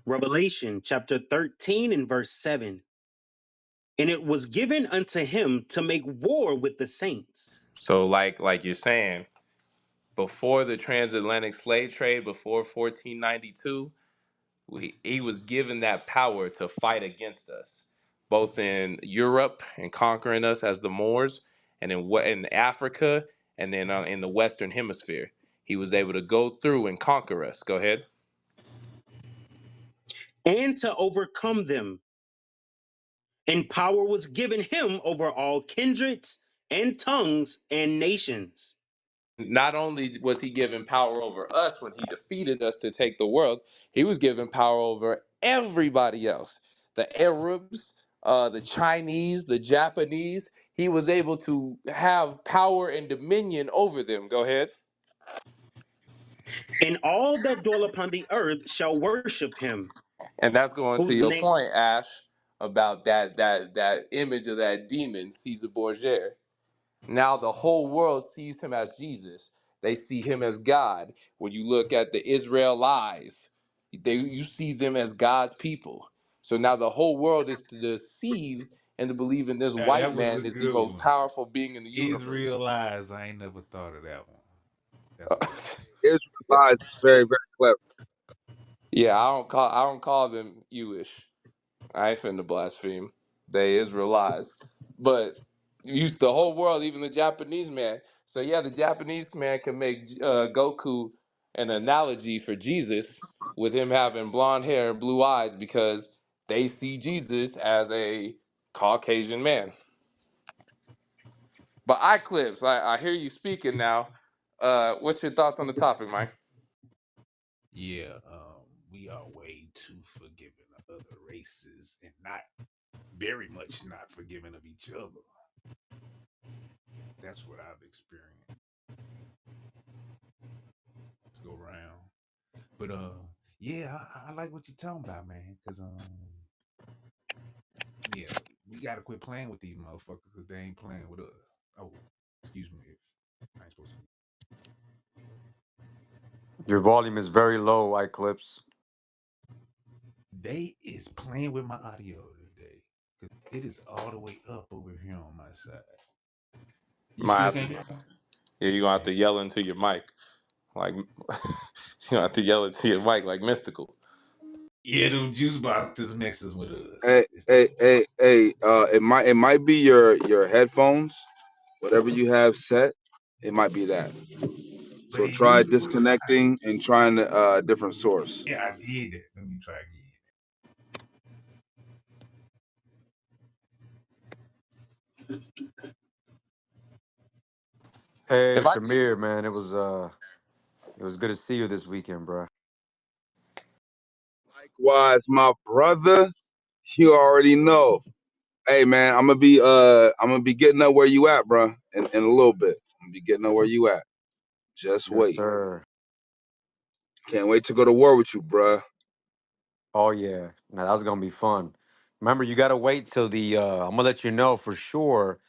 Revelation chapter 13 and verse 7. And it was given unto him to make war with the saints. So, like you're saying, before the transatlantic slave trade, before 1492, he was given that power to fight against us, both in Europe and conquering us as the Moors, and in Africa, and then in the Western Hemisphere. He was able to go through and conquer us. Go ahead. And to overcome them. And power was given him over all kindreds and tongues and nations. Not only was he given power over us when he defeated us to take the world, he was given power over everybody else. The Arabs, the Chinese, the Japanese. He was able to have power and dominion over them. Go ahead. And all that dwell upon the earth shall worship him, And that's going to whose your name point, Ash, about that image of that demon, Caesar Borgia. Now the whole world sees him as Jesus. They see him as God. When you look at the Israelites, you see them as God's people. So now the whole world is deceived and to believe in this Now white that was a man is the good most one. powerful being in the universe. Israel eyes. I ain't never thought of that one. That's a good one. Israelites is very, very clever. Yeah, I don't call them Jewish. I ain't finna blaspheme. They Israelites. But used the whole world, even the Japanese man. So yeah, the Japanese man can make Goku an analogy for Jesus with him having blonde hair and blue eyes because they see Jesus as a Caucasian man. But Eclipse, I hear you speaking now. What's your thoughts on the topic, Mike? Yeah, we are way too forgiving of other races and not very much not forgiving of each other. That's what I've experienced. Let's go around. But yeah, I like what you're talking about, man. Cause yeah, we gotta quit playing with these motherfuckers because they ain't playing with us. Oh, excuse me if I ain't supposed to. Your volume is very low, Eclipse. They is playing with my audio today. Cause it is all the way up over here on my side. You Might still have to, can't hear me? yeah, you're gonna have Damn. to yell into your mic. Like you gonna have to yell into your mic like mystical. Yeah, them juice boxes mixes with us. Hey, It's the hey, hey, hey. It might be your headphones, whatever you have set. It might be that. but So it try usually works. disconnecting and trying a different source. Yeah, I did that. Let me try again. Hey, If I Shamir, man, it was good to see you this weekend, bro. Likewise, my brother, you already know. Hey man, I'm gonna be getting up where you at, bro. In a little bit. I'm gonna be getting up where you at. Just Yes, wait. sir. Can't wait to go to war with you, bro. Oh yeah, now that's gonna be fun. Remember, you gotta wait till the. I'm gonna let you know for sure.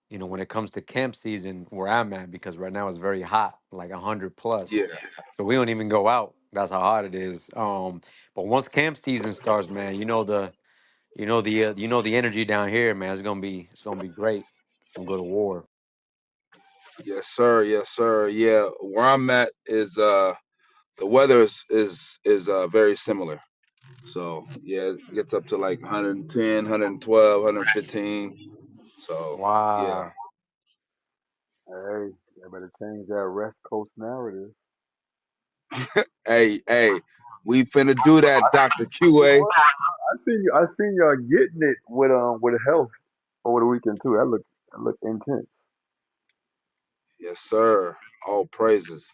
You know, when it comes to camp season, where I'm at, because right now it's very hot, like 100 plus. Yeah. So we don't even go out. That's how hot it is. But once camp season starts, man, you know the energy down here, man. It's gonna be great. We'll go to war. Yes, sir. Yes, sir. Yeah. Where I'm at is the weather is very similar. So yeah, it gets up to like 110, 112, 115. So yeah. Wow. Hey, they better change that West Coast narrative. Hey, we finna do that, Dr. QA. I seen y'all getting it with health over the weekend too. That looked intense. Yes, sir. All praises.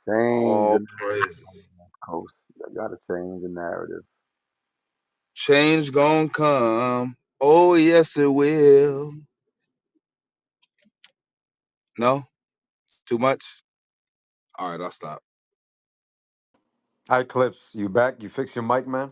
Change the All narrative, praises. coast. You gotta change the narrative. Change gonna come. Oh yes it will. No? Too much? All right, I'll stop. Hi, Clips. You back? You fix your mic, man?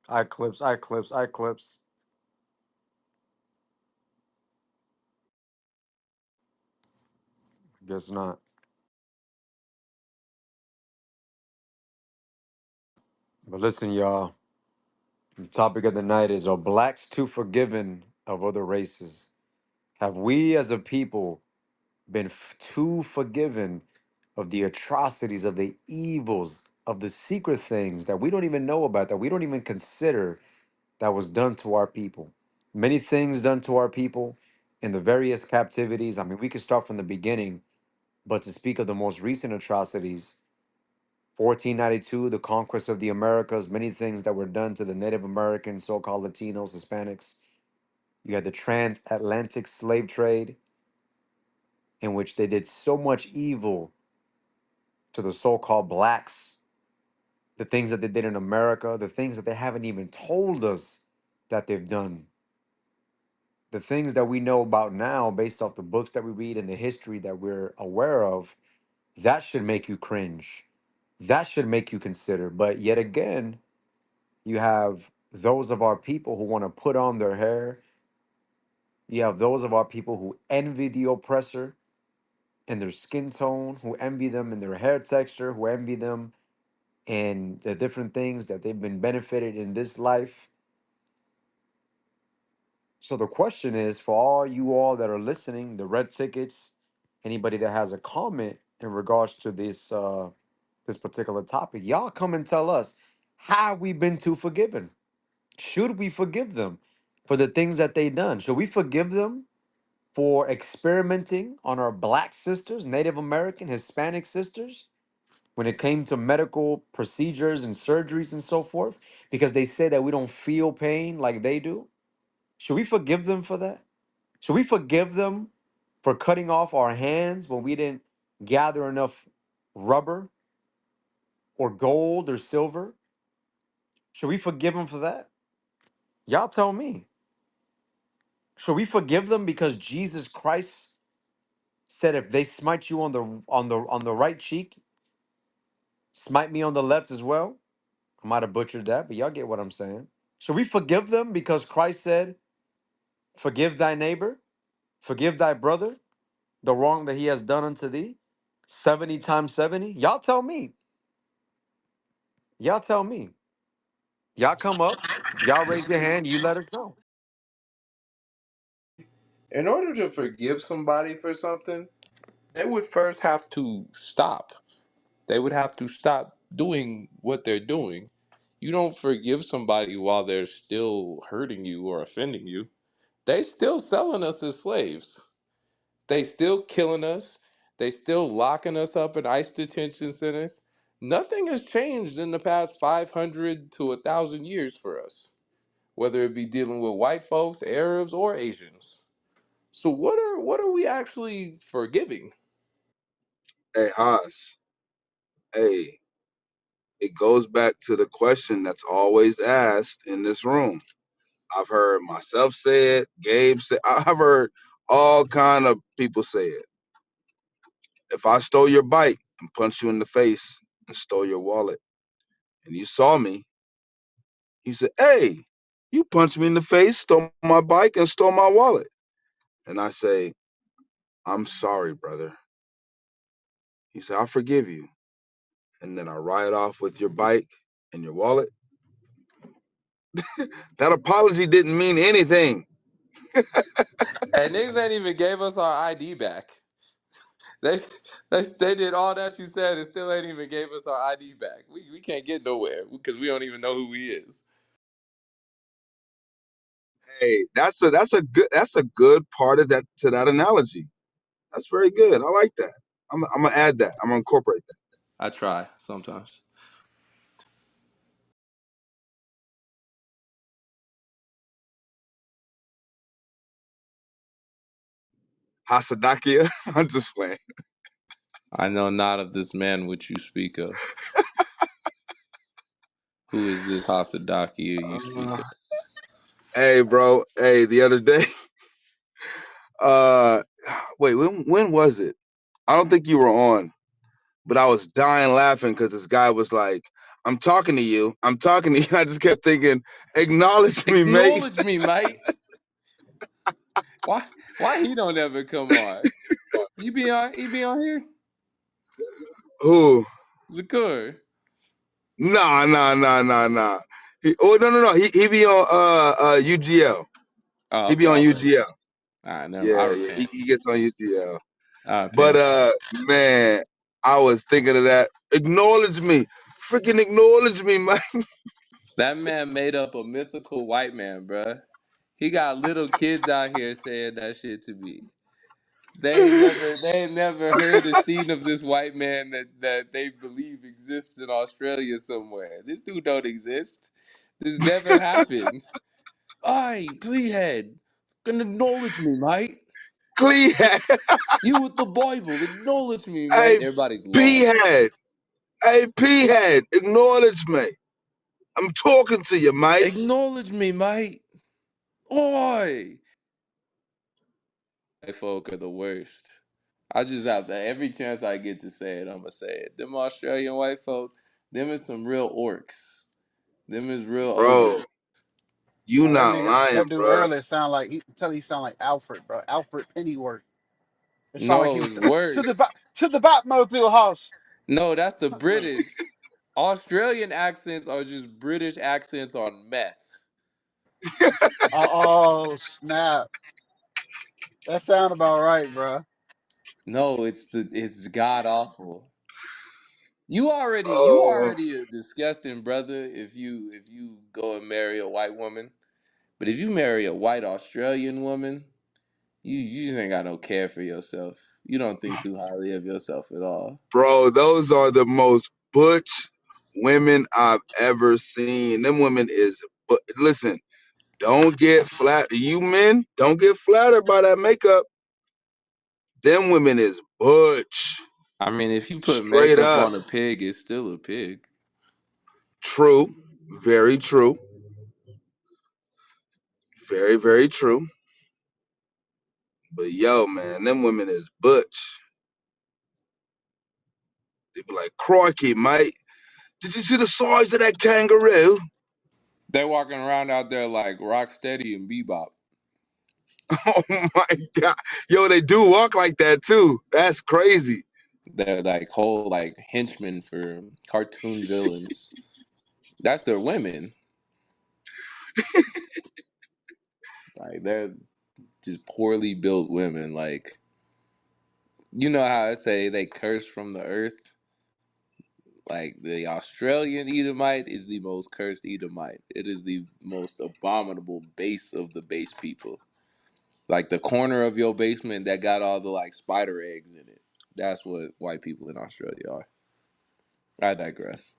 I Clips. I Clips. I Clips. Guess not. But listen, y'all. The topic of the night is: Are blacks too forgiving of other races? Have we, as a people, been too forgiven of the atrocities, of the evils, of the secret things that we don't even know about, that we don't even consider that was done to our people? Many things done to our people in the various captivities. I mean, we could start from the beginning, but to speak of the most recent atrocities, 1492, the conquest of the Americas, many things that were done to the Native Americans, so called Latinos, Hispanics. You had the transatlantic slave trade, in which they did so much evil to the so called blacks, the things that they did in America, the things that they haven't even told us that they've done, the things that we know about now based off the books that we read and the history that we're aware of. That should make you cringe. That should make you consider. But yet again, you have those of our people who want to put on their hair. You have those of our people who envy the oppressor in their skin tone, who envy them in their hair texture, who envy them in the different things that they've been benefited in this life. So the question is for all you all that are listening, the red tickets, anybody that has a comment in regards to this particular topic, y'all come and tell us, have we been too forgiven? Should we forgive them for the things that they done? Should we forgive them for experimenting on our black sisters, Native American, Hispanic sisters, when it came to medical procedures and surgeries and so forth, because they say that we don't feel pain like they do? Should we forgive them for that? Should we forgive them for cutting off our hands when we didn't gather enough rubber or gold or silver? Should we forgive them for that? Y'all tell me. Should we forgive them because Jesus Christ said if they smite you on the right cheek, smite me on the left as well? I might have butchered that, but y'all get what I'm saying. Should we forgive them because Christ said, forgive thy neighbor, forgive thy brother the wrong that he has done unto thee? 70 times 70? Y'all tell me. Y'all tell me. Y'all come up. Y'all raise your hand. You let us know. In order to forgive somebody for something, they would first have to stop. They would have to stop doing what they're doing. You don't forgive somebody while they're still hurting you or offending you. They still selling us as slaves. They still killing us. They still locking us up in ICE detention centers. Nothing has changed in the past 500 to 1,000 years for us, whether it be dealing with white folks, Arabs, or Asians. So what are we actually forgiving? Hey, Haas. Hey, it goes back to the question that's always asked in this room. I've heard myself say it, Gabe say. I've heard all kind of people say it. If I stole your bike and punched you in the face and stole your wallet, and you saw me, you said, "Hey, you punched me in the face, stole my bike, and stole my wallet." And I say, "I'm sorry, brother." He said, "I forgive you." And then I ride off with your bike and your wallet. That apology didn't mean anything. And niggas ain't even gave us our ID back. They, they did all that you said and still ain't even gave us our ID back. We can't get nowhere because we don't even know who he is. Hey, that's a good part of that to that analogy. That's very good. I like that. I'm gonna add that. I'm gonna incorporate that. I try sometimes. Hasadakia. I'm just playing. I know not of this man which you speak of. Who is this Hasadaki you speak Uh, of? hey, bro. Hey, the other day, uh, wait, when was it? I don't think you were on, but I was dying laughing because this guy was like, "I'm talking to you. I'm talking to you." I just kept thinking, "Acknowledge me, mate." Acknowledge me, mate. Why? Why he don't ever come on? You be on? He be on here? Who? Zakur. Nah, nah, nah, nah, nah. Oh, no, no, no. He be on UGL. Oh, He be okay. on All right. UGL. All right. Never. I Yeah, yeah. repent. He gets on UGL. I But repent. man, I was thinking of that. Acknowledge me. Freaking acknowledge me, man. That man made up a mythical white man, bruh. He got little kids out here saying that shit to me. They ain't never heard the scene of this white man that they believe exists in Australia somewhere. This dude don't exist. This never happened. Aye, Clehead, can acknowledge me, mate. Clee head. You with the Bible, acknowledge me, mate. Hey, Everybody's P lost. head. Hey, P head. Acknowledge me. I'm talking to you, mate. Acknowledge me, mate. Oi! White folk are the worst. I just have to, every chance I get to say it, I'ma say it. Them Australian white folk, them is some real orcs. Them is real Bro, ogres. you That not nigga, lying, that dude bro. earlier sound like he sound like Alfred, bro. Alfred Pennyworth. It sounded like he No, was it's worse. to the Batmobile house. No, that's the British. Australian accents are just British accents on meth. Oh snap! That sound about right, bro. No, it's god awful. You Oh, already a disgusting brother if you go and marry a white woman. But if you marry a white Australian woman, you just ain't got no care for yourself. You don't think too highly of yourself at all. bro, those are the most butch women I've ever seen. Them women is, but listen, don't get flat. You men, don't get flattered by that makeup. Them women is butch. I mean, if you put Straight makeup up. on a pig, it's still a pig. True. Very true. Very, very true. But yo, man, them women is butch. They be like, crikey, mate. Did you see the size of that kangaroo? They walking around out there like Rocksteady and Bebop. Oh my god. Yo, they do walk like that too. That's crazy. They're like whole like henchmen for cartoon villains. That's their women. Like they're just poorly built women. Like you know how I say they curse from the earth. Like the Australian Edomite is the most cursed Edomite. It is the most abominable base of the base people. Like the corner of your basement that got all the like spider eggs in it. That's what white people in Australia are. I digress.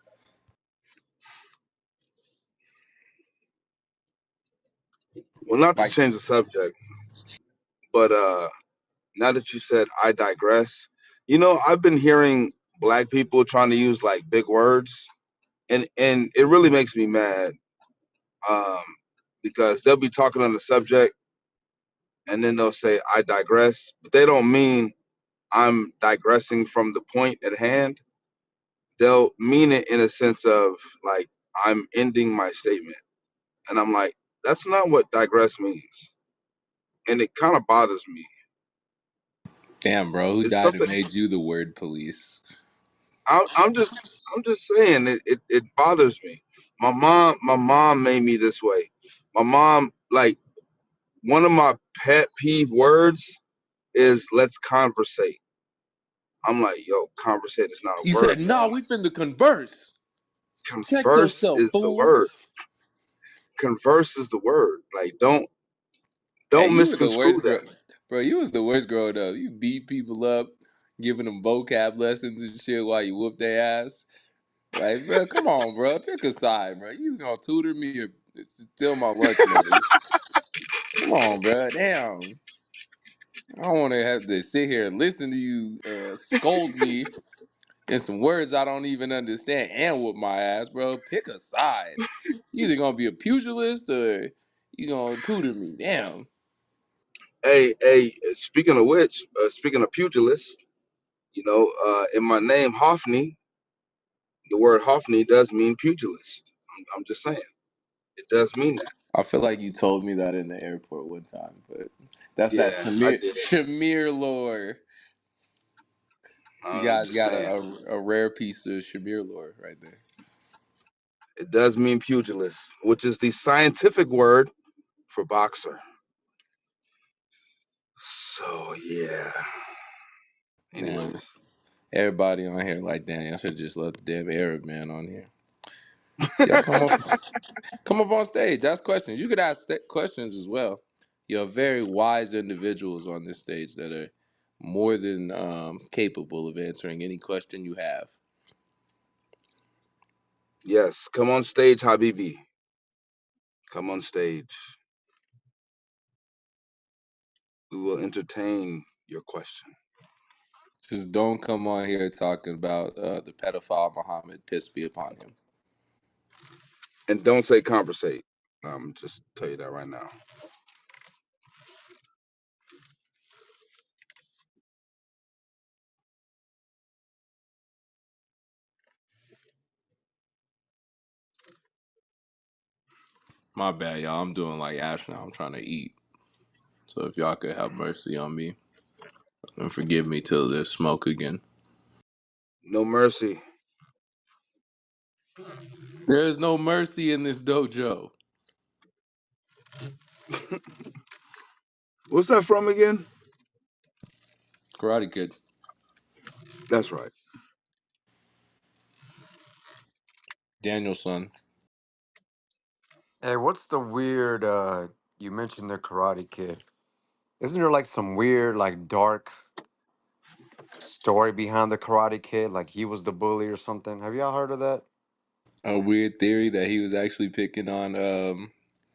Well, not to Like change the subject, but now that you said I digress, I've been hearing black people trying to use like big words, and it really makes me mad. Um, because they'll be talking on the subject and then they'll say I digress, but they don't mean I'm digressing from the point at hand. They'll mean it in a sense of like I'm ending my statement. And I'm like, that's not what digress means. And it kind of bothers me. damn, bro, who It's died and something made you the word police? I'm just saying it bothers me. My mom made me this way. My mom, like, one of my pet peeve words is let's conversate. I'm like, yo, conversate is not a You word, said, "Nah, man. we finna converse." Check Converse yourself, is the fool. word. Converse is the word. Like, Hey, don't you were the misconstrue worst, that. bro. You was the worst growing up. You beat people up, giving them vocab lessons and shit while you whoop their ass. Like, bro, come on, bro. Pick a side, bro. You gonna tutor me or steal my lunch money? Come on, bro. Damn. I don't want to have to sit here and listen to you scold me and some words I don't even understand and whoop my ass, bro. Pick a side. You either gonna be a pugilist or you gonna tutor me. Damn. Hey, speaking of which, speaking of pugilists, in my name Hophni, the word Hophni does mean pugilist. I'm just saying, it does mean that. I feel like you told me that in the airport one time, but that's that Yeah, I did. Shamir lore. You I'm guys just got saying, a rare piece of Shamir lore right there. it does mean pugilist, which is the scientific word for boxer. So yeah. Damn. Anyways, Everybody on here like, damn, I should just let the damn Arab man on here. Y'all come up on stage. Ask questions. You could ask questions as well. You're very wise individuals on this stage that are more than capable of answering any question you have. yes, come on stage, Habibi. Come on stage. We will entertain your question. Just don't come on here talking about the pedophile Muhammad, peace be upon him. And don't say conversate. Just tell you that right now. My bad, y'all. I'm doing like Ash now. I'm trying to eat. So if y'all could have mercy on me and forgive me till there's smoke again. No mercy. There is no mercy in this dojo. What's that from again? Karate Kid. That's right. Daniel's son. Hey, what's the weird? You mentioned the Karate Kid. Isn't there like some weird, like dark story behind the Karate Kid? Like he was the bully or something. Have y'all heard of that? A weird theory that he was actually picking on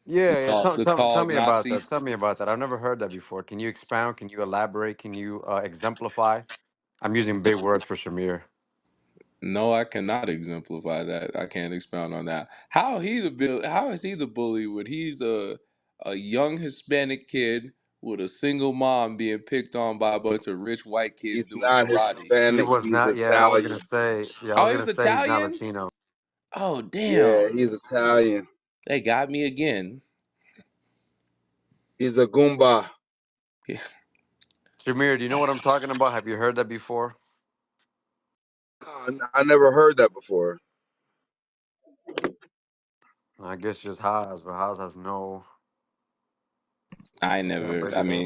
Yeah, yeah. the tall Tell me about Nazi. that. Tell me about that. I've never heard that before. Can you expound? Can you elaborate? Can you exemplify? I'm using big words for Shamir. No, I cannot exemplify that. I can't expound on that. How is he the bully when he's a young Hispanic kid with a single mom being picked on by a bunch of rich white kids He's doing not karate? He Hispanic. was He's not. Yeah, I was gonna Italian. say. Yeah, I Oh, was he gonna was say he's not Italian? Latino. Oh, Yeah, damn. he's Italian. They got me again. He's a Goomba. Shamir, do you know what I'm talking about? Have you heard that before? I never heard that before. I guess just Haas, but Haas has no. I Can't never. bring it up.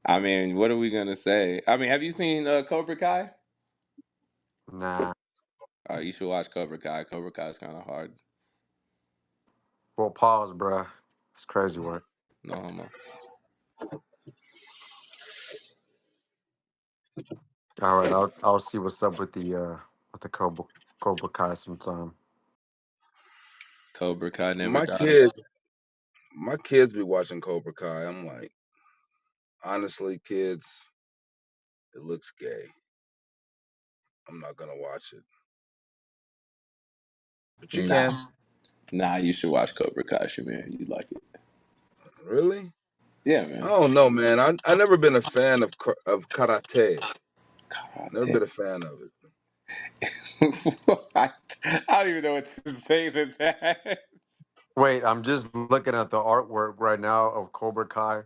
I mean, what are we gonna say? I mean, have you seen Cobra Kai? Nah. You should watch Cobra Kai. Cobra Kai is kind of hard. Well, pause, bruh. It's crazy work. No homo. All right, I'll see what's up with the Cobra Kai sometime. Cobra Kai never My dies. kids, my kids be watching Cobra Kai. I'm like, honestly, kids, it looks gay. I'm not gonna watch it, but you Nah, can. nah. You should watch Cobra Kai, Shamir. You like it? Really? Yeah, I man. don't know, man. I never been a fan of karate. Never Karate. been a fan of it. I, I don't even know what to say to that. Wait, I'm just looking at the artwork right now of Cobra Kai.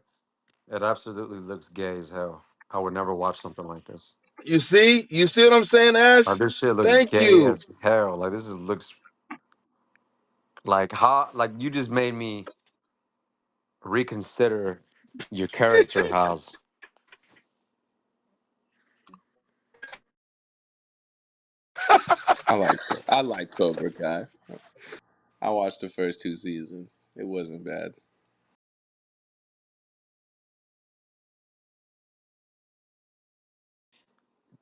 It absolutely looks gay as hell. I would never watch something like this. You see what I'm saying, Ash? This shit looks Thank gay you. as hell. Like this is looks like hot. Like you just made me reconsider your character, House. I like Cobra Kai. I watched the first two seasons. It wasn't bad.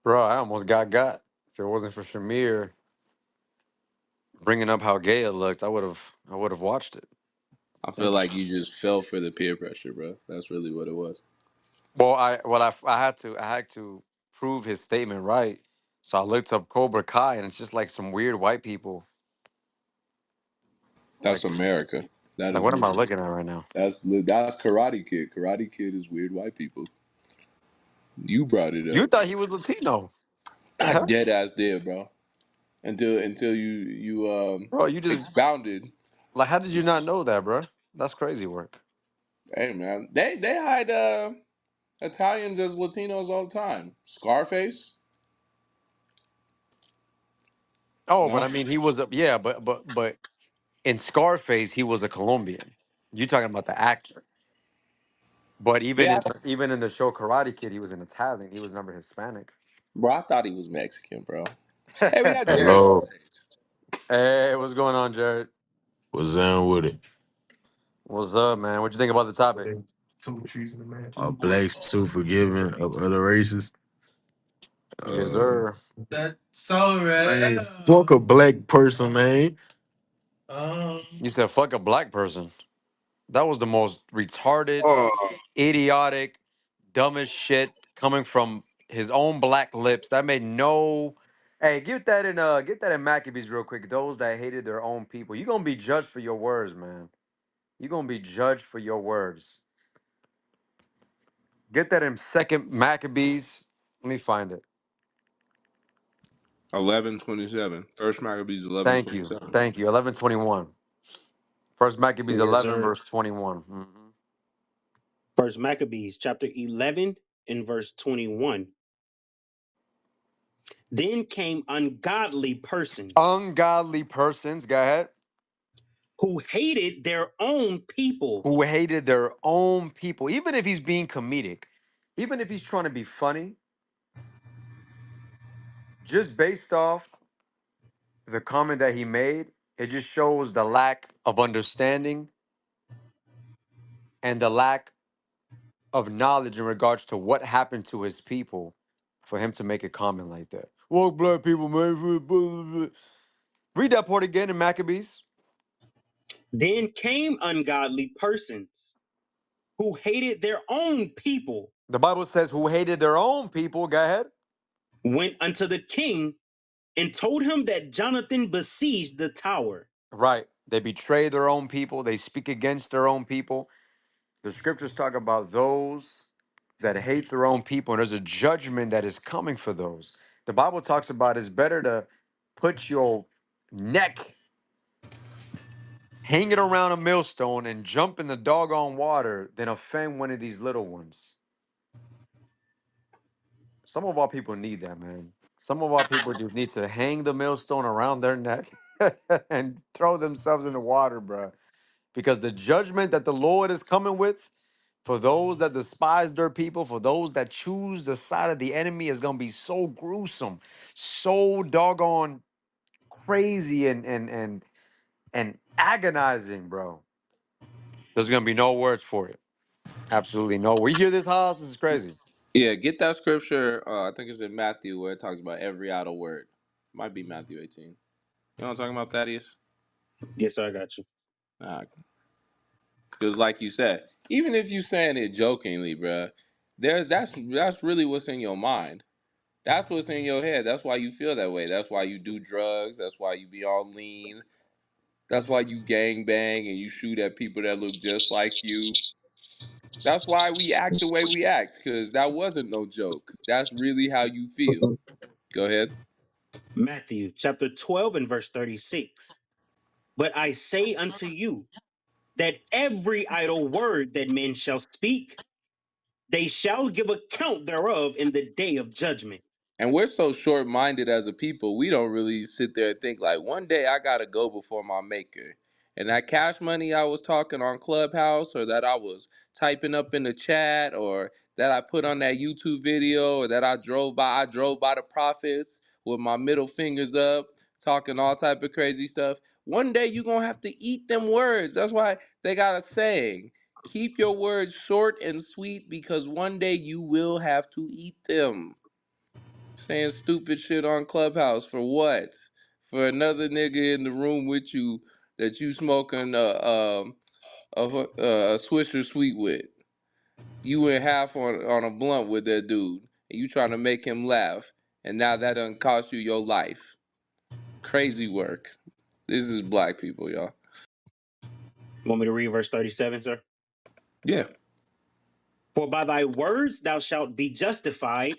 Bro, I almost got. If it wasn't for Shamir bringing up how gay it looked, I would have watched it. I feel Thank you. like you just fell for the peer pressure, bro. That's really what it was. I had to prove his statement right. So I looked up Cobra Kai, and it's just like some weird white people. That's Like, America. That like is what am I looking at right now? that's Karate Kid. Karate Kid is weird white people. You brought it You up. thought he was Latino? The I hell, dead ass did, bro. Until you bro? You just expounded. like, how did you not know that, bro? That's crazy work. Hey man, they hide Italians as Latinos all the time. Scarface, Oh, but no, I mean, he was a yeah, but in Scarface, he was a Colombian. You talking about the actor? But yeah, even in the show Karate Kid, he was an Italian. He was never Hispanic. bro. I thought he was Mexican, bro. Hey, we got Jared on Hey, Hello, stage. what's going on, Jared? what's down with it? What's up, man? What you think about the topic? Are blacks too forgiving of other races? Yes, Uh, sir. man, fuck a black person, man. You said fuck a black person. That was the most retarded, Oh, idiotic, dumbest shit coming from his own black lips. That made no. Hey, get that in Maccabees real quick. Those that hated their own people. You're gonna be judged for your words, man. You're gonna be judged for your words. Get that in second Maccabees. Let me find it. 11:27. First Maccabees Thank you. 11:27. Thank you. 11:21. First Maccabees Yes, 11, sir. verse 21. Mhm. First Maccabees chapter 11 and verse 21. Then came ungodly persons Ungodly persons, go ahead, who hated their own people who hated their own people, even if he's being comedic, even if he's trying to be funny, just based off the comment that he made, it just shows the lack of understanding and the lack of knowledge in regards to what happened to his people for him to make a comment like that. Well, black people, man. Blah, blah, blah. Read that part again in Maccabees. Then came ungodly persons who hated their own people, The Bible says, who hated their own people. Go ahead. went unto the king and told him that Jonathan besieged the tower. Right. They betray their own people. They speak against their own people. The scriptures talk about those that hate their own people, and there's a judgment that is coming for those. The Bible talks about it's better to put your neck hanging around a millstone and jump in the doggone water than offend one of these little ones. Some of our people need that, man. Some of our people just need to hang the millstone around their neck and throw themselves in the water, bro. Because the judgment that the Lord is coming with for those that despise their people, for those that choose the side of the enemy, is going to be so gruesome, so doggone crazy and agonizing, bro. There's going to be no words for it. Absolutely no. We hear this, house. This is crazy. Yeah, get that scripture. I think it's in Matthew where it talks about every idle word. Might be Matthew 18. You know what I'm talking about, Thaddeus? Yes, sir, I got you. Because like you said, even if you saying it jokingly, bruh, that's really what's in your mind. That's what's in your head. That's why you feel that way. That's why you do drugs. That's why you be all lean. That's why you gang bang and you shoot at people that look just like you. That's why we act the way we act, because that wasn't no joke. That's really how you feel. Go ahead. Matthew chapter 12 and verse 36. But I say unto you that every idle word that men shall speak, they shall give account thereof in the day of judgment. And we're so short minded as a people, we don't really sit there and think like one day I gotta go before my maker. And that cash money I was talking on Clubhouse or that I was typing up in the chat or that I put on that YouTube video or that I drove by the prophets with my middle fingers up, talking all type of crazy stuff. One day you gonna have to eat them words. That's why they got a saying. Keep your words short and sweet because one day you will have to eat them. Saying stupid shit on Clubhouse for what? For another nigga in the room with you that you smoking a Swisher Sweet with. You went half on a blunt with that dude, and you trying to make him laugh. and now that done cost you your life. Crazy work. This is black people, y'all. Want me to read verse 37, sir? Yeah. For by thy words thou shalt be justified,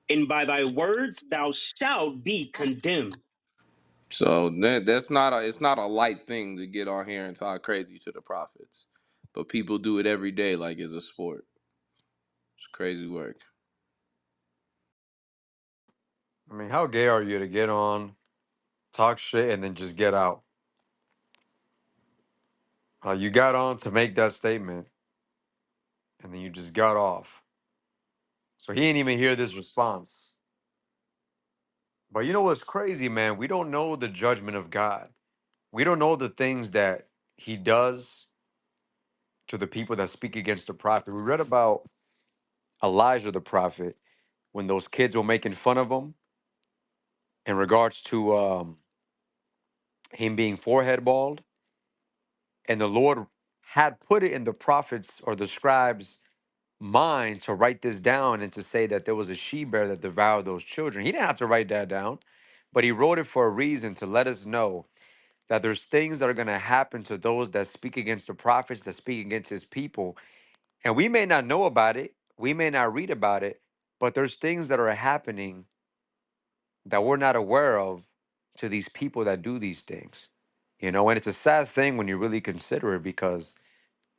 and by thy words thou shalt be condemned. So that's not a it's not a light thing to get on here and talk crazy to the prophets, but people do it every day like it's a sport. It's crazy work. I mean, how gay are you to get on, talk shit, and then just get out? You got on to make that statement, and then you just got off. So he ain't even hear this response. But you know what's crazy, man? We don't know the judgment of God. We don't know the things that he does to the people that speak against the prophet. We read about Elijah the prophet when those kids were making fun of him in regards to him being forehead bald, and the Lord had put it in the prophets or the scribes' mind to write this down and to say that there was a she bear that devoured those children. He didn't have to write that down, but he wrote it for a reason to let us know that there's things that are going to happen to those that speak against the prophets, that speak against his people. And we may not know about it, we may not read about it, but there's things that are happening that we're not aware of to these people that do these things. You know, and it's a sad thing when you really consider it because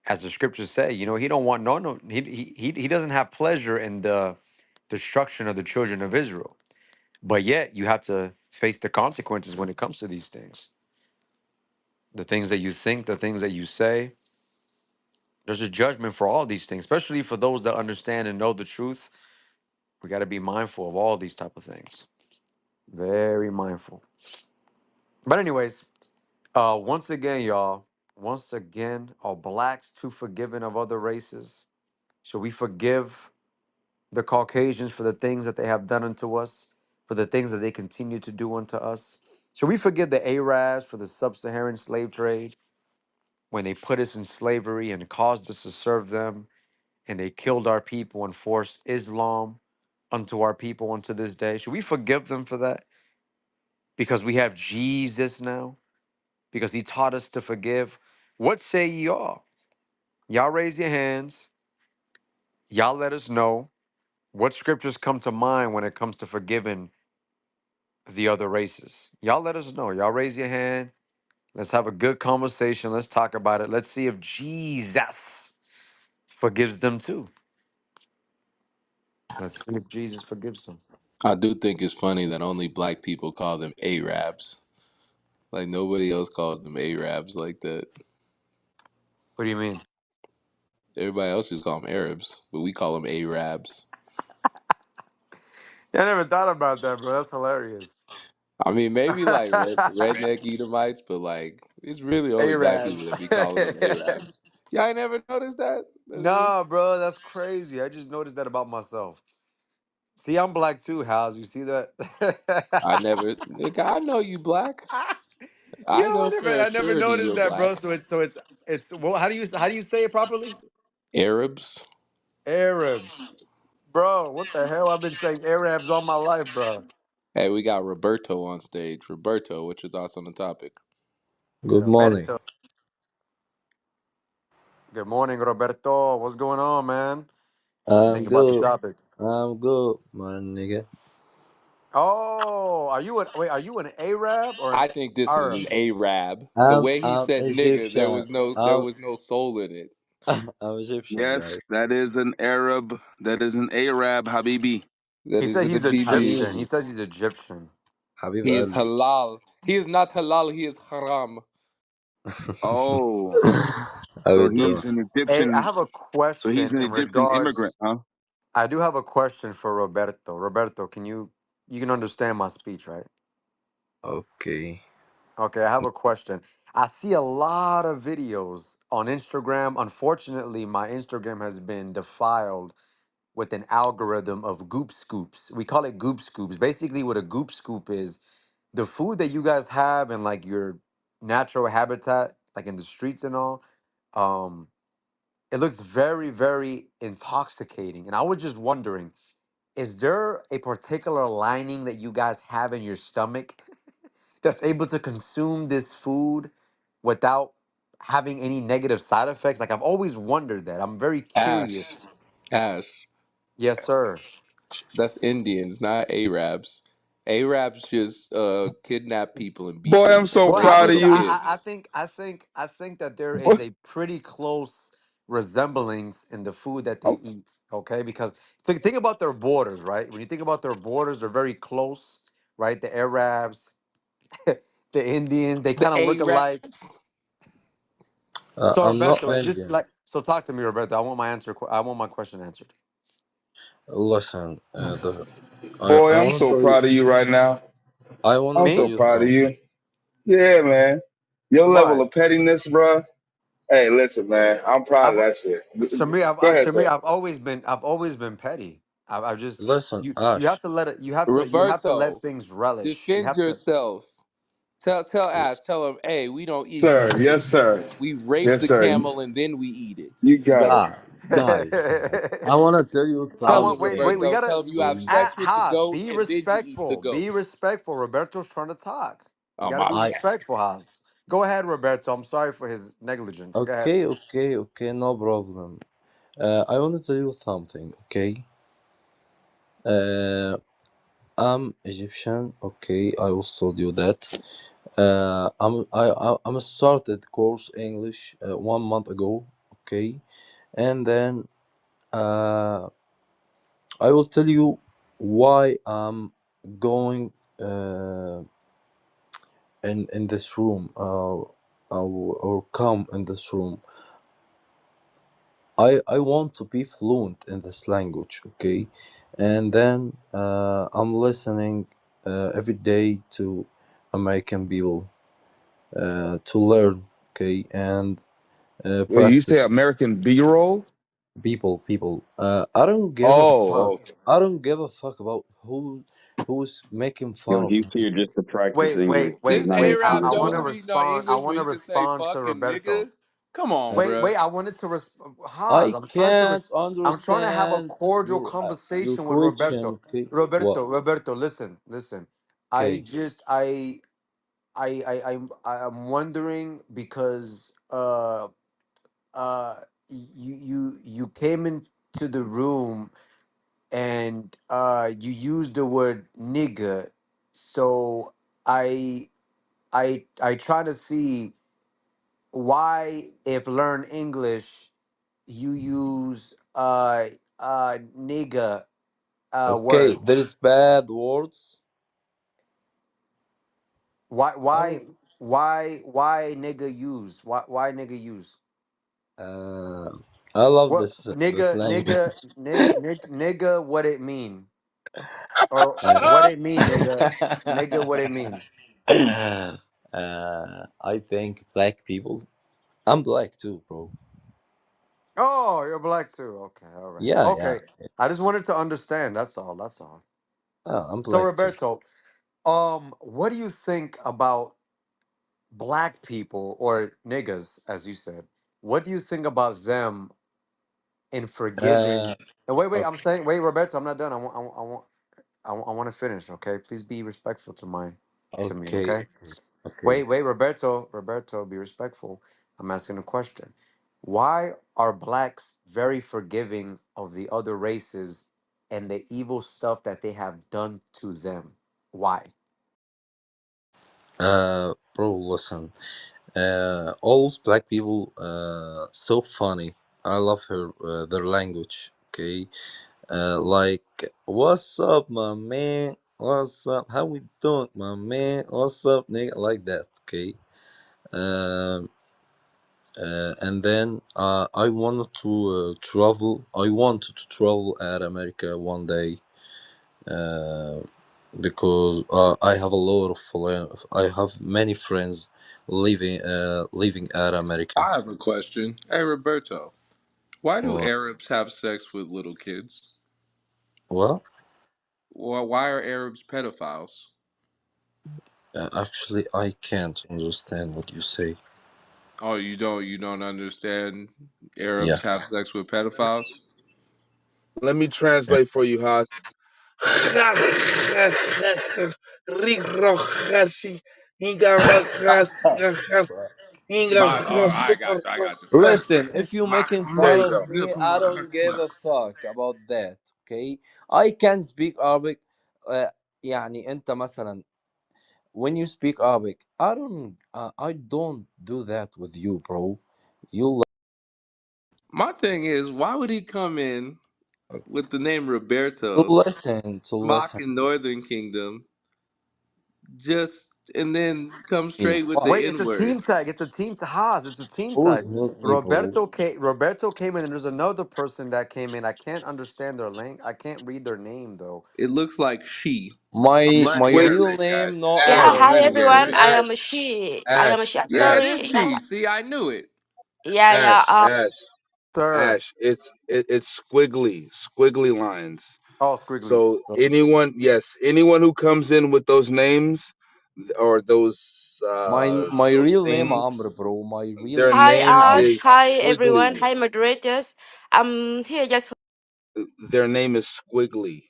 as the scriptures say, you know, he don't want no he doesn't have pleasure in the destruction of the children of Israel. But yet you have to face the consequences when it comes to these things. The things that you think, the things that you say, there's a judgment for all these things, especially for those that understand and know the truth. We got to be mindful of all these type of things. Very mindful. But anyways, once again, y'all, once again, are blacks too forgiving of other races? Should we forgive the Caucasians for the things that they have done unto us, for the things that they continue to do unto us? Should we forgive the Arabs for the sub-Saharan slave trade when they put us in slavery and caused us to serve them, and they killed our people and forced Islam unto our people unto this day? Should we forgive them for that because we have Jesus now? Because he taught us to forgive? What say ye all? Y'all raise your hands. Y'all let us know what scriptures come to mind when it comes to forgiving the other races. Y'all let us know. Y'all raise your hand. Let's have a good conversation. Let's talk about it. Let's see if Jesus forgives them too. Let's see if Jesus forgives them. I do think it's funny that only black people call them Arabs. Like nobody else calls them Arabs like that. What do you mean? Everybody else just call them Arabs, but we call them Arabs. Yeah, I never thought about that, bro. That's hilarious. I mean, maybe like redneck Edomites, but like it's really only black people that Arabs. be calling them Arabs. Y'all ain't never noticed that? That's weird. Nah, bro, that's crazy. I just noticed that about myself. See, I'm black too, House. You see that? I never, nigga. I know you black. Yo, I know for a I never surety noticed you're that, black. bro. So it's well, how do you say it properly? Arabs. Arabs. Bro, what the hell? I've been saying Arabs all my life, bro. Hey, we got Roberto on stage. Roberto, what's your thoughts on the topic? Good morning. Roberto. Good morning, Roberto. What's going on, man? What you I'm think about the good. topic? I'm good, my nigga. Oh, are you an Arab or an I think this is Arab? an Arab. The I'm way he I'm said nigga, Egyptian. there I'm was no soul in it. I'm Egyptian, Yes, guys. that is an Arab. That is an Arab, Habibi. That He is said an he's BB. Egyptian. He Habibi. says he's Egyptian. Habib He is Ali. halal. He is not halal. He is haram. Oh, How so you he's doing? an Hey, I Egyptian. have a So he's question an in Egyptian immigrant, regards. huh? I do have a question for Roberto. Roberto, you can understand my speech, right? Okay. Okay, I have a question. I see a lot of videos on Instagram. Unfortunately, my Instagram has been defiled with an algorithm of goop scoops. We call it goop scoops. Basically, what a goop scoop is, the food that you guys have in like your natural habitat, like in the streets and all. Um, it looks very, very intoxicating. And I was just wondering, is there a particular lining that you guys have in your stomach that's able to consume this food without having any negative side effects? Like I've always wondered that. I'm very Ash, curious. Ash. Yes, sir. That's Indians, not Arabs. Arabs just kidnap people and beat Boy, I'm them so Well, and make I proud of mean, little you. kids. I think that there is Boy, a pretty close resemblance in the food that they I'm- eat. Okay, because think about their borders, right? When you think about their borders, they're very close, right? The Arabs, the Indians, they The kind of look Arab. alike. So I'm not Roberto, it's just Indian. like so. Talk to me, Roberto. I want my answer. I want my question answered. Listen, boy, I I'm want to so tell you. proud of you right now. I want I'm to tell so Me? you proud of something. you. Yeah, man. Your level Why? of pettiness, bruh. Hey, listen, man. I'm proud I've of that shit. Go ahead, Shamir, sir. I've always been petty. I just Listen, you have Ash. to let it. You have to let Roberto, things relish. You defend have to. yourself. Tell Ash. Tell him, hey, we don't eat Sir, humans. yes, sir. We rape Yes, the sir. camel and then we eat it. You got it. Guys. I want to tell you I Tell him, want wait. something. We Roberto. gotta Tell him you have sex with the Haas. goat Be and then you eat the respectful. goat. Be respectful. Roberto's trying to talk. You Oh got to my be bad. I respectful, Haas. Go ahead, Roberto. I'm sorry for his negligence. Go ahead. okay, no problem. I want to tell you something, okay? Uh, I'm Egyptian, okay? I was told you that. I'm started course English 1 month ago, okay? And then I will tell you why I'm going in this room or come in this room. I want to be fluent in this language, okay? And then I'm listening every day to American people to learn, okay, and Wait, you say practice. American B-roll? People. I don't give a fuck. Oh, okay. I don't give a fuck about who's making Yo, fun of he's me. here just to practice English. He's This not here for Arab the I don't want to class. speak no respond. I English, want but to he can say respond to fucking Roberto. nigga. Come on, Uh, bruh. I wanted to Haas. I can't I'm trying to have a understand cordial your conversation with Roberto. question. Okay, what? Roberto, listen. I Okay. just I'm wondering because uh you came into the room and you used the word nigga, so I I try to see why, if learn English, you use nigga Okay, word. there is bad words. Why Oh, nigga use? Why nigga use? uh, I love What this language. nigga what it mean? Or Uh, what it mean, nigga? Nigga what it mean? I think black people. I'm black too, bro. Oh, you're black too. Okay, all right. Yeah. Okay. I just wanted to understand. That's all. I'm So black too. Roberto, what do you think about black people or niggas, as you said? What do you think about them in Uh, forgiving? And wait, I'm okay, saying, wait, Roberto, I'm not done. I want to finish. Okay, please be respectful to me. okay, Okay. okay. Wait, Roberto, be respectful. I'm asking a question. Why are blacks very forgiving of the other races and the evil stuff that they have done to them? Why? Bro, listen. All those black people, so funny. I love their language. Okay, like, what's up, my man? What's up? How we doing, my man? What's up, nigga? Like that. Okay. Um, and then I wanted to travel. I wanted to travel at America one day. Uh, because I have a lot of I have many friends living at America. I have a question. Hey, Roberto, why do Well, Arabs have sex with little kids? well, Well, why are Arabs pedophiles? actually, I can't understand what you say. Oh, you don't understand Yeah. Arabs have sex with pedophiles? Let me Uh, translate for you, Haas. What the fuck? I got you. I got you. Listen, if you making There fun you of go. me, I don't give a fuck about that. Okay, I can speak Arabic. يعني انت مثلا when you speak Arabic, I don't do that with you, bro. You My thing is, why would he come in with the name Roberto, to listen. mocking Northern Kingdom, just and then come Me. straight with Why? the Wait, N it's a word? team tag. It's a team to Haas. It's a team Who's tag. me, bro? Roberto came in, and there's another person that came in. I can't understand their link. I can't read their name though. It looks like she. My Money Squid real Arabic, name, guys. no Yeah, Ash, hi Arabic, everyone. bro. I Ash, am a she. I am a she. Ash, I'm Yeah, it Ash, sorry. is she. See, I knew it. Yeah, yeah. Ash, Ash, Sir. Ash. It's squiggly lines. Oh, Squiggly. So anyone, yes, anyone who comes in with those names or My those real name things, Amr, bro. My real their Hi name name Ash. Amr. is Hi everyone. squiggly. Hi moderators. I'm here just Their name is squiggly.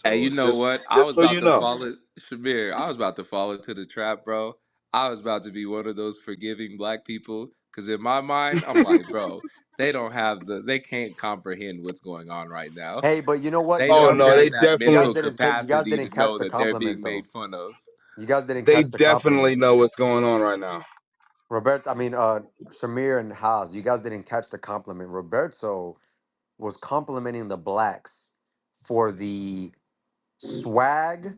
Hey, you So know what? I just was so about you to know. fall it, Shamir. I was about to fall into the trap, bro. I was about to be one of those forgiving black people because in my mind, I'm like, bro, they can't comprehend what's going on right now. Hey, but you know what? They You Oh guys don't no, have they didn't. that definitely mental You guys capacity to didn't catch know the that they're compliment being though. made fun of. You guys didn't they catch the compliment. definitely know what's going on right now. Robert, I mean, Shamir and Haas, you guys didn't catch the compliment. Roberto was complimenting the blacks for the swag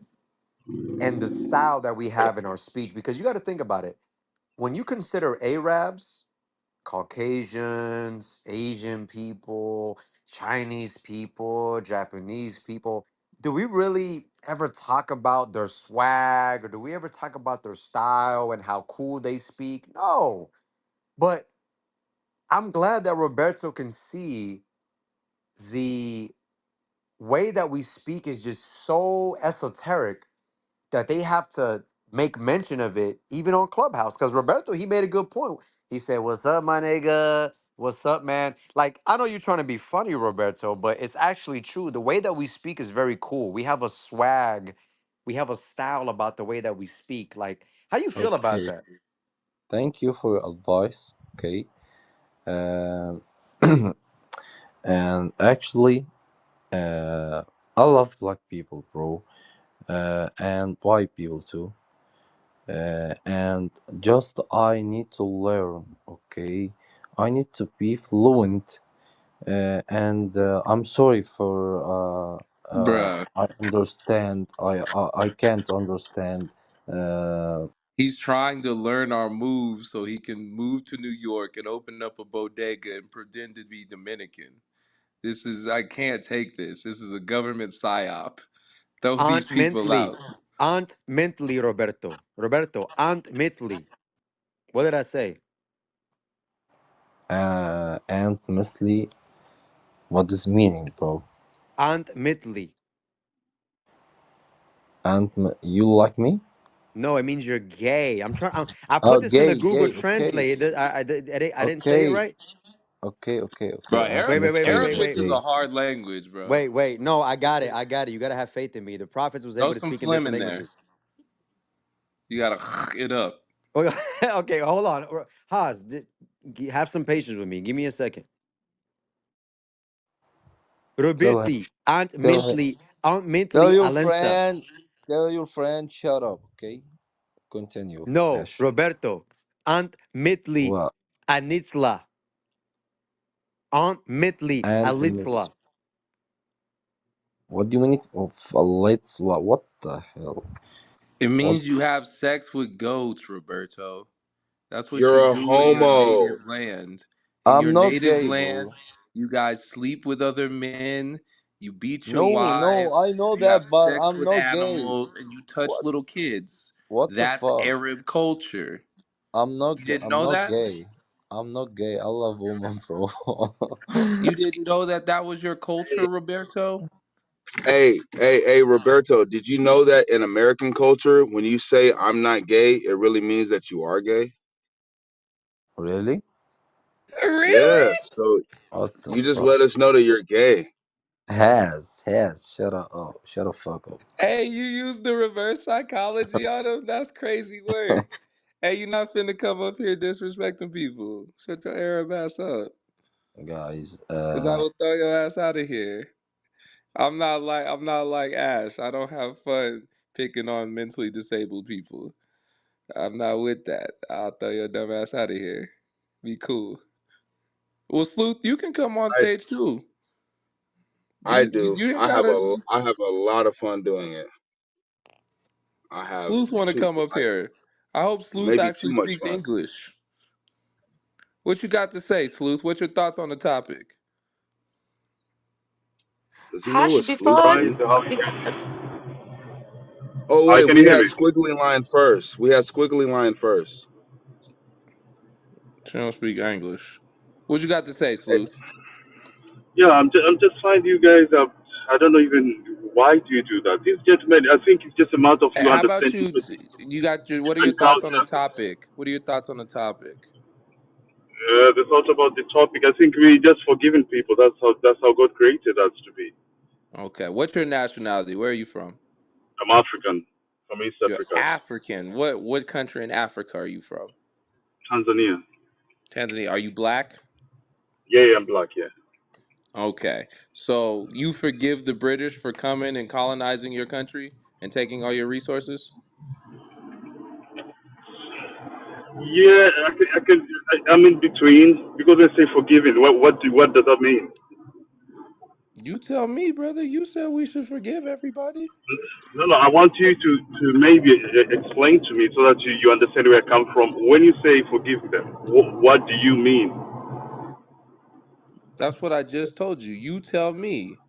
and the style that we have in our speech. Because you got to think about it. When you consider Arabs, Caucasians, Asian people, Chinese people, Japanese people, do we really ever talk about their swag or do we ever talk about their style and how cool they speak? No. But I'm glad that Roberto can see the way that we speak is just so esoteric that they have to make mention of it even on Clubhouse. Because Roberto, he made a good point. He said, "What's up, my nigga? What's up, man?" Like, I know you're trying to be funny, Roberto, but it's actually true. The way that we speak is very cool. We have a swag, we have a style about the way that we speak. Like, how do you feel about Okay. that? Thank you for your advice. Okay. Um, and actually, I love black people, bro. And white people too. And just I need to learn. Okay. I need to be fluent. And I'm sorry for Bruh. I understand. I can't understand. Uh, He's trying to learn our moves so he can move to New York and open up a bodega and pretend to be Dominican. I can't take this. This is a government psyop. Throw these Aunt people Mentally. out. Aunt Mentally, Roberto. Roberto, Aunt Mentally. What did I say? and Misly, what is meaning, bro? Aunt Mentally. And you like me? No, it means you're gay. I put Oh, this in the gay, Google gay. Okay, Translate. I didn't say it okay, right. okay, okay, okay. Bro, And Wait, Misly is Arabic is gay. a hard language, bro. Wait. No, I got it. I got it. You got to have faith in me. The prophets was Throw able to some speak in phlegm different in there. languages. You gotta it up. Okay, okay, hold on. Haas, have some patience with me. Give me a second. Tell him, Roberti, tell him, Aunt tell Mentally your Alensa. friend, tell your friend, shut up. Okay, continue, No, Ash. Roberto. Aunt Mitli Well, Anitzla. Aunt Mitli and Miss, Alitzla. what do you mean of a let's? What the hell? It What? means you have sex with goats, Roberto. That's what you You're a do in your homo. native land. In I'm your not native gay, land, bro. you guys sleep with other men, you beat your No, no, wives, I know you have that, but sex I'm with not gay. animals, and you touch What? little kids. What the That's fuck? Arab culture. I'm not. You didn't I'm know not that? gay. I'm not gay. I love women, bro. You didn't know that that was your culture, Roberto? Hey, Roberto, did you know that in American culture, when you say I'm not gay, it really means that you are gay? Really? Yeah, Really? so What the you just fuck? let us know that you're gay. Has. Shut up. Oh, shut the fuck up, Hey, you used the reverse psychology on him? That's crazy work. Hey, you not finna come up here disrespecting people. Shut your Arab ass up. guys. Cause I will throw your ass out of here. I'm not like Ash. I don't have fun picking on mentally disabled people. I'm not with that. I'll throw your dumb ass out of here. Be cool. Well, Sleuth, you can come on I stage too. I These do. you didn't gotta. I have a lot of fun doing it. I have Sleuth want to too come up like here. I hope Sleuth maybe too actually much speaks fun. English. What you got to say, Sleuth? What's your thoughts on the topic? Does he know Hush what sleuth before means? before Oh Hi, wait, can we you hear had me? squiggly line first. We had squiggly line first. She don't speak English. What you got to say, Hey, Sleuth? Yeah, I'm just finding you guys up. I don't know even why do you do that. These gentlemen, I think it's just a matter of you How about understanding you? You got your. What are your different thoughts on the cultures. topic? What are your thoughts on the topic? The thought about the topic, I think we just forgiving people. That's how God created us to be. Okay. What's your nationality? Where are you from? I'm African from East You're Africa, African. What country in Africa are you from? Tanzania. Tanzania. Are you black? Yeah, yeah, I'm black. Yeah, Okay. So you forgive the British for coming and colonizing your country and taking all your resources? yeah. I'm in between because I say forgiving. What does that mean? You tell me, brother. You said we should forgive everybody. No, no, I want you to maybe explain to me so that you understand where I come from. When you say forgive them, what do you mean? That's what I just told you. You tell me.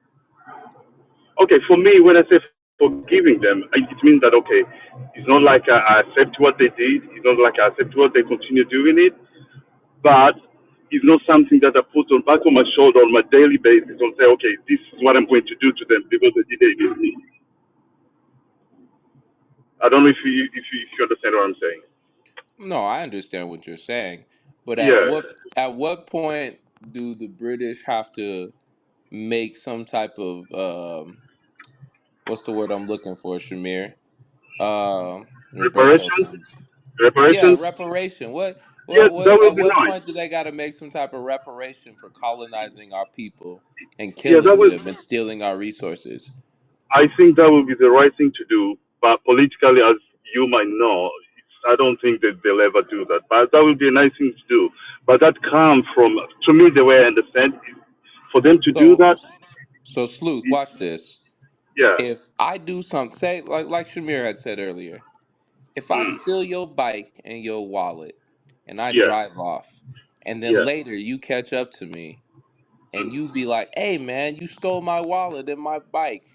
Okay, for me, when I say forgiving them, it means that, okay, it's not like I accept what they did, it's not like I accept what they continue doing it, but it's not something that I put on back on my shoulder on my daily basis and say, okay, this is what I'm going to do to them because they did it against me. I don't know if you understand what I'm saying. No, I understand what you're saying, but at Yeah. what point do the British have to make some type of what's the word I'm looking for, Shamir? Roberto. Reparations? Yeah, Reparations? reparation. What Yes, what that what will at be what nice. point do they got to make some type of reparation for colonizing our people and Yeah, that killing will. them and stealing our resources? I think that would be the right thing to do, but politically, as you might know, I don't think that they'll ever do that. But that would be a nice thing to do. But that comes from, to me, the way I understand, it, for them to do So that, so Sleuth, it, watch this. yeah, If I do something, say like Shamir had said earlier, if I mm, steal your bike and your wallet and I yeah, drive off, and then yeah, later you catch up to me and mm. you be like, "Hey man, you stole my wallet and my bike.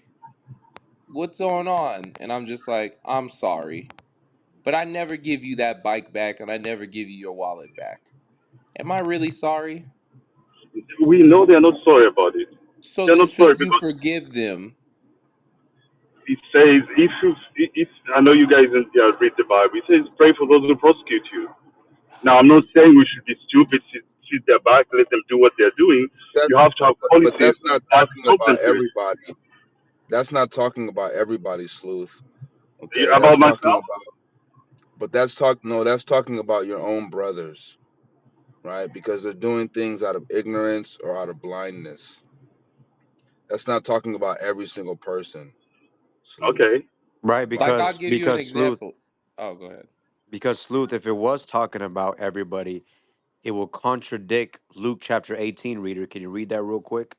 What's going on?" And I'm just like, "I'm sorry, but I never give you that bike back and I never give you your wallet back. Am I really sorry?" We know they're not sorry about it. So They're then not sorry shouldn't you because forgive them? it says, if I know you guys read the Bible, it says, pray for those who prosecute you. Now, I'm not saying we should be stupid, sit there back, let them do what they're doing. You That's have to have but policies that's not that talking stop them about to it. everybody. That's not talking about everybody, sleuth. Okay, Yeah, that's about talking myself, about but that's talk no, that's talking about your own brothers, right? Because they're doing things out of ignorance or out of blindness. That's not talking about every single person, sleuth. okay. Right, Like I'll give you an because sleuth, example. Oh, go ahead. if it was talking about everybody, it will contradict Luke chapter 18. Reader, can you read that real quick?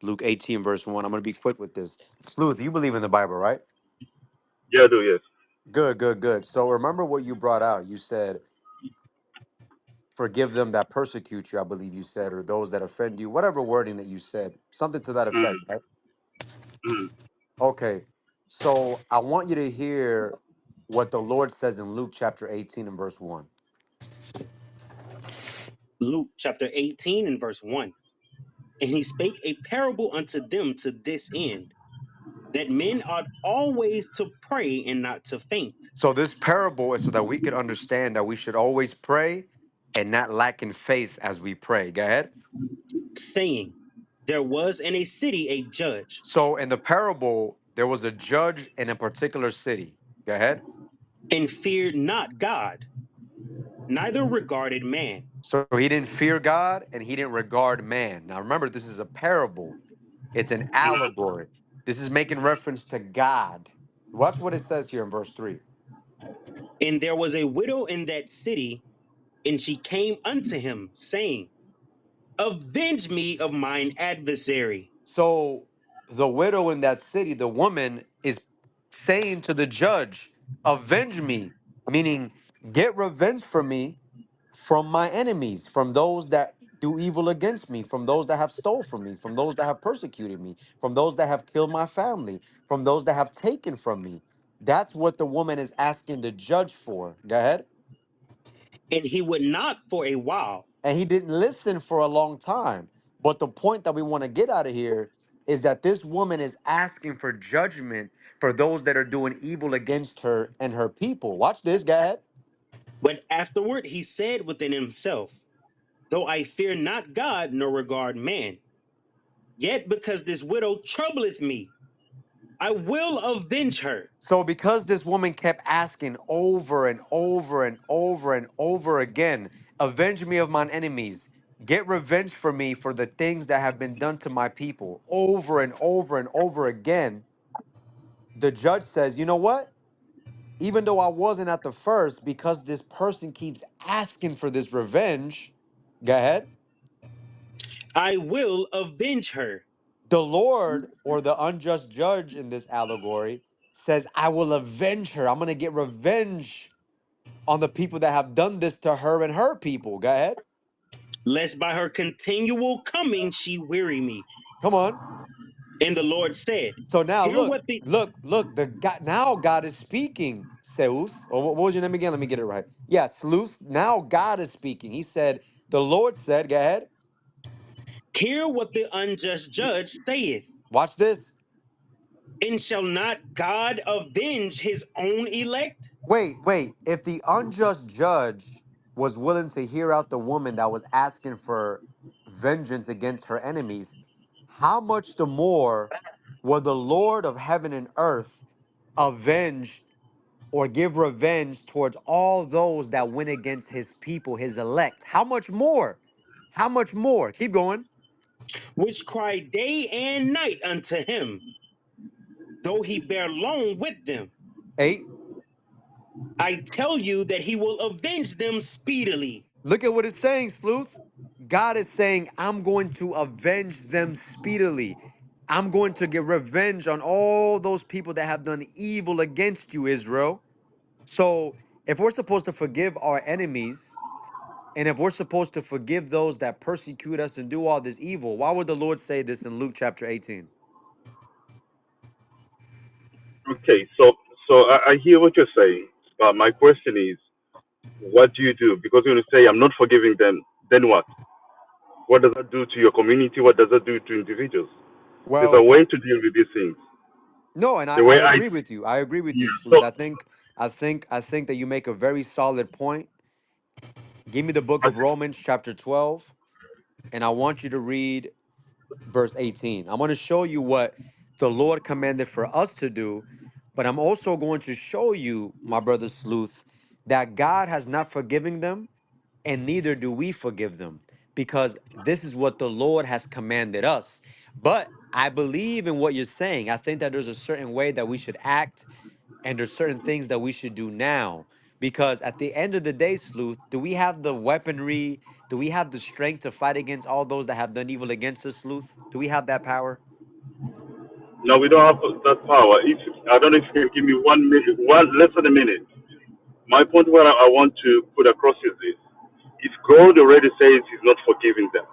Luke 18 verse 1. I'm going to be quick with this. Sleuth, you believe in the Bible, right? Yeah, I do, yes. Good. So remember what you brought out. You said, forgive them that persecute you, I believe you said, or those that offend you, whatever wording that you said, something to that effect, Mm, right? mm. Okay. So I want you to hear what the Lord says in Luke chapter 18 and verse 1. Luke chapter 18 and verse 1. And he spake a parable unto them to this end, that men ought always to pray and not to faint, So this parable is so that we could understand that we should always pray and not lack in faith as we pray. Go ahead. saying, There was in a city a judge, So in the parable, there was a judge in a particular city. Go ahead. and feared not God, neither regarded man. So he didn't fear God and he didn't regard man. Now remember, this is a parable. It's an allegory. This is making reference to God. Watch what it says here in verse 3. And there was a widow in that city, and she came unto him, saying, avenge me of mine adversary. So the widow in that city, the woman, is saying to the judge, avenge me, meaning get revenge for me from my enemies, from those that do evil against me, from those that have stole from me, from those that have persecuted me, from those that have killed my family, from those that have taken from me. That's what the woman is asking the judge for. Go ahead. And he would not for a while. And he didn't listen for a long time. But the point that we want to get out of here is that this woman is asking for judgment for those that are doing evil against her and her people. Watch this, go ahead. But afterward he said within himself, though I fear not God nor regard man, yet because this widow troubleth me, I will avenge her, So, because this woman kept asking over and over and over and over again, avenge me of mine enemies, get revenge for me for the things that have been done to my people, over and over and over again, the judge says, you know what? Even though I wasn't at the first, because this person keeps asking for this revenge, go ahead. I will avenge her. The Lord or the unjust judge in this allegory says, I will avenge her. I'm going to get revenge on the people that have done this to her and her people. Go ahead. Lest by her continual coming she weary me. Come on. And the Lord said, So now hear look, what the look. The God, now God is speaking. Seuth, or what was your name again? Let me get it right. Yeah, Sleuth. Now God is speaking. He said, the Lord said, go ahead. hear what the unjust judge saith. Watch this. And shall not God avenge his own elect, Wait. If the unjust judge was willing to hear out the woman that was asking for vengeance against her enemies, how much the more will the Lord of heaven and earth avenge or give revenge towards all those that went against his people, his elect? How much more? How much more? Keep going. which cry day and night unto him, though he bear long with them? 8. I tell you that he will avenge them speedily. Look at what it's saying, Sleuth. God is saying, I'm going to avenge them speedily. I'm going to get revenge on all those people that have done evil against you, Israel. So, if we're supposed to forgive our enemies, and if we're supposed to forgive those that persecute us and do all this evil, why would the Lord say this in Luke chapter 18? Okay, so I hear what you're saying, but my question is, what do you do? Because you're going to say, I'm not forgiving them. Then what? What does that do to your community? What does that do to individuals? There's a Well, way to deal with these things. no, and The I way I, agree with you. I agree with you, yeah. So, Sleuth. I think that you make a very solid point. Give me the book I, of Romans, chapter 12, and I want you to read verse 18. I'm going to show you what the Lord commanded for us to do, but I'm also going to show you, my brother Sleuth, that God has not forgiven them, and neither do we forgive them, because this is what the Lord has commanded us. But I believe in what you're saying. I think that there's a certain way that we should act, and there's certain things that we should do now. Because at the end of the day, Sleuth, do we have the weaponry? Do we have the strength to fight against all those that have done evil against us, Sleuth? Do we have that power? no, we don't have that power. If I don't know if you can give me 1 minute, one less than a minute. My point where I want to put across is this: if God already says He's not forgiving them,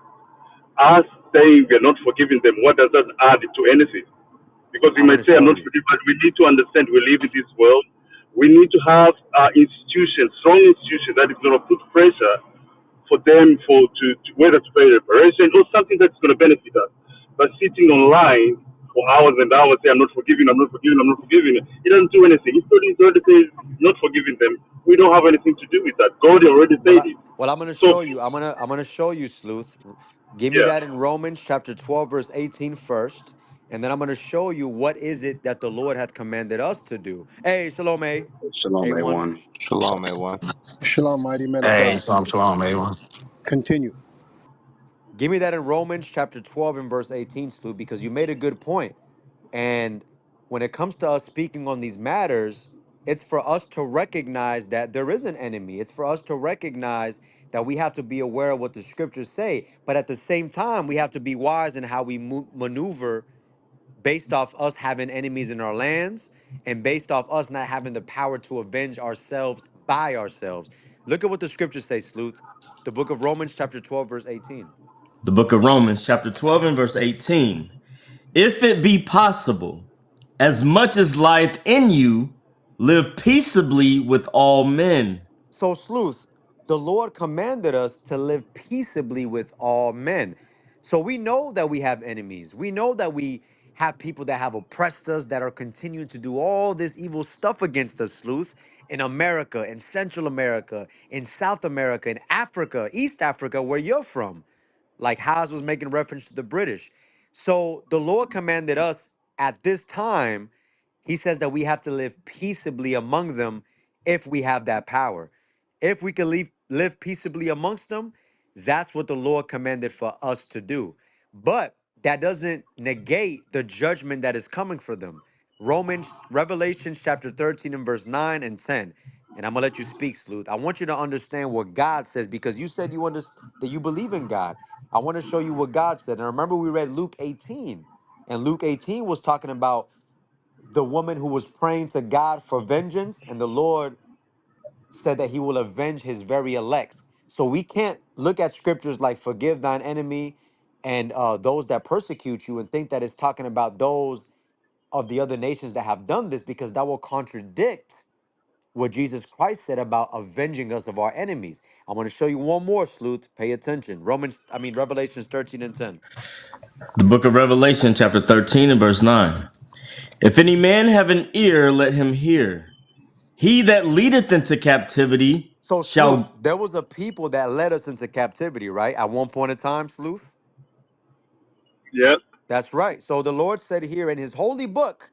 us saying we're not forgiving them, what does that add to anything? Because you I'm going might to say, I'm show not you. forgiving, but we need to understand we live in this world. We need to have institutions, strong institutions that is going to put pressure for them to whether to pay reparation or something that's going to benefit us. But sitting online for hours and hours, say, I'm not forgiving, I'm not forgiving, I'm not forgiving, it doesn't do anything. If God is already says not forgiving them, we don't have anything to do with that. God already Well, said I, it. well, I'm going to So, show you. I'm going to show you, Sleuth. Give me Yeah. that in Romans chapter 12, verse 18 first. And then I'm going to show you what is it that the Lord hath commanded us to do. Hey, Shalom, A. Shalom, A1. A1. Shalom, everyone. Shalom, mighty men of Hey, God. shalom, shalom, everyone. Continue. Give me that in Romans chapter 12 and verse 18, Stu, because you made a good point. And when it comes to us speaking on these matters, it's for us to recognize that there is an enemy. It's for us to recognize that we have to be aware of what the scriptures say. But at the same time, we have to be wise in how we maneuver based off us having enemies in our lands and based off us not having the power to avenge ourselves by ourselves. Look at what the scriptures say, Sluth. The book of Romans, chapter 12, verse 18. The book of Romans, chapter 12 and verse 18. If it be possible, as much as lieth in you, live peaceably with all men. So, Sleuth, the Lord commanded us to live peaceably with all men. So we know that we have enemies. We know that we have people that have oppressed us, that are continuing to do all this evil stuff against us, Sleuth, in America, in Central America, in South America, in Africa, East Africa, where you're from. Like Haas was making reference to the British. So the Lord commanded us at this time, he says that we have to live peaceably among them if we have that power. If we can live peaceably amongst them, that's what the Lord commanded for us to do. But that doesn't negate the judgment that is coming for them. Revelation chapter 13 and verse 9 and 10. And I'm gonna let you speak, Sleuth. I want you to understand what God says because you said you understand that you believe in God. I want to show you what God said. And remember, we read Luke 18, and Luke 18 was talking about the woman who was praying to God for vengeance, and the Lord said that he will avenge his very elect. So we can't look at scriptures like forgive thine enemy and those that persecute you and think that it's talking about those of the other nations that have done this because that will contradict what Jesus Christ said about avenging us of our enemies. I want to show you one more, Sleuth. Pay attention. Revelations 13 and 10. The book of Revelation, chapter 13 and verse 9. If any man have an ear, let him hear. He that leadeth into captivity So, Sleuth, shall. there was a people that led us into captivity, right? At one point in time, Sleuth. Yeah. That's right. So the Lord said here in his holy book,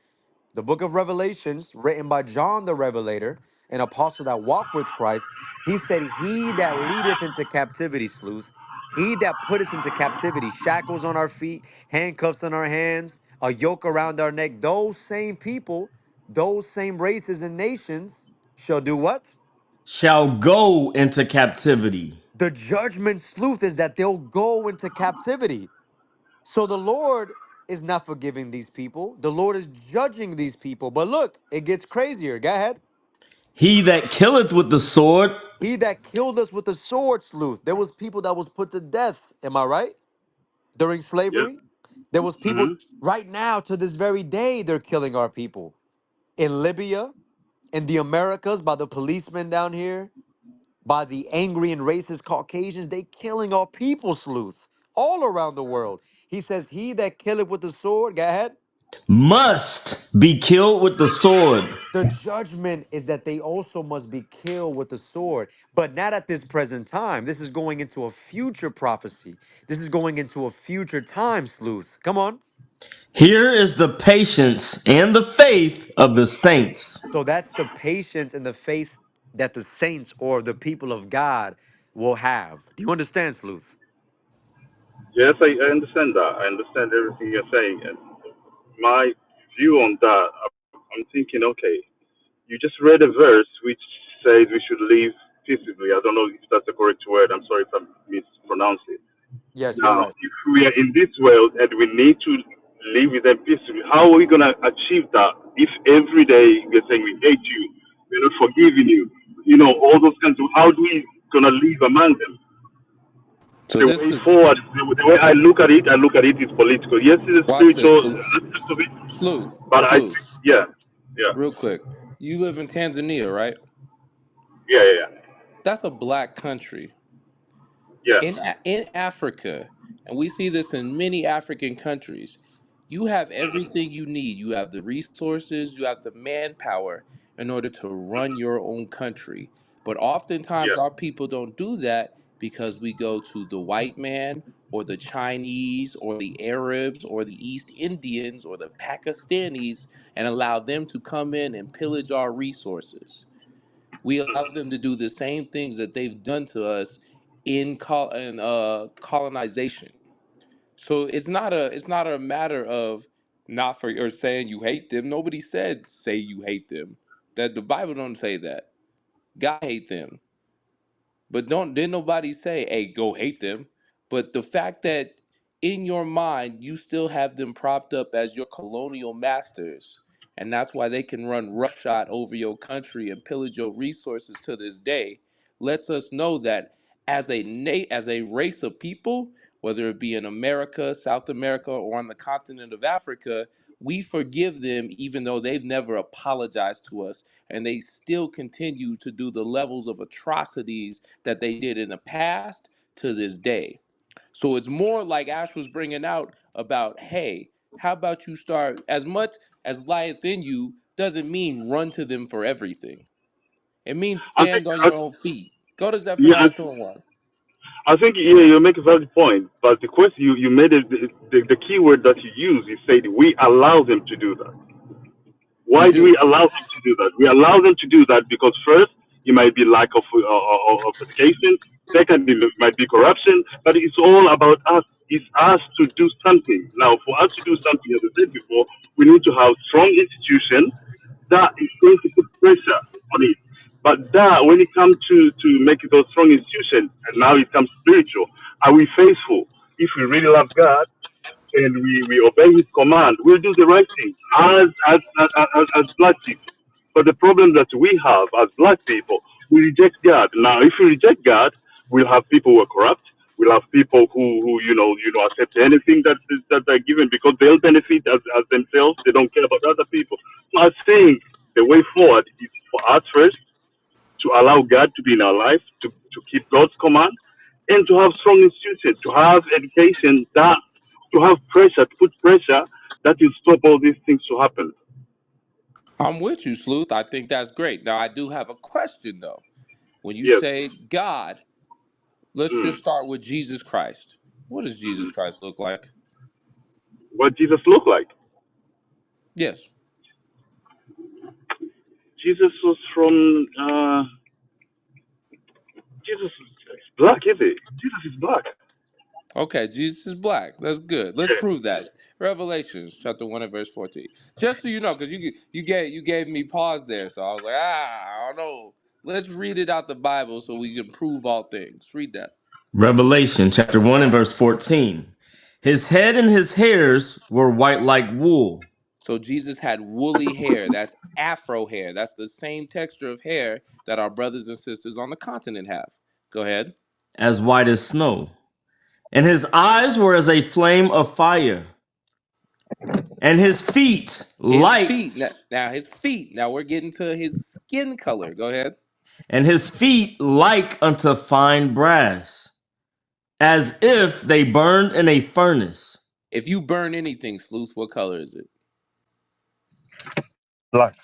the book of Revelations, written by John the Revelator, an apostle that walked with Christ, he said, he that leadeth into captivity, Sleuth, he that put us into captivity, shackles on our feet, handcuffs on our hands, a yoke around our neck, those same people, those same races and nations shall do what? shall go into captivity. The judgment, Sleuth, is that they'll go into captivity. So the Lord is not forgiving these people. The Lord is judging these people. But look, it gets crazier. Go ahead. He that killeth with the sword He that killed us with the sword, Sleuth. There was people that was put to death. Am I right? During Yeah. slavery, there was people Hmm. right now to this very day. They're killing our people in Libya, in the Americas, by the policemen down here, by the angry and racist Caucasians. They killing our people, Sleuth, all around the world. He says, "He that killeth with the sword." Go ahead. must be killed with the sword. The judgment is that they also must be killed with the sword, but not at this present time. This is going into a future prophecy. This is going into a future time, Sleuth. Come on. Here is the patience and the faith of the saints. So that's the patience and the faith that the saints or the people of God will have. Do you understand, Sleuth? Yes, I understand that. I understand everything you're saying. And my view on that, I'm thinking, okay, you just read a verse which says we should live peaceably. I don't know if that's the correct word. I'm sorry if I mispronounced it. Yes, you're Now, right. if we are in this world and we need to live with them peaceably, how are we going to achieve that if every day we're saying we hate you, we're not forgiving you, all those kinds of, how do we going to live among them? So The this way is forward, the way I look at it is political. Yes, it's a watch this. spiritual aspect of it, but I Sleuth, think, yeah, yeah, real quick. You live in Tanzania, right? yeah, yeah, That's a black country. yeah, In Africa, and we see this in many African countries, you have everything you need. You have the resources, you have the manpower in order to run your own country. But oftentimes yeah, our people don't do that because we go to the white man or the Chinese or the Arabs or the East Indians or the Pakistanis and allow them to come in and pillage our resources. We allow them to do the same things that they've done to us in colonization. So it's not a matter of not for or saying you hate them. Nobody said say you hate them. That the Bible don't say that. God hate them. But don't didn't nobody say, hey, go hate them. But the fact that in your mind you still have them propped up as your colonial masters, and that's why they can run roughshod over your country and pillage your resources to this day, lets us know that as a race of people, whether it be in America, South America, or on the continent of Africa, we forgive them even though they've never apologized to us, and they still continue to do the levels of atrocities that they did in the past to this day. So it's more like Ash was bringing out about, hey, how about you start as much as lieth in you doesn't mean run to them for everything. It means I think, stand on your own feet. Go to yeah, Zephaniah 2 and 1. I think yeah, you make a valid point. But the question you made it, the key word that you use, you said we allow them to do that. We Why do do. we allow them to do that? We allow them to do that because first, it might be lack of education. Second, it might be corruption. But it's all about us. It's us to do something. Now, for us to do something, as I said before, we need to have strong institutions that is going to put pressure on it. But that, when it comes to make those strong institutions, and now it comes spiritual, are we faithful? If we really love God, and we obey his command, we'll do the right thing as black people. But the problem that we have as black people, we reject God. Now, if we reject God, we'll have people who are corrupt. We'll have people who accept anything that they're given because they'll benefit as themselves. They don't care about other people. So I think the way forward is for us first to allow God to be in our life, to keep God's command, and to have strong institutions, to have education, that to have pressure, to put pressure that will stop all these things to happen. I'm with you, Sleuth. I think that's great. Now, I do have a question, though. When you Yes. say God, let's Mm. just start with Jesus Christ. What does Jesus Mhm. Christ look like? What Jesus looked like? Yes. Jesus was from. Jesus is black, is he? Jesus is black. Okay, Jesus is black. That's good. Let's Yeah. prove that. Revelations chapter 1 and verse 14. Just so you know, because you gave me pause there. So I was like, I don't know. Let's read it out the Bible so we can prove all things. Read that. Revelation chapter 1 and verse 14. His head and his hairs were white like wool, So Jesus had woolly hair. That's afro hair. That's the same texture of hair that our brothers and sisters on the continent have. Go ahead. as white as snow. And his eyes were as a flame of fire. And his feet His like feet. Now his feet. Now we're getting to his skin color. Go ahead. and his feet like unto fine brass, as if they burned in a furnace. If you burn anything, Sleuth, what color is it? Black.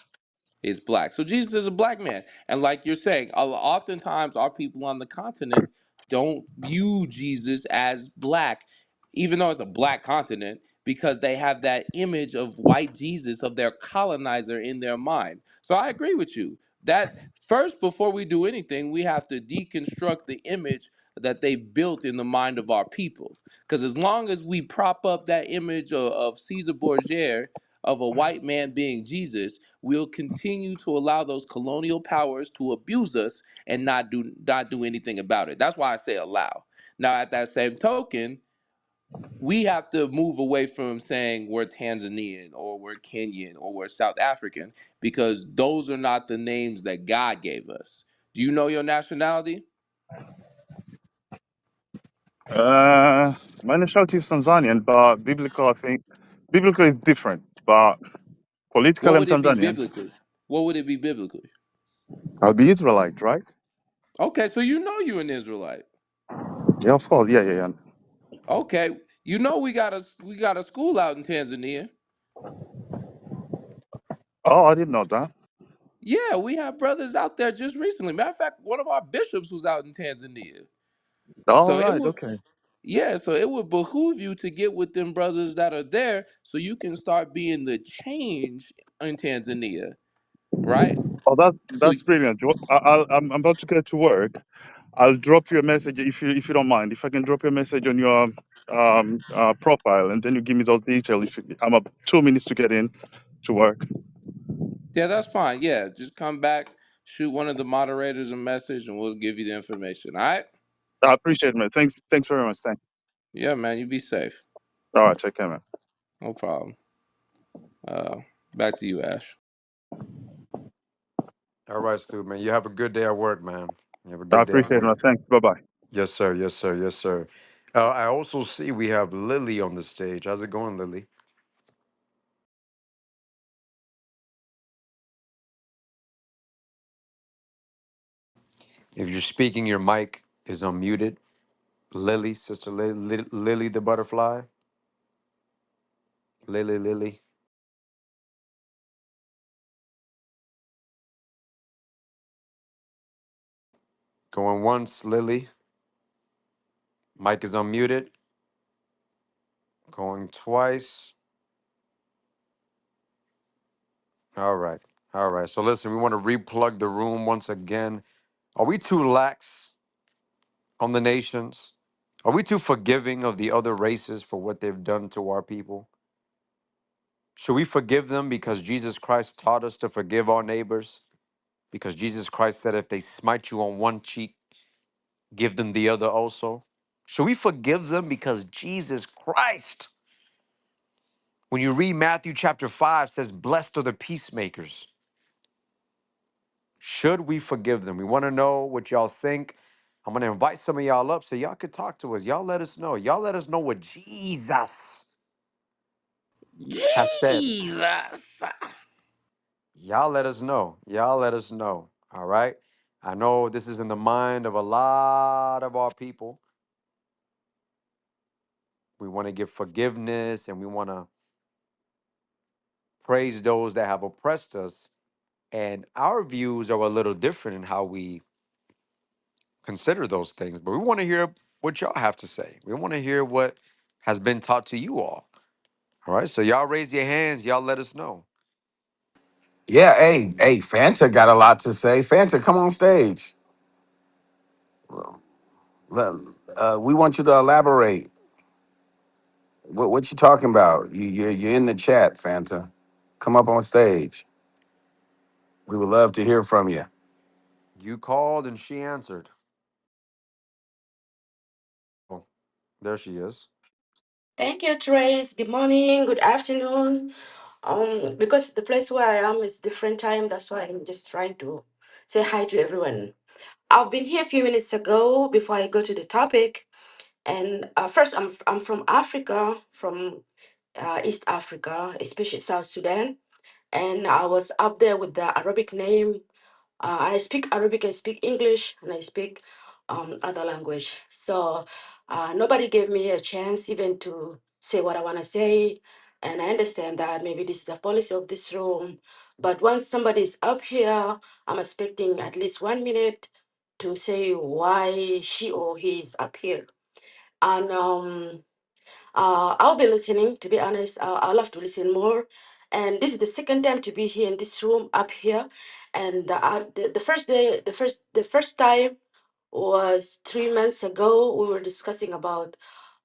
Is black. So Jesus is a black man. And like you're saying, oftentimes our people on the continent don't view Jesus as black, even though it's a black continent, because they have that image of white Jesus, of their colonizer in their mind. So I agree with you. That first, before we do anything, we have to deconstruct the image that they built in the mind of our people. Because as long as we prop up that image of Caesar Borgia, of a white man being Jesus, we'll continue to allow those colonial powers to abuse us and not do anything about it. That's why I say allow. Now, at that same token, we have to move away from saying we're Tanzanian or we're Kenyan or we're South African because those are not the names that God gave us. Do you know your nationality? My nationality is Tanzanian, but biblical, I think, biblical is different. But What politically, I'm would it be Tanzanian. biblically? What would it be biblically? I'll be Israelite, right? Okay, so you know you're an Israelite. Yeah, of course. Yeah, yeah, yeah. Okay, you know we got a school out in Tanzania. Oh, I didn't know that. Yeah, we have brothers out there just recently. Matter of fact, one of our bishops was out in Tanzania. All So it right. would, Okay. yeah, so it would behoove you to get with them brothers that are there so you can start being the change in Tanzania, right? Oh, So that's brilliant. I'm about to get to work. I'll drop you a message if you don't mind. If I can drop you a message on your profile, and then you give me those details. I'm up 2 minutes to get in to work. yeah, that's fine. Yeah, just come back, shoot one of the moderators a message, and we'll give you the information. All right? I appreciate it, man. Thanks very much. Thanks. Yeah, man, you be safe. All right, take care, man. No problem. Uh, back to you, Ash. All right, Stu, man. You have a good day at work, man. You have a I good day at appreciate it, work. man. Thanks. Bye bye. Yes, sir. Yes, sir. Yes, sir. I also see we have Lily on the stage. How's it going, Lily? If you're speaking, your mic is unmuted. Lily, sister Lily the butterfly. Lily. Going once, Lily. Mic is unmuted. Going twice. All right. All right. So listen, we want to replug the room once again. Are we too lax on the nations? Are we too forgiving of the other races for what they've done to our people? Should we forgive them because Jesus Christ taught us to forgive our neighbors? Because Jesus Christ said, if they smite you on one cheek, give them the other also? Should we forgive them because Jesus Christ, when you read Matthew chapter 5, says, blessed are the peacemakers? Should we forgive them? We want to know what y'all think. I'm going to invite some of y'all up so y'all could talk to us. Y'all let us know. Y'all let us know what Jesus has said. Jesus. Y'all let us know. Y'all let us know. All right. I know this is in the mind of a lot of our people. We want to give forgiveness and we want to praise those that have oppressed us. And our views are a little different in how we consider those things. But we want to hear what y'all have to say. We want to hear what has been taught to you all. All right. So y'all raise your hands. Y'all let us know. Yeah, hey, Fanta got a lot to say. Fanta, come on stage. Let- we want you to elaborate. What you talking about? You're in the chat, Fanta. Come up on stage. We would love to hear from you. You called and she answered. Oh, there she is. Thank you, Trace. Good morning, good afternoon. Because the place where I am is different time, that's why I'm just trying to say hi to everyone. I've been here a few minutes ago before I go to the topic. And first, I'm from Africa, from East Africa, especially South Sudan. And I was up there with the Arabic name. I speak Arabic, I speak English, and I speak other language. So nobody gave me a chance even to say what I want to say. And I understand that maybe this is a policy of this room. But once somebody is up here, I'm expecting at least 1 minute to say why she or he is up here. And I'll be listening. To be honest, I'll love to listen more. And this is the second time to be here in this room up here. And the first day, the first time was 3 months ago. We were discussing about,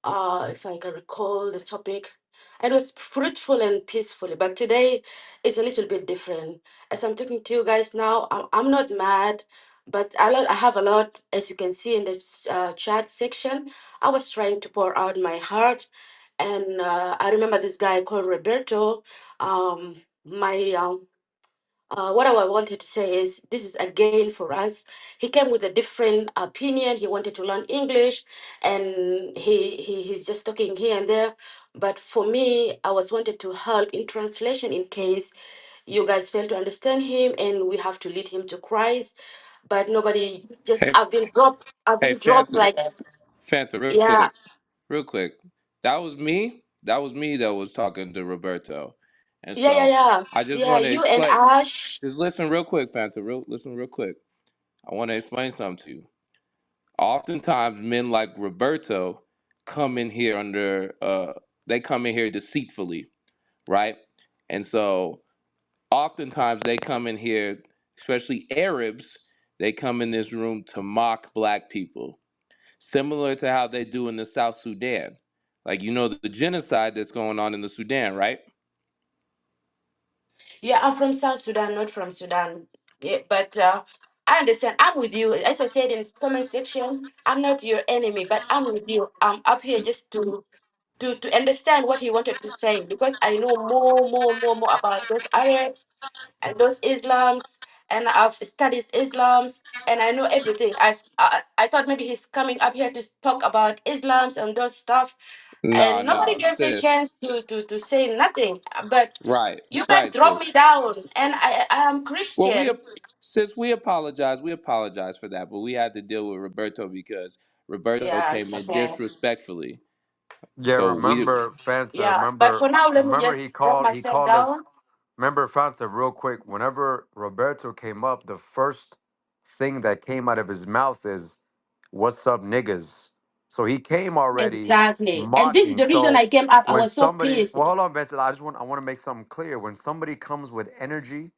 if I can recall the topic. And it was fruitful and peaceful. But today is a little bit different. As I'm talking to you guys now, I'm not mad, but I have a lot, as you can see in the chat section. I was trying to pour out my heart. And I remember this guy called Roberto. My what I wanted to say is this is a gain for us. He came with a different opinion. He wanted to learn English, and he's just talking here and there. But for me, I was wanted to help in translation in case you guys fail to understand him, and we have to lead him to Christ. But nobody just Hey, I've been dropped. I've hey, been dropped Fanta, like Fanta, yeah, real quick. That was me. That was me that was talking to Roberto, and yeah, yeah, so yeah, I just yeah. want to You and explain. Ash. Just listen real quick, Fanta. Listen real quick. I want to explain something to you. Oftentimes, men like Roberto come in here they come in here deceitfully, right? And so, oftentimes, they come in here, especially Arabs, they come in this room to mock black people, similar to how they do in the South Sudan. Like, the genocide that's going on in the Sudan, right? Yeah, I'm from South Sudan, not from Sudan. Yeah, but I understand. I'm with you. As I said in comment section, I'm not your enemy, but I'm with you. I'm up here just to understand what he wanted to say because I know more about those Arabs and those Islams, and I've studied Islams, and I know everything. I thought maybe he's coming up here to talk about Islams and those stuff, Nah, and nobody nah, gave me a sis. chance to say nothing. But Right, you guys right, drop sis. me down, and I am Well, Christian. sis, we apologize. We apologize for that, but we had to deal with Roberto because Roberto Yeah, came it's in okay. disrespectfully. Yeah, So we remember Fanta. Yeah, but for now, let me Remember he just drop called. He myself called us. down. Remember Fanta, real quick. Whenever Roberto came up, the first thing that came out of his mouth is, "What's up, niggas?" So he came already Exactly, and this is mocking. the reason So I came up. I when was so somebody, well, pissed. hold on, Vincent. I want to make something clear. When somebody comes with energy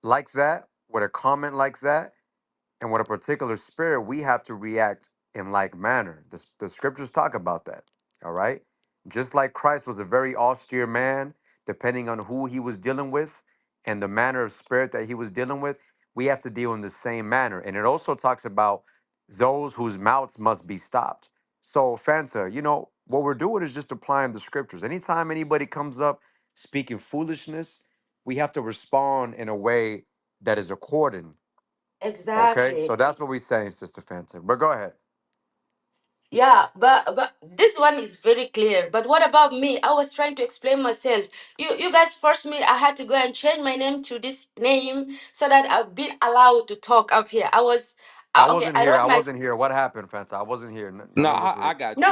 like that, with a comment like that, and with a particular spirit, we have to react in like manner. The scriptures talk about that. All right. Just like Christ was a very austere man, depending on who he was dealing with and the manner of spirit that he was dealing with, we have to deal in the same manner. And it also talks about those whose mouths must be stopped. So, Fanta, what we're doing is just applying the scriptures. Anytime anybody comes up speaking foolishness, we have to respond in a way that is according. Okay, Exactly. so that's what we're saying, Sister Fanta. But go ahead. Yeah, but this one is very clear. But what about me? I was trying to explain myself. You guys forced me. I had to go and change my name to this name so that I've been allowed to talk up here. I was I okay. wasn't I here. went I my wasn't here. What happened, Fanta? I wasn't here. no, None of us I were. got no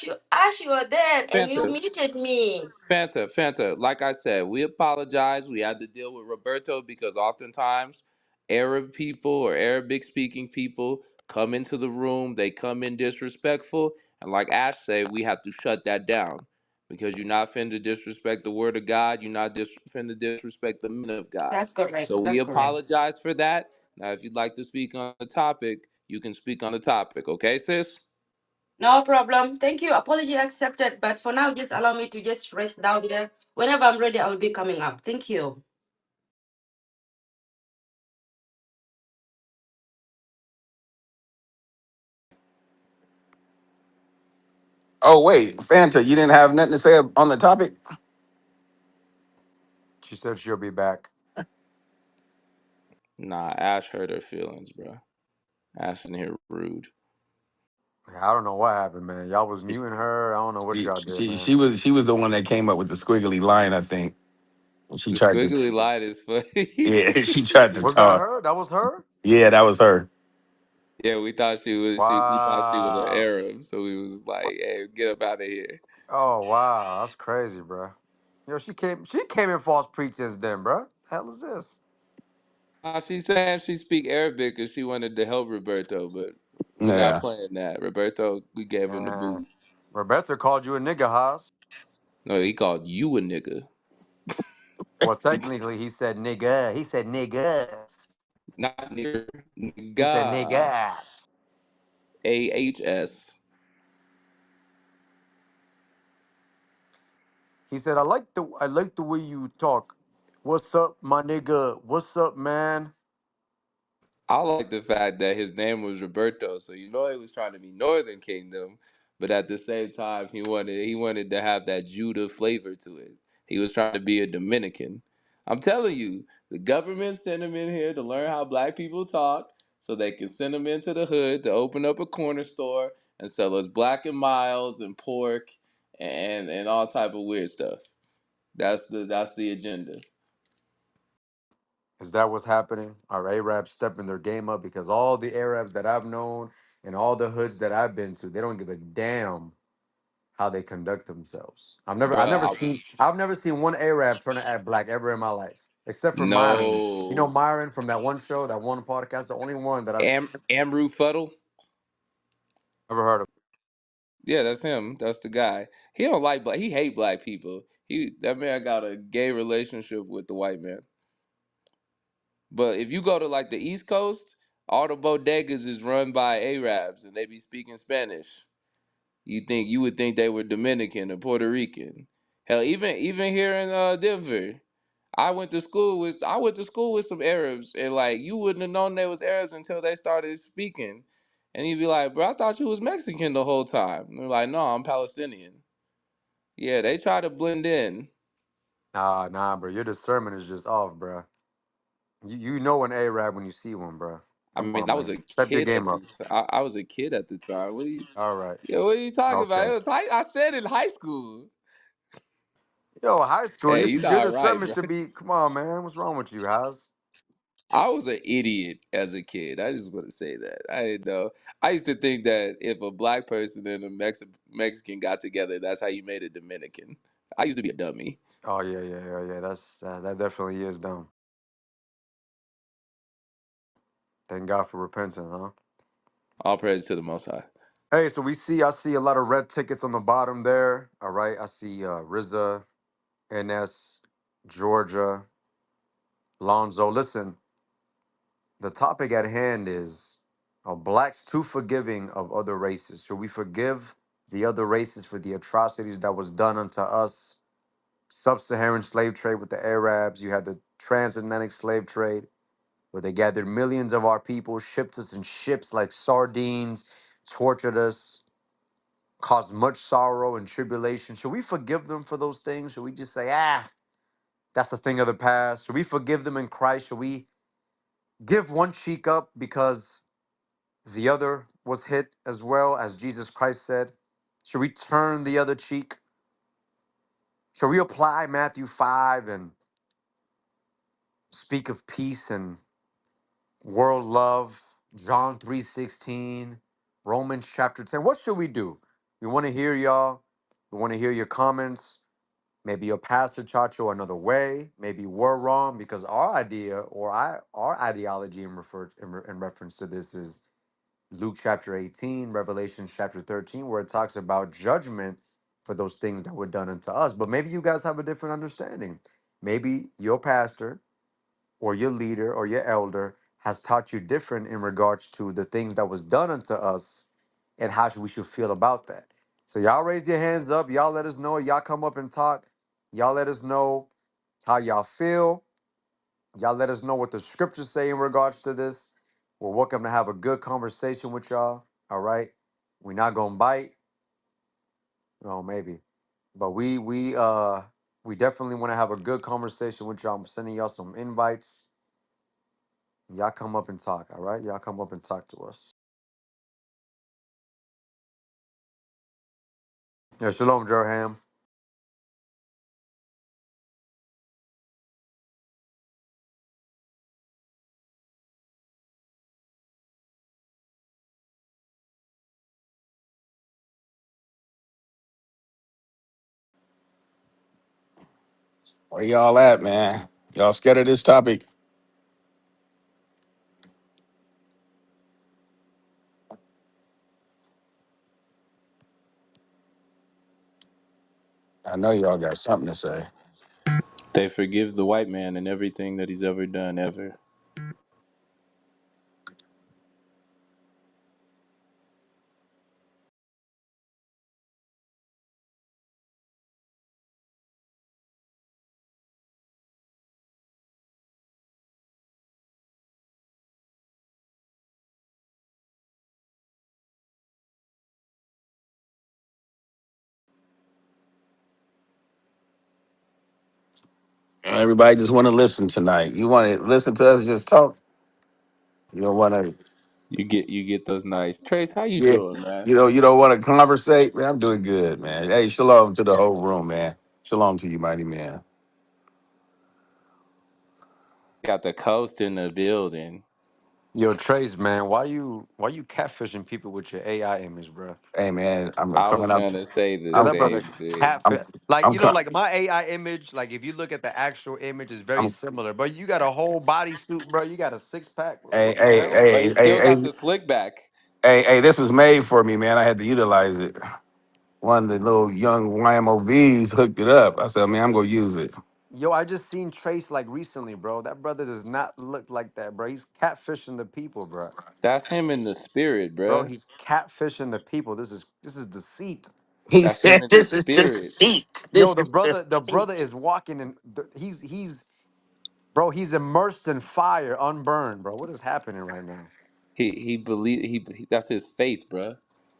you. Ash, you were there and you Fanta, muted me. Fanta. Like I said, we apologize. We had to deal with Roberto because oftentimes Arab people or Arabic speaking people come into the room. They come in disrespectful, and like Ash said, we have to shut that down because you're not finna disrespect the word of God. You're not finna disrespect the men of God. That's correct. So we That's correct. apologize for that. Now, if you'd like to speak on the topic, you can speak on the topic. Okay, sis? No problem. Thank you. Apology accepted. But for now, just allow me to just rest down there. Whenever I'm ready, I will be coming up. Thank you. Oh wait, Fanta, you didn't have nothing to say on the topic? She said she'll be back. Nah, Ash hurt her feelings, bro. Ash in here rude. I don't know what happened, man. Y'all was muting her. I don't know what She y'all did, she man. she was she was the one that came up with the squiggly line, I think. She The tried to, squiggly line is funny. yeah, she tried to Was that talk. her? That was her? Yeah, that was her. Yeah, we thought she was an Wow. Arab, so we was like, "Hey, get up out of here." Oh, wow. That's crazy, bro. Yo, she came in false pretense then, bro. Hell is this? She's saying she speak Arabic because she wanted to help Roberto, but we not Yeah. playing that. Roberto, we gave him the Man. boot. Roberto called you a nigga, Haas. No, he called you a nigga, Well, technically, he said nigga. He said niggas. not near He said nigga. niggas. AHS. He said, I like the way you talk. What's up, my nigga? What's up, man? I like the fact that his name was Roberto, so he was trying to be Northern Kingdom, but at the same time he wanted to have that Judah flavor to it. He was trying to be a Dominican. I'm telling you, the government sent him in here to learn how black people talk, so they can send him into the hood to open up a corner store and sell us black and milds and pork and all type of weird stuff. That's the agenda. Is that what's happening? Are Arabs stepping their game up? Because all the Arabs that I've known and all the hoods that I've been to, they don't give a damn how they conduct themselves. I've never Bruh, seen one Arab turn to act black ever in my life. except for Myron. You know No. Myron from that one show, that one podcast, the only one that I've Amru Fuddle? ever heard of. Yeah, that's him. That's the guy. He don't like black. He hate black people. That man got a gay relationship with the white man. But if you go to like the East Coast, all the bodegas is run by Arabs and they be speaking Spanish. You would think they were Dominican or Puerto Rican. Hell, even here in Denver, I went to school with some Arabs and like you wouldn't have known they was Arabs until they started speaking. And you'd be like, bro, I thought you was Mexican the whole time. And they're like, no, I'm Palestinian. Yeah, they try to blend in. Nah, bro. Your discernment is just off, bro. You know an Arab when you see one, bro. I Come mean, on, I was man. a Step your kid at game the up. time. I was a kid at the time. All right. What are you talking about? Okay. It was I said in high school. Yo, high school. Hey, you Your not right, discernment bro. should be. Come on, man. What's wrong with you, House? I was an idiot as a kid. I just want to say that. I didn't know. I used to think that if a black person and a Mexican got together, that's how you made a Dominican. I used to be a dummy. Oh yeah. That's that definitely is dumb. Thank God for repentance, huh? All praise to the Most High. Hey, so I see a lot of red tickets on the bottom there. All right, I see Riza, NS, Georgia, Lonzo. Listen, the topic at hand is: are blacks too forgiving of other races? Should we forgive the other races for the atrocities that was done unto us? Sub-Saharan slave trade with the Arabs. You had the transatlantic slave trade, where they gathered millions of our people, shipped us in ships like sardines, tortured us, caused much sorrow and tribulation. Should we forgive them for those things? Should we just say, that's a thing of the past? Should we forgive them in Christ? Should we give one cheek up because the other was hit as well, as Jesus Christ said? Should we turn the other cheek? Should we apply Matthew 5 and speak of peace and world love, John 3:16, Romans chapter 10? What should we do? We want to hear y'all. We want to hear your comments. Maybe your pastor taught you another way. Maybe we're wrong because our idea or our ideology in reference to this is Luke chapter 18, Revelation chapter 13, where it talks about judgment for those things that were done unto us. But maybe you guys have a different understanding. Maybe your pastor or your leader or your elder has taught you different in regards to the things that was done unto us and how we should feel about that. So y'all raise your hands up. Y'all let us know. Y'all come up and talk. Y'all let us know how y'all feel. Y'all let us know what the scriptures say in regards to this. We're welcome to have a good conversation with y'all. All right. We're not gonna bite. No, maybe. But we definitely want to have a good conversation with y'all. I'm sending y'all some invites. Y'all come up and talk, all right? Y'all come up and talk to us. Yeah, shalom, Jerham. Where y'all at, man? Y'all scared of this topic? I know y'all got something to say. They forgive the white man and everything that he's ever done, ever. Everybody just want to listen tonight. You want to listen to us just talk? You don't want to, You get those nice. Trace, how you yeah. doing, man? You don't want to conversate? Man, I'm doing good, man. Hey, shalom to the whole room, man. Shalom to you, mighty man. Got the coast in the building. Yo, Trace, man, why you catfishing people with your AI image, bro? Hey man, I'm I was coming up. gonna say the Yo, I'm that brother same thing. I'm catfish. Like, I'm you know, coming. like my AI image, like if you look at the actual image, is very I'm similar. But you got a whole bodysuit, bro. You got a six pack. hey What the hey hell? But hey he hey still hey got the slick back. hey. This was made for me, man. I had to utilize it. One of the little young YMOVs hooked it up. I said, man, I'm gonna use it. Yo, I just seen Trace like recently, bro. That brother does not look like that, bro. He's catfishing the people, bro. That's him in the spirit, Bro, bruh. he's catfishing the people. This is deceit. He That's him said, in the "This is spirit. deceit. Yo, This the is brother, the brother deceit." is walking in. He's bro. He's immersed in fire, unburned, bro. What is happening right now? He believe that's his faith, bruh.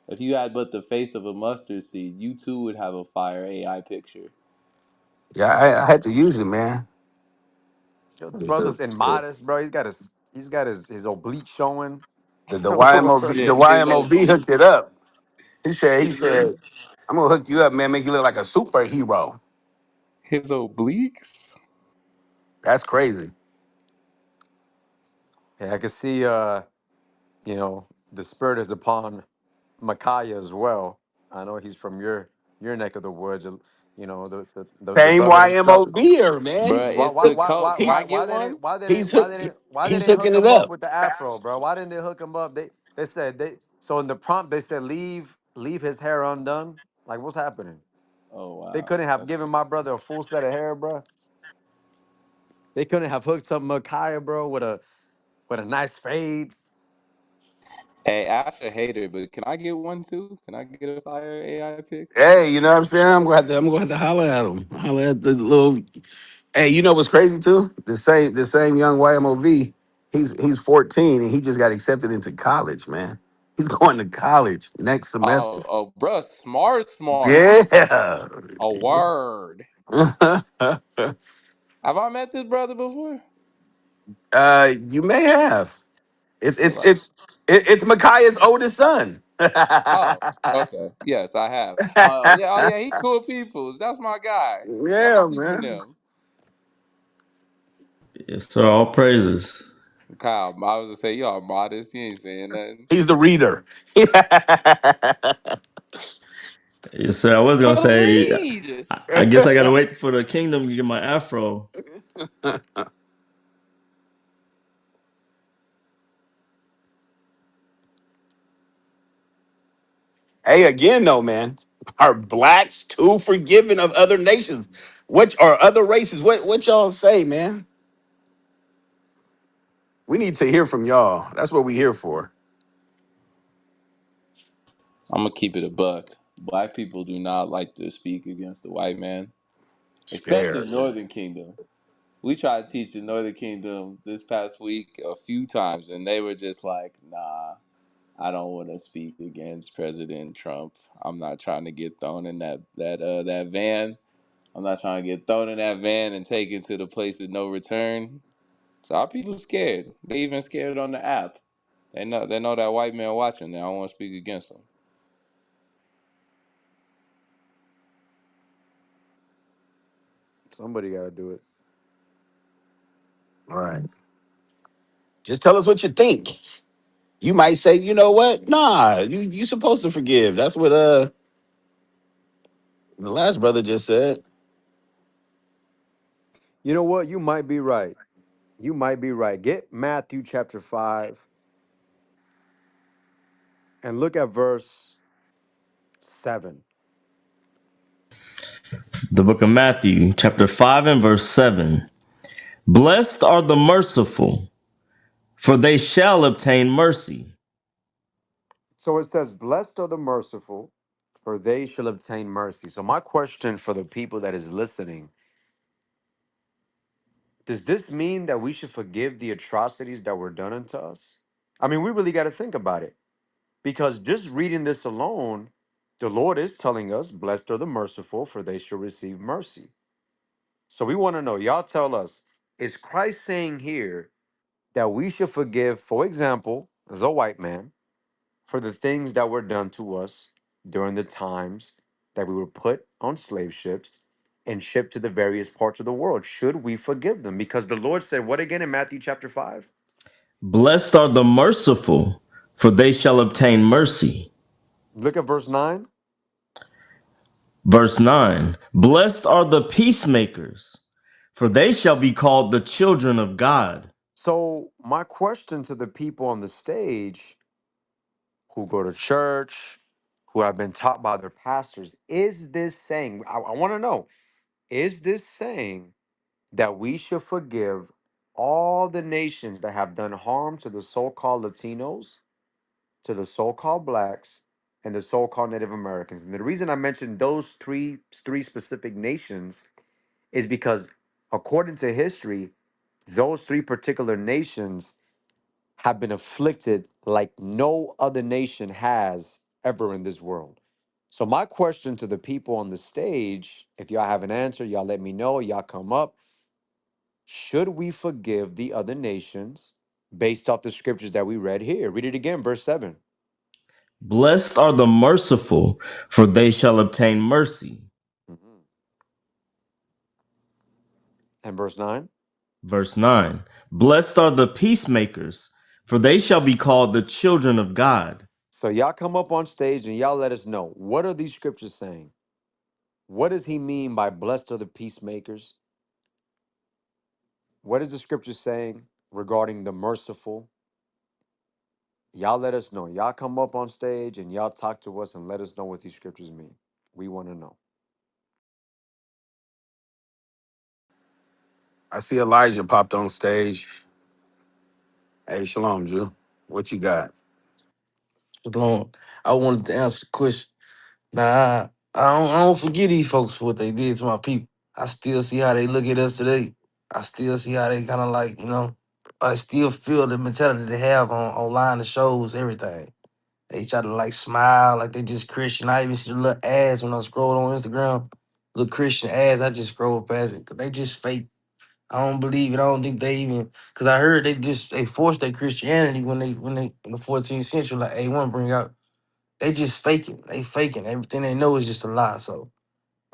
If you had but the faith of a mustard seed, you too would have a fire AI picture. Yeah, I had to use it, man. Yo, the Just brother's immodest, bro. He's got his oblique showing. the Bro, YMOV Yeah, the his YMOV oblique. hooked it up. He said, I'm gonna hook you up, man. Make you look like a superhero. His obliques. That's crazy. yeah, I can see. The spirit is upon Micaiah as well. I know he's from your neck of the woods. The Same brother himself. YMOVer, man. Bruh, Why He's it's why the hook- why cult. why Can I why he why get they one? didn't why they he's didn't why hook, they he- didn't why they he's didn't hooking hook it him up up. with the afro, bro? Why didn't they hook him up? They said so in the prompt they said leave his hair undone. Like what's happening? Oh They wow, couldn't have that's given my brother a full set of hair, bro. They couldn't have hooked up Micaiah, bro, with a nice fade. hey Ash a hater, but can I get one too? Can I get a fire AI pic? Hey, you know what I'm saying? I'm gonna have to holler at him. Holler at the little. Hey, you know what's crazy too? The same young YMOV. He's 14 and he just got accepted into college, man. He's going to college next semester. Oh, bruh, smart. Yeah. A word. Have I met this brother before? You may have. It's Feel it's like. it's it's Micaiah's oldest son. Oh, okay. Yes, I have. Yeah. Oh, yeah. He cool peoples. That's my guy. Y'all Yeah, don't be man. him. Yes, sir. All praises. Kyle, I was gonna say y'all modest. You ain't saying nothing. He's the reader. Yes, sir. I was gonna But say. read. I guess I gotta wait for the kingdom to get my afro. Hey, again though, man, are blacks too forgiving of other nations? Which are other races? What y'all say, man? We need to hear from y'all. That's what we here for. I'm gonna keep it a buck. Black people do not like to speak against the white man, especially Scared. Northern Kingdom. We tried to teach the Northern Kingdom this past week a few times, and they were just like, "Nah, I don't want to speak against President Trump. I'm not trying to get thrown in that van. I'm not trying to get thrown in that van and taken to the place of no return." So our people scared. They even scared on the app. They know that white man watching. They don't want to speak against them. Somebody got to do it. All right. Just tell us what you think. You might say, you know what? Nah, you supposed to forgive. That's what the last brother just said. You know what? You might be right. You might be right. Get Matthew chapter 5 and look at verse 7. The book of Matthew, chapter 5 and verse 7. Blessed are the merciful, for they shall obtain mercy. So it says, blessed are the merciful, for they shall obtain mercy. So my question for the people that is listening, does this mean that we should forgive the atrocities that were done unto us? I mean, we really got to think about it because just reading this alone, the Lord is telling us, blessed are the merciful, for they shall receive mercy. So we want to know, y'all tell us, is Christ saying here that we should forgive, for example, the white man for the things that were done to us during the times that we were put on slave ships and shipped to the various parts of the world? Should we forgive them? Because the Lord said, what again in Matthew chapter 5? Blessed are the merciful, for they shall obtain mercy. Look at verse 9. Verse 9. Blessed are the peacemakers, for they shall be called the children of God. So, my question to the people on the stage who go to church, who have been taught by their pastors, is this saying, I want to know, is this saying that we should forgive all the nations that have done harm to the so called Latinos, to the so called blacks, and the so called Native Americans? And the reason I mentioned those three specific nations is because, according to history, those three particular nations have been afflicted like no other nation has ever in this world. So, my question to the people on the stage, if y'all have an answer, y'all let me know, y'all come up. Should we forgive the other nations based off the scriptures that we read here? Read it again, verse 7. Blessed are the merciful, for they shall obtain mercy. Mhm. And verse 9. Verse 9. Blessed are the peacemakers, for they shall be called the children of God. So, y'all come up on stage and y'all let us know, what are these scriptures saying? What does he mean by blessed are the peacemakers? What is the scripture saying regarding the merciful? Y'all let us know. Y'all come up on stage and y'all talk to us and let us know what these scriptures mean. We want to know. I see Elijah popped on stage. Hey, shalom, Jew. What you got? Long. I wanted to answer the question. Nah, I don't forget these folks for what they did to my people. I still see how they look at us today. I still see how they kind of like, I still feel the mentality they have on online, the shows, everything. They try to like smile like they just Christian. I even see the little ads when I scroll on Instagram. Little Christian ads, I just scroll past it. Cause they just fake. I don't believe it. I don't think they even, cause I heard they forced their Christianity when they in the 14th century, like A1 bring out. They just faking. They faking. Everything they know is just a lie. So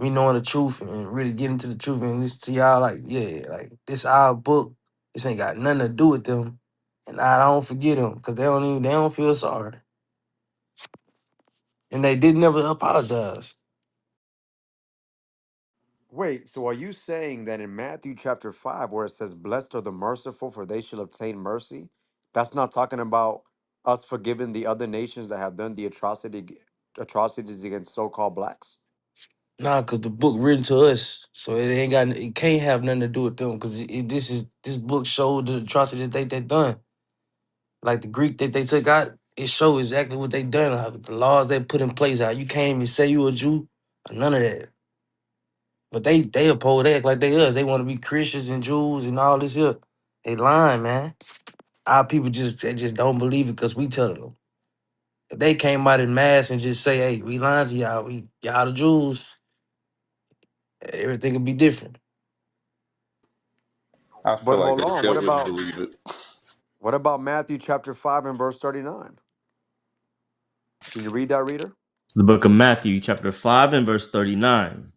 me knowing the truth and really getting to the truth and listen to y'all, like, yeah, like this our book. This ain't got nothing to do with them. And I don't forget them because they don't feel sorry. And they did never apologize. Wait, so are you saying that in Matthew chapter 5, where it says, blessed are the merciful, for they shall obtain mercy, that's not talking about us forgiving the other nations that have done the atrocities against so called blacks? Nah, cause the book written to us, so it can't have nothing to do with them. Cause this book showed the atrocity that they done. Like the Greek that they took out, it showed exactly what they done. How the laws they put in place, how you can't even say you a Jew, or none of that. But they oppose, they act like they us. They want to be Christians and Jews and all this here. They lying, man. Our people they just don't believe it because we telling them. If they came out in mass and just say, "Hey, we lying to y'all. Y'all the Jews," everything would be different. I But feel like hold they on, still wouldn't believe it. what about Matthew chapter 5 and verse 39? Can you read that, reader? The book of Matthew, chapter 5, and verse 39.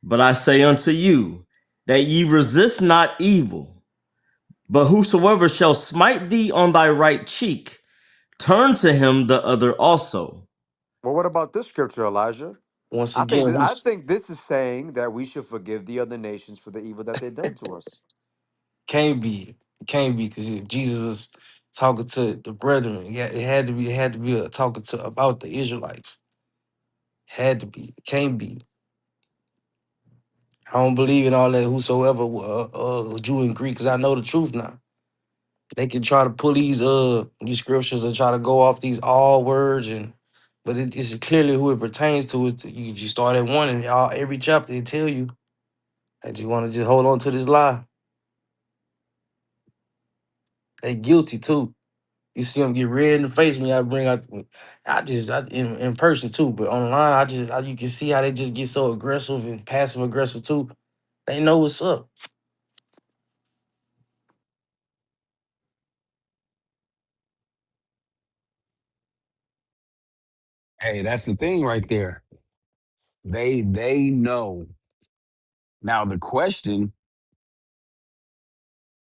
But I say unto you, that ye resist not evil, but whosoever shall smite thee on thy right cheek, turn to him the other also. Well, what about this scripture, Elijah? Once I think again, I think this is saying that we should forgive the other nations for the evil that they've done to us. can't be, can't be, because Jesus was talking to the brethren. Yeah, it had to be talking to about the Israelites. Had to be, it can't be. I don't believe in all that whosoever Jew and Greek, because I know the truth now. They can try to pull these scriptures and try to go off these all words but it is clearly who it pertains to. Is if you start at one and every chapter it tell you that you want to just hold on to this lie. They guilty too. You see them get red in the face when y'all bring out. In person too, but online you can see how they just get so aggressive and passive aggressive too. They know what's up. Hey, that's the thing right there. They know. Now the question,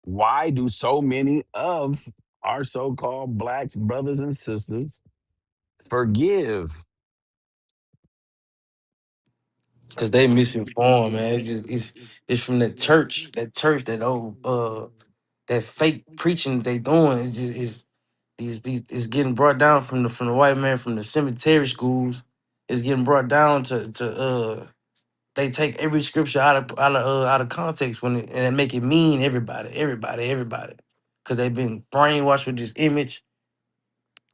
why do so many of our so-called blacks, brothers and sisters, forgive. Cause they misinformed, man. It's from that church, that old that fake preaching they doing. It's just these it's getting brought down from the white man from the cemetery schools. It's getting brought down to they take every scripture out of context and they make it mean everybody. Cause they've been brainwashed with this image,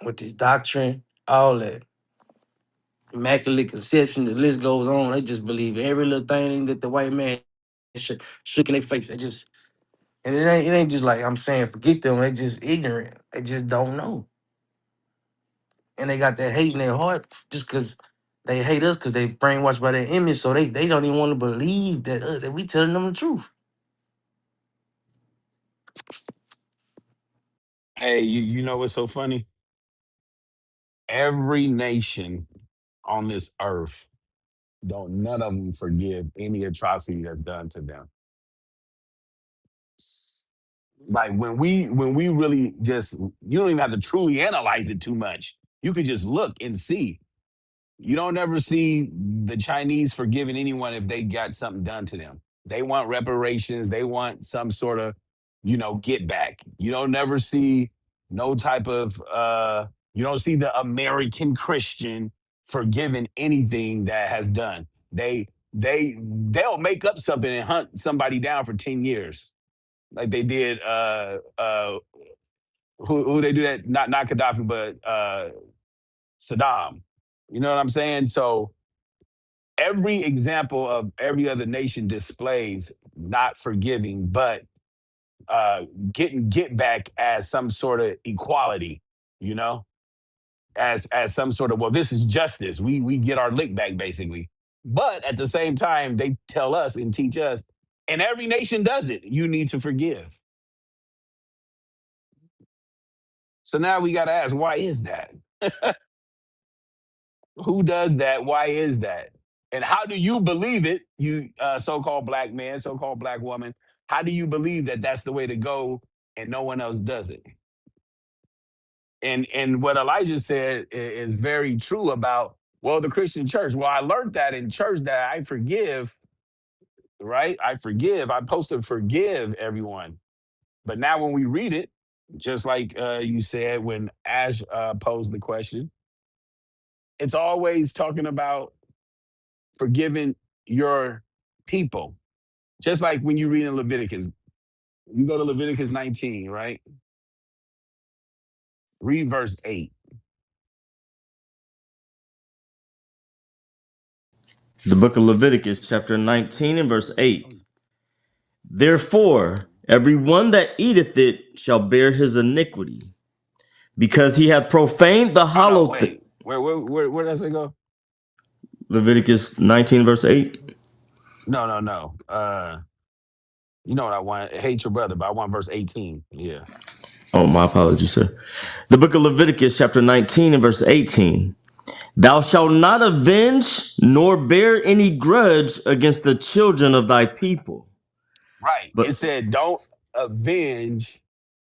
with this doctrine, all that immaculate conception. The list goes on. They just believe every little thing that the white man shook in their face. They just and it ain't just like I'm saying forget them. They just ignorant. They just don't know, and they got that hate in their heart just because they hate us because they brainwashed by their image. So they don't even want to believe that we telling them the truth. Hey, you know what's so funny? Every nation on this earth, don't none of them forgive any atrocity that's done to them. Like when we really just, you don't even have to truly analyze it too much. You could just look and see. You don't ever see the Chinese forgiving anyone if they got something done to them. They want reparations. They want some sort of, get back. You don't never see no type of you don't see the American Christian forgiving anything that has done. They'll make up something and hunt somebody down for 10 years. Like they did who they do that, not Gaddafi, but Saddam. You know what I'm saying? So every example of every other nation displays not forgiving, but uh, getting get back as some sort of equality, you know, as some sort of, well, this is justice. We get our lick back basically. But at the same time, they tell us and teach us, and every nation does it. You need to forgive. So now we got to ask, why is that? Who does that? Why is that? And how do you believe it, you so-called black man, so-called black woman? How do you believe that that's the way to go and no one else does it? And what Elijah said is very true about, well, the Christian church. Well, I learned that in church that I forgive, right? I forgive. I'm supposed to forgive everyone. But now when we read it, just like you said when Ash posed the question, it's always talking about forgiving your people. Just like when you read in Leviticus, you go to Leviticus 19, right? Read verse 8. The book of Leviticus, chapter 19 and verse 8. Therefore, every one that eateth it shall bear his iniquity, because he hath profaned the Oh no, hollow thing. wait. Where does it go? Leviticus 19, verse 8. No, no, no. You know what I want? Hate your brother, but I want verse 18. Yeah. Oh, my apologies, sir. The book of Leviticus, chapter 19 and verse 18. Thou shalt not avenge nor bear any grudge against the children of thy people, Right. but It said, don't avenge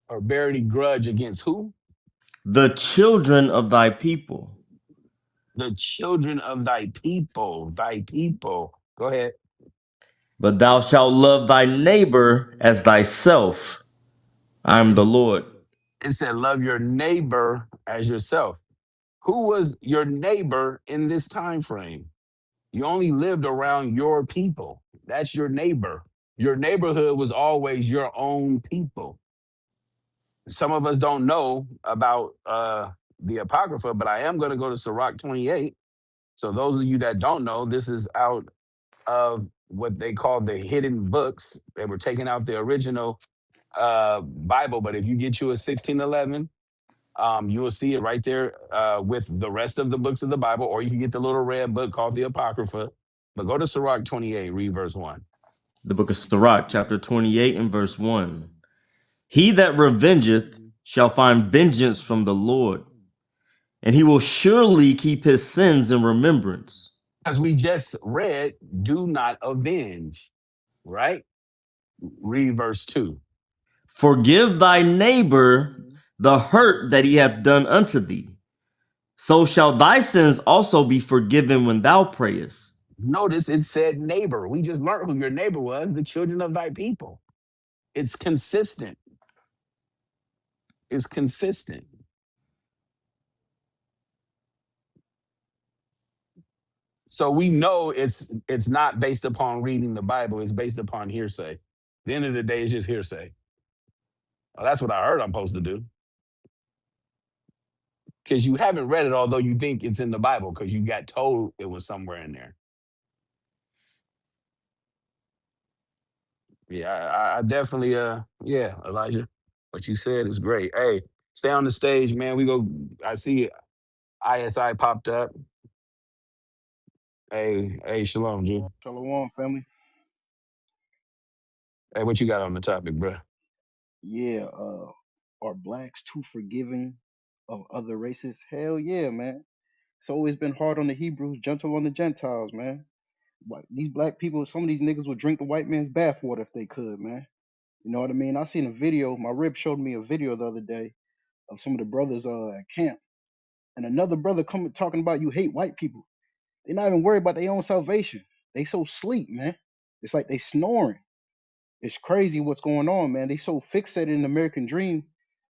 or bear any grudge against who? the children of thy people. The children of thy people. Thy people. Go ahead. But thou shalt love thy neighbor as thyself. I am the It's Lord. it said, love your neighbor as yourself. Who was your neighbor in this time frame? You only lived around your people. That's your neighbor. Your neighborhood was always your own people. Some of us don't know about the Apocrypha, but I am going to go to Sirach 28. So those of you that don't know, this is out of what they call the hidden books. They were taking out the original Bible, but if you get you a 1611, you will see it right there with the rest of the books of the Bible, or you can get the little red book called the Apocrypha. But go to Sirach 28, read verse 1. The book of Sirach, chapter 28 and verse 1. He that revengeth shall find vengeance from the Lord, and he will surely keep his sins in remembrance. As we just read, do not avenge, right? Read verse 2. Forgive thy neighbor the hurt that he hath done unto thee. So shall thy sins also be forgiven when thou prayest. Notice it said neighbor. We just learned who your neighbor was, the children of thy people. It's consistent. It's consistent. So we know it's not based upon reading the Bible, it's based upon hearsay. At the end of the day, it's just hearsay. Well, that's what I heard I'm supposed to do. Because you haven't read it, although you think it's in the Bible, because you got told it was somewhere in there. Yeah, I definitely yeah, Elijah. What you said is great. Hey, stay on the stage, man. We go I see ISI popped up. Hey, shalom, G. Shalom, family. Hey, what you got on the topic, bro? Yeah, are blacks too forgiving of other races? Hell yeah, man. It's always been hard on the Hebrews, gentle on the Gentiles, man. These black people, some of these niggas would drink the white man's bathwater if they could, man. You know what I mean? I seen a video. My rib showed me a video the other day of some of the brothers at camp, and another brother coming talking about you hate white people. They're not even worried about their own salvation. They so sleep, man. It's like they snoring. It's crazy what's going on, man. They so fixated in the American dream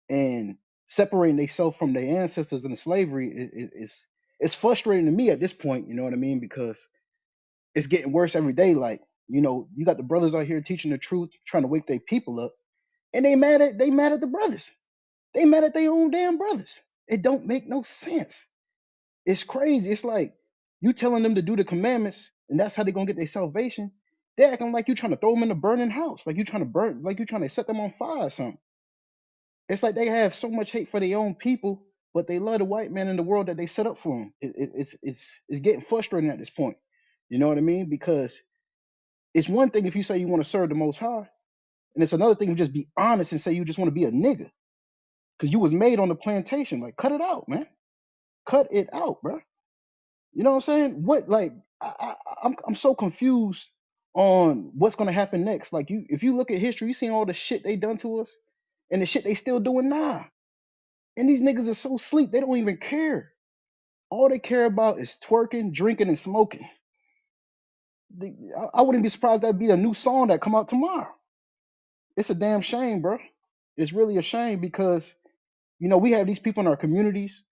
and separating themselves from their ancestors in slavery it's frustrating to me at this point. You know what I mean? Because it's getting worse every day. Like, you got the brothers out here teaching the truth, trying to wake their people up, and they mad at the brothers. They mad at their own damn brothers. It don't make no sense. It's crazy. It's like you telling them to do the commandments, and that's how they're gonna get their salvation. They're acting like you trying to throw them in a burning house, like you trying to burn, like you trying to set them on fire or something. It's like they have so much hate for their own people, but they love the white man in the world that they set up for them. It's getting frustrating at this point. You know what I mean? Because it's one thing if you say you want to serve the Most High, and it's another thing to just be honest and say you just want to be a nigga because you was made on the plantation. Like, cut it out, man. Cut it out, bro. You know what I'm saying? What like I'm so confused on what's gonna happen next. Like if you look at history, you seen all the shit they done to us and the shit they still doing now. And these niggas are so sleep, they don't even care. All they care about is twerking, drinking, and smoking. I wouldn't be surprised that'd be a new song that come out tomorrow. It's a damn shame, bro. It's really a shame because we have these people in our communities.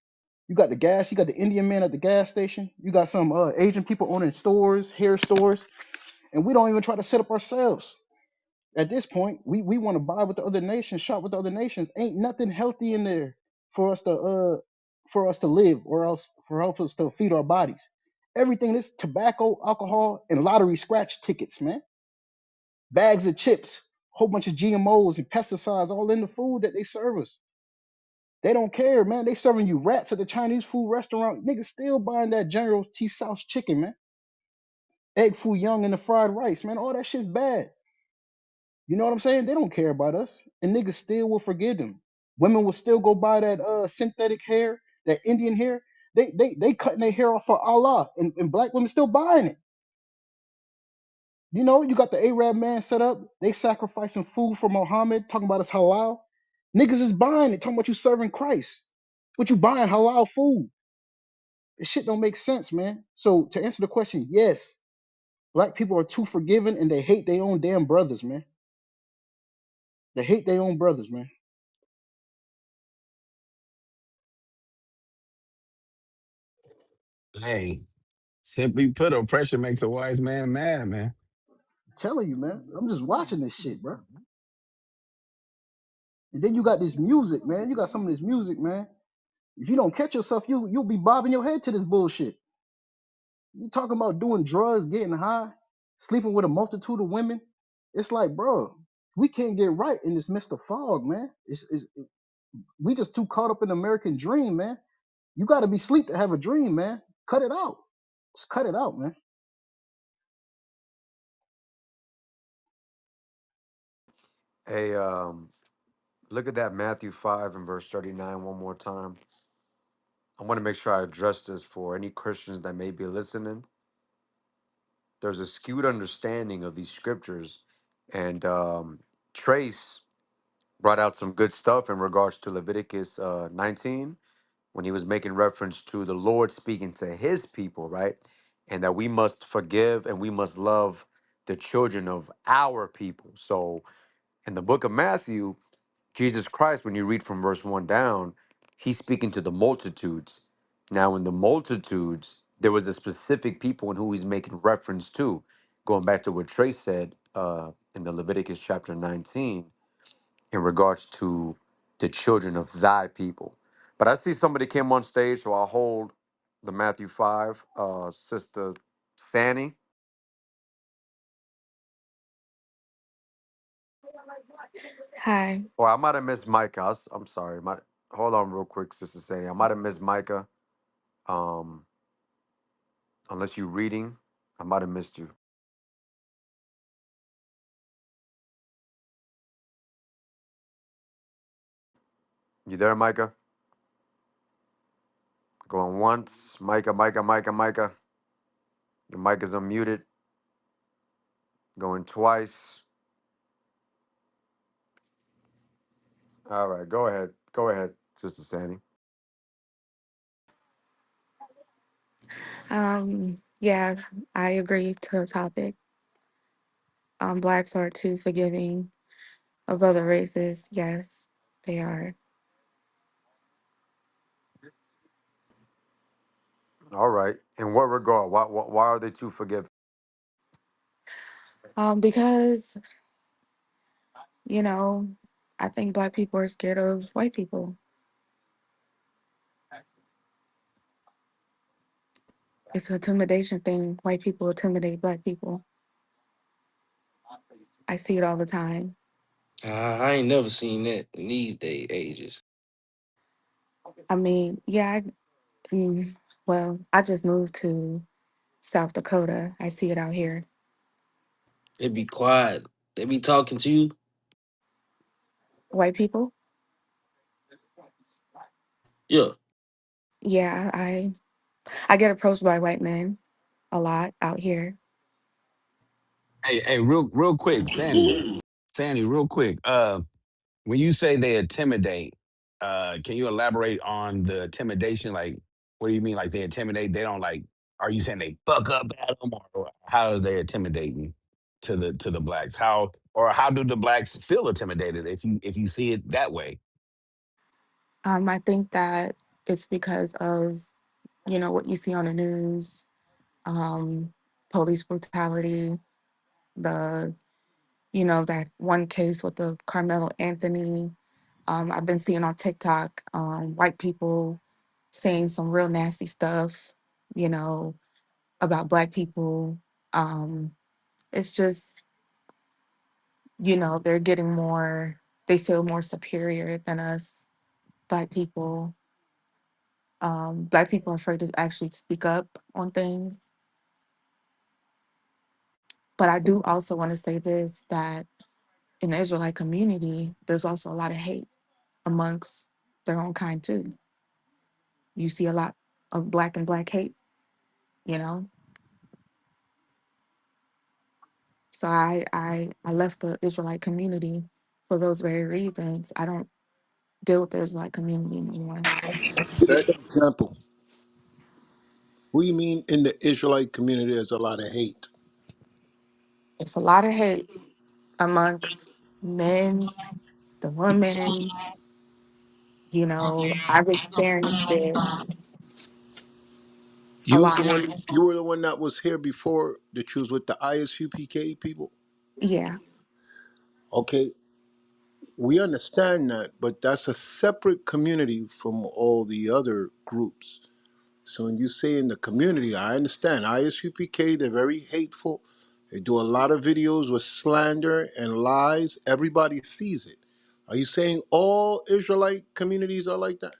You got the gas, you got the Indian man at the gas station, you got some Asian people owning stores, hair stores, and we don't even try to set up ourselves. At this point, we want to buy with the other nations, shop with the other nations. Ain't nothing healthy in there for us to live or else for help us to feed our bodies. Everything is tobacco, alcohol, and lottery scratch tickets, man. Bags of chips, whole bunch of GMOs and pesticides all in the food that they serve us. They don't care, man. They serving you rats at the Chinese food restaurant. Niggas still buying that General T South chicken, man. Egg foo young and the fried rice, man. All that shit's bad. You know what I'm saying? They don't care about us, and niggas still will forgive them. Women will still go buy that synthetic hair, that Indian hair. They cutting their hair off for Allah, and black women still buying it. You got the Arab man set up. They sacrificing food for Muhammad, talking about it's halal. Niggas is buying it, talking about you serving Christ. But you buying halal food. This shit don't make sense, man. So to answer the question, yes, black people are too forgiving and they hate their own damn brothers, man. They hate their own brothers, man. Hey, simply put, oppression makes a wise man mad, man. I'm telling you, man. I'm just watching this shit, bro. And then you got this music, man. You got some of this music, man. If you don't catch yourself, you'll be bobbing your head to this bullshit. You talking about doing drugs, getting high, sleeping with a multitude of women. It's like, bro, we can't get right in this Mr. Fog, man. We just too caught up in the American dream, man. You got to be sleep to have a dream, man. Cut it out. Just cut it out, man. Hey, look at that Matthew 5 and verse 39 one more time. I want to make sure I address this for any Christians that may be listening. There's a skewed understanding of these scriptures, and Trace brought out some good stuff in regards to Leviticus 19 when he was making reference to the Lord speaking to his people, right? And that we must forgive and we must love the children of our people. So in the book of Matthew, Jesus Christ, when you read from verse 1 down, he's speaking to the multitudes. Now, in the multitudes, there was a specific people in who he's making reference to. Going back to what Trey said in the Leviticus chapter 19, in regards to the children of thy people. But I see somebody came on stage, so I'll hold the Matthew 5. Sister Sandy, Hi. or I might have missed Micah. I'm sorry. Hold on real quick, Sister Sandy. I might have missed Micah. Um, unless you're reading, I might have missed you. You there, Micah? Going once. Micah, Micah, Micah, Micah. Your mic is unmuted. Going twice. All right, go ahead. Go ahead, Sister Sandy. Yeah, I agree to the topic. Blacks are too forgiving of other races. Yes, they are. All right. In what regard? Why are they too forgiving? Because, you know, I think black people are scared of white people. It's an intimidation thing. White people intimidate black people. I see it all the time. I ain't never seen that in these day ages. I mean, yeah, well, I just moved to South Dakota. I see it out here. They be quiet. They be talking to you. White people, Yeah. yeah, I get approached by white men a lot out here. Hey, real quick, Sandy, real quick. When you say they intimidate, can you elaborate on the intimidation? Like, what do you mean? Like they intimidate? They don't like. Are you saying they fuck up at them, or how are they intimidating to the blacks? How or how do the blacks feel intimidated if you see it that way? I think that it's because of, what you see on the news, police brutality, the, that one case with the Carmelo Anthony. I've been seeing on TikTok, white people saying some real nasty stuff, you know, about black people. Um, it's just, they're getting more, they feel more superior than us, black people. Black people are afraid to actually speak up on things. But I do also want to say this, that in the Israelite community, there's also a lot of hate amongst their own kind too. You see a lot of black and black hate, you know. So I left the Israelite community for those very reasons. I don't deal with the Israelite community anymore. Set example. We mean in the Israelite community there's a lot of hate. It's a lot of hate amongst men, the women, I've experienced it a You was the lot. one. You were the one that was here before that you was with the ISUPK people. Yeah. Okay, we understand that, but that's a separate community from all the other groups. So when you say in the community, I understand ISUPK. They're very hateful. They do a lot of videos with slander and lies. Everybody sees it. Are you saying all Israelite communities are like that?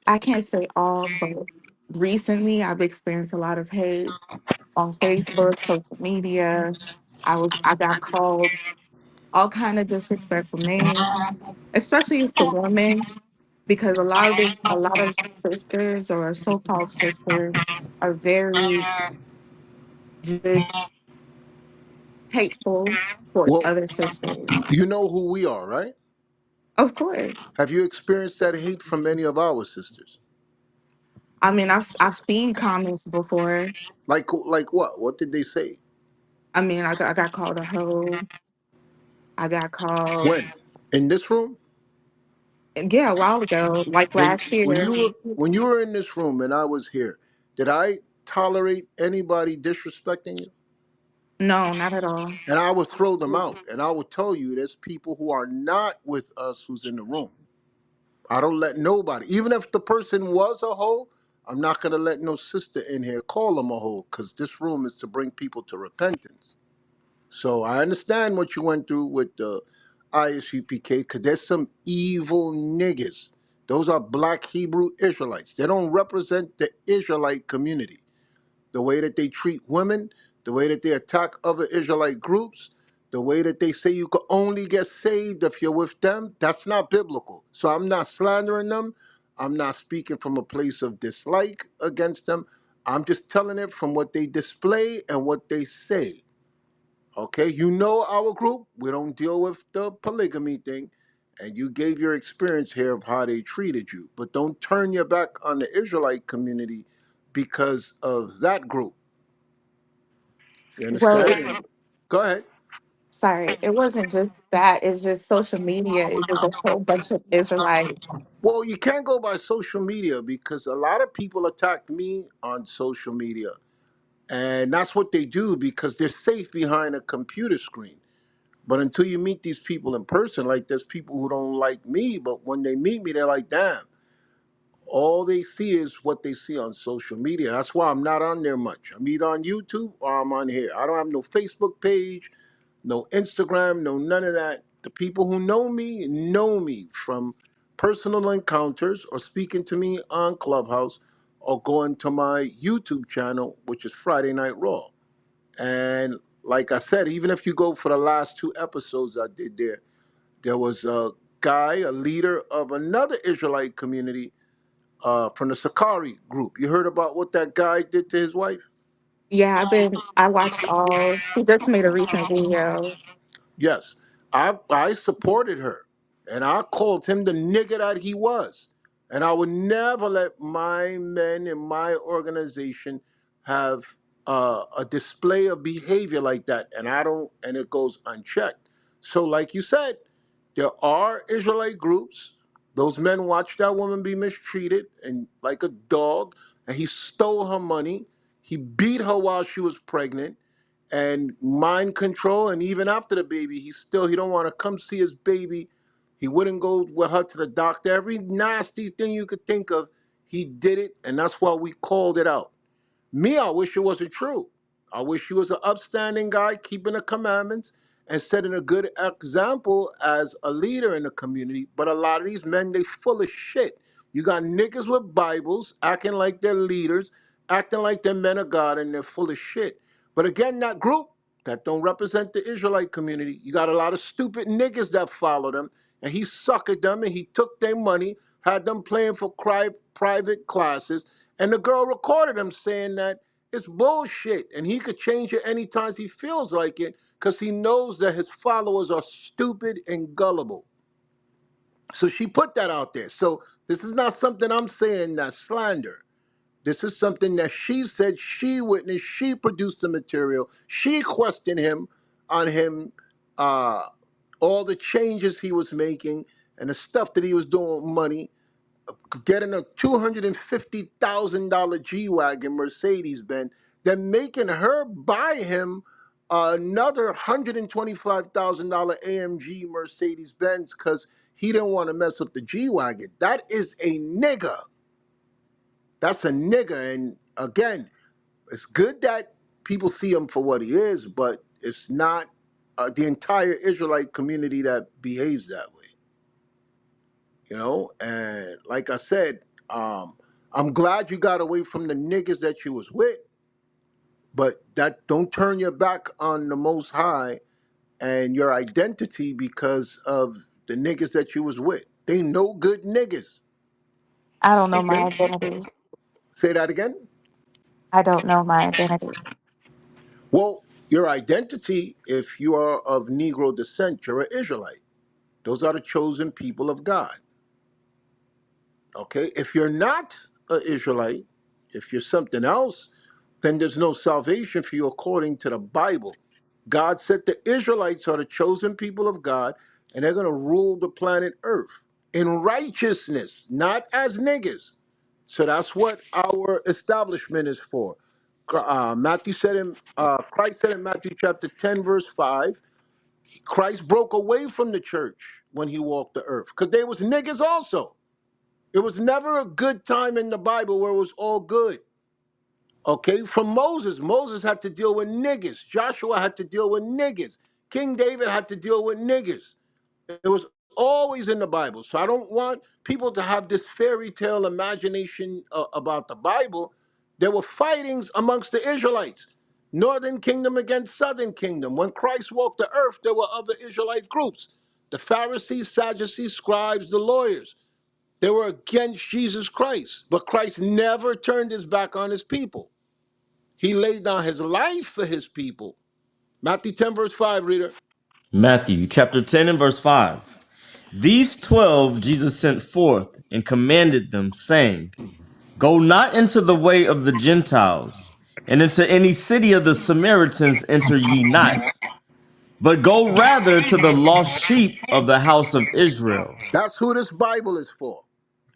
I can't say all, but recently I've experienced a lot of hate on Facebook, social media. I got called all kind of disrespectful names, especially as the woman, because a lot of sisters or so-called sisters are very just hateful towards Well, other sisters. you know who we are, right? Of course. Have you experienced that hate from any of our sisters? I mean, I've seen comments before. Like what? What did they say? I mean, I got called a hoe. I got called, When? In this room? yeah, a while ago, like When last when year. you were in this room and I was here, did I tolerate anybody disrespecting you? No, not at all. And I would throw them out. And I would tell you there's people who are not with us who's in the room. I don't let nobody, even if the person was a hoe, I'm not gonna let no sister in here call them a hoe, because this room is to bring people to repentance. So I understand what you went through with the ISUPK, because there's some evil niggas. Those are black Hebrew Israelites. They don't represent the Israelite community. The way that they treat women, the way that they attack other Israelite groups, the way that they say you could only get saved if you're with them, that's not biblical. So I'm not slandering them. I'm not speaking from a place of dislike against them. I'm just telling it from what they display and what they say. Okay, you know our group, we don't deal with the polygamy thing, and you gave your experience here of how they treated you. But don't turn your back on the Israelite community because of that group. You Well, understand? Go ahead. sorry, it wasn't just that. It's just social media. It was a whole bunch of Israelites. Well, you can't go by social media because a lot of people attack me on social media. And that's what they do because they're safe behind a computer screen. But until you meet these people in person, like there's people who don't like me, but when they meet me, they're like, damn, all they see is what they see on social media. That's why I'm not on there much. I'm either on YouTube or I'm on here. I don't have no Facebook page, no Instagram, no none of that. The people who know me from personal encounters or speaking to me on Clubhouse or going to my YouTube channel, which is Friday Night Raw. And like I said, even if you go for the last two episodes I did there, there was a guy, a leader of another Israelite community from the Sakari group. You heard about what that guy did to his wife? Yeah, I watched all, he just made a recent video. Yes, I supported her, and I called him the nigger that he was, and I would never let my men in my organization have a display of behavior like that, and I don't, and it goes unchecked. So, like you said, there are Israelite groups. Those men watched that woman be mistreated and like a dog, and he stole her money. He beat her while she was pregnant and mind control. And even after the baby, he don't want to come see his baby. He wouldn't go with her to the doctor. Every nasty thing you could think of, he did it, and that's why we called it out. Me, I wish it wasn't true. I wish he was an upstanding guy, keeping the commandments and setting a good example as a leader in the community. But a lot of these men, they full of shit. You got niggas with Bibles acting like they're leaders, acting like they're men of God, and they're full of shit. But again, that group that don't represent the Israelite community, you got a lot of stupid niggas that follow them, and he suckered them and he took their money, had them playing for private classes, and the girl recorded him saying that it's bullshit and he could change it anytime he feels like it because he knows that his followers are stupid and gullible. So she put that out there. So this is not something I'm saying that's slander. This is something that she said, she witnessed, she produced the material, she questioned him on him, uh, all the changes he was making and the stuff that he was doing with money, getting a $250,000 G-Wagon Mercedes Benz, then making her buy him another $125,000 AMG Mercedes Benz because he didn't want to mess up the G-Wagon. That is a nigga. That's a nigga. And again, it's good that people see him for what he is, but it's not the entire Israelite community that behaves that way. And like I said, I'm glad you got away from the niggas that you was with, but that don't turn your back on the Most High and your identity because of the niggas that you was with. They no good niggas. I don't know my Okay, identity. say that again. I don't know my identity. Well, your identity, if you are of Negro descent, you're an Israelite. Those are the chosen people of God. Okay? If you're not an Israelite, if you're something else, then there's no salvation for you according to the Bible. God said the Israelites are the chosen people of God, and they're going to rule the planet Earth in righteousness, not as niggas. So that's what our establishment is for. Matthew said in Christ said in Matthew chapter 10, verse 5, Christ broke away from the church when he walked the earth. Because they was niggas also. It was never a good time in the Bible where it was all good. Okay, from Moses. Moses had to deal with niggas. Joshua had to deal with niggas. King David had to deal with niggas. It was always in the Bible. So I don't want people to have this fairy tale imagination about the Bible. There were fightings amongst the Israelites. Northern kingdom against southern kingdom. When Christ walked the earth, there were other Israelite groups. The Pharisees, Sadducees, scribes, the lawyers. They were against Jesus Christ. But Christ never turned his back on his people. He laid down his life for his people. Matthew 10, verse 5, reader. Matthew chapter 10 and verse 5. These 12 Jesus sent forth and commanded them, saying, go not into the way of the Gentiles, and into any city of the Samaritans enter ye not, but go rather to the lost sheep of the house of Israel. That's who this Bible is for.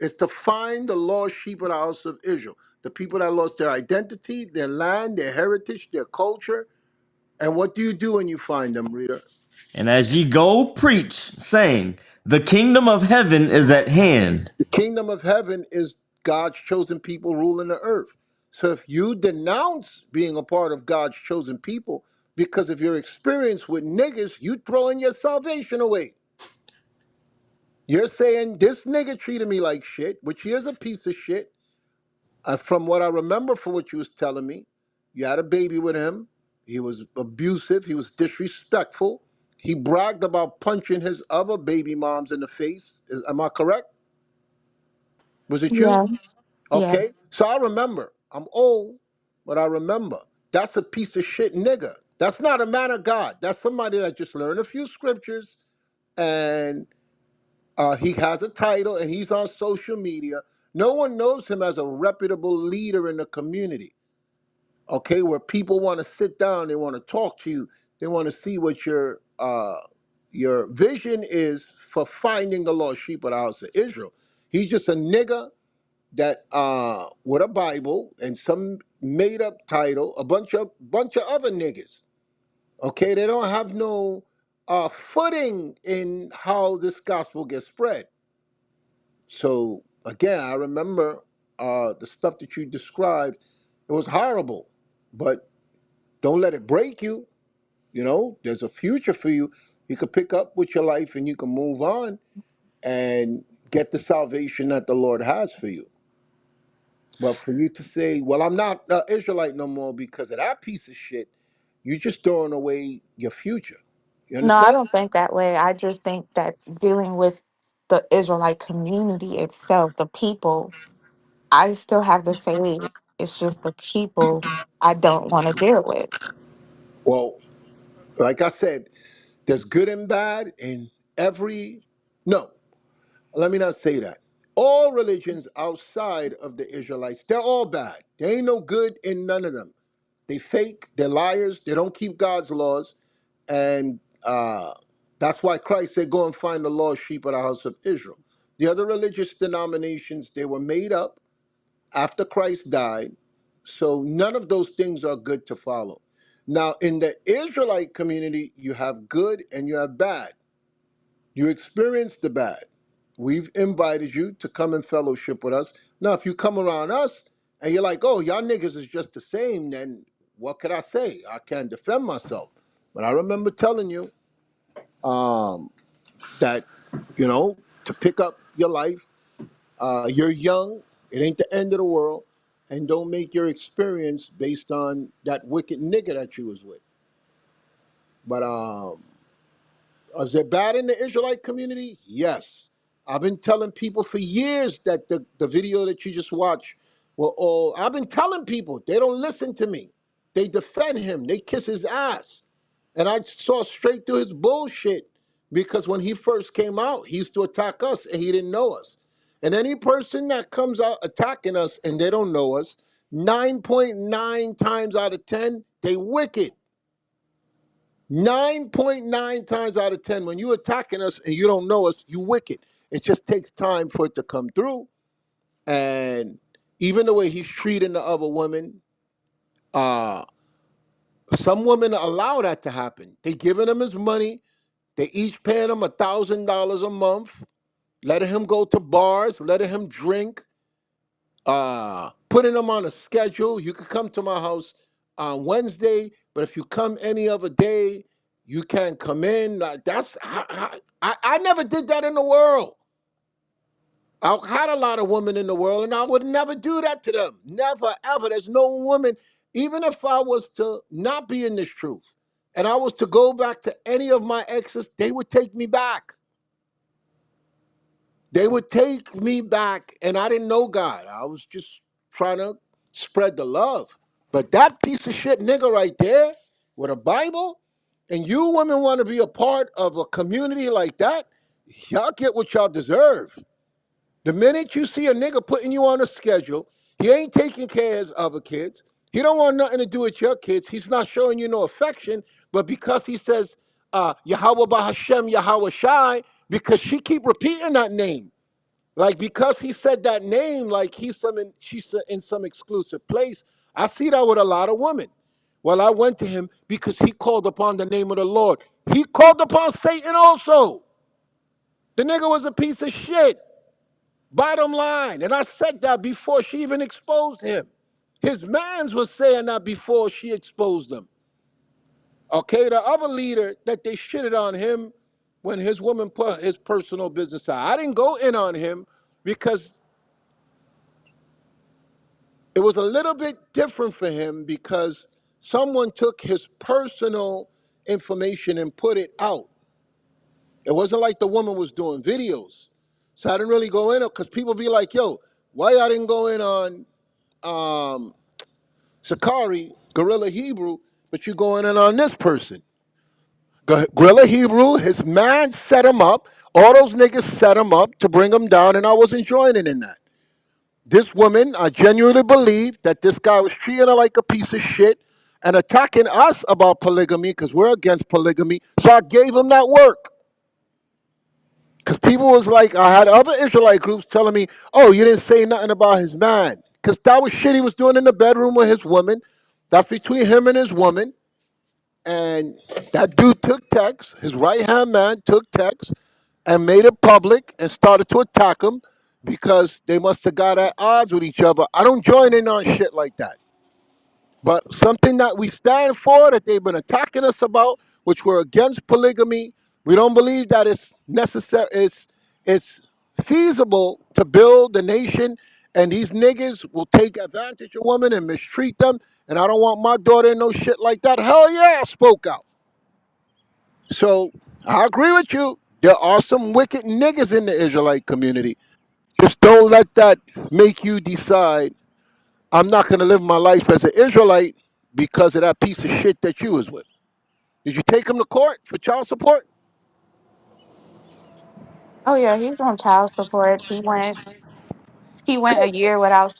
It's to find the lost sheep of the house of Israel. The people that lost their identity, their land, their heritage, their culture. And what do you do when you find them, reader? And as ye go, preach, saying, the kingdom of heaven is at hand. The kingdom of heaven is God's chosen people ruling the earth. So if you denounce being a part of God's chosen people because of your experience with niggas, you throwing your salvation away. You're saying this nigga treated me like shit, which he is a piece of shit. From what I remember from what you was telling me, you had a baby with him. He was abusive. He was disrespectful. He bragged about punching his other baby moms in the face. Am I correct? Was it you? Yes. Yeah. Okay. So I remember. I'm old, but I remember. That's a piece of shit nigga. That's not a man of God. That's somebody that just learned a few scriptures and he has a title and he's on social media. No one knows him as a reputable leader in the community. Okay, where people want to sit down, they want to talk to you, they want to see what your vision is for finding the lost sheep of the house of Israel. He's just a nigga that with a Bible and some made up title, a bunch of other niggas. Okay, they don't have no footing in how this gospel gets spread. So again, I remember the stuff that you described. It was horrible, but don't let it break you. You know, there's a future for you. You could pick up with your life and you can move on and get the salvation that the Lord has for you. But for you to say, well, I'm not Israelite no more because of that piece of shit, you're just throwing away your future. You No, I understand? don't think that way. I just think that dealing with the Israelite community itself, the people, I still have the faith. It's just the people I don't want to deal with. Well, like I said, there's good and bad in every. No, let me not say that. All religions outside of the Israelites, they're all bad. There ain't no good in none of them. They fake, they're liars, they don't keep God's laws. And that's why Christ said, go and find the lost sheep of the house of Israel. The other religious denominations, they were made up after Christ died. So none of those things are good to follow. Now, in the Israelite community, you have good and you have bad. You experience the bad. We've invited you to come and fellowship with us. Now, if you come around us and you're like, oh, y'all niggas is just the same, then what could I say? I can't defend myself. But I remember telling you that, you know, to pick up your life, you're young, it ain't the end of the world, and don't make your experience based on that wicked nigga that you was with. But is it bad in the Israelite community? Yes. I've been telling people for years that the video that you just watched were all, I've been telling people, they don't listen to me. They defend him, they kiss his ass. And I saw straight through his bullshit because when he first came out, he used to attack us and he didn't know us. And any person that comes out attacking us and they don't know us, 9.9 times out of 10, they wicked. 9.9 times out of 10, when you attacking us and you don't know us, you wicked. It just takes time for it to come through. And even the way he's treating the other women, uh, some women allow that to happen. They giving him his money. They each paying him $1,000 a month, letting him go to bars, letting him drink, putting him on a schedule. You could come to my house on Wednesday, but if you come any other day, you can't come in. That's I never did that in the world. I had a lot of women in the world, and I would never do that to them. Never, ever. There's no woman, even if I was to not be in this truth, and I was to go back to any of my exes, they would take me back. They would take me back, and I didn't know God. I was just trying to spread the love. But that piece of shit nigga right there with a Bible, and you women want to be a part of a community like that, y'all get what y'all deserve. The minute you see a nigga putting you on a schedule, he ain't taking care of his other kids. He don't want nothing to do with your kids. He's not showing you no affection, but because he says Yahweh Bahashem, Yahweh Shai, because she keep repeating that name. Like because he said that name, like she's in some exclusive place. I see that with a lot of women. Well, I went to him because he called upon the name of the Lord. He called upon Satan also. The nigga was a piece of shit. Bottom line, and I said that before she even exposed him. His mans was saying that before she exposed him. Okay, the other leader that they shitted on him when his woman put his personal business out. I didn't go in on him because it was a little bit different for him because someone took his personal information and put it out. It wasn't like the woman was doing videos. So I didn't really go in because people be like, yo, why I didn't go in on Sakari, Gorilla Hebrew, but you going in on this person. Gorilla Hebrew, his man set him up. All those niggas set him up to bring him down, and I wasn't joining in that. This woman, I genuinely believe that this guy was treating her like a piece of shit and attacking us about polygamy because we're against polygamy. So I gave him that work. Because people was like, I had other Israelite groups telling me, oh, you didn't say nothing about his man. Because that was shit he was doing in the bedroom with his woman. That's between him and his woman. And that dude took text, his right-hand man took text and made it public and started to attack him because they must have got at odds with each other. I don't join in on shit like that. But something that we stand for, that they've been attacking us about, which we're against polygamy, we don't believe that it's necessary, it's feasible to build the nation, and these niggas will take advantage of women and mistreat them, and I don't want my daughter in no shit like that. Hell yeah, I spoke out. So I agree with you. There are some wicked niggas in the Israelite community. Just don't let that make you decide I'm not going to live my life as an Israelite because of that piece of shit that you was with. Did you take him to court for child support? Oh yeah, he's on child support. He went a year without,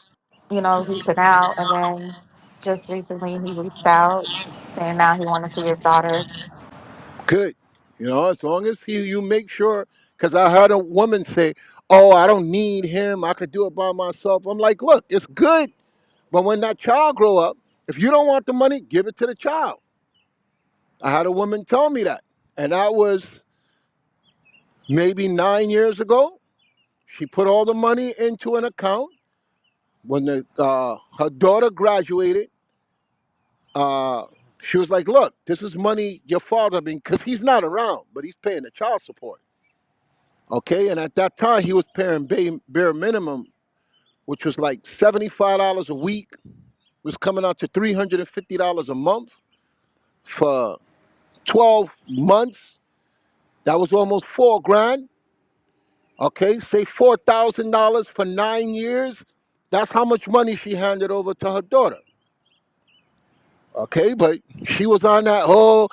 reaching out, and then just recently he reached out saying now he want to see his daughter. Good. You know, as long as you make sure, because I heard a woman say, oh, I don't need him. I could do it by myself. I'm like, look, it's good. But when that child grow up, if you don't want the money, give it to the child. I had a woman tell me that. And that was maybe 9 years ago. She put all the money into an account. When her daughter graduated, uh, she was like, look, this is money your father been, because he's not around, but he's paying the child support. Okay, and at that time he was paying bare minimum, which was like $75 a week, was coming out to $350 a month for 12 months. That was almost 4 grand. Okay, say $4,000 for 9 years. That's how much money she handed over to her daughter. Okay, but she was on that. Oh,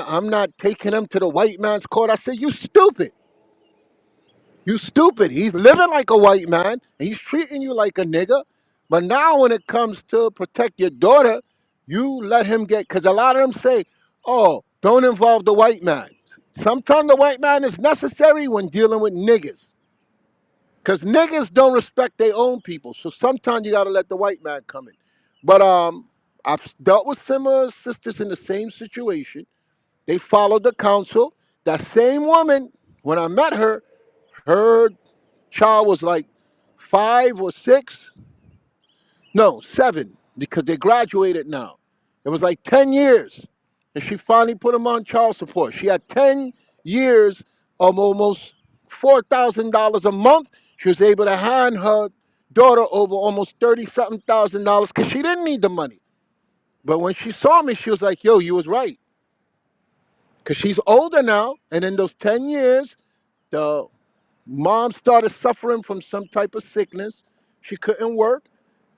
I'm not taking him to the white man's court. I said, you stupid. You stupid. He's living like a white man and he's treating you like a nigga. But now when it comes to protect your daughter, you let him get, because a lot of them say, oh, don't involve the white man. Sometimes the white man is necessary when dealing with niggas. Because niggas don't respect their own people. So sometimes you got to let the white man come in. But I've dealt with similar sisters in the same situation. They followed the counsel. That same woman, when I met her, her child was like 5 or 6, no, 7, because they graduated now. It was like 10 years. And she finally put him on child support. She had 10 years of almost $4,000 a month. She was able to hand her daughter over almost 30 something thousand dollars because she didn't need the money. But when she saw me, she was like, yo, you was right. Because she's older now. And in those 10 years, the mom started suffering from some type of sickness. She couldn't work,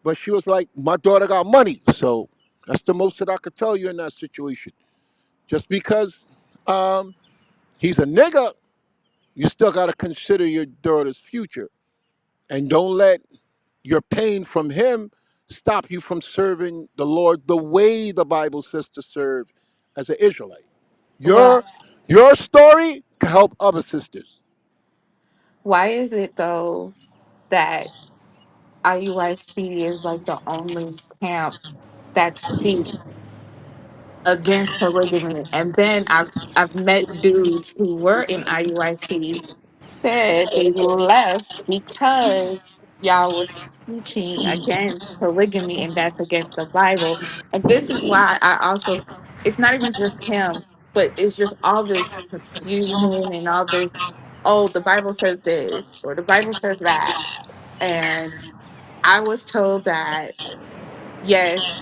but she was like, my daughter got money. So that's the most that I could tell you in that situation. Just because um, he's a nigga, you still got to consider your daughter's future. And don't let your pain from him stop you from serving the Lord the way the Bible says to serve as an Israelite. Why? Your story can help other sisters. Why is it though that IUIC is like the only camp that speaks against polygamy? And then I've met dudes who were in IUIC said they left because y'all was teaching against polygamy and that's against the Bible. And this is why I also, it's not even just him, but it's just all this confusion and all this, oh, the Bible says this or the Bible says that. And I was told that yes,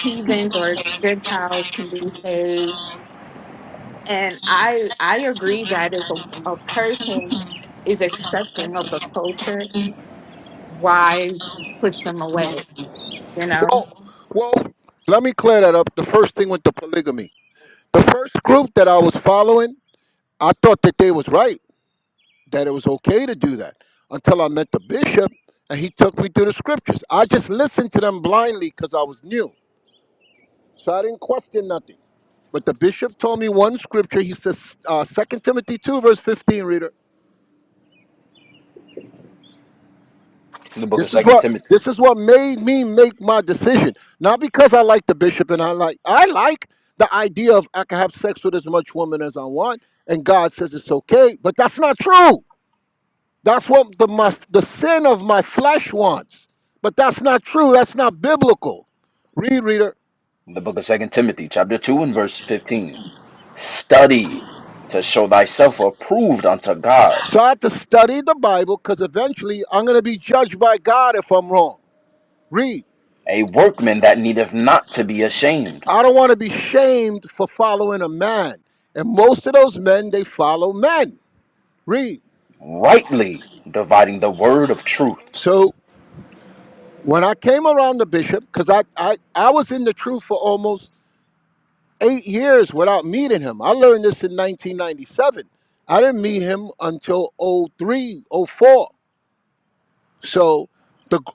heathens or Gentiles can be saved, and I agree that if a person is accepting of the culture, why push them away? You know. Well, let me clear that up. The first thing with the polygamy. The first group that I was following, I thought that they was right, that it was okay to do that. Until I met the bishop and he took me through the scriptures. I just listened to them blindly because I was new. So I didn't question nothing. But the bishop told me one scripture. He says, 2 Timothy 2, verse 15, reader. The book of This is Second what Timothy. this is what made me make my decision. Not because I like the bishop and I like the idea of I can have sex with as much woman as I want, and God says it's okay, but that's not true. That's what the sin of my flesh wants. But that's not true. That's not biblical. Read, reader. The book of Second Timothy, chapter 2 and verse 15. Study to show thyself approved unto God, So I have to study the Bible because eventually I'm going to be judged by God if I'm wrong. Read. a workman that needeth not to be ashamed, I don't want to be shamed for following a man. And most of those men, they follow men. Read. rightly dividing the word of truth. So when I came around the bishop, because I was in the truth for almost 8 years without meeting him. I learned this in 1997. I didn't meet him until '03, '04. So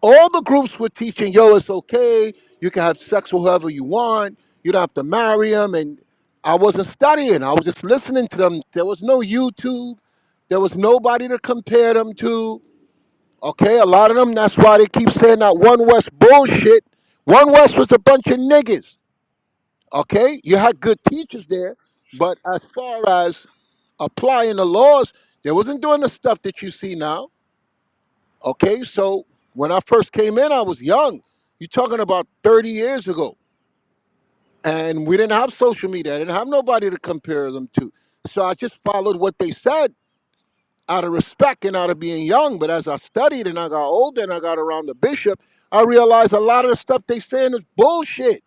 all the groups were teaching, yo, it's okay. You can have sex with whoever you want. You don't have to marry him. And I wasn't studying. I was just listening to them. There was no YouTube. There was nobody to compare them to. Okay, a lot of them, that's why they keep saying that One West bullshit. One West was a bunch of niggas. Okay, you had good teachers there, but as far as applying the laws, they wasn't doing the stuff that you see now. Okay, so when I first came in, I was young. You're talking about 30 years ago. And we didn't have social media. I didn't have nobody to compare them to. So I just followed what they said out of respect and out of being young. But as I studied and I got older and I got around the bishop, I realized a lot of the stuff they saying is bullshit.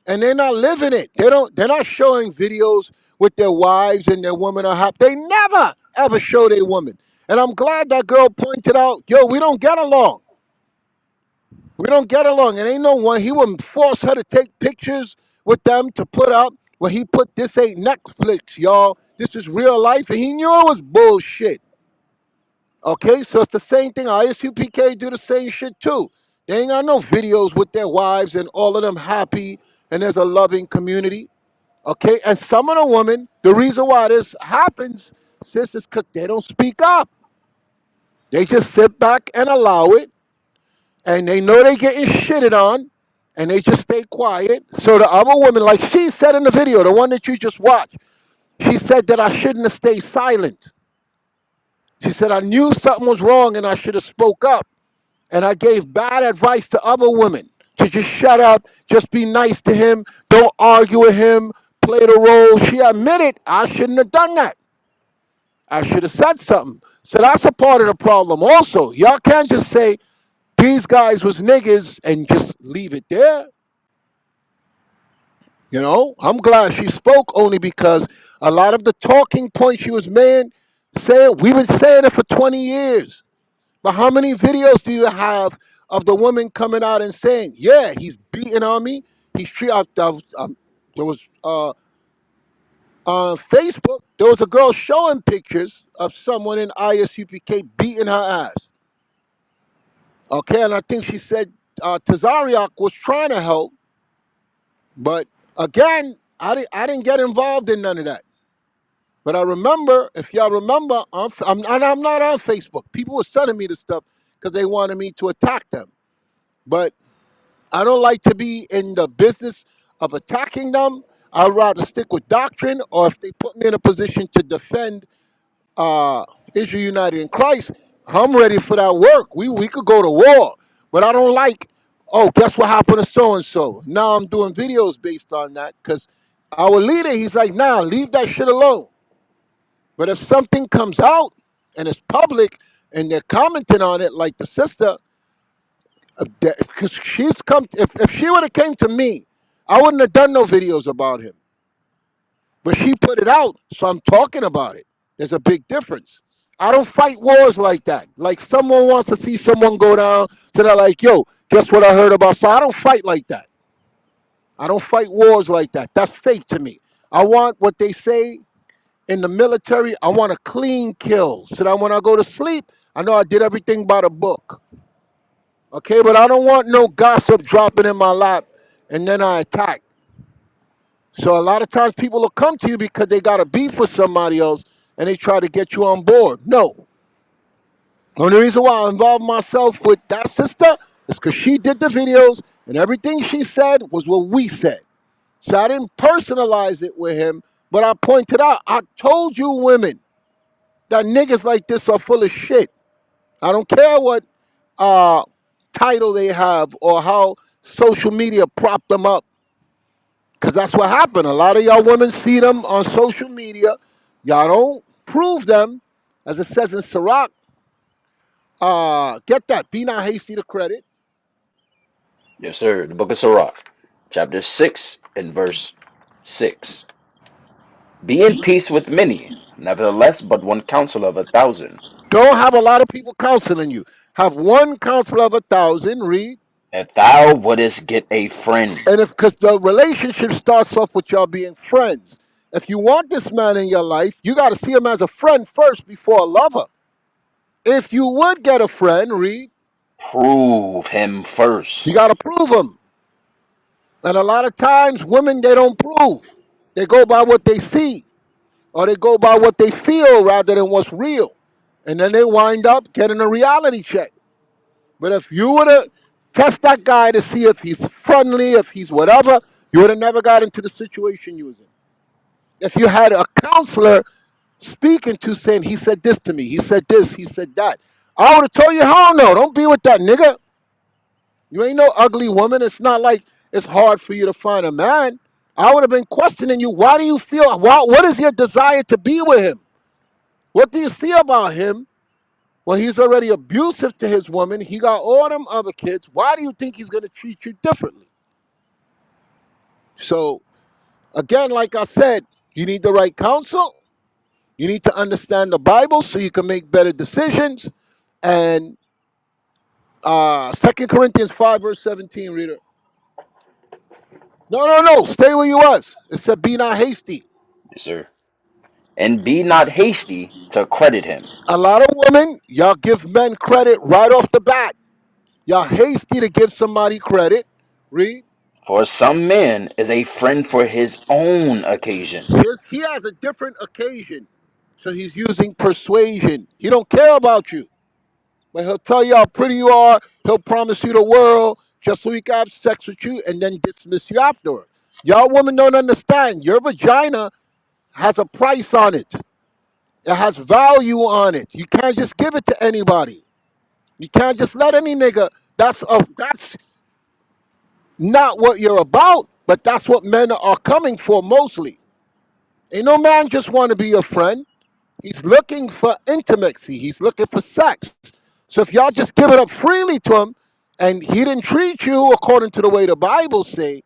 And they're not living it. They're not showing videos with their wives and their women are happy. They never ever show their woman. And I'm glad that girl pointed out, yo, we don't get along. We don't get along. It ain't no one. He would force her to take pictures with them to put up. Well, he put this ain't Netflix, y'all. This is real life, and he knew it was bullshit. Okay, so it's the same thing. ISUPK do the same shit too. They ain't got no videos with their wives and all of them happy, and there's a loving community. Okay, and some of the women, the reason why this happens, sis, is because they don't speak up. They just sit back and allow it, and they know they getting shitted on, and they just stay quiet. So the other woman, like she said in the video, the one that you just watched, she said that I shouldn't have stayed silent. She said I knew something was wrong and I should have spoke up. And I gave bad advice to other women to just shut up, just be nice to him, don't argue with him, play the role. She admitted I shouldn't have done that. I should have said something. So that's a part of the problem also. Y'all can't just say these guys was niggas and just leave it there. You know, I'm glad she spoke only because a lot of the talking points she was saying, we've been saying it for 20 years. But how many videos do you have of the woman coming out and saying, yeah, he's beating on me. He's there was on Facebook, there was a girl showing pictures of someone in ISUPK beating her ass. Okay, and I think she said Tazariak was trying to help, but again, I didn't get involved in none of that. But I remember, if y'all remember, I'm not on Facebook. People were sending me the stuff because they wanted me to attack them. But I don't like to be in the business of attacking them. I'd rather stick with doctrine, or if they put me in a position to defend Israel United in Christ, I'm ready for that work. We could go to war. But I don't like, oh, guess what happened to so-and-so? Now I'm doing videos based on that because our leader, he's like, nah, leave that shit alone. But if something comes out and it's public and they're commenting on it like the sister, because she's come, if she would have came to me, I wouldn't have done no videos about him. But she put it out, so I'm talking about it. There's a big difference. I don't fight wars like that. Like someone wants to see someone go down, so they're like, yo, guess what I heard about? So I don't fight like that. I don't fight wars like that. That's fake to me. I want what they say in the military. I want a clean kill, so that when I go to sleep, I know I did everything by the book. Okay, but I don't want no gossip dropping in my lap and then I attack. So a lot of times people will come to you because they got a beef with somebody else and they try to get you on board. No. The only reason why I involved myself with that sister is because she did the videos and everything she said was what we said. So I didn't personalize it with him, but I pointed out, I told you women that niggas like this are full of shit. I don't care what uh, title they have or how social media prop them up, because that's what happened. A lot of y'all women see them on social media. Y'all don't prove them, as it says in Sirach. Get that. Be not hasty to credit. Yes, sir. The book of Sirach, chapter 6 and verse 6. Be in peace with many, nevertheless, but one counsel of 1,000. Don't have a lot of people counseling you. Have one counsel of 1,000. Read. If thou wouldest get a friend, And if, because the relationship starts off with y'all being friends. If you want this man in your life, you got to see him as a friend first before a lover. If you would get a friend, read, prove him you first. got to prove him. And a lot of times, women, they don't prove. They go by what they see, or they go by what they feel rather than what's real. And then they wind up getting a reality check. But if you would have test that guy to see if he's friendly, if he's whatever, you would have never got into the situation you was in. If you had a counselor speaking to saying, he said this to me, he said this, he said that, I would have told you, hell no, don't be with that nigga. You ain't no ugly woman. It's not like it's hard for you to find a man. I would have been questioning you. Why do you feel, what is your desire to be with him? What do you see about him? Well, he's already abusive to his woman. He got all them other kids. Why do you think he's going to treat you differently? So, again, like I said, you need the right counsel. You need to understand the Bible so you can make better decisions. And Second Corinthians 5, verse 17, reader. No. Stay where you was. It said, be not hasty. Yes, sir. And be not hasty to credit him. A lot of women, y'all give men credit right off the bat. Y'all hasty to give somebody credit. Read. For some man is a friend for his own occasion. He has a different occasion. So he's using persuasion. He don't care about you. But he'll tell you how pretty you are. He'll promise you the world just so he can have sex with you and then dismiss you afterward. Y'all women don't understand. Your vagina has a price on it. It has value on it. You can't just give it to anybody. You can't just let any nigga. That's not what you're about, but that's what men are coming for mostly. Ain't no man just want to be your friend. He's looking for intimacy. He's looking for sex. So if y'all just give it up freely to him, and he didn't treat you according to the way the Bible say,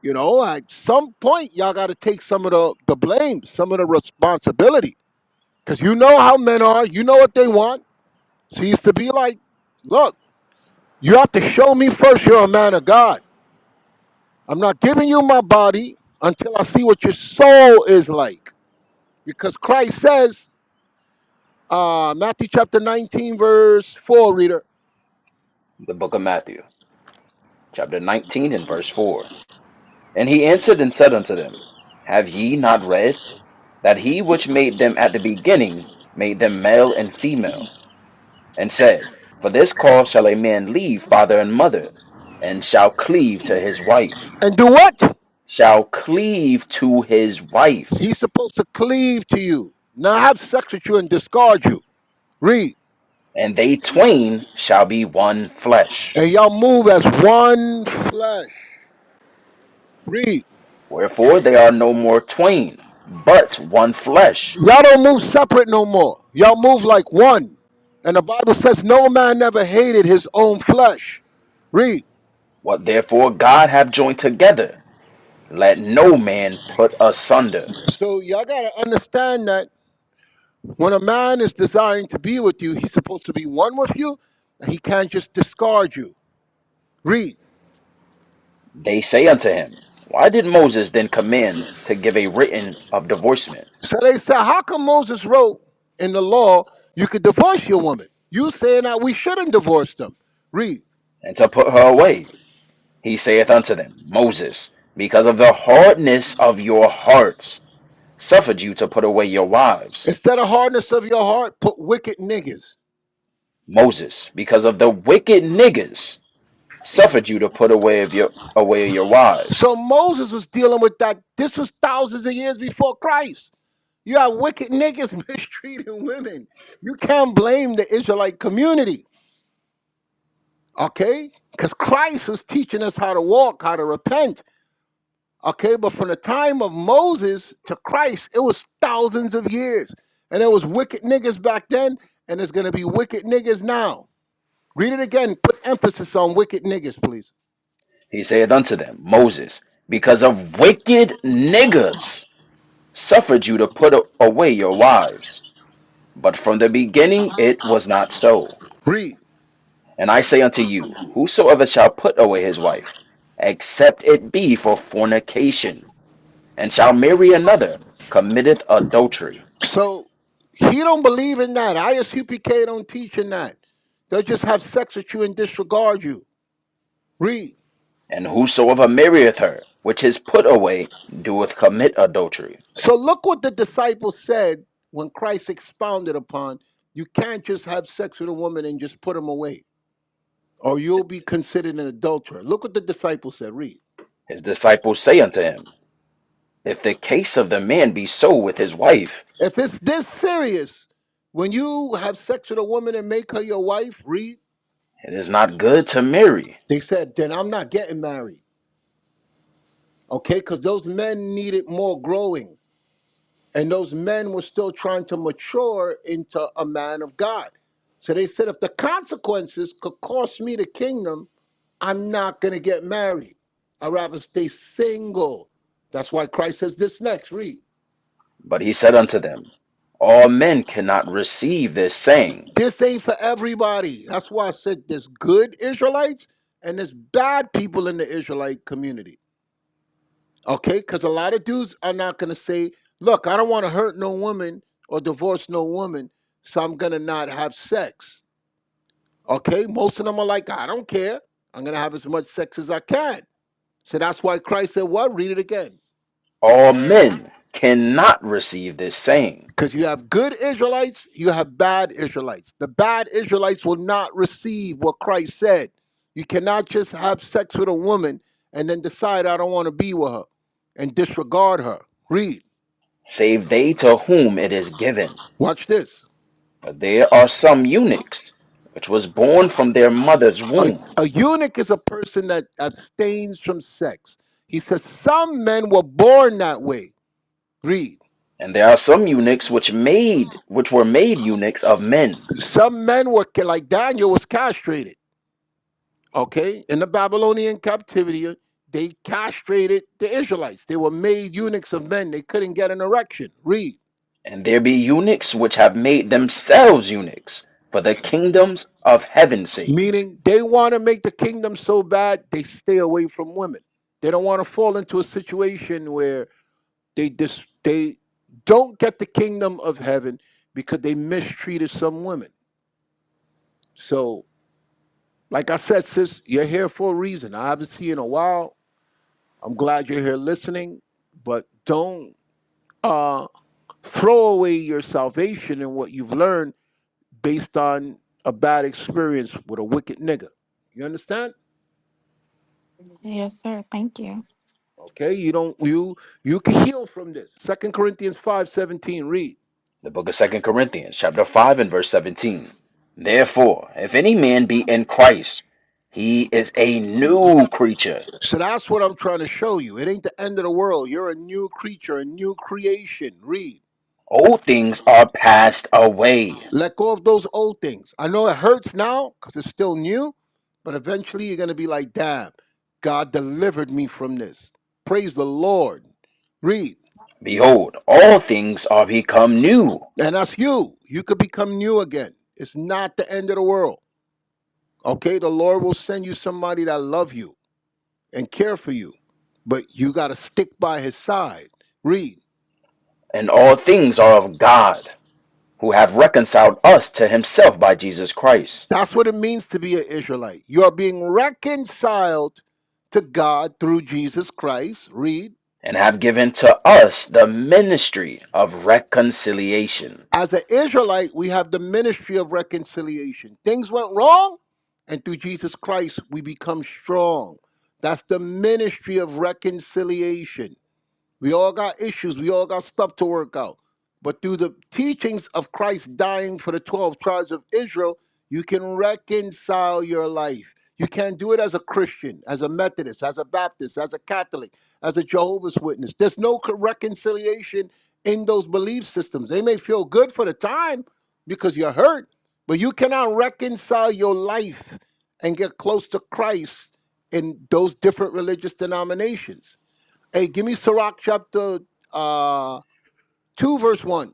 at some point y'all got to take some of the blame, some of the responsibility, because you know how men are. You know what they want. So he used to be like, look, you have to show me first you're a man of God. I'm not giving you my body until I see what your soul is like. Because Christ says, Matthew chapter 19, verse 4, reader. The book of Matthew, chapter 19 and verse 4. And he answered and said unto them, Have ye not read that he which made them at the beginning made them male and female? And said, For this cause shall a man leave father and mother, and shall cleave to his wife. And do what? Shall cleave to his wife, He's supposed to cleave to you, not have sex with you and discard you. Read. and they twain shall be one flesh. And y'all move as one flesh. Read. Wherefore they are no more twain, but one flesh. Y'all don't move separate no more. Y'all move like one. And the Bible says no man ever hated his own flesh. Read. What therefore God hath joined together, let no man put asunder. So y'all got to understand that when a man is desiring to be with you, he's supposed to be one with you, and he can't just discard you. Read. They say unto him, Why did Moses then command to give a written of divorcement, So they said, how come Moses wrote in the law you could divorce your woman? You saying that we shouldn't divorce them. Read. and to put her away? He saith unto them, Moses, because of the hardness of your hearts, suffered you to put away your wives. Instead of hardness of your heart, put wicked niggas. Moses, because of the wicked niggas, suffered you to put away your wives. So Moses was dealing with that. This was thousands of years before Christ. You have wicked niggas mistreating women. You can't blame the Israelite community, okay? Because Christ was teaching us how to walk, how to repent, okay? But from the time of Moses to Christ, it was thousands of years. And there was wicked niggas back then, and there's going to be wicked niggas now. Read it again. Put emphasis on wicked niggas, please. He saith unto them, Moses, because of wicked niggas, suffered you to put away your wives. But from the beginning it was not so. Read. And I say unto you, whosoever shall put away his wife, except it be for fornication, and shall marry another, committeth adultery. So he don't believe in that. ISUPK don't teach in that. They'll just have sex with you and disregard you. Read. And whosoever marrieth her, which is put away, doeth commit adultery. So look what the disciples said when Christ expounded upon you can't just have sex with a woman and just put them away, or you'll be considered an adulterer. Look what the disciples said. Read. His disciples say unto him, If the case of the man be so with his wife, If it's this serious, when you have sex with a woman and make her your wife, read. it is not good to marry. They said, then I'm not getting married. Okay, because those men needed more growing. And those men were still trying to mature into a man of God. So they said, if the consequences could cost me the kingdom, I'm not going to get married. I'd rather stay single. That's why Christ says this next. Read. But he said unto them, All men cannot receive this saying, This ain't for everybody. That's why I said there's good Israelites and there's bad people in the Israelite community. Okay? Because a lot of dudes are not going to say, look, I don't want to hurt no woman or divorce no woman, so I'm going to not have sex. Okay? Most of them are like, I don't care. I'm going to have as much sex as I can. So that's why Christ said, what? Read it again. all men cannot receive this saying, Because you have good Israelites, you have bad Israelites. The bad Israelites will not receive what Christ said. You cannot just have sex with a woman and then decide I don't want to be with her and disregard her. Read. save they to whom it is given. Watch this. For there are some eunuchs, which was born from their mother's womb, A eunuch is a person that abstains from sex. He says some men were born that way. Read. and there are some eunuchs which were made eunuchs of men, Some men were like Daniel was castrated. Okay, in the Babylonian captivity, they castrated the Israelites. They were made eunuchs of men. They couldn't get an erection. Read. and there be eunuchs which have made themselves eunuchs for the kingdoms of heaven's sake. Meaning they want to make the kingdom so bad they stay away from women. They don't want to fall into a situation where they don't get the kingdom of heaven because they mistreated some women. So, like I said, sis, you're here for a reason. I haven't seen you in a while. I'm glad you're here listening, but don't uh throw away your salvation and what you've learned based on a bad experience with a wicked nigga. You understand? Yes, sir. Thank you. Okay, you don't you can heal from this. 2 Corinthians 5:17. Read. The book of Second Corinthians, chapter 5 and verse 17. Therefore, if any man be in Christ, he is a new creature. So that's what I'm trying to show you. It ain't the end of the world. You're a new creature, a new creation. Read. Old things are passed away. Let go of those old things. I know it hurts now because it's still new, but eventually you're gonna be like, damn, God delivered me from this. Praise the Lord. Read. Behold, all things are become new. And that's you. You could become new again. It's not the end of the world. Okay, the Lord will send you somebody that love you and care for you, but you got to stick by his side. Read. And all things are of God, who have reconciled us to himself by Jesus Christ, That's what it means to be an Israelite. You are being reconciled to God through Jesus Christ. Read. and have given to us the ministry of reconciliation. As an Israelite, we have the ministry of reconciliation. Things went wrong, and through Jesus Christ, we become strong. That's the ministry of reconciliation. We all got issues. We all got stuff to work out. But through the teachings of Christ dying for the 12 tribes of Israel, you can reconcile your life. You can't do it as a Christian, as a Methodist, as a Baptist, as a Catholic, as a Jehovah's Witness. There's no reconciliation in those belief systems. They may feel good for the time because you're hurt, but you cannot reconcile your life and get close to Christ in those different religious denominations. Hey, give me Sirach chapter 2, verse 1.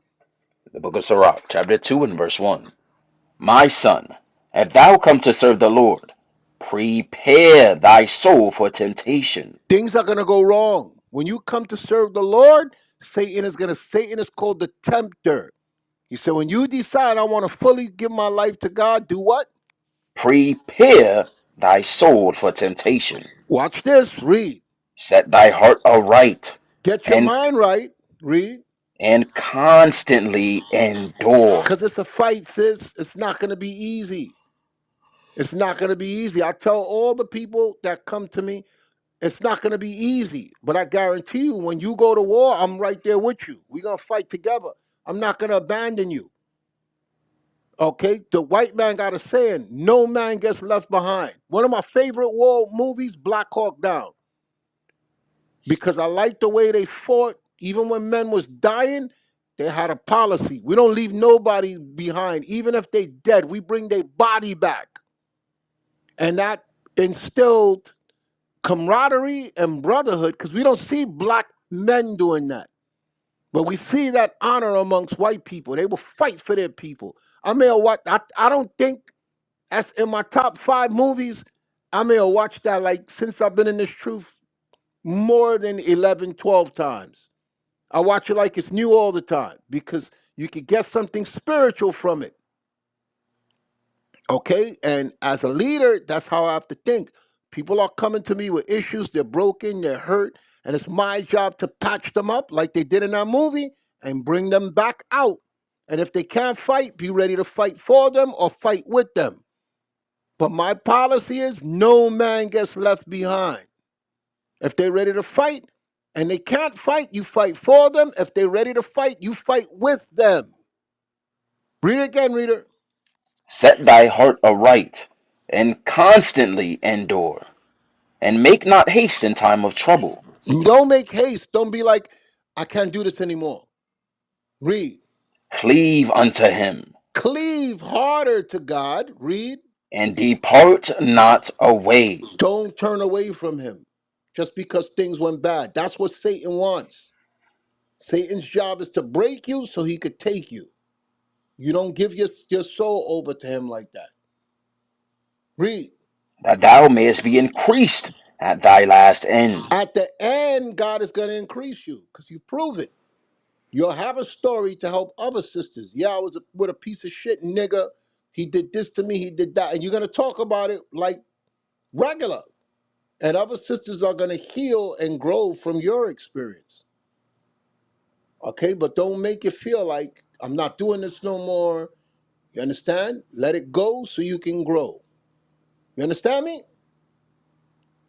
The book of Sirach, chapter 2 and verse 1. My son, if thou come to serve the Lord, prepare thy soul for temptation, Things are gonna go wrong. When you come to serve the Lord, Satan is called the tempter. He said, when you decide I want to fully give my life to God, do what? prepare thy soul for temptation. Watch this, read. Set thy heart aright, Get your and mind right, read. constantly endure. Because it's a fight, sis. It's not gonna be easy. It's not gonna be easy. I tell all the people that come to me, it's not going to be easy, but I guarantee you, when you go to war, I'm right there with you. We're going to fight together. I'm not going to abandon you. Okay? The white man got a saying, no man gets left behind. One of my favorite war movies, Black Hawk Down, because I like the way they fought. Even when men was dying, they had a policy. We don't leave nobody behind. Even if they dead, we bring their body back. And that instilled camaraderie and brotherhood because we don't see black men doing that. But we see that honor amongst white people. They will fight for their people. I may have watched, I don't think that's in my top 5 movies. I may have watched that like since I've been in this truth more than 11, 12 times. I watch it like it's new all the time because you could get something spiritual from it. Okay, and as a leader, that's how I have to think. People are coming to me with issues, they're broken, they're hurt, and it's my job to patch them up like they did in that movie and bring them back out. And if they can't fight, be ready to fight for them or fight with them. But my policy is no man gets left behind. If they're ready to fight and they can't fight, you fight for them. If they're ready to fight, you fight with them. Read it again, reader. Set thy heart aright, and constantly endure, and make not haste in time of trouble. Don't make haste. Don't be like, I can't do this anymore. Read. Cleave unto him, Cleave harder to God. Read. and depart not away. Don't turn away from him just because things went bad. That's what Satan wants. Satan's job is to break you so he could take you. You don't give your soul over to him like that. Read. That thou mayest be increased at thy last end. At the end, God is going to increase you because you prove it. You'll have a story to help other sisters. Yeah, I was with a piece of shit nigga. He did this to me, he did that. And you're going to talk about it like regular. And other sisters are going to heal and grow from your experience. Okay, but don't make it feel like I'm not doing this no more. You understand? Let it go so you can grow. You understand me?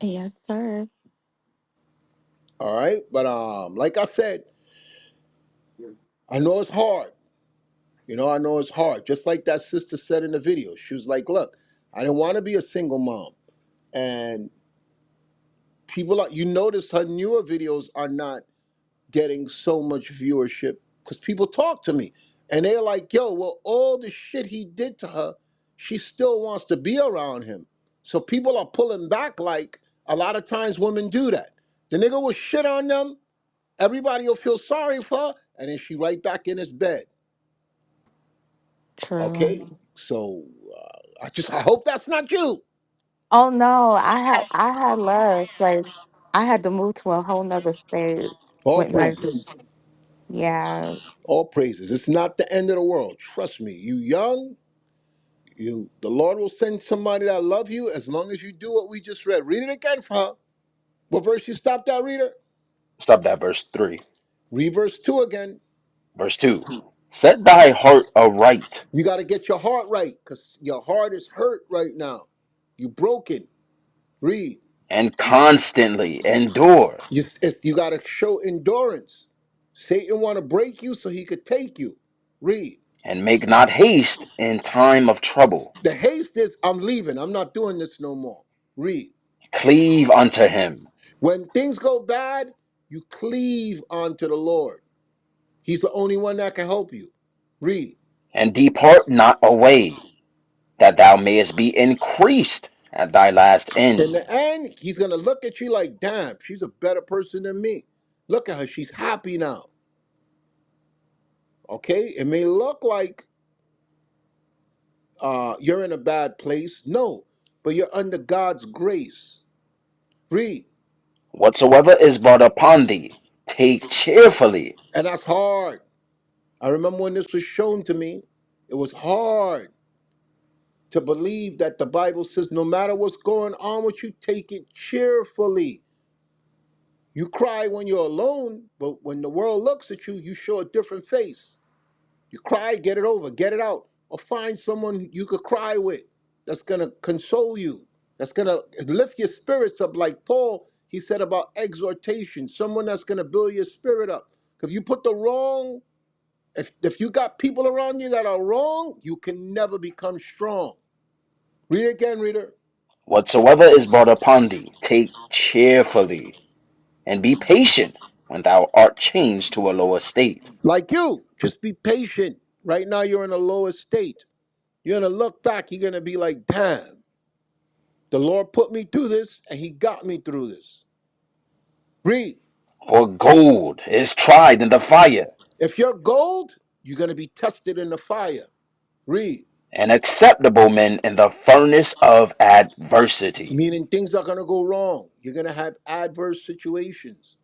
Yes, sir. All right, but like I said, I know it's hard. You know, I know it's hard. Just like that sister said in the video. She was like, look, I didn't want to be a single mom. And people are, you notice her newer videos are not getting so much viewership because people talk to me and they're like, yo, well, all the shit he did to her, she still wants to be around him. So people are pulling back like a lot of times women do that. The nigga will shit on them, everybody will feel sorry for her, and then she right back in his bed. True. Okay? So I hope that's not you. Oh no, I had left. Like I had to move to a whole nother state All with my praises. yeah. All praises. It's not the end of the world. Trust me. You young, the Lord will send somebody that love you as long as you do what we just read. Read it again for her. What verse you stopped at, reader? Stop that, verse 3. Read verse 2 again. Verse 2. Set thy heart aright, You got to get your heart right because your heart is hurt right now. You broken. Read. and constantly endure, You got to show endurance. Satan want to break you so he could take you. Read. and make not haste in time of trouble. The haste is, I'm leaving. I'm not doing this no more. Read. Cleave unto him, When things go bad, you cleave unto the Lord. He's the only one that can help you. Read. and depart not away, that thou mayest be increased at thy last In end. the end, he's going to look at you like, damn, she's a better person than me. Look at her. She's happy now. Okay? It may look like you're in a bad place. No, but you're under God's grace. Read. Whatsoever is brought upon thee, take cheerfully, And that's hard. I remember when this was shown to me, it was hard to believe that the Bible says no matter what's going on with you, take it cheerfully. You cry when you're alone, but when the world looks at you, you show a different face. You cry, get it over, get it out, or find someone you could cry with that's going to console you, that's going to lift your spirits up, like Paul, he said about exhortation, someone that's going to build your spirit up. If you put the wrong, if you got people around you that are wrong, you can never become strong. Read it again, reader. whatsoever is brought upon thee, take cheerfully, and be patient when thou art changed to a lower state. Like you, just be patient. Right now, you're in a lower state. You're going to look back, you're going to be like, damn, the Lord put me through this and he got me through this. Read. For gold is tried in the fire, If you're gold, you're going to be tested in the fire. Read. and acceptable men in the furnace of adversity. Meaning things are going to go wrong. You're going to have adverse situations.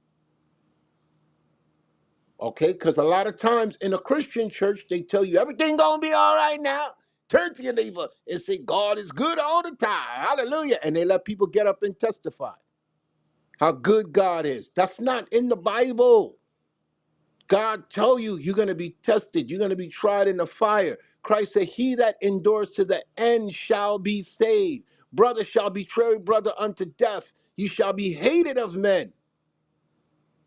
Okay? Because a lot of times in a Christian church, they tell you everything going to be all right now. Turn to your neighbor and say, God is good all the time. Hallelujah. And they let people get up and testify how good God is. That's not in the Bible. God told you you're going to be tested. You're going to be tried in the fire. Christ said, he that endures to the end shall be saved. Brother shall betray brother unto death. You shall be hated of men.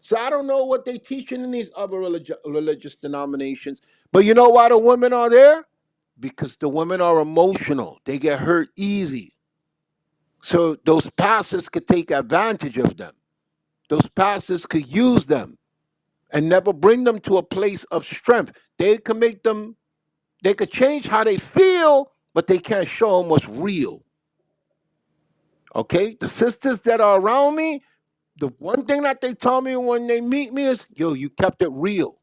So I don't know what they teaching in these other religious denominations. But you know why the women are there? Because the women are emotional. They get hurt easy. So those pastors could take advantage of them. Those pastors could use them and never bring them to a place of strength. They can make them, they could change how they feel, but they can't show them what's real. Okay? The sisters that are around me, the one thing that they tell me when they meet me is, yo, you kept it real.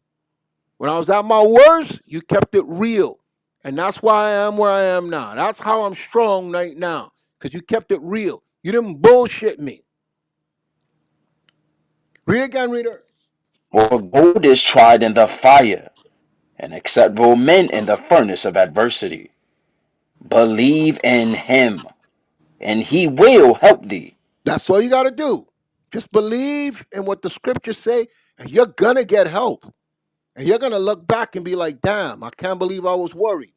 When I was at my worst, you kept it real. And that's why I am where I am now. That's how I'm strong right now. Because you kept it real. You didn't bullshit me. Read again, reader. For gold is tried in the fire, and acceptable men in the furnace of adversity. Believe in him, and he will help thee. That's all you got to do. Just believe in what the scriptures say, and you're going to get help. And you're going to look back and be like, damn, I can't believe I was worried.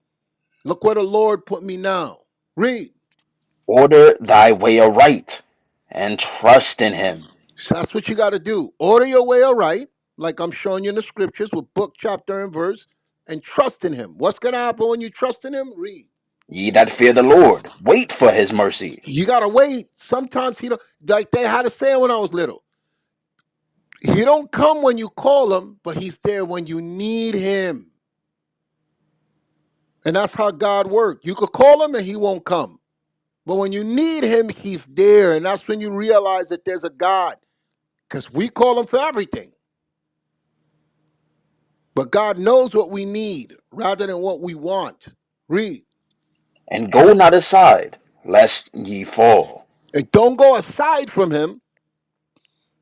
Look where the Lord put me now. Read. Order thy way aright, and trust in him. So that's what you got to do. Order your way aright, like I'm showing you in the scriptures with book, chapter, and verse, and trust in him. What's going to happen when you trust in him? Read. Ye that fear the Lord, wait for his mercy. You got to wait. Sometimes he don't, like they had to say when I was little. He don't come when you call him, but he's there when you need him. And that's how God works. You could call him and he won't come. But when you need him, he's there. And that's when you realize that there's a God. Because we call him for everything. But God knows what we need rather than what we want. Read. And go not aside, lest ye fall. And don't go aside from him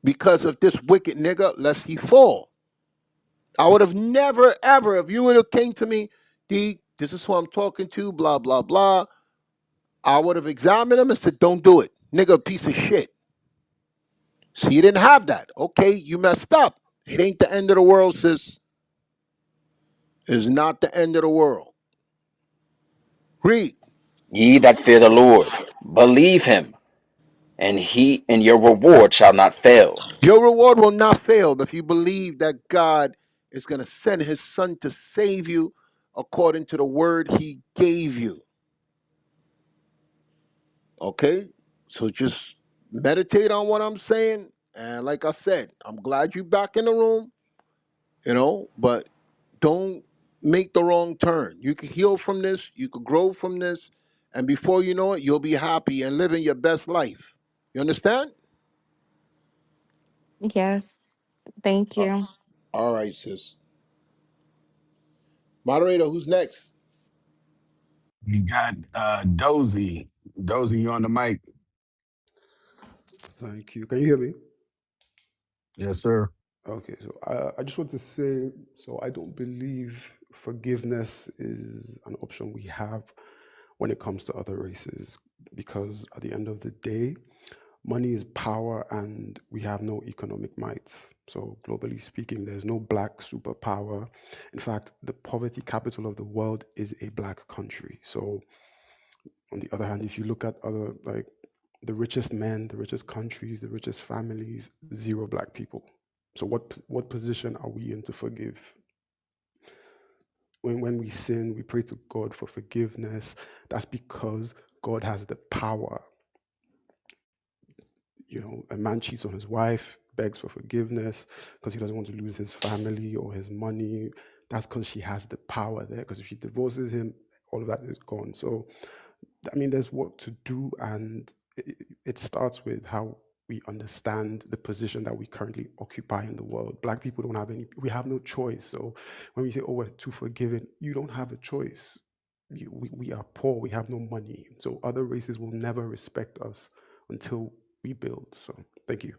because of this wicked nigga, lest he fall. I would have never, ever, if you would have came to me, D, this is who I'm talking to, blah, blah, blah. I would have examined him and said, don't do it. Nigga, a piece of shit. So you didn't have that. Okay, you messed up. It ain't the end of the world, sis. It's not the end of the world. Read. Ye that fear the Lord, believe him, and your reward shall not fail. Your reward will not fail if you believe that God is going to send his son to save you according to the word he gave you. Okay? So just meditate on what I'm saying. And like I said, I'm glad you're back in the room, but don't make the wrong turn. You can heal from this, you could grow from this, and before you know it, you'll be happy and living your best life. You understand? Yes. Thank Uh, you. All right, sis. Moderator, who's next? You got Dozy. Dozy, you on the mic? Thank you. Can you hear me? Yes, sir. Okay, so I just want to say, so I don't believe forgiveness is an option we have when it comes to other races, because at the end of the day, money is power and we have no economic might. So globally speaking, there's no black superpower. In fact, the poverty capital of the world is a black country. So on the other hand, if you look at other, like the richest men, the richest countries, the richest families, zero black people. So what position are we in to forgive? When we sin, we pray to God for forgiveness. That's because God has the power. A man cheats on his wife, begs for forgiveness because he doesn't want to lose his family or his money. That's because she has the power there. Because if she divorces him, all of that is gone. So, I mean, there's work to do, and it starts with how we understand the position that we currently occupy in the world. Black people don't have any, we have no choice. So when we say, oh, we're too forgiving, you don't have a choice. We are poor, we have no money. So other races will never respect us until we build. So thank you.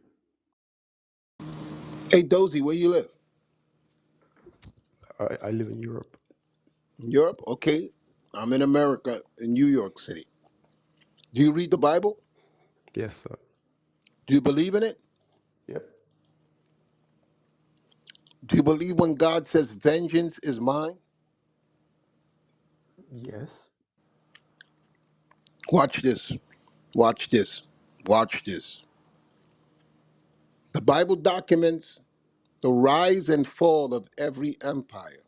Hey, Dozy, where you live? I live in Europe. In Europe? Okay. I'm in America, in New York City. Do you read the Bible? Yes, sir. Do you believe in it? Yep. Do you believe when God says, vengeance is mine? Yes. Watch this. Watch this. Watch this. The Bible documents the rise and fall of every empire.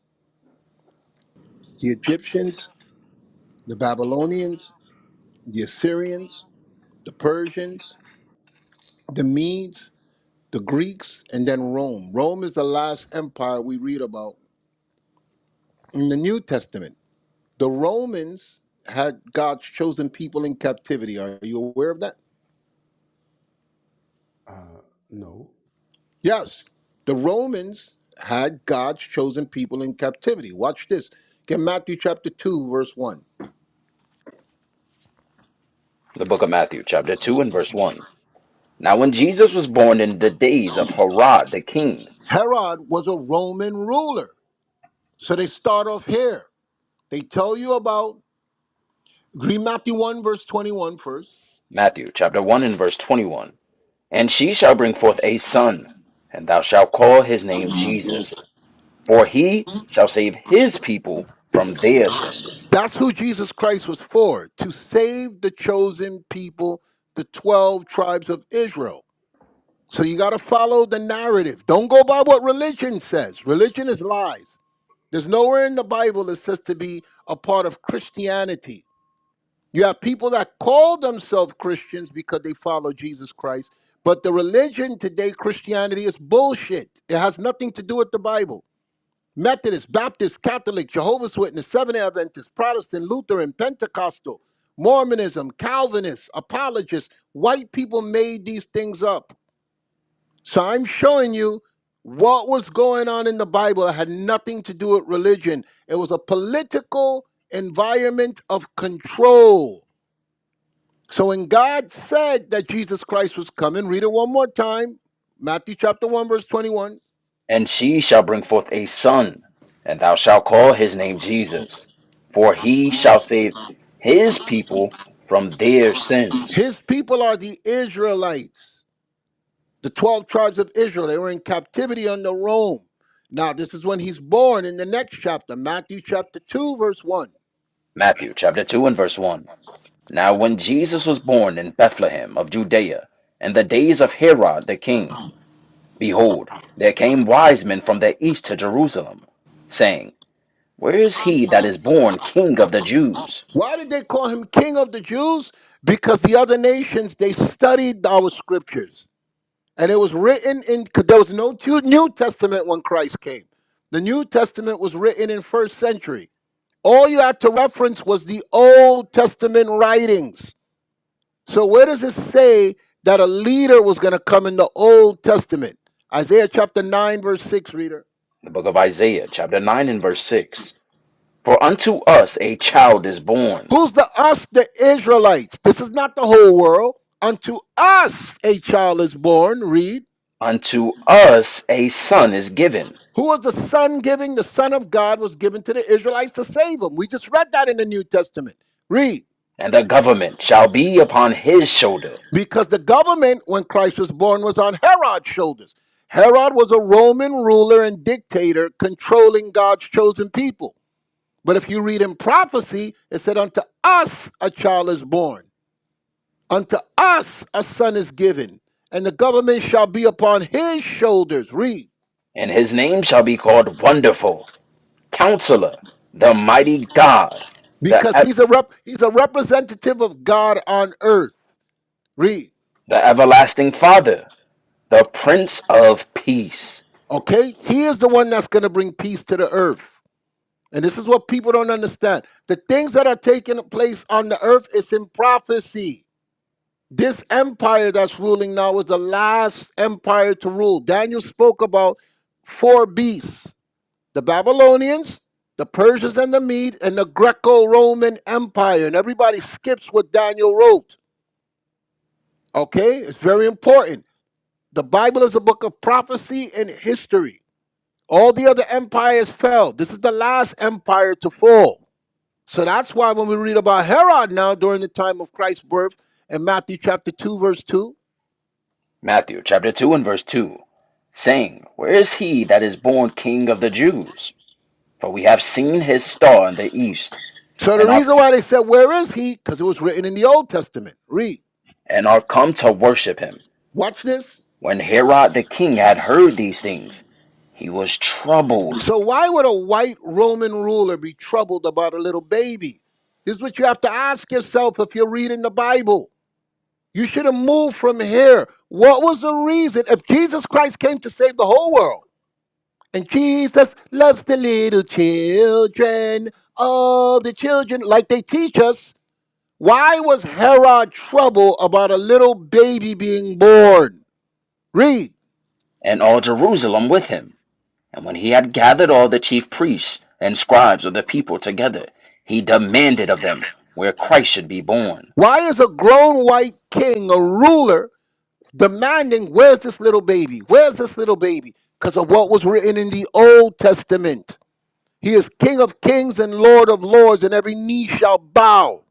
The Egyptians, the Babylonians, the Assyrians, the Persians, the Medes, the Greeks, and then Rome. Rome is the last empire we read about in the New Testament. The Romans had God's chosen people in captivity. Are you aware of that? No. Yes. The Romans had God's chosen people in captivity. Watch this. Get Matthew chapter 2, verse 1. The book of Matthew, chapter 2, and verse 1. Now, when Jesus was born in the days of Herod the king, Herod was a Roman ruler. So they start off here. They tell you about, read Matthew 1, verse 21 first. Matthew, chapter 1, and verse 21. And she shall bring forth a son, and thou shalt call his name Jesus, for he shall save his people from their sins. That's who Jesus Christ was for, to save the chosen people, the 12 tribes of Israel. So you got to follow the narrative. Don't go by what religion says. Religion is lies. There's nowhere in the Bible that says to be a part of Christianity. You have people that call themselves Christians because they follow Jesus Christ, but the religion today, Christianity, is bullshit. It has nothing to do with the Bible. Methodist, Baptist, Catholic, Jehovah's Witness, Seventh-day Adventist, Protestant, Lutheran, Pentecostal, Mormonism, Calvinists, apologists, white people made these things up. So I'm showing you what was going on in the Bible that had nothing to do with religion. It was a political environment of control. So when God said that Jesus Christ was coming, read it one more time. Matthew chapter 1, verse 21. And she shall bring forth a son, and thou shalt call his name Jesus, for he shall save his people from their sins. His people are the Israelites, the 12 tribes of Israel. They were in captivity under Rome. Now, this is when he's born in the next chapter, Matthew chapter 2, verse 1. Matthew chapter 2 and verse 1. Now when Jesus was born in Bethlehem of Judea, in the days of Herod the king, behold, there came wise men from the east to Jerusalem, saying, where is he that is born King of the Jews? Why did they call him King of the Jews? Because the other nations, they studied our scriptures. And it was written in, 'cause there was no New Testament when Christ came. The New Testament was written in first century. All you had to reference was the Old Testament writings. So where does it say that a leader was going to come in the Old Testament? Isaiah chapter 9, verse 6, reader. The book of Isaiah, chapter 9 and verse 6. For unto us a child is born, Who's the us? The Israelites. This is not the whole world. Unto us a child is born. Read. unto us a son is given, Who was the son giving? The Son of God was given to the Israelites to save them. We just read that in the New Testament. Read. and the government shall be upon his shoulder. Because the government, when Christ was born, was on Herod's shoulders. Herod was a Roman ruler and dictator controlling God's chosen people. But if you read in prophecy, it said, unto us a child is born. Unto us a son is given. And the government shall be upon his shoulders. Read. And his name shall be called Wonderful, Counselor, the Mighty God, Because he's a representative of God on earth. Read. the Everlasting Father, the Prince of Peace. Okay? He is the one that's going to bring peace to the earth. And this is what people don't understand. The things that are taking place on the earth is in prophecy. This empire that's ruling now was the last empire to rule. Daniel spoke about four beasts: the Babylonians, the Persians and the Medes, and the Greco-Roman Empire. And everybody skips what Daniel wrote. Okay? It's very important. The Bible is a book of prophecy and history. All the other empires fell. This is the last empire to fall. So that's why when we read about Herod now during the time of Christ's birth in Matthew chapter 2, verse 2. Matthew chapter 2 and verse 2, saying, Where is he that is born King of the Jews? For we have seen his star in the east, So the and are reason why they said, where is he? Because it was written in the Old Testament. Read. and are come to worship him. Watch this. When Herod the king had heard these things, he was troubled, So why would a white Roman ruler be troubled about a little baby? This is what you have to ask yourself if you're reading the Bible. You should have moved from here. What was the reason? If Jesus Christ came to save the whole world, and Jesus loves the little children, all the children, like they teach us, why was Herod troubled about a little baby being born? Read. and all Jerusalem with him. And when he had gathered all the chief priests and scribes of the people together, he demanded of them where Christ should be born. Why is a grown white king, a ruler, demanding, where's this little baby? Where's this little baby? Because of what was written in the Old Testament. He is King of kings and Lord of lords, and every knee shall bow.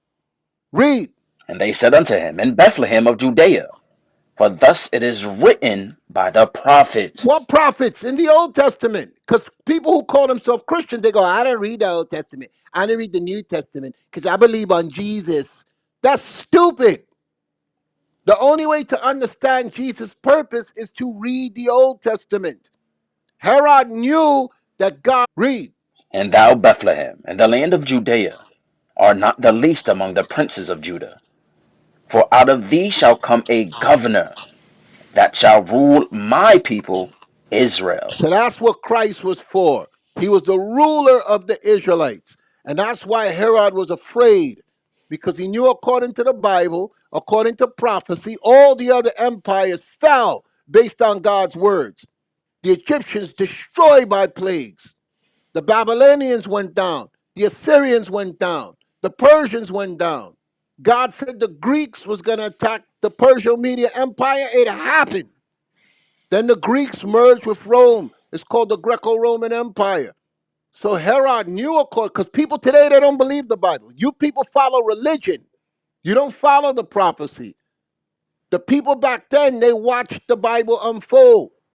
Read. And they said unto him, In Bethlehem of Judea, for thus it is written by the prophet. What prophets in the Old Testament? Because people who call themselves Christians, they go, I don't read the Old Testament. I don't read the New Testament because I believe on Jesus. That's stupid. The only way to understand Jesus' purpose is to read the Old Testament. Herod knew that God, read. And thou, Bethlehem, in the land of Judea, art not the least among the princes of Judah. For out of thee shall come a governor that shall rule my people Israel. So that's what Christ was for. He was the ruler of the Israelites. And that's why Herod was afraid, because he knew, according to the Bible, according to prophecy, all the other empires fell based on God's words. The Egyptians destroyed by plagues. The Babylonians went down. The Assyrians went down. The Persians went down. God said the Greeks was going to attack the Persian-Media Empire. It happened. Then the Greeks merged with Rome. It's called the Greco-Roman Empire. So Herod knew, because people today, they don't believe the Bible. You people follow religion. You don't follow the prophecy. The people back then, they watched the Bible unfold.